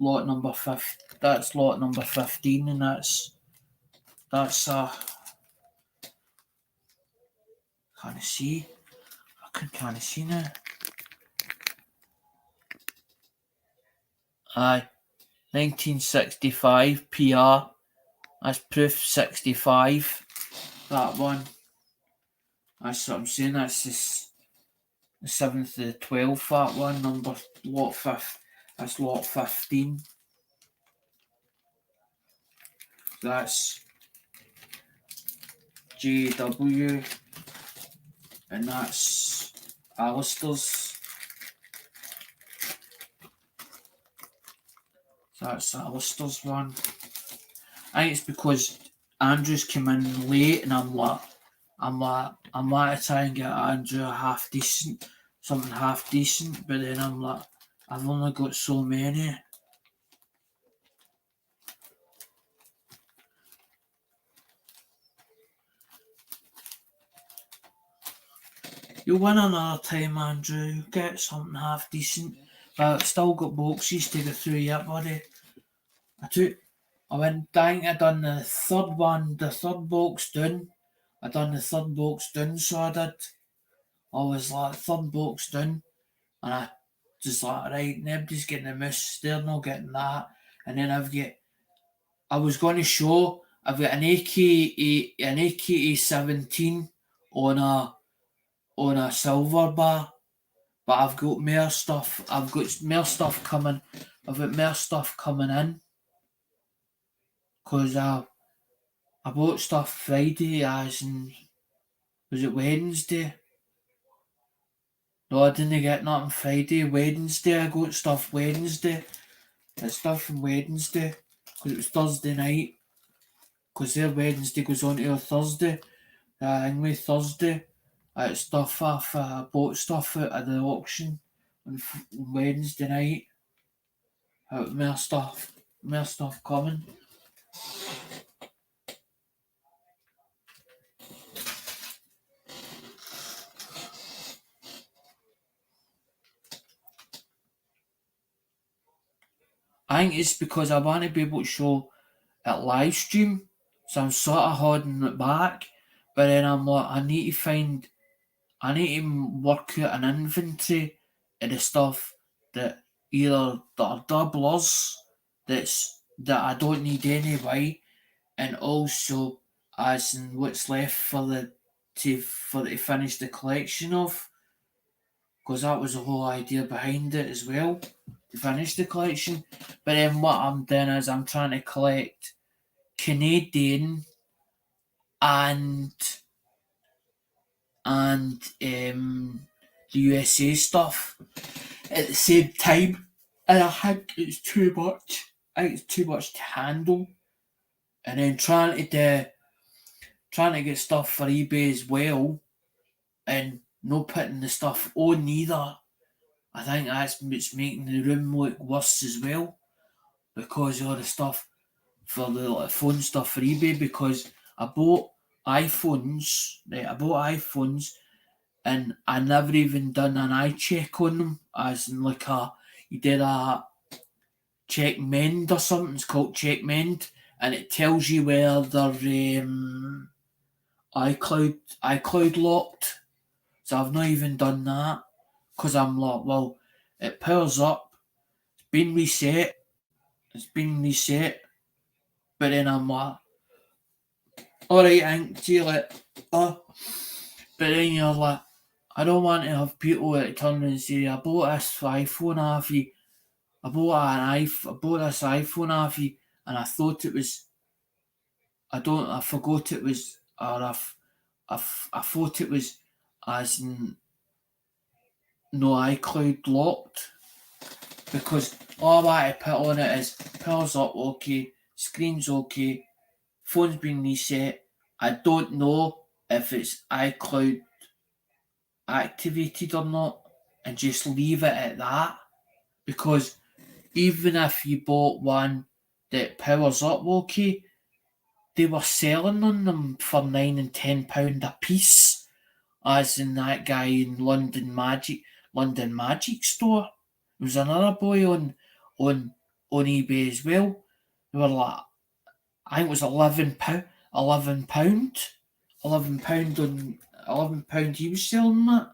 lot number 5. That's lot number 15, and that's can't see. I can't see now. Aye, 1965 PR. That's proof 65. That one. That's what I'm saying. That's the 7th of the 12th. That one, number lot 5. That's lot 15. That's JW, and that's Alistair's. That's Alistair's one. I think it's because Andrew's come in late, and I'm like to try and get Andrew a half decent, something half decent, but then I'm like, I've only got so many. You'll win another time, Andrew. You'll get something half decent. But I've still got boxes to go through yet, buddy. I think I done the third one, the third box down. I done the third box down, so I did. I was like, third box down. And I just like, right, nobody's getting a miss, they're not getting that. And then I was going to show, I've got an AKA 17 on a silver bar, but I've got more stuff. I've got more stuff coming. I've got more stuff coming in because I bought stuff Friday, as in, was it Wednesday? No, I didn't get nothing Friday. Wednesday, I got stuff Wednesday. It's stuff from Wednesday because it was Thursday night. Because their Wednesday goes on to a Thursday. Anyway, Thursday, it's stuff off. I bought stuff out of the auction on Wednesday night. More stuff coming. I think it's because I want to be able to show it live stream, so I'm sort of holding it back. But then I'm like, I need to work out an inventory of the stuff that are doublers that I don't need anyway, and also as in what's left to finish the collection of, because that was the whole idea behind it as well, to finish the collection. But then what I'm doing is I'm trying to collect Canadian and the USA stuff at the same time, and I think it's too much. I think it's too much to handle, and then trying to get stuff for eBay as well, and no putting the stuff on either. I think that's what's making the room look worse as well, because of all the stuff for the phone stuff for eBay. Because I bought iPhones, and I never even done an eye check on them, as in like you did a check mend or something. It's called check mend, and it tells you where they're iCloud locked. So I've not even done that because I'm like, well, it powers up, it's been reset, but then I'm like, alright, Hank, see you later. But then you're like, I don't want to have people that turn and say, I bought this iPhone off you. I bought this iPhone off you, and I thought it was. I forgot it was, or I thought it was as in no iCloud locked, because all I want to put on it is powers up okay, screen's okay, phone's been reset. I don't know if it's iCloud activated or not, and just leave it at that, because even if you bought one that powers up okay, they were selling on them for £9 and £10 a piece, as in that guy in London Magic store. There was another boy on eBay as well. They were like, I think it was £11, £11 he was selling that.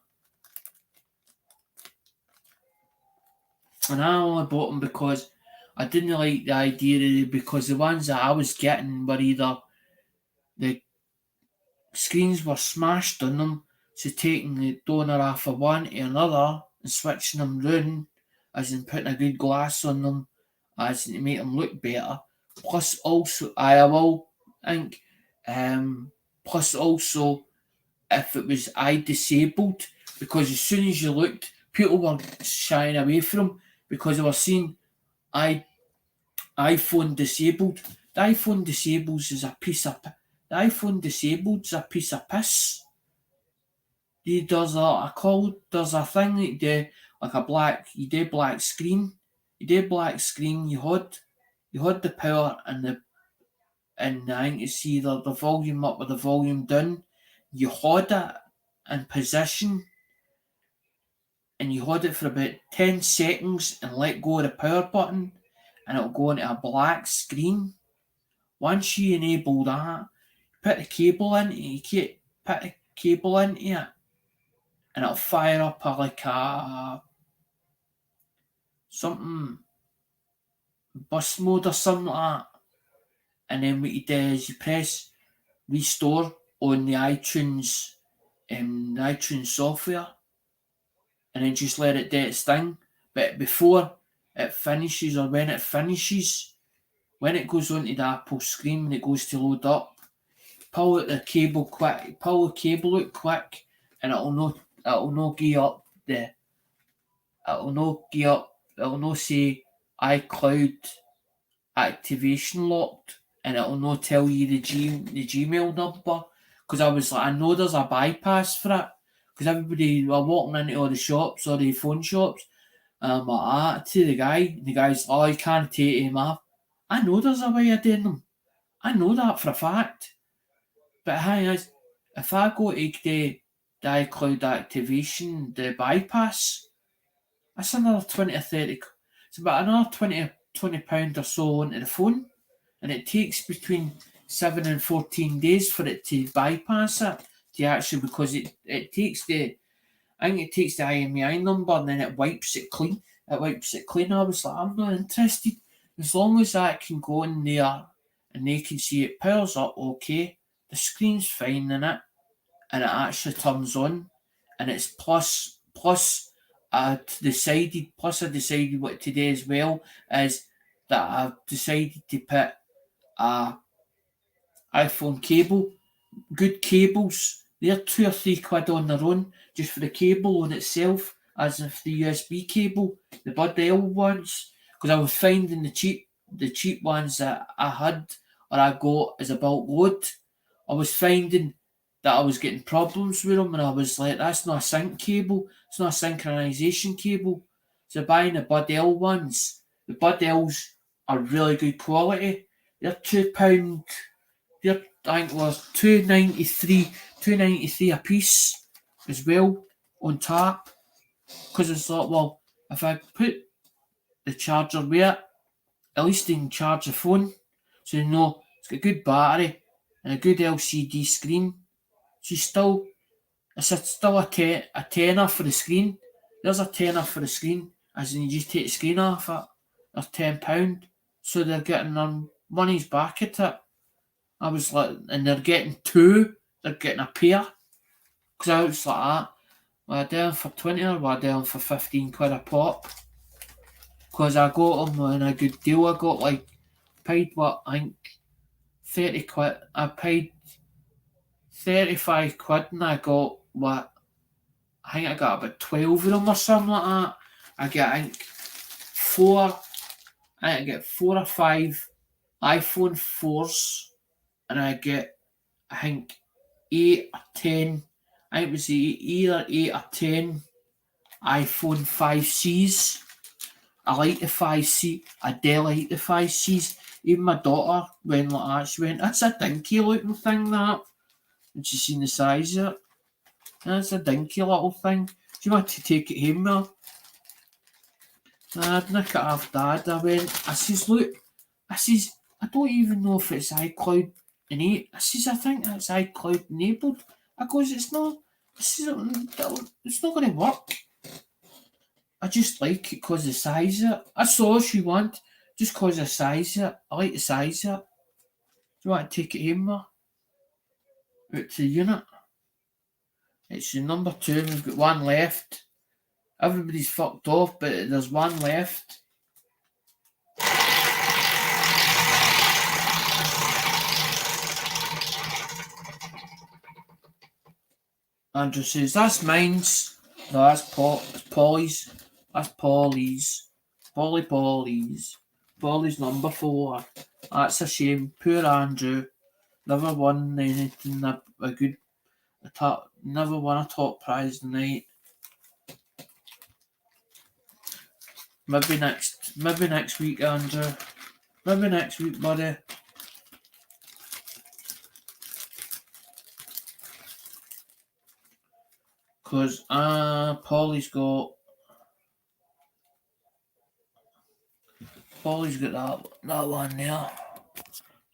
And I only bought them because I didn't like the idea because the ones that I was getting were either the screens were smashed on them, so taking the donor off of one to another and switching them round, as in putting a good glass on them, as in to make them look better. Plus, also, I will think, plus also if it was disabled, because as soon as you looked, people were shying away from because they were seeing iPhone disabled. The iPhone disabled is a piece of piss. There's a thing that you do, like you do black screen. You had the power and I think it's either the volume up or the volume down. You had it in position and you had it for about 10 seconds and let go of the power button and it'll go into a black screen. Once you enable that, put the cable into it and it'll fire up something bus mode or something like that. And then what you do is you press restore on the iTunes software and then just let it do its thing. But before it finishes or when it finishes, when it goes onto the Apple screen and it goes to load up, pull the cable out quick and it'll not say iCloud activation locked, and it'll not tell you the Gmail number, because I was like, I know there's a bypass for it, because everybody were walking into all the shops or the phone shops, and I'm like, to the guy, and the guy's, oh, you can't take him off. I know there's a way of doing them. I know that for a fact. But if I go to the iCloud activation, the bypass, that's another 20 or 30. It's about another £20 or so onto the phone. And it takes between 7 and 14 days for it to bypass it. Because it takes the IMEI number and then it wipes it clean. I was like, I'm not interested. As long as I can go in there and they can see it powers up, okay. The screen's fine in it, and it actually turns on, and it's plus I decided what to do as well is that I've decided to put a iPhone cable. Good cables, they're £2 or £3 on their own just for the cable on itself, as if the USB cable, the Buddell ones, because I was finding the cheap ones that I had or I got as a bulk load. I was finding that I was getting problems with them, and I was like, that's not a sync cable, it's not a synchronization cable. So buying the Buddell ones, the Buddells are really good quality. They're £2. I think was £2.93 a piece as well on tap. Because I thought, well, if I put the charger with it, at least they can charge the phone. So you know it's got a good battery and a good LCD screen. It's still a tenner for the screen. There's a tenner for the screen, as in you just take the screen off it. They're £10. So they're getting their money's back at it. I was like, and they're getting two. They're getting a pair. Because I was like that. Well, I did them for 20 or I did them for £15 a pop. Because I got them on a good deal. I got paid what, I think, 30 quid. I paid 35 quid and I got what, I think I got about 12 of them or something like that. I get 4 or 5 iPhone 4s and I get, I think, 8 or 10, I think it was either 8 or 10 iPhone 5Cs. I like the 5C. I do like the 5Cs. Even my daughter went like that. She went, that's a dinky looking thing, that. And she seen the size of it. That's a dinky little thing. Do you want to take it home now? I'd nick it off Dad. I says, look. I don't even know if it's iCloud enabled. I think that's iCloud enabled. I goes, it's not. It's not going to work. I just like it because of the size of it. That's all she want. Just because of the size of it. I like the size of it. Do you want to take it home there? Out to the unit. It's your number 2. We've got one left. Everybody's fucked off, but there's one left. Andrew says, that's mine's. No, that's Polly's. That's Polly's. Polly's number 4. That's a shame. Poor Andrew. Never won anything never won a top prize tonight. Maybe next week, Andrew. Maybe next week, buddy. Because Polly's got that one there.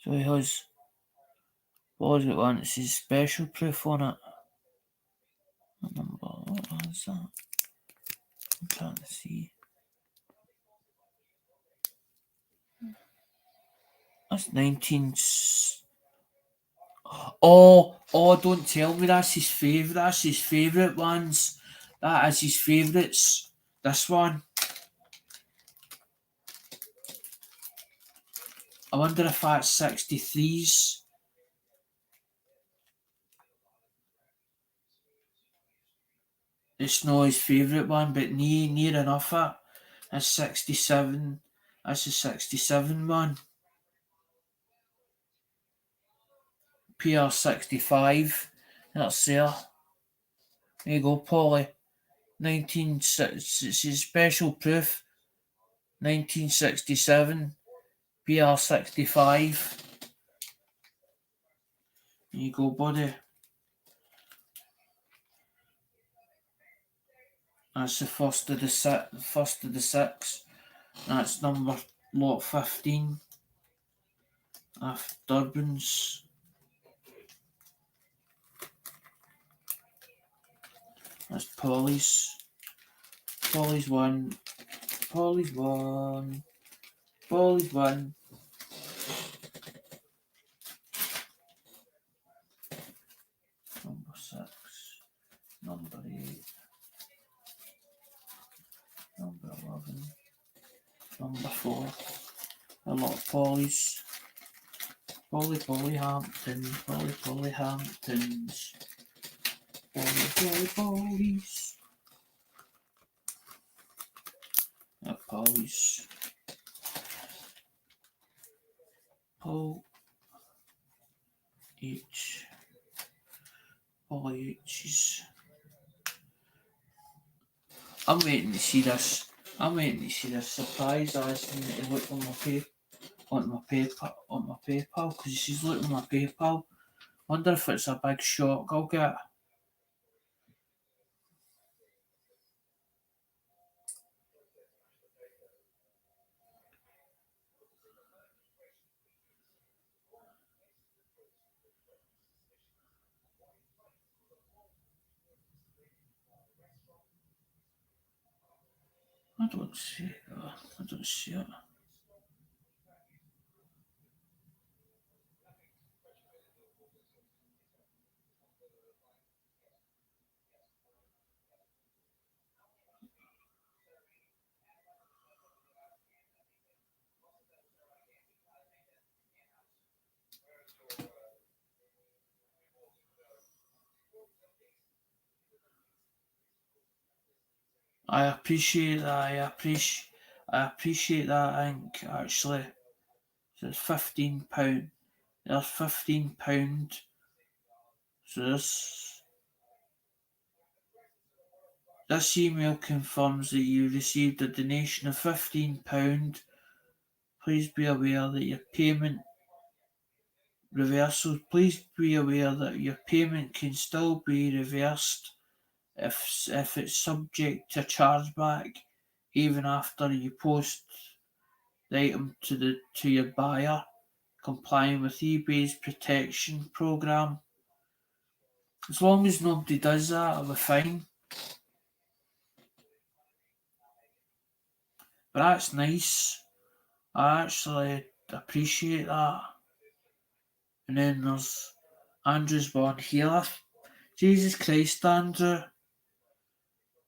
So he has. Polly's got one that says special proof on it. What number? What is that? I'm trying to see. That's 19. Oh, don't tell me that's his favourite. That's his favourite ones. That is his favourites. This one. I wonder if that's 63s. It's not his favourite one, but near enough it. That's 67. That's the 67 one. PR65. That's there. There you go, Polly. 1960 special proof. 1967. PR65. There you go, buddy. That's the first of the 6. That's number lot 15. Of Durbans. That's Polly's. Polly's one. Number 6. Number 8. Number 11. Number 4. A lot of Polly's. Polly Hampton. Polly Hamptons. Polly's. Polly's. Paul H. Polly H's. I'm waiting to see this surprise. I just need to look on my PayPal, because she's looking at my PayPal. Wonder if it's a big shock I'll get. I don't see it. I appreciate that. I appreciate that, Ink, actually. So it's £15. There's £15. So this email confirms that you received a donation of £15. Please be aware that your payment reversal. Please be aware that your payment can still be reversed if it's subject to chargeback, even after you post the item to your buyer, complying with eBay's protection program. As long as nobody does that, I'll be fine. But that's nice. I actually appreciate that. And then there's Andrew's one here. Jesus Christ, Andrew.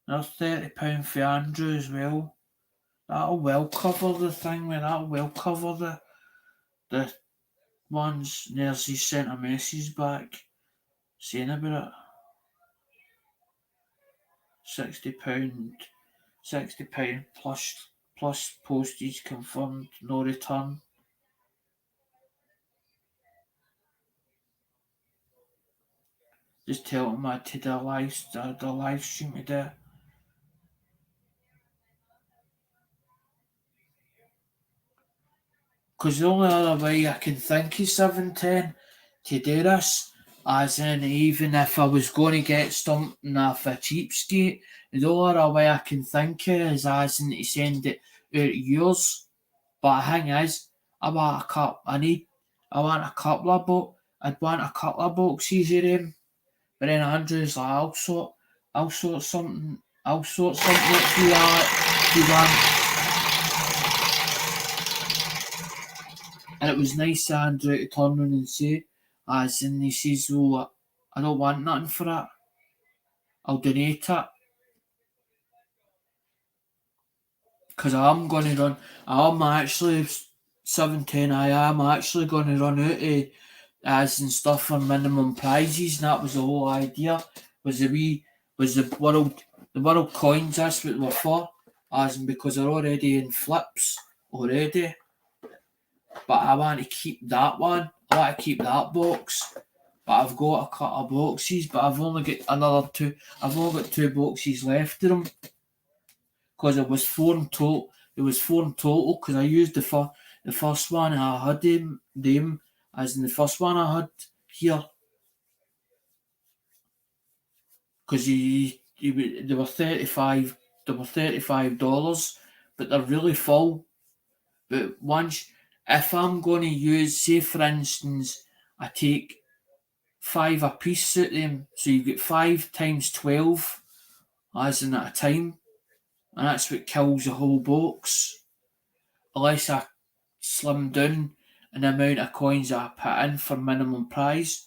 There's £30 for Andrew as well. That'll well cover the thing, that'll well cover the ones. There's he sent a message back saying about it. £60, £60 plus postage confirmed, no return. Just tell them I did a live stream today. Because the only other way I can think is 710 to do this, as in even if I was going to get something off a cheapskate, the only other way I can think of is as in to send it out yours. But the thing is, I want a couple I'd want a couple of boxes of them. But then Andrew's like, I'll sort something out for you, if you want. And it was nice of Andrew to turn around and say, as in he says, oh, I don't want nothing for it. I'll donate it. Because I'm going to run, I'm actually, 710, I am actually going to run out of as and stuff for minimum prizes, and that was the whole idea, was the world coins, that's what they were for, as in because they're already in flips already. But I want to keep that one. I want to keep that box. But I've got a couple of boxes, but I've only got another two. I've only got 2 boxes left of them. Because it was 4 in total. It was 4 in total because I used the first one I had them as in the first one I had here. Because they were $35. They were $35, but they're really full. But once, if I'm going to use, say for instance, I take 5 a piece at them, so you get 5 times 12, as in at a time, and that's what kills the whole box. Unless I slim down the amount of coins that I put in for minimum prize.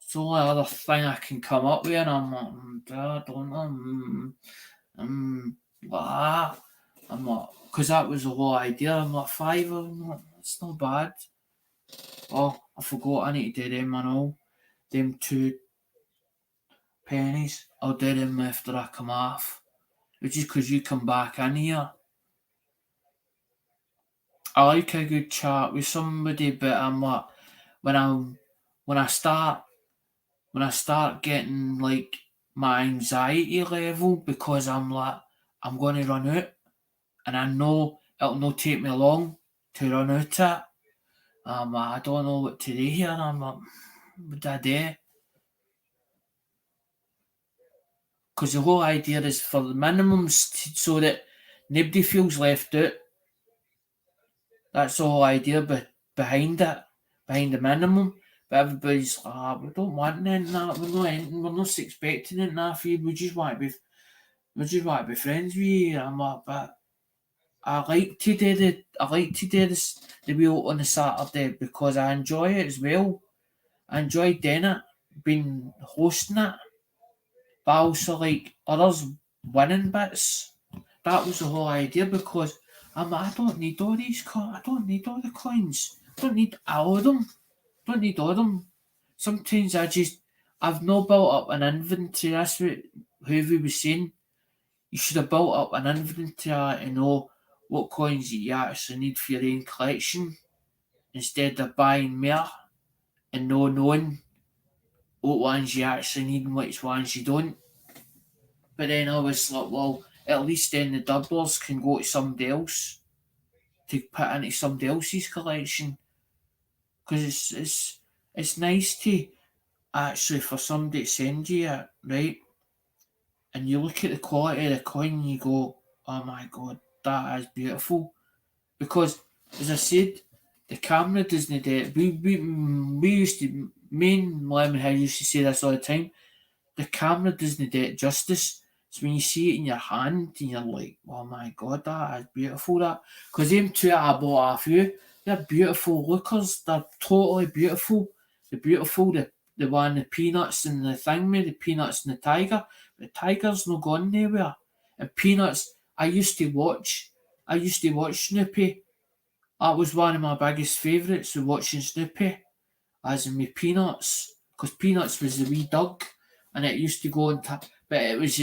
It's the only other thing I can come up with, and I'm like, I don't know, I'm like, because that was the whole idea. I'm like, 5 of them, it's not bad. Oh, I forgot I need to do them and all. Them 2 pennies. I'll do them after I come off. Which is because you come back in here. I like a good chat with somebody, but I'm like, when I start getting like my anxiety level, because I'm like, I'm going to run out, and I know it'll not take me long to run out it. I don't know what to do here, and I'm like, what do I do? Because the whole idea is for the minimums so that nobody feels left out. That's the whole idea behind it, behind the minimum. But everybody's like, we don't want that. We're not expecting it now for you. We just want to be friends with you. I'm like, but I like to do this the wheel on a Saturday because I enjoy it as well. I enjoy doing it, being hosting it. But I also like others winning bits. That was the whole idea, because I don't need all these coins. I don't need all the coins. I don't need all of them. I don't need all of them. Sometimes I've not built up an inventory. That's what whoever was saying. You should have built up an inventory to know what coins you actually need for your own collection, instead of buying more and no knowing what ones you actually need and which ones you don't. But then I was like, well, at least then the doublers can go to somebody else to put into somebody else's collection. Because it's nice to actually for somebody to send you it, right? And you look at the quality of the coin and you go, oh my god, that is beautiful. Because, as I said, the camera doesn't do it. We used to, me and Lemonhead used to say this all the time, the camera doesn't do it justice. So when you see it in your hand and you're like, oh my god, that is beautiful, that. Because them 2 I bought off you, they're beautiful lookers. They're totally beautiful. They're beautiful, the one, the peanuts and the thing with the peanuts and the tiger. The tiger's not gone anywhere. And peanuts, I used to watch Snoopy. That was one of my biggest favourites, watching Snoopy, as in with Peanuts. Because Peanuts was the wee dog, and it used to go on but it was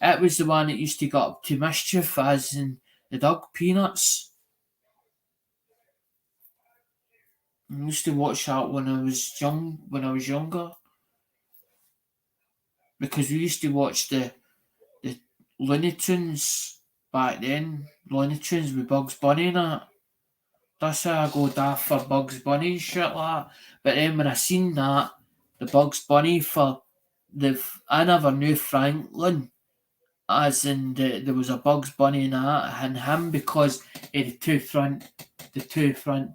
It was the one that used to get up to mischief, as in the dog Peanuts. I used to watch that when I was younger, because we used to watch the Looney Tunes back then. Looney Tunes with Bugs Bunny and that. That's how I go daft for Bugs Bunny and shit like that. But then when I seen that, the Bugs Bunny for I never knew Franklin, as in there was a Bugs Bunny in that, and him because of the two front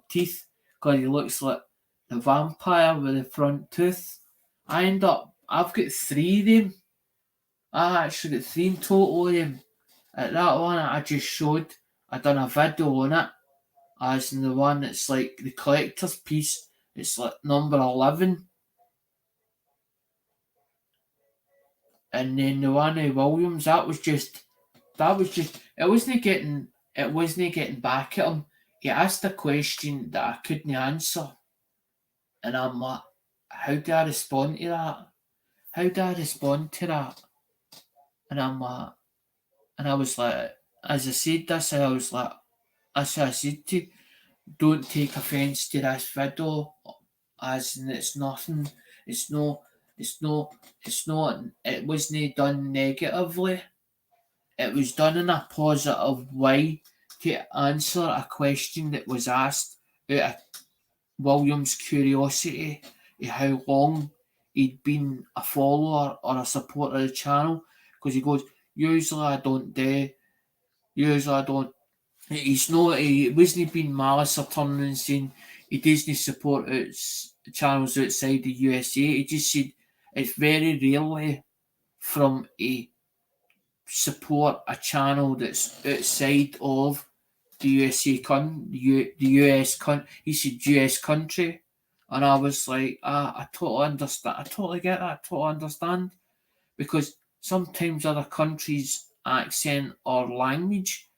teeth, because he looks like the vampire with the front tooth. I've got 3 of them. I actually got 3 in total of them. At that one I just showed, I done a video on it, as in the one that's like the collector's piece. It's like number 11. And then the one of Williams, it wasn't getting back at him. He asked a question that I couldn't answer. And I'm like, how do I respond to that? How do I respond to that? And I'm like, and I was like, as I said this, I was like, as I said to you, don't take offence to this video, as in it's nothing, it wasn't done negatively. It was done in a positive way to answer a question that was asked out of William's curiosity of how long he'd been a follower or a supporter of the channel. Because he goes, usually I don't. He wasn't being malice or turning and saying he doesn't support channels outside the USA. He just said it's very rarely from a support a channel that's outside of the USA he said US country, and I was like, I totally understand. I totally get that. I totally understand, because sometimes other countries' accent or language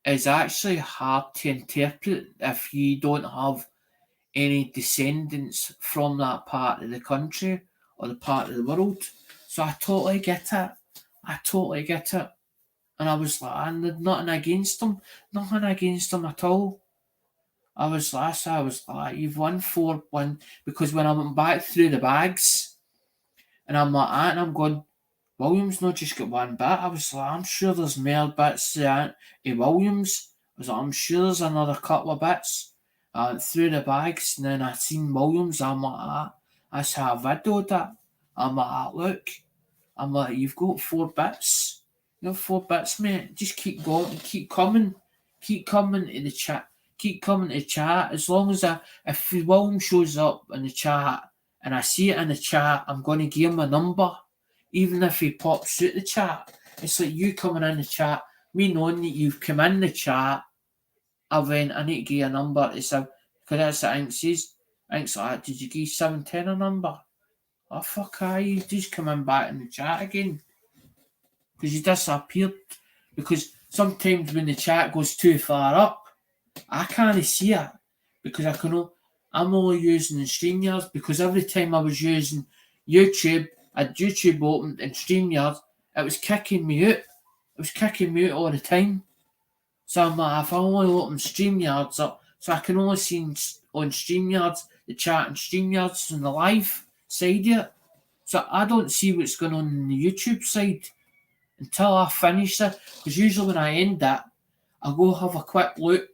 is actually hard to interpret if you don't have any descendants from that part of the country or the part of the world. So I totally get it. I totally get it. And I was like, nothing against them. Nothing against them at all. I was like, you've won 4-1. Because when I went back through the bags, and I'm like, and I'm going, Williams not just got 1 bit. I was like, I'm sure there's more bits to Williams. I was like, I'm sure there's another couple of bits. I went through the bags, and then I seen Williams. I'm like, that's how I videoed it. I'm like, look. I'm like, you've got 4 bits. You have 4 bits, mate. Just keep going, keep coming to the chat. Keep coming to the chat. As long as if William shows up in the chat and I see it in the chat, I'm going to give him a number. Even if he pops out the chat. It's like you coming in the chat, me knowing that you've come in the chat, I need to give you a number to say, because that's what Ink says. Ink's like, did you give 710 a number? Oh, fuck, you just coming back in the chat again. Because you disappeared. Because sometimes when the chat goes too far up, I can't see it. Because I'm only using the StreamYard, because every time I was using YouTube, I had YouTube opened and StreamYard, it was kicking me out. It was kicking me out all the time. So I'm like, if I only open StreamYards up, so I can only see on StreamYards the chat and StreamYards on the live side of it. So I don't see what's going on the YouTube side until I finish it. Because usually when I end that, I go have a quick look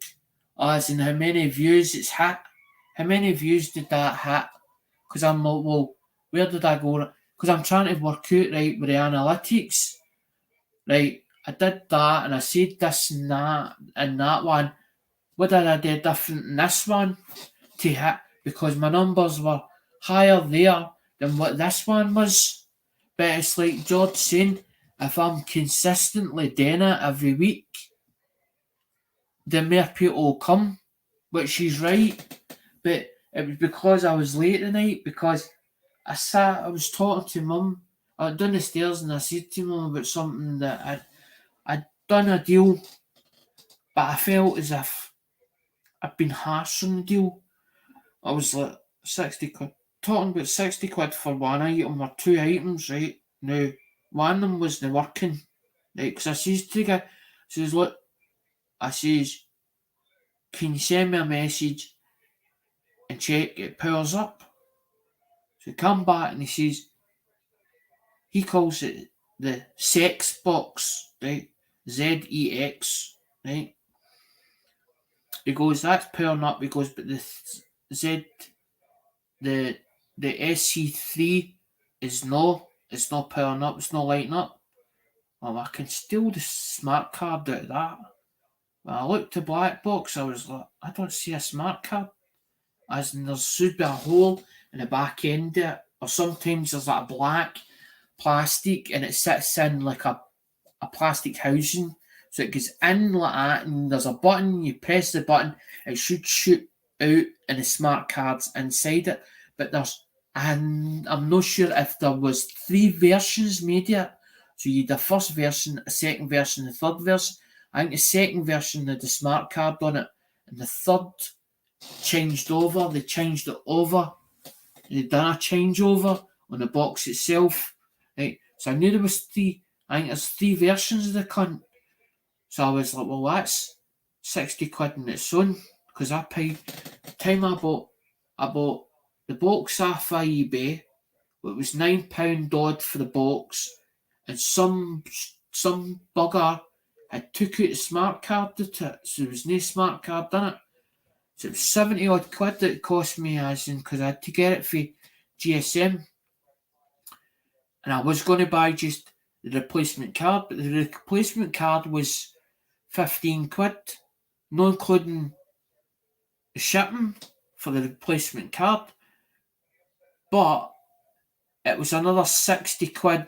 as in how many views it's hit. How many views did that hit? Because I'm like, well, where did I go? Because I'm trying to work out, right, with the analytics. Right, I did that and I said this and that one. What did I do different in this one to hit? Because my numbers were higher there than what this one was. But it's like George saying, if I'm consistently doing it every week, the more people will come, which is right. But it was because I was late tonight, because I was talking to Mum. I went down the stairs and I said to Mum about something that I'd done a deal, but I felt as if I'd been harsh on the deal. I was like, 60 quid. Talking about 60 quid for one item or 2 items, right? Now, one of them wasn't working. right? Because I says to the guy, I says, look, I says, can you send me a message and check it powers up? So he come back and he says, he calls it the sex box, right? ZEX, right? He goes, that's powering up. He goes, but the Z, the SC3 is no, it's not powering up, it's not lighting up. Well, I can steal the smart card out of that. When I looked at the black box, I was like, I don't see a smart card. As in, there should be a hole in the back end of it, or sometimes there's like a black plastic and it sits in like a plastic housing. So it goes in like that, and there's a button, you press the button, it should shoot out and the smart cards inside it. But I'm not sure if there was 3 versions made of it. So you had the first version, a second version, the third version. I think the second version had the smart card on it, and the third changed over. They changed it over. They done a changeover on the box itself. Right. So I knew there was 3. I think there's 3 versions of the cunt. So I was like, well, that's 60 quid in its own. Because I paid, the time I bought the box off of eBay. It was £9 odd for the box. And some bugger had took out the smart card to it. So there was no smart card in it. So it was 70 odd quid that it cost me, as in, because I had to get it for GSM. And I was going to buy just the replacement card, but the replacement card was 15 quid, not including the shipping for the replacement card. But it was another 60 quid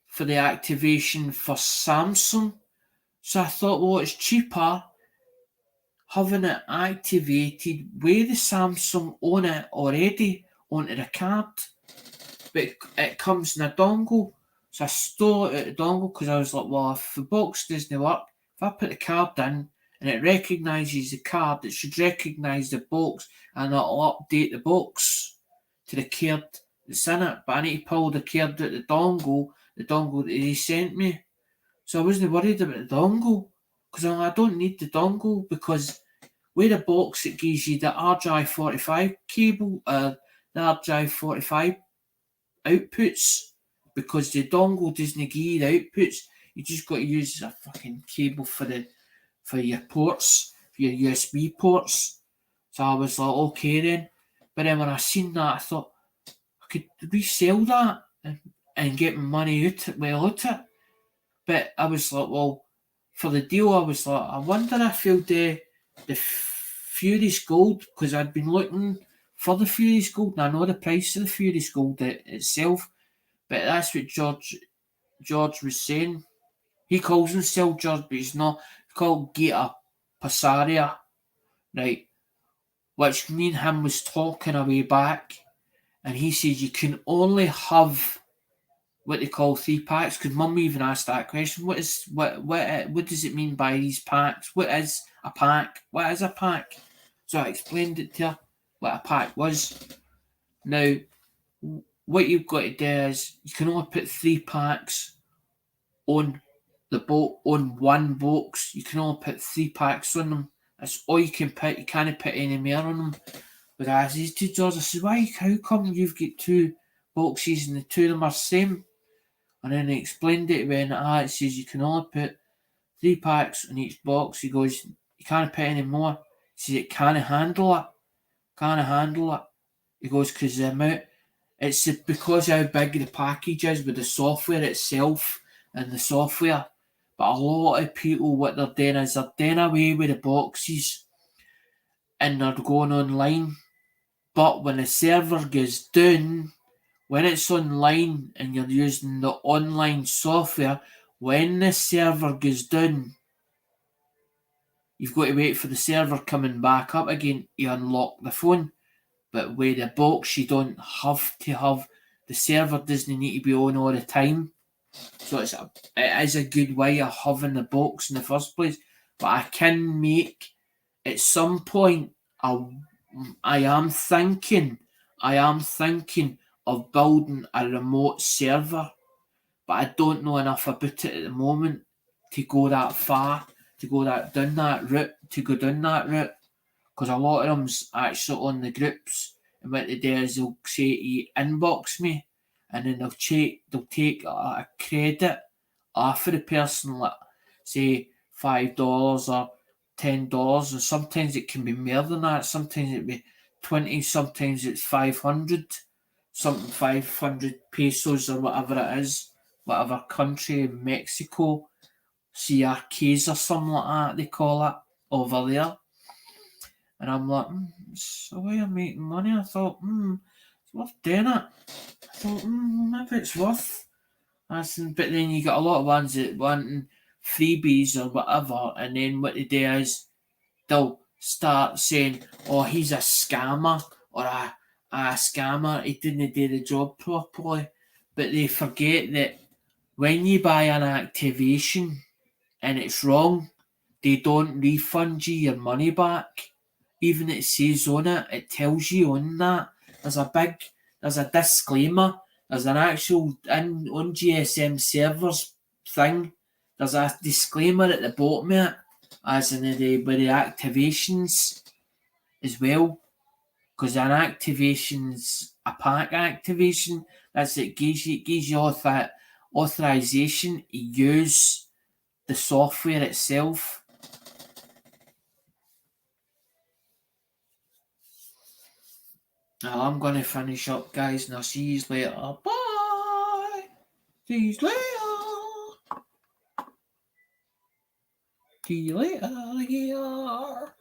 for the activation for Samsung. So I thought, well, it's cheaper having it activated with the Samsung on it already onto the card. But it comes in a dongle. So I stole it at the dongle because I was like, well, if the box doesn't work, if I put the card in and it recognises the card, it should recognise the box and it'll update the box to the card that's in it. But I need to pull the card out the dongle that he sent me. So I wasn't worried about the dongle because I don't need the dongle, because with the box it gives you the RJ45 cable, the RJ45 outputs, because the dongle doesn't give you the outputs. You just got to use a fucking cable for your ports, for your USB ports. So I was like, okay then. But then when I seen that, I thought I could resell that and get my money out it. But I was like, well, for the deal, I was like, I wonder if he'll do the Furious Gold, because I'd been looking for the Furious Gold, and I know the price of the Furious Gold itself. But that's what George was saying. He calls himself George, but he's not. He's called Gita Passaria, right? Which me and him was talking a way back, and he says you can only have what they call 3 packs. Because Mum even asked that question: what does it mean by these packs? What is a pack? What is a pack? So I explained it to her what a pack was. Now, what you've got to do is you can only put 3 packs on the boat, on one box. You can only put 3 packs on them. That's all you can put. You can't put any more on them. But I said to George, I said, how come you've got 2 boxes and the 2 of them are the same? And then he explained it when it says you can only put 3 packs on each box. He goes, you can't put any more. He says it can't handle it. He goes, because the amount, it's because how big the package is with the software itself and the software. But a lot of people, what they're doing is they're doing away with the boxes and they're going online. But when the server goes down, when it's online and you're using the online software, when the server goes down, you've got to wait for the server coming back up again to unlock the phone. But with the box, you don't have to have, the server doesn't need to be on all the time. So it is a good way of having the box in the first place. But I can make, at some point, I am thinking of building a remote server. But I don't know enough about it at the moment. to go that far, to go down that route, because a lot of them's actually on the groups, and what they do is they'll say to inbox me, and then they'll take a credit off of the person, like say $5 or $10, and sometimes it can be more than that. Sometimes it be 20, sometimes it's 500, something 500 pesos or whatever it is, whatever country, Mexico, CRKs or something like that they call it over there. And I'm like, it's a way of making money. I thought, it's worth doing it. I thought, maybe it's worth. But then you got a lot of ones that wanting freebies or whatever, and then what they do is they'll start saying, oh, he's a scammer, or a scammer, he didn't do the job properly. But they forget that when you buy an activation and it's wrong, they don't refund you your money back. Even it says on it, it tells you on that. There's a disclaimer. There's an actual, on GSM servers thing, there's a disclaimer at the bottom of it, as in with the activations as well. Because an activation's a pack activation. That's it, gives you authorization to use the software itself. Now I'm going to finish up, guys, and I'll see you later. Bye! See you later! See you later here!